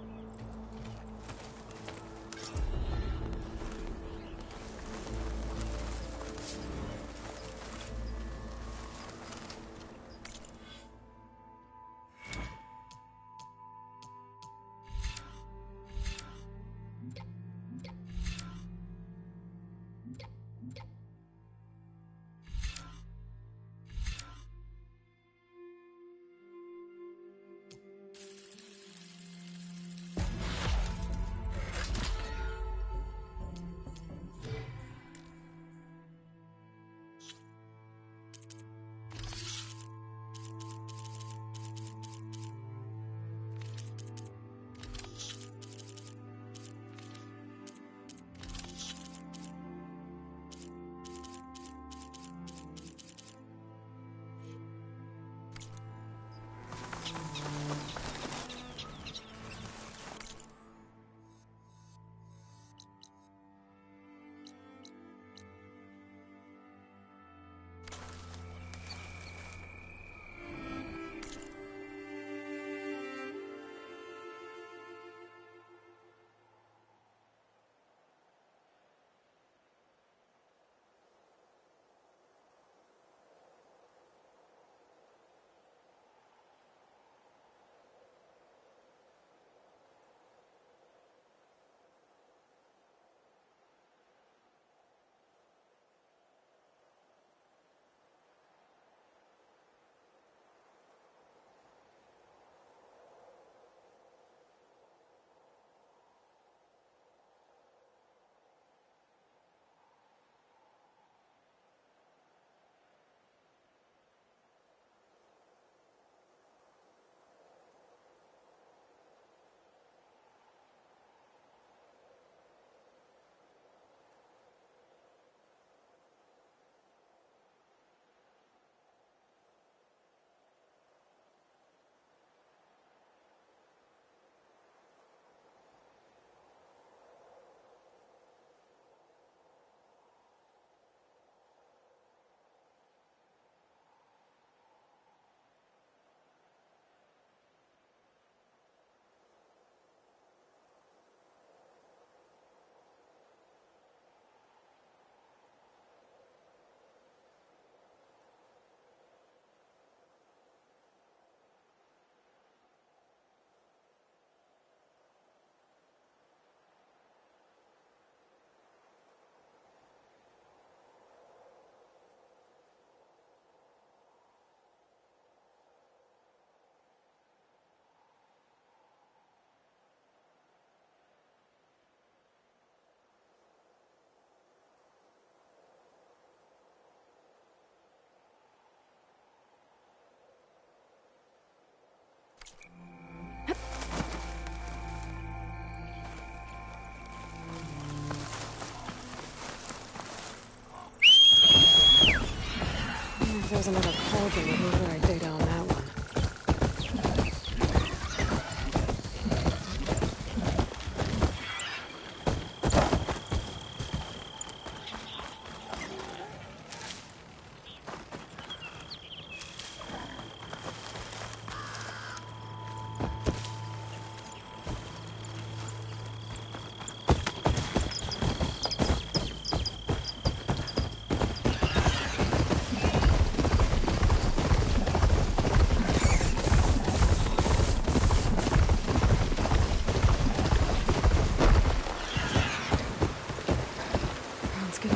there's another cauldron with override data on that one.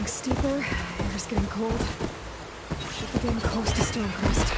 Steeper, air's getting cold. Should be getting close to Stonecrest.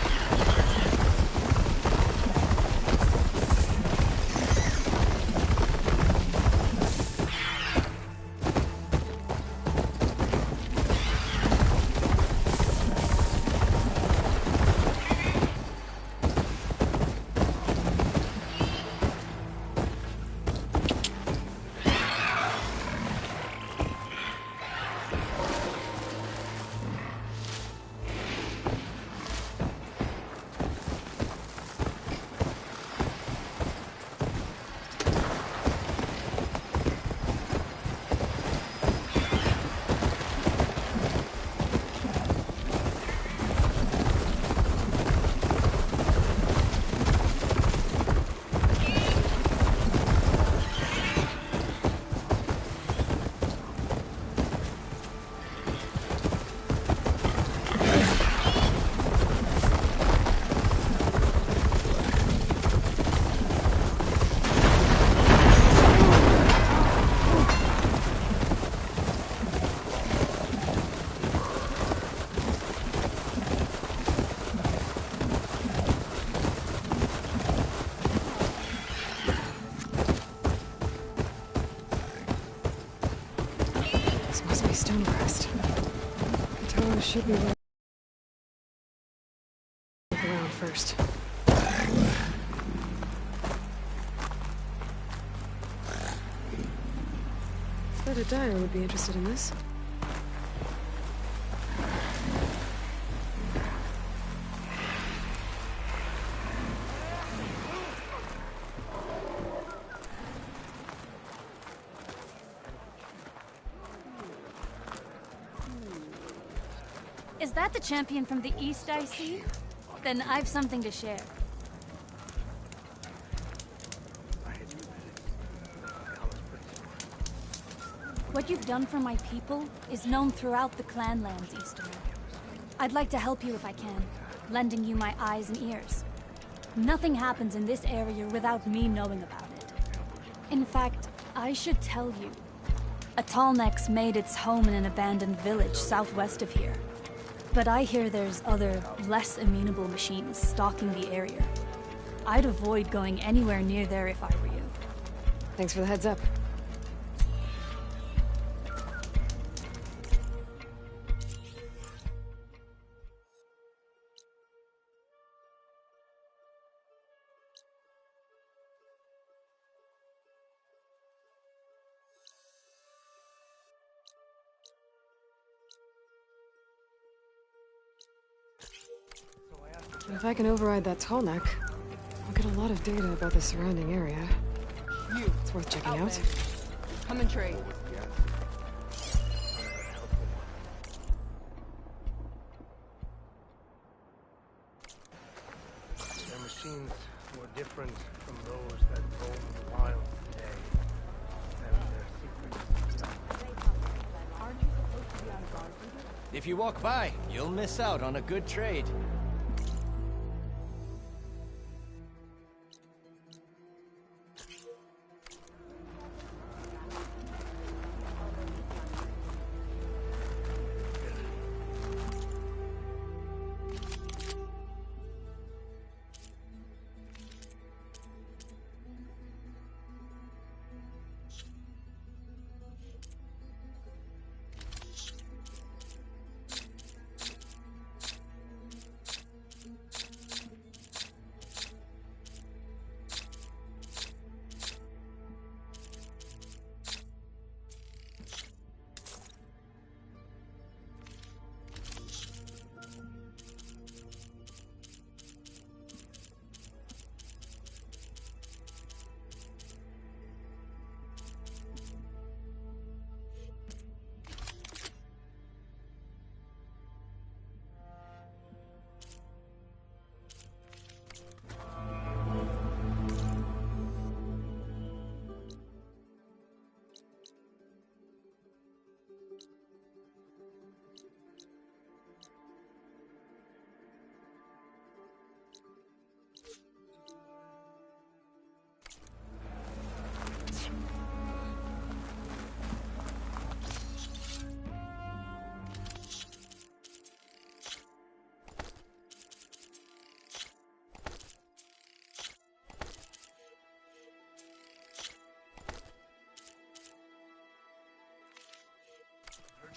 Stonecrest. Katana should be there. Look around first. Bet a dyer would be interested in this. Is that the champion from the East I see? Then I've something to share. What you've done for my people is known throughout the Clanlands, Easterner. I'd like to help you if I can, lending you my eyes and ears. Nothing happens in this area without me knowing about it. In fact, I should tell you. A Tallneck's made its home in an abandoned village southwest of here. But I hear there's other, less amenable machines stalking the area. I'd avoid going anywhere near there if I were you. Thanks for the heads up. If I can override that Tallneck, I'll get a lot of data about the surrounding area. It's worth checking out. Come and trade. Their machines were different from those that roam the wild today. And their secrets. Aren't you supposed to be on guard for this? If you walk by, you'll miss out on a good trade.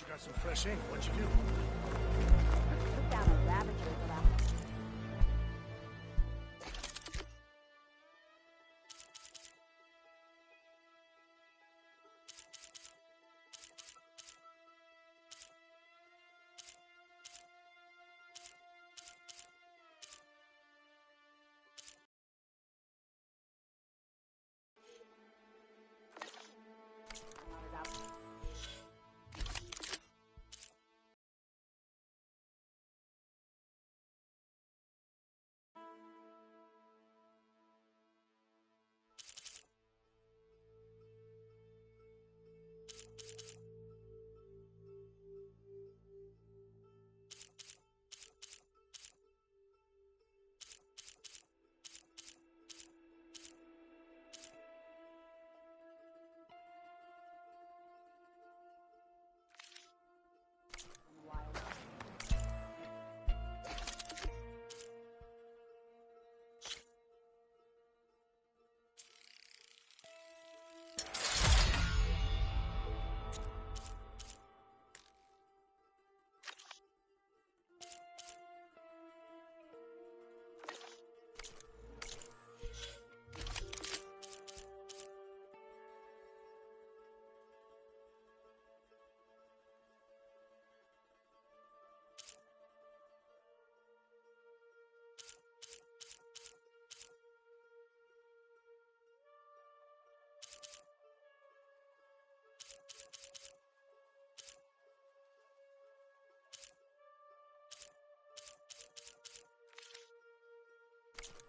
got some fresh ink. What'd you do? Took down a Ravager without...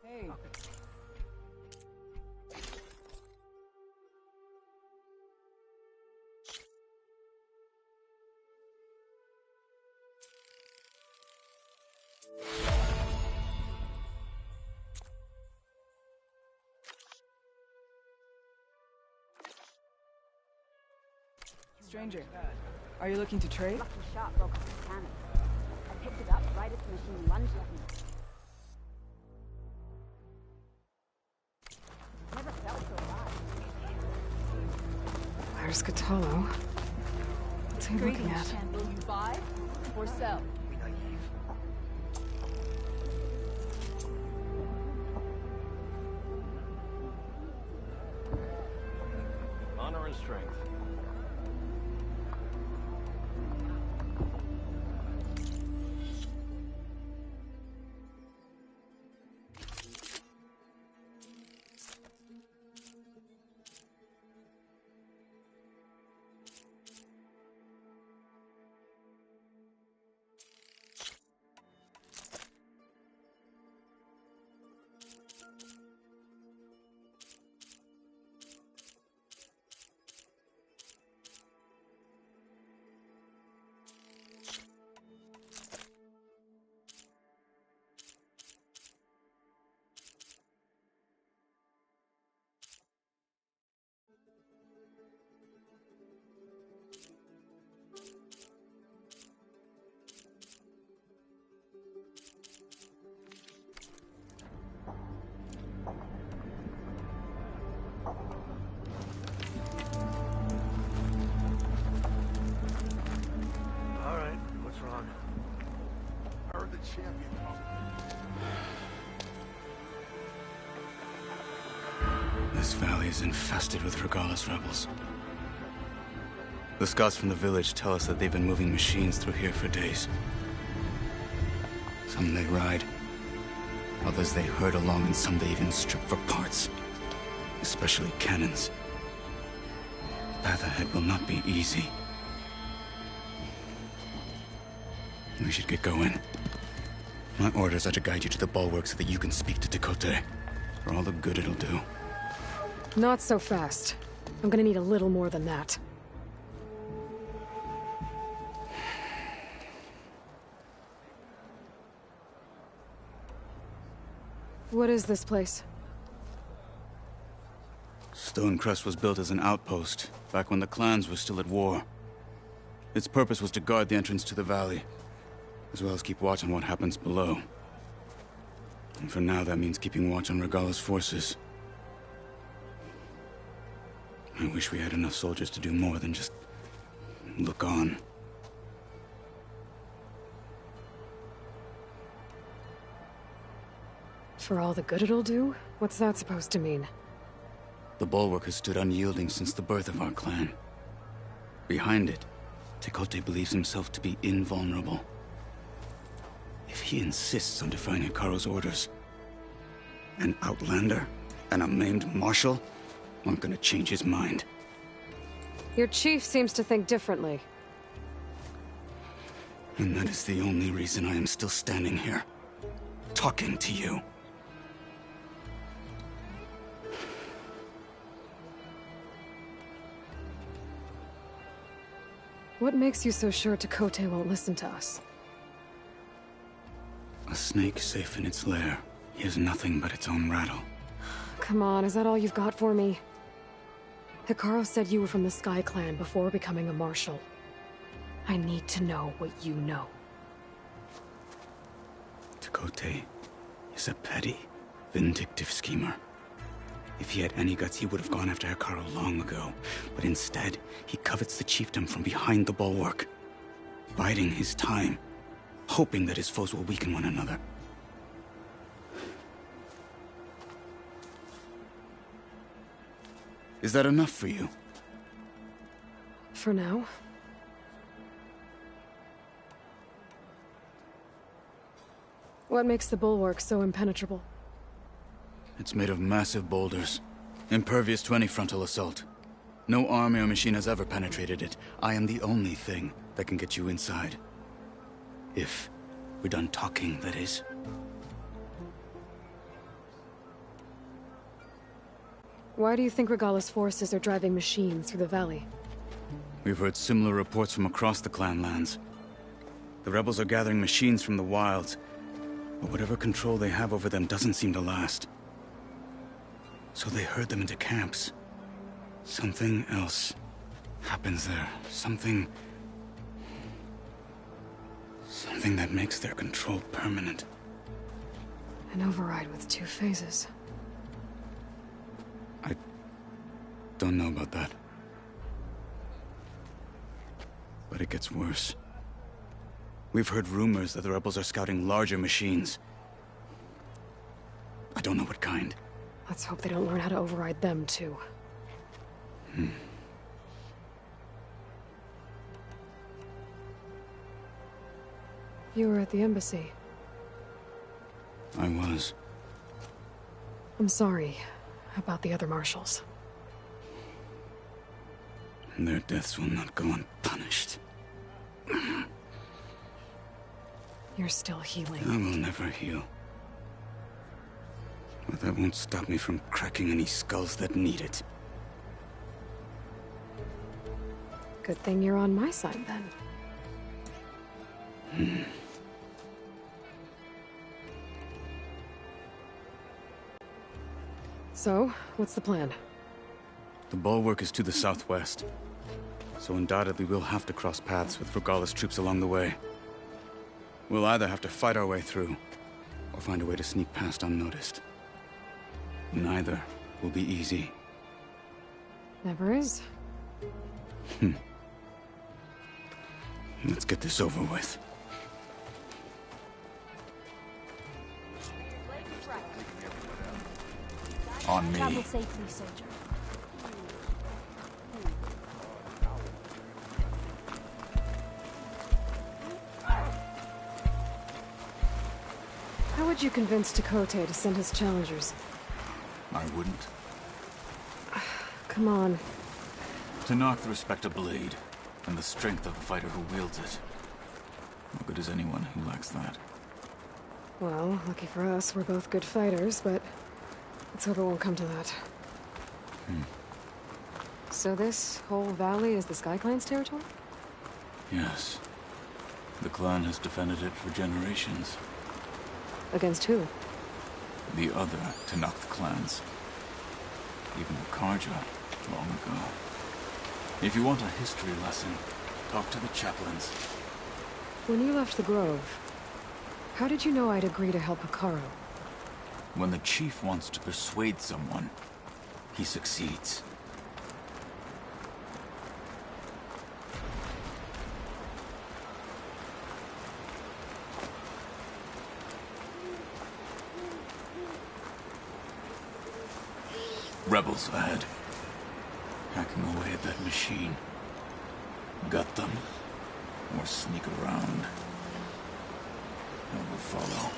Hey. Stranger, are you looking to trade? Lucky shot broke off the cannon. I picked it up right as the machine lunged at me. Never felt so alive. There's Kotallo. What's he looking at? Will you buy or sell? Honor and strength. This valley is infested with Regalis rebels. The scouts from the village tell us that they've been moving machines through here for days. Some they ride, others they herd along, and some they even strip for parts. Especially cannons. The path ahead will not be easy. We should get going. My orders are to guide you to the bulwark so that you can speak to Tekotteh, for all the good it'll do. Not so fast. I'm gonna need a little more than that. What is this place? Stonecrest was built as an outpost, back when the clans were still at war. Its purpose was to guard the entrance to the valley, as well as keep watch on what happens below. And for now, that means keeping watch on Regalis' forces. I wish we had enough soldiers to do more than just look on. For all the good it'll do? What's that supposed to mean? The Bulwark has stood unyielding since the birth of our clan. Behind it, Tekote believes himself to be invulnerable. If he insists on defying Hekarro's orders, an outlander and a maimed marshal aren't gonna change his mind. Your chief seems to think differently. And that is the only reason I am still standing here, talking to you. What makes you so sure Tekote won't listen to us? A snake safe in its lair hears nothing but its own rattle. Come on, is that all you've got for me? Hekarro said you were from the Sky Clan before becoming a marshal. I need to know what you know. Tekote is a petty, vindictive schemer. If he had any guts, he would have gone after Hekarro long ago. But instead, he covets the chiefdom from behind the Bulwark, biding his time, hoping that his foes will weaken one another. Is that enough for you? For now. What makes the Bulwark so impenetrable? It's made of massive boulders, impervious to any frontal assault. No army or machine has ever penetrated it. I am the only thing that can get you inside. If we're done talking, that is. Why do you think Regalla's forces are driving machines through the valley? We've heard similar reports from across the clan lands. The rebels are gathering machines from the wilds, but whatever control they have over them doesn't seem to last. So they herd them into camps. Something else happens there. Something that makes their control permanent. An override with 2 phases. I don't know about that. But it gets worse. We've heard rumors that the rebels are scouting larger machines. I don't know what kind. Let's hope they don't learn how to override them, too. You were at the embassy. I was. I'm sorry about the other marshals. Their deaths will not go unpunished. You're still healing. I will never heal. But that won't stop me from cracking any skulls that need it. Good thing you're on my side, then. So, what's the plan? The Bulwark is to the southwest, so undoubtedly we'll have to cross paths with Regalla's troops along the way. We'll either have to fight our way through, or find a way to sneak past unnoticed. Neither will be easy. Never is. Let's get this over with. On me. Travel safely, soldier. How would you convince Tekote to send his challengers? I wouldn't. Come on. To knock the respect of blade, and the strength of the fighter who wields it. What good is anyone who lacks that? Well, lucky for us, we're both good fighters, but let's hope it won't come to that. So this whole valley is the Sky Clan's territory? Yes. The clan has defended it for generations. Against who? The other Tenakth clans. Even Karja, long ago. If you want a history lesson, talk to the chaplains. When you left the Grove, how did you know I'd agree to help Hekarro? When the chief wants to persuade someone, he succeeds. Rebels ahead. Hacking away at that machine. Gut them. Or sneak around. And we'll follow.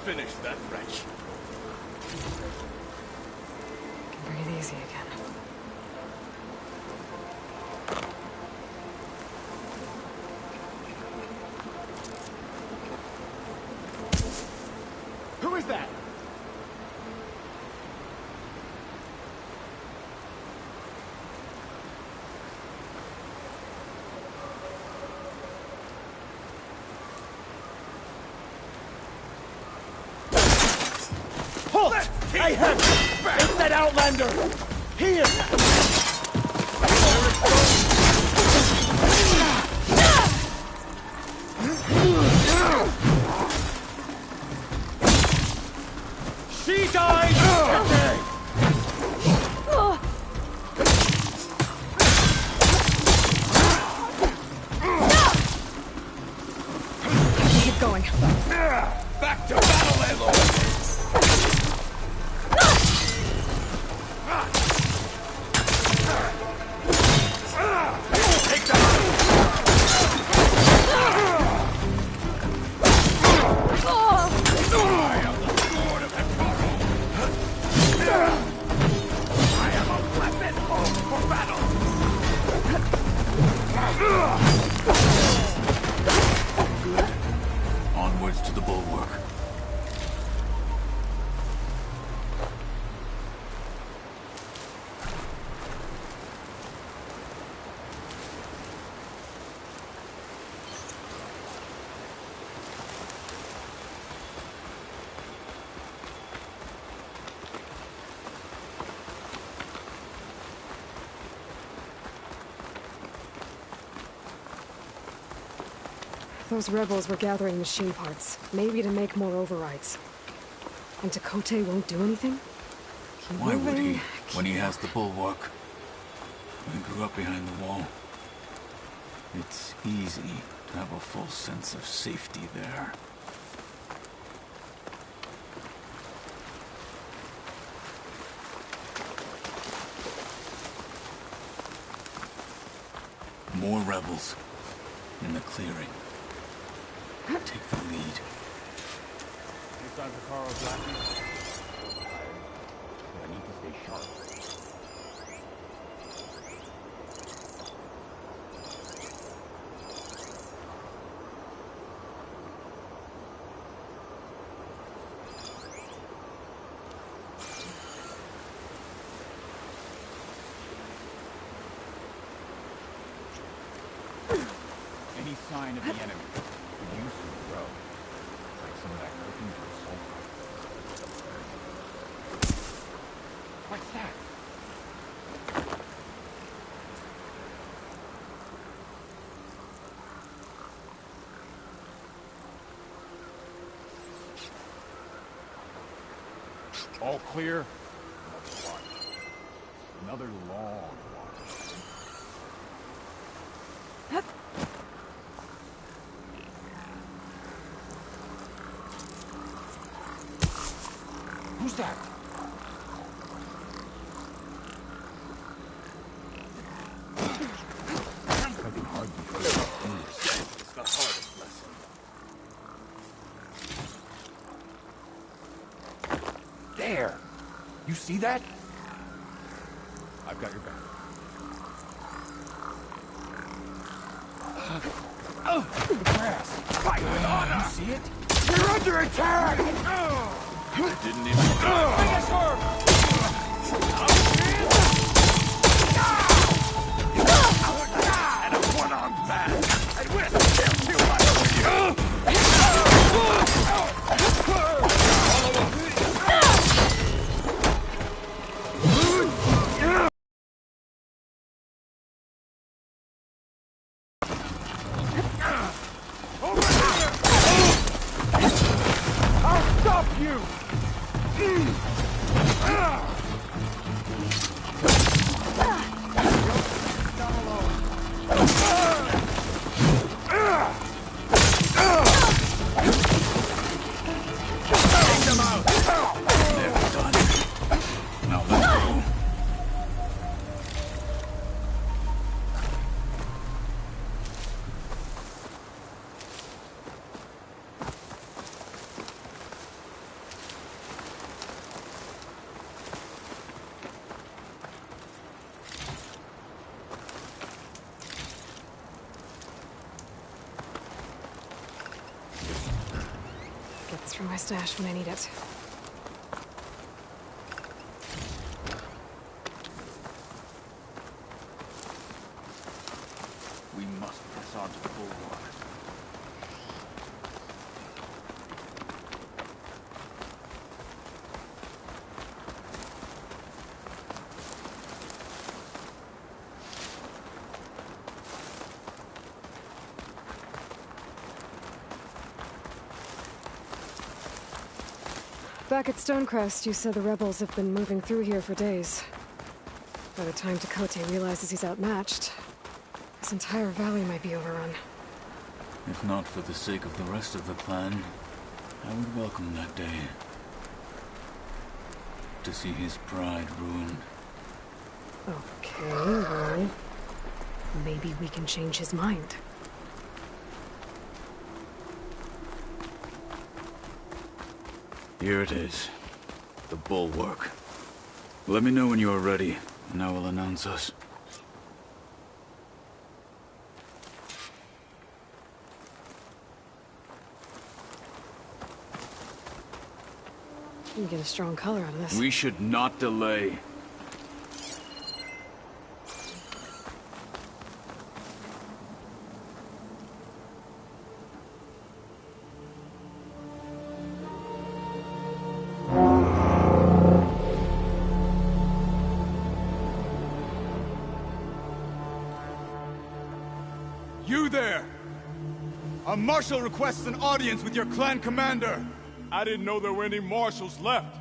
Finish that wretch. Can breathe easy again. Who is that? Halt! I have it! It's that Outlander! Here! She died! Keep going. Back to battle, Aloy! Onwards to the bulwark. Those rebels were gathering machine parts, maybe to make more overrides. And Tekotteh won't do anything? Why would he, when he has the bulwark? I grew up behind the wall. It's easy to have a full sense of safety there. More rebels in the clearing. Take the lead. Any signs of Carl Blackie? I need to stay sharp. Any sign of the enemy? Could use some grow. Like some of that cooking for sulfur. What's that? All clear? Another one. Another long one. Who's that? I can hardly feel it. It's the hardest lesson. There! You see that? I've got your back. The grass! Fight with honor! You see it? We're under attack! Didn't even... Finish her! And a one-armed man! And we're still too much for you! I'll stop you! Take them out! They're done. Now let's go. Get through my stash when I need it. We must press on to the bulwark. Back at Stonecrest, you said the rebels have been moving through here for days. By the time Tekotteh realizes he's outmatched, this entire valley might be overrun. If not for the sake of the rest of the clan, I would welcome that day. To see his pride ruined. Okay, well... maybe we can change his mind. Here it is. The bulwark. Let me know when you are ready, and I will announce us. You can get a strong color out of this. We should not delay. You there! A marshal requests an audience with your clan commander! I didn't know there were any marshals left.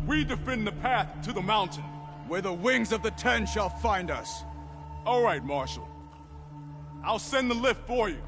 We defend the path to the mountain. Where the wings of the Ten shall find us. All right, Marshal. I'll send the lift for you.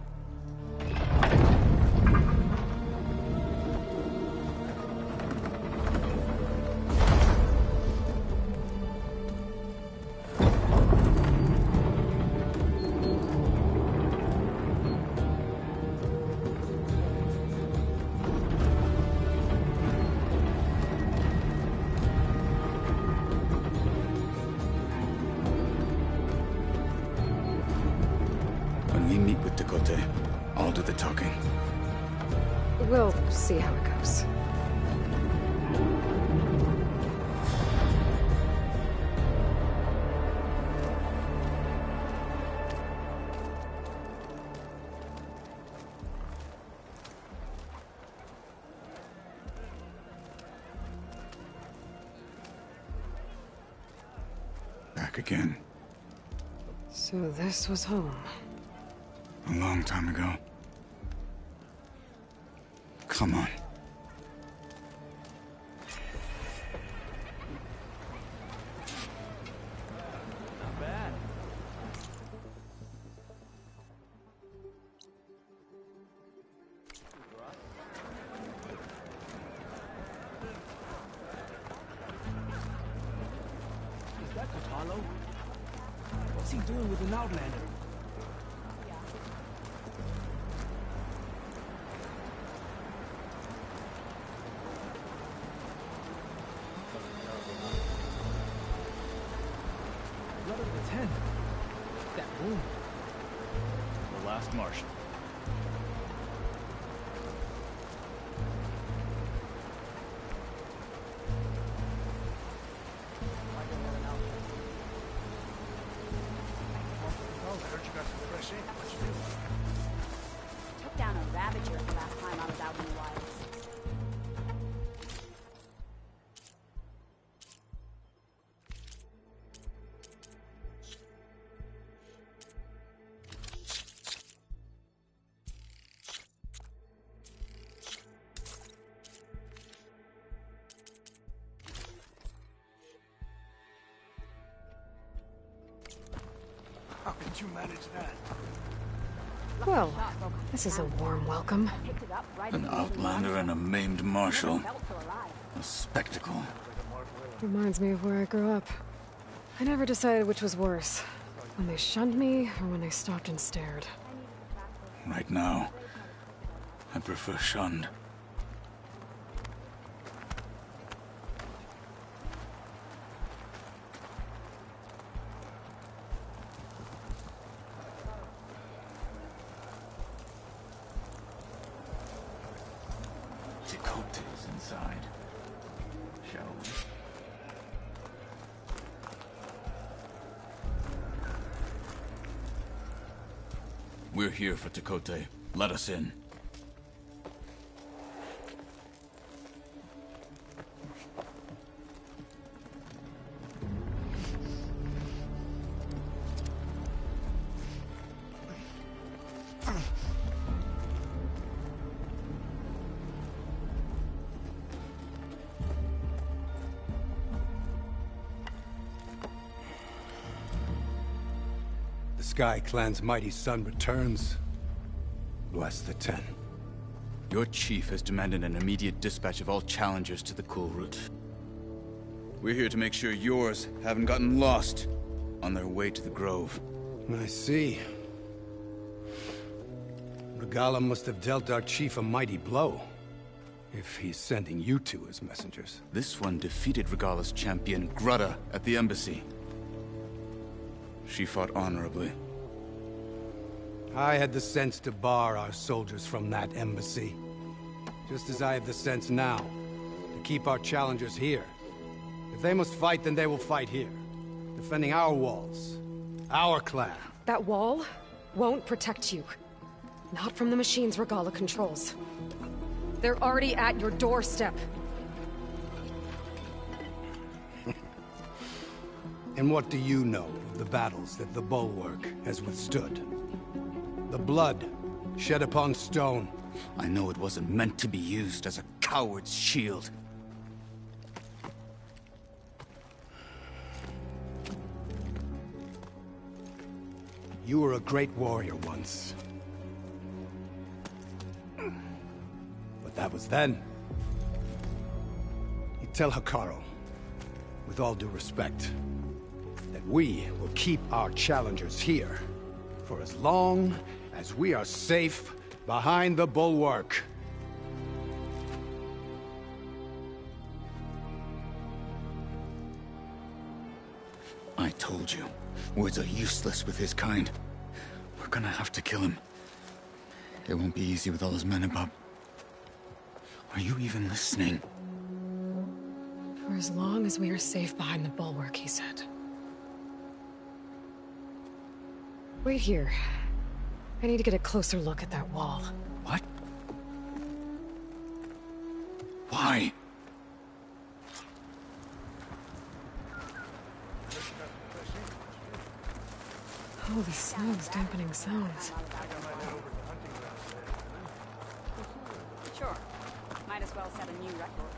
When we meet with Tekotteh, I'll do the talking. We'll see how it goes. Back again. So this was home. A long time ago. Come on. Not bad. Is that Kotallo? What's he doing with an Outlander? 10. That wound. The last Martian. Took down a Ravager the last time I was out in the wilds. How did you manage that? Well, this is a warm welcome. An outlander and a maimed marshal. A spectacle. Reminds me of where I grew up. I never decided which was worse. When they shunned me, or when they stopped and stared. Right now, I prefer shunned. Tekote's inside. Shall we? We're here for Tekote. Let us in. Sky Clan's mighty son returns. Bless the Ten. Your chief has demanded an immediate dispatch of all challengers to the Cool Route. We're here to make sure yours haven't gotten lost on their way to the Grove. I see. Regalla must have dealt our chief a mighty blow, if he's sending you two as messengers. This one defeated Regalla's champion, Grudda, at the embassy. She fought honorably. I had the sense to bar our soldiers from that embassy. Just as I have the sense now, to keep our challengers here. If they must fight, then they will fight here. Defending our walls. Our clan. That wall won't protect you. Not from the machines Regalla controls. They're already at your doorstep. And what do you know of the battles that the Bulwark has withstood? The blood shed upon stone. I know it wasn't meant to be used as a coward's shield. You were a great warrior once. But that was then. You tell Hekarro, with all due respect, that we will keep our challengers here for as long as we are safe behind the Bulwark. I told you, words are useless with his kind. We're gonna have to kill him. It won't be easy with all his men above. Are you even listening? For as long as we are safe behind the Bulwark, he said. Wait here. I need to get a closer look at that wall. What? Why? Oh, the snow's dampening sounds. Sure. Might as well set a new record.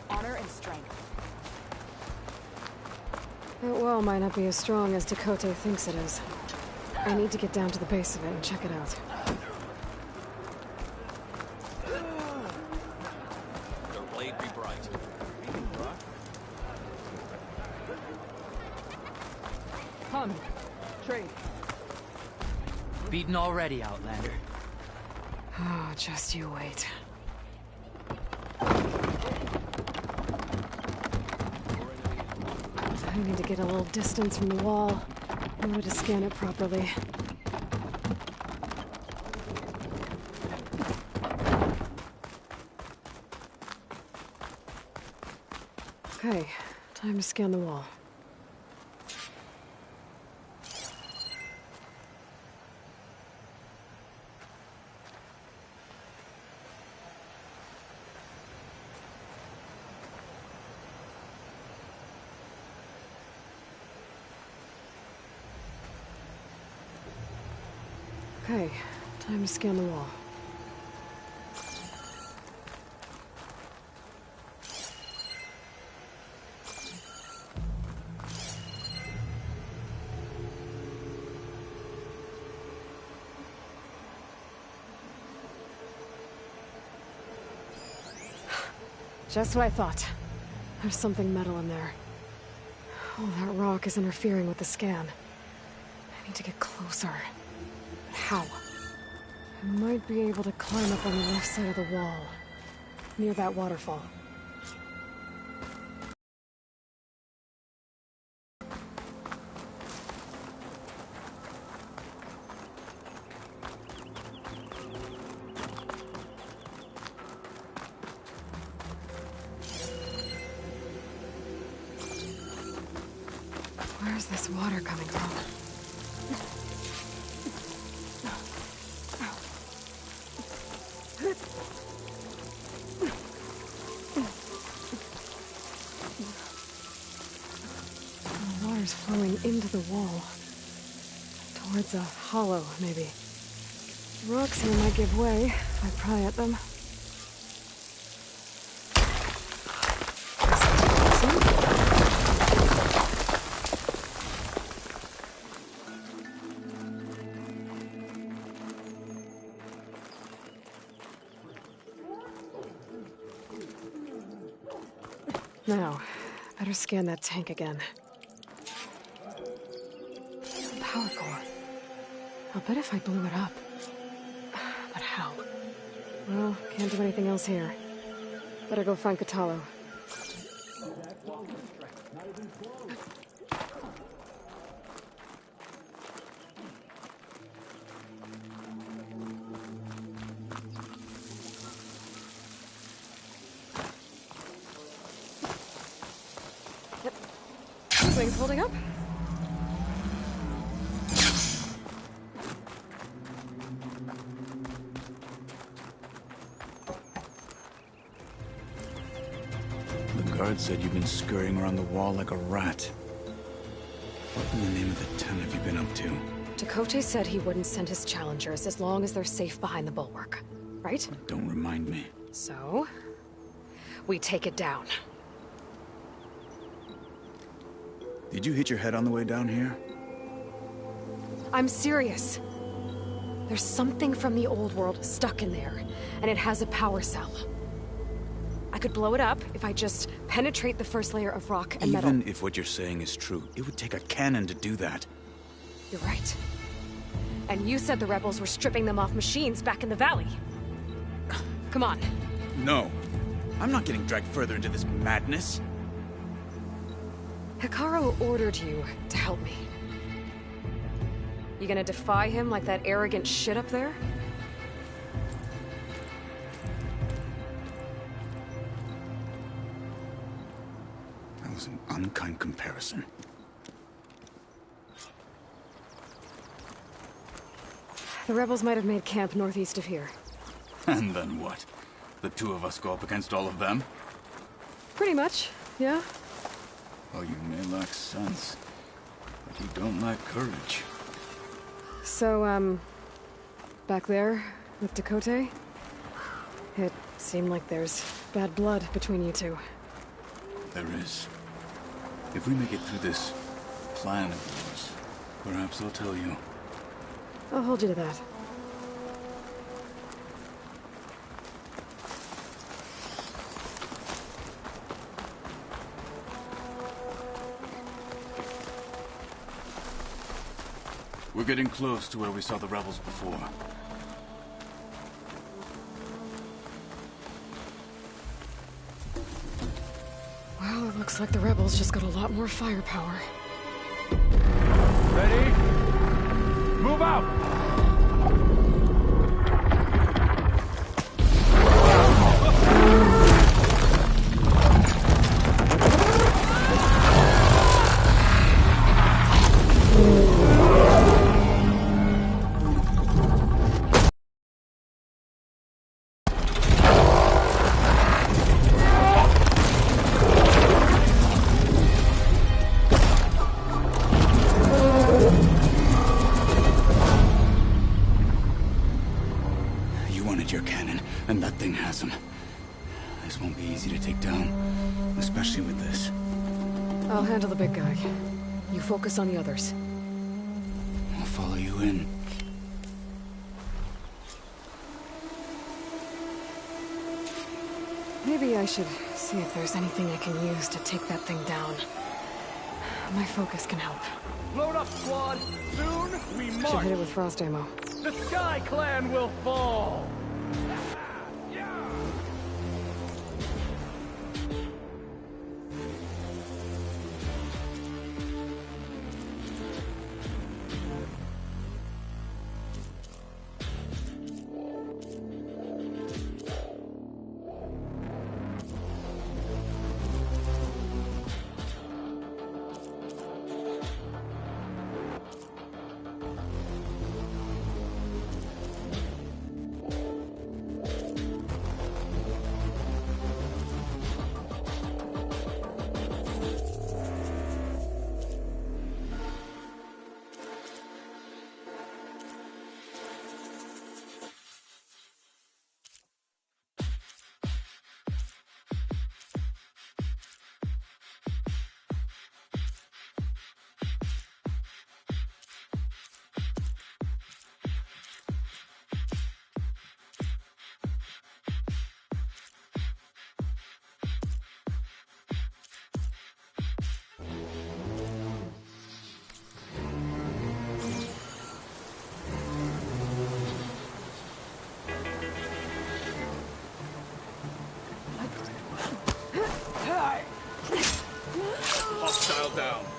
Honor and strength. That wall might not be as strong as Tekote thinks it is. I need to get down to the base of it and check it out. Their blade be bright. Come. Trade. Beaten already, Outlander. Oh, just you wait. I need to get a little distance from the wall in order to scan it properly. Okay, time to scan the wall. Okay, time to scan the wall. Just what I thought. There's something metal in there. Oh, that rock is interfering with the scan. I need to get closer. But how? I might be able to climb up on the left side of the wall, near that waterfall. Where's this water coming from? The water's flowing into the wall. Towards a hollow, maybe. Rocks here might give way if I pry at them. Now, better scan that tank again. Power core. I'll bet if I blew it up. But how? Well, can't do anything else here. Better go find Kotallo. Wings holding up? The guard said you've been scurrying around the wall like a rat. What in the name of the ten have you been up to? Tekotteh said he wouldn't send his challengers as long as they're safe behind the bulwark, right? Don't remind me. So, we take it down. Did you hit your head on the way down here? I'm serious. There's something from the old world stuck in there, and it has a power cell. I could blow it up if I just penetrate the first layer of rock and metal. Even if what you're saying is true, it would take a cannon to do that. You're right. And you said the rebels were stripping them off machines back in the valley. Come on. No. I'm not getting dragged further into this madness. Hekarro ordered you to help me. You gonna defy him like that arrogant shit up there? That was an unkind comparison. The rebels might have made camp northeast of here. And then what? The two of us go up against all of them? Pretty much, yeah. Oh, you may lack sense, but you don't lack courage. So, back there with Tekotteh, it seemed like there's bad blood between you two. There is. If we make it through this plan of yours, perhaps I'll tell you. I'll hold you to that. We're getting close to where we saw the rebels before. Well, Looks like the rebels just got a lot more firepower. Ready? Move out! Your cannon, and that thing has him. This won't be easy to take down, especially with this. I'll handle the big guy. You focus on the others. I'll follow you in. Maybe I should see if there's anything I can use to take that thing down. My focus can help. Load up, squad! Soon we march! Should hit it with frost ammo. The Sky Clan will fall! Hostile down.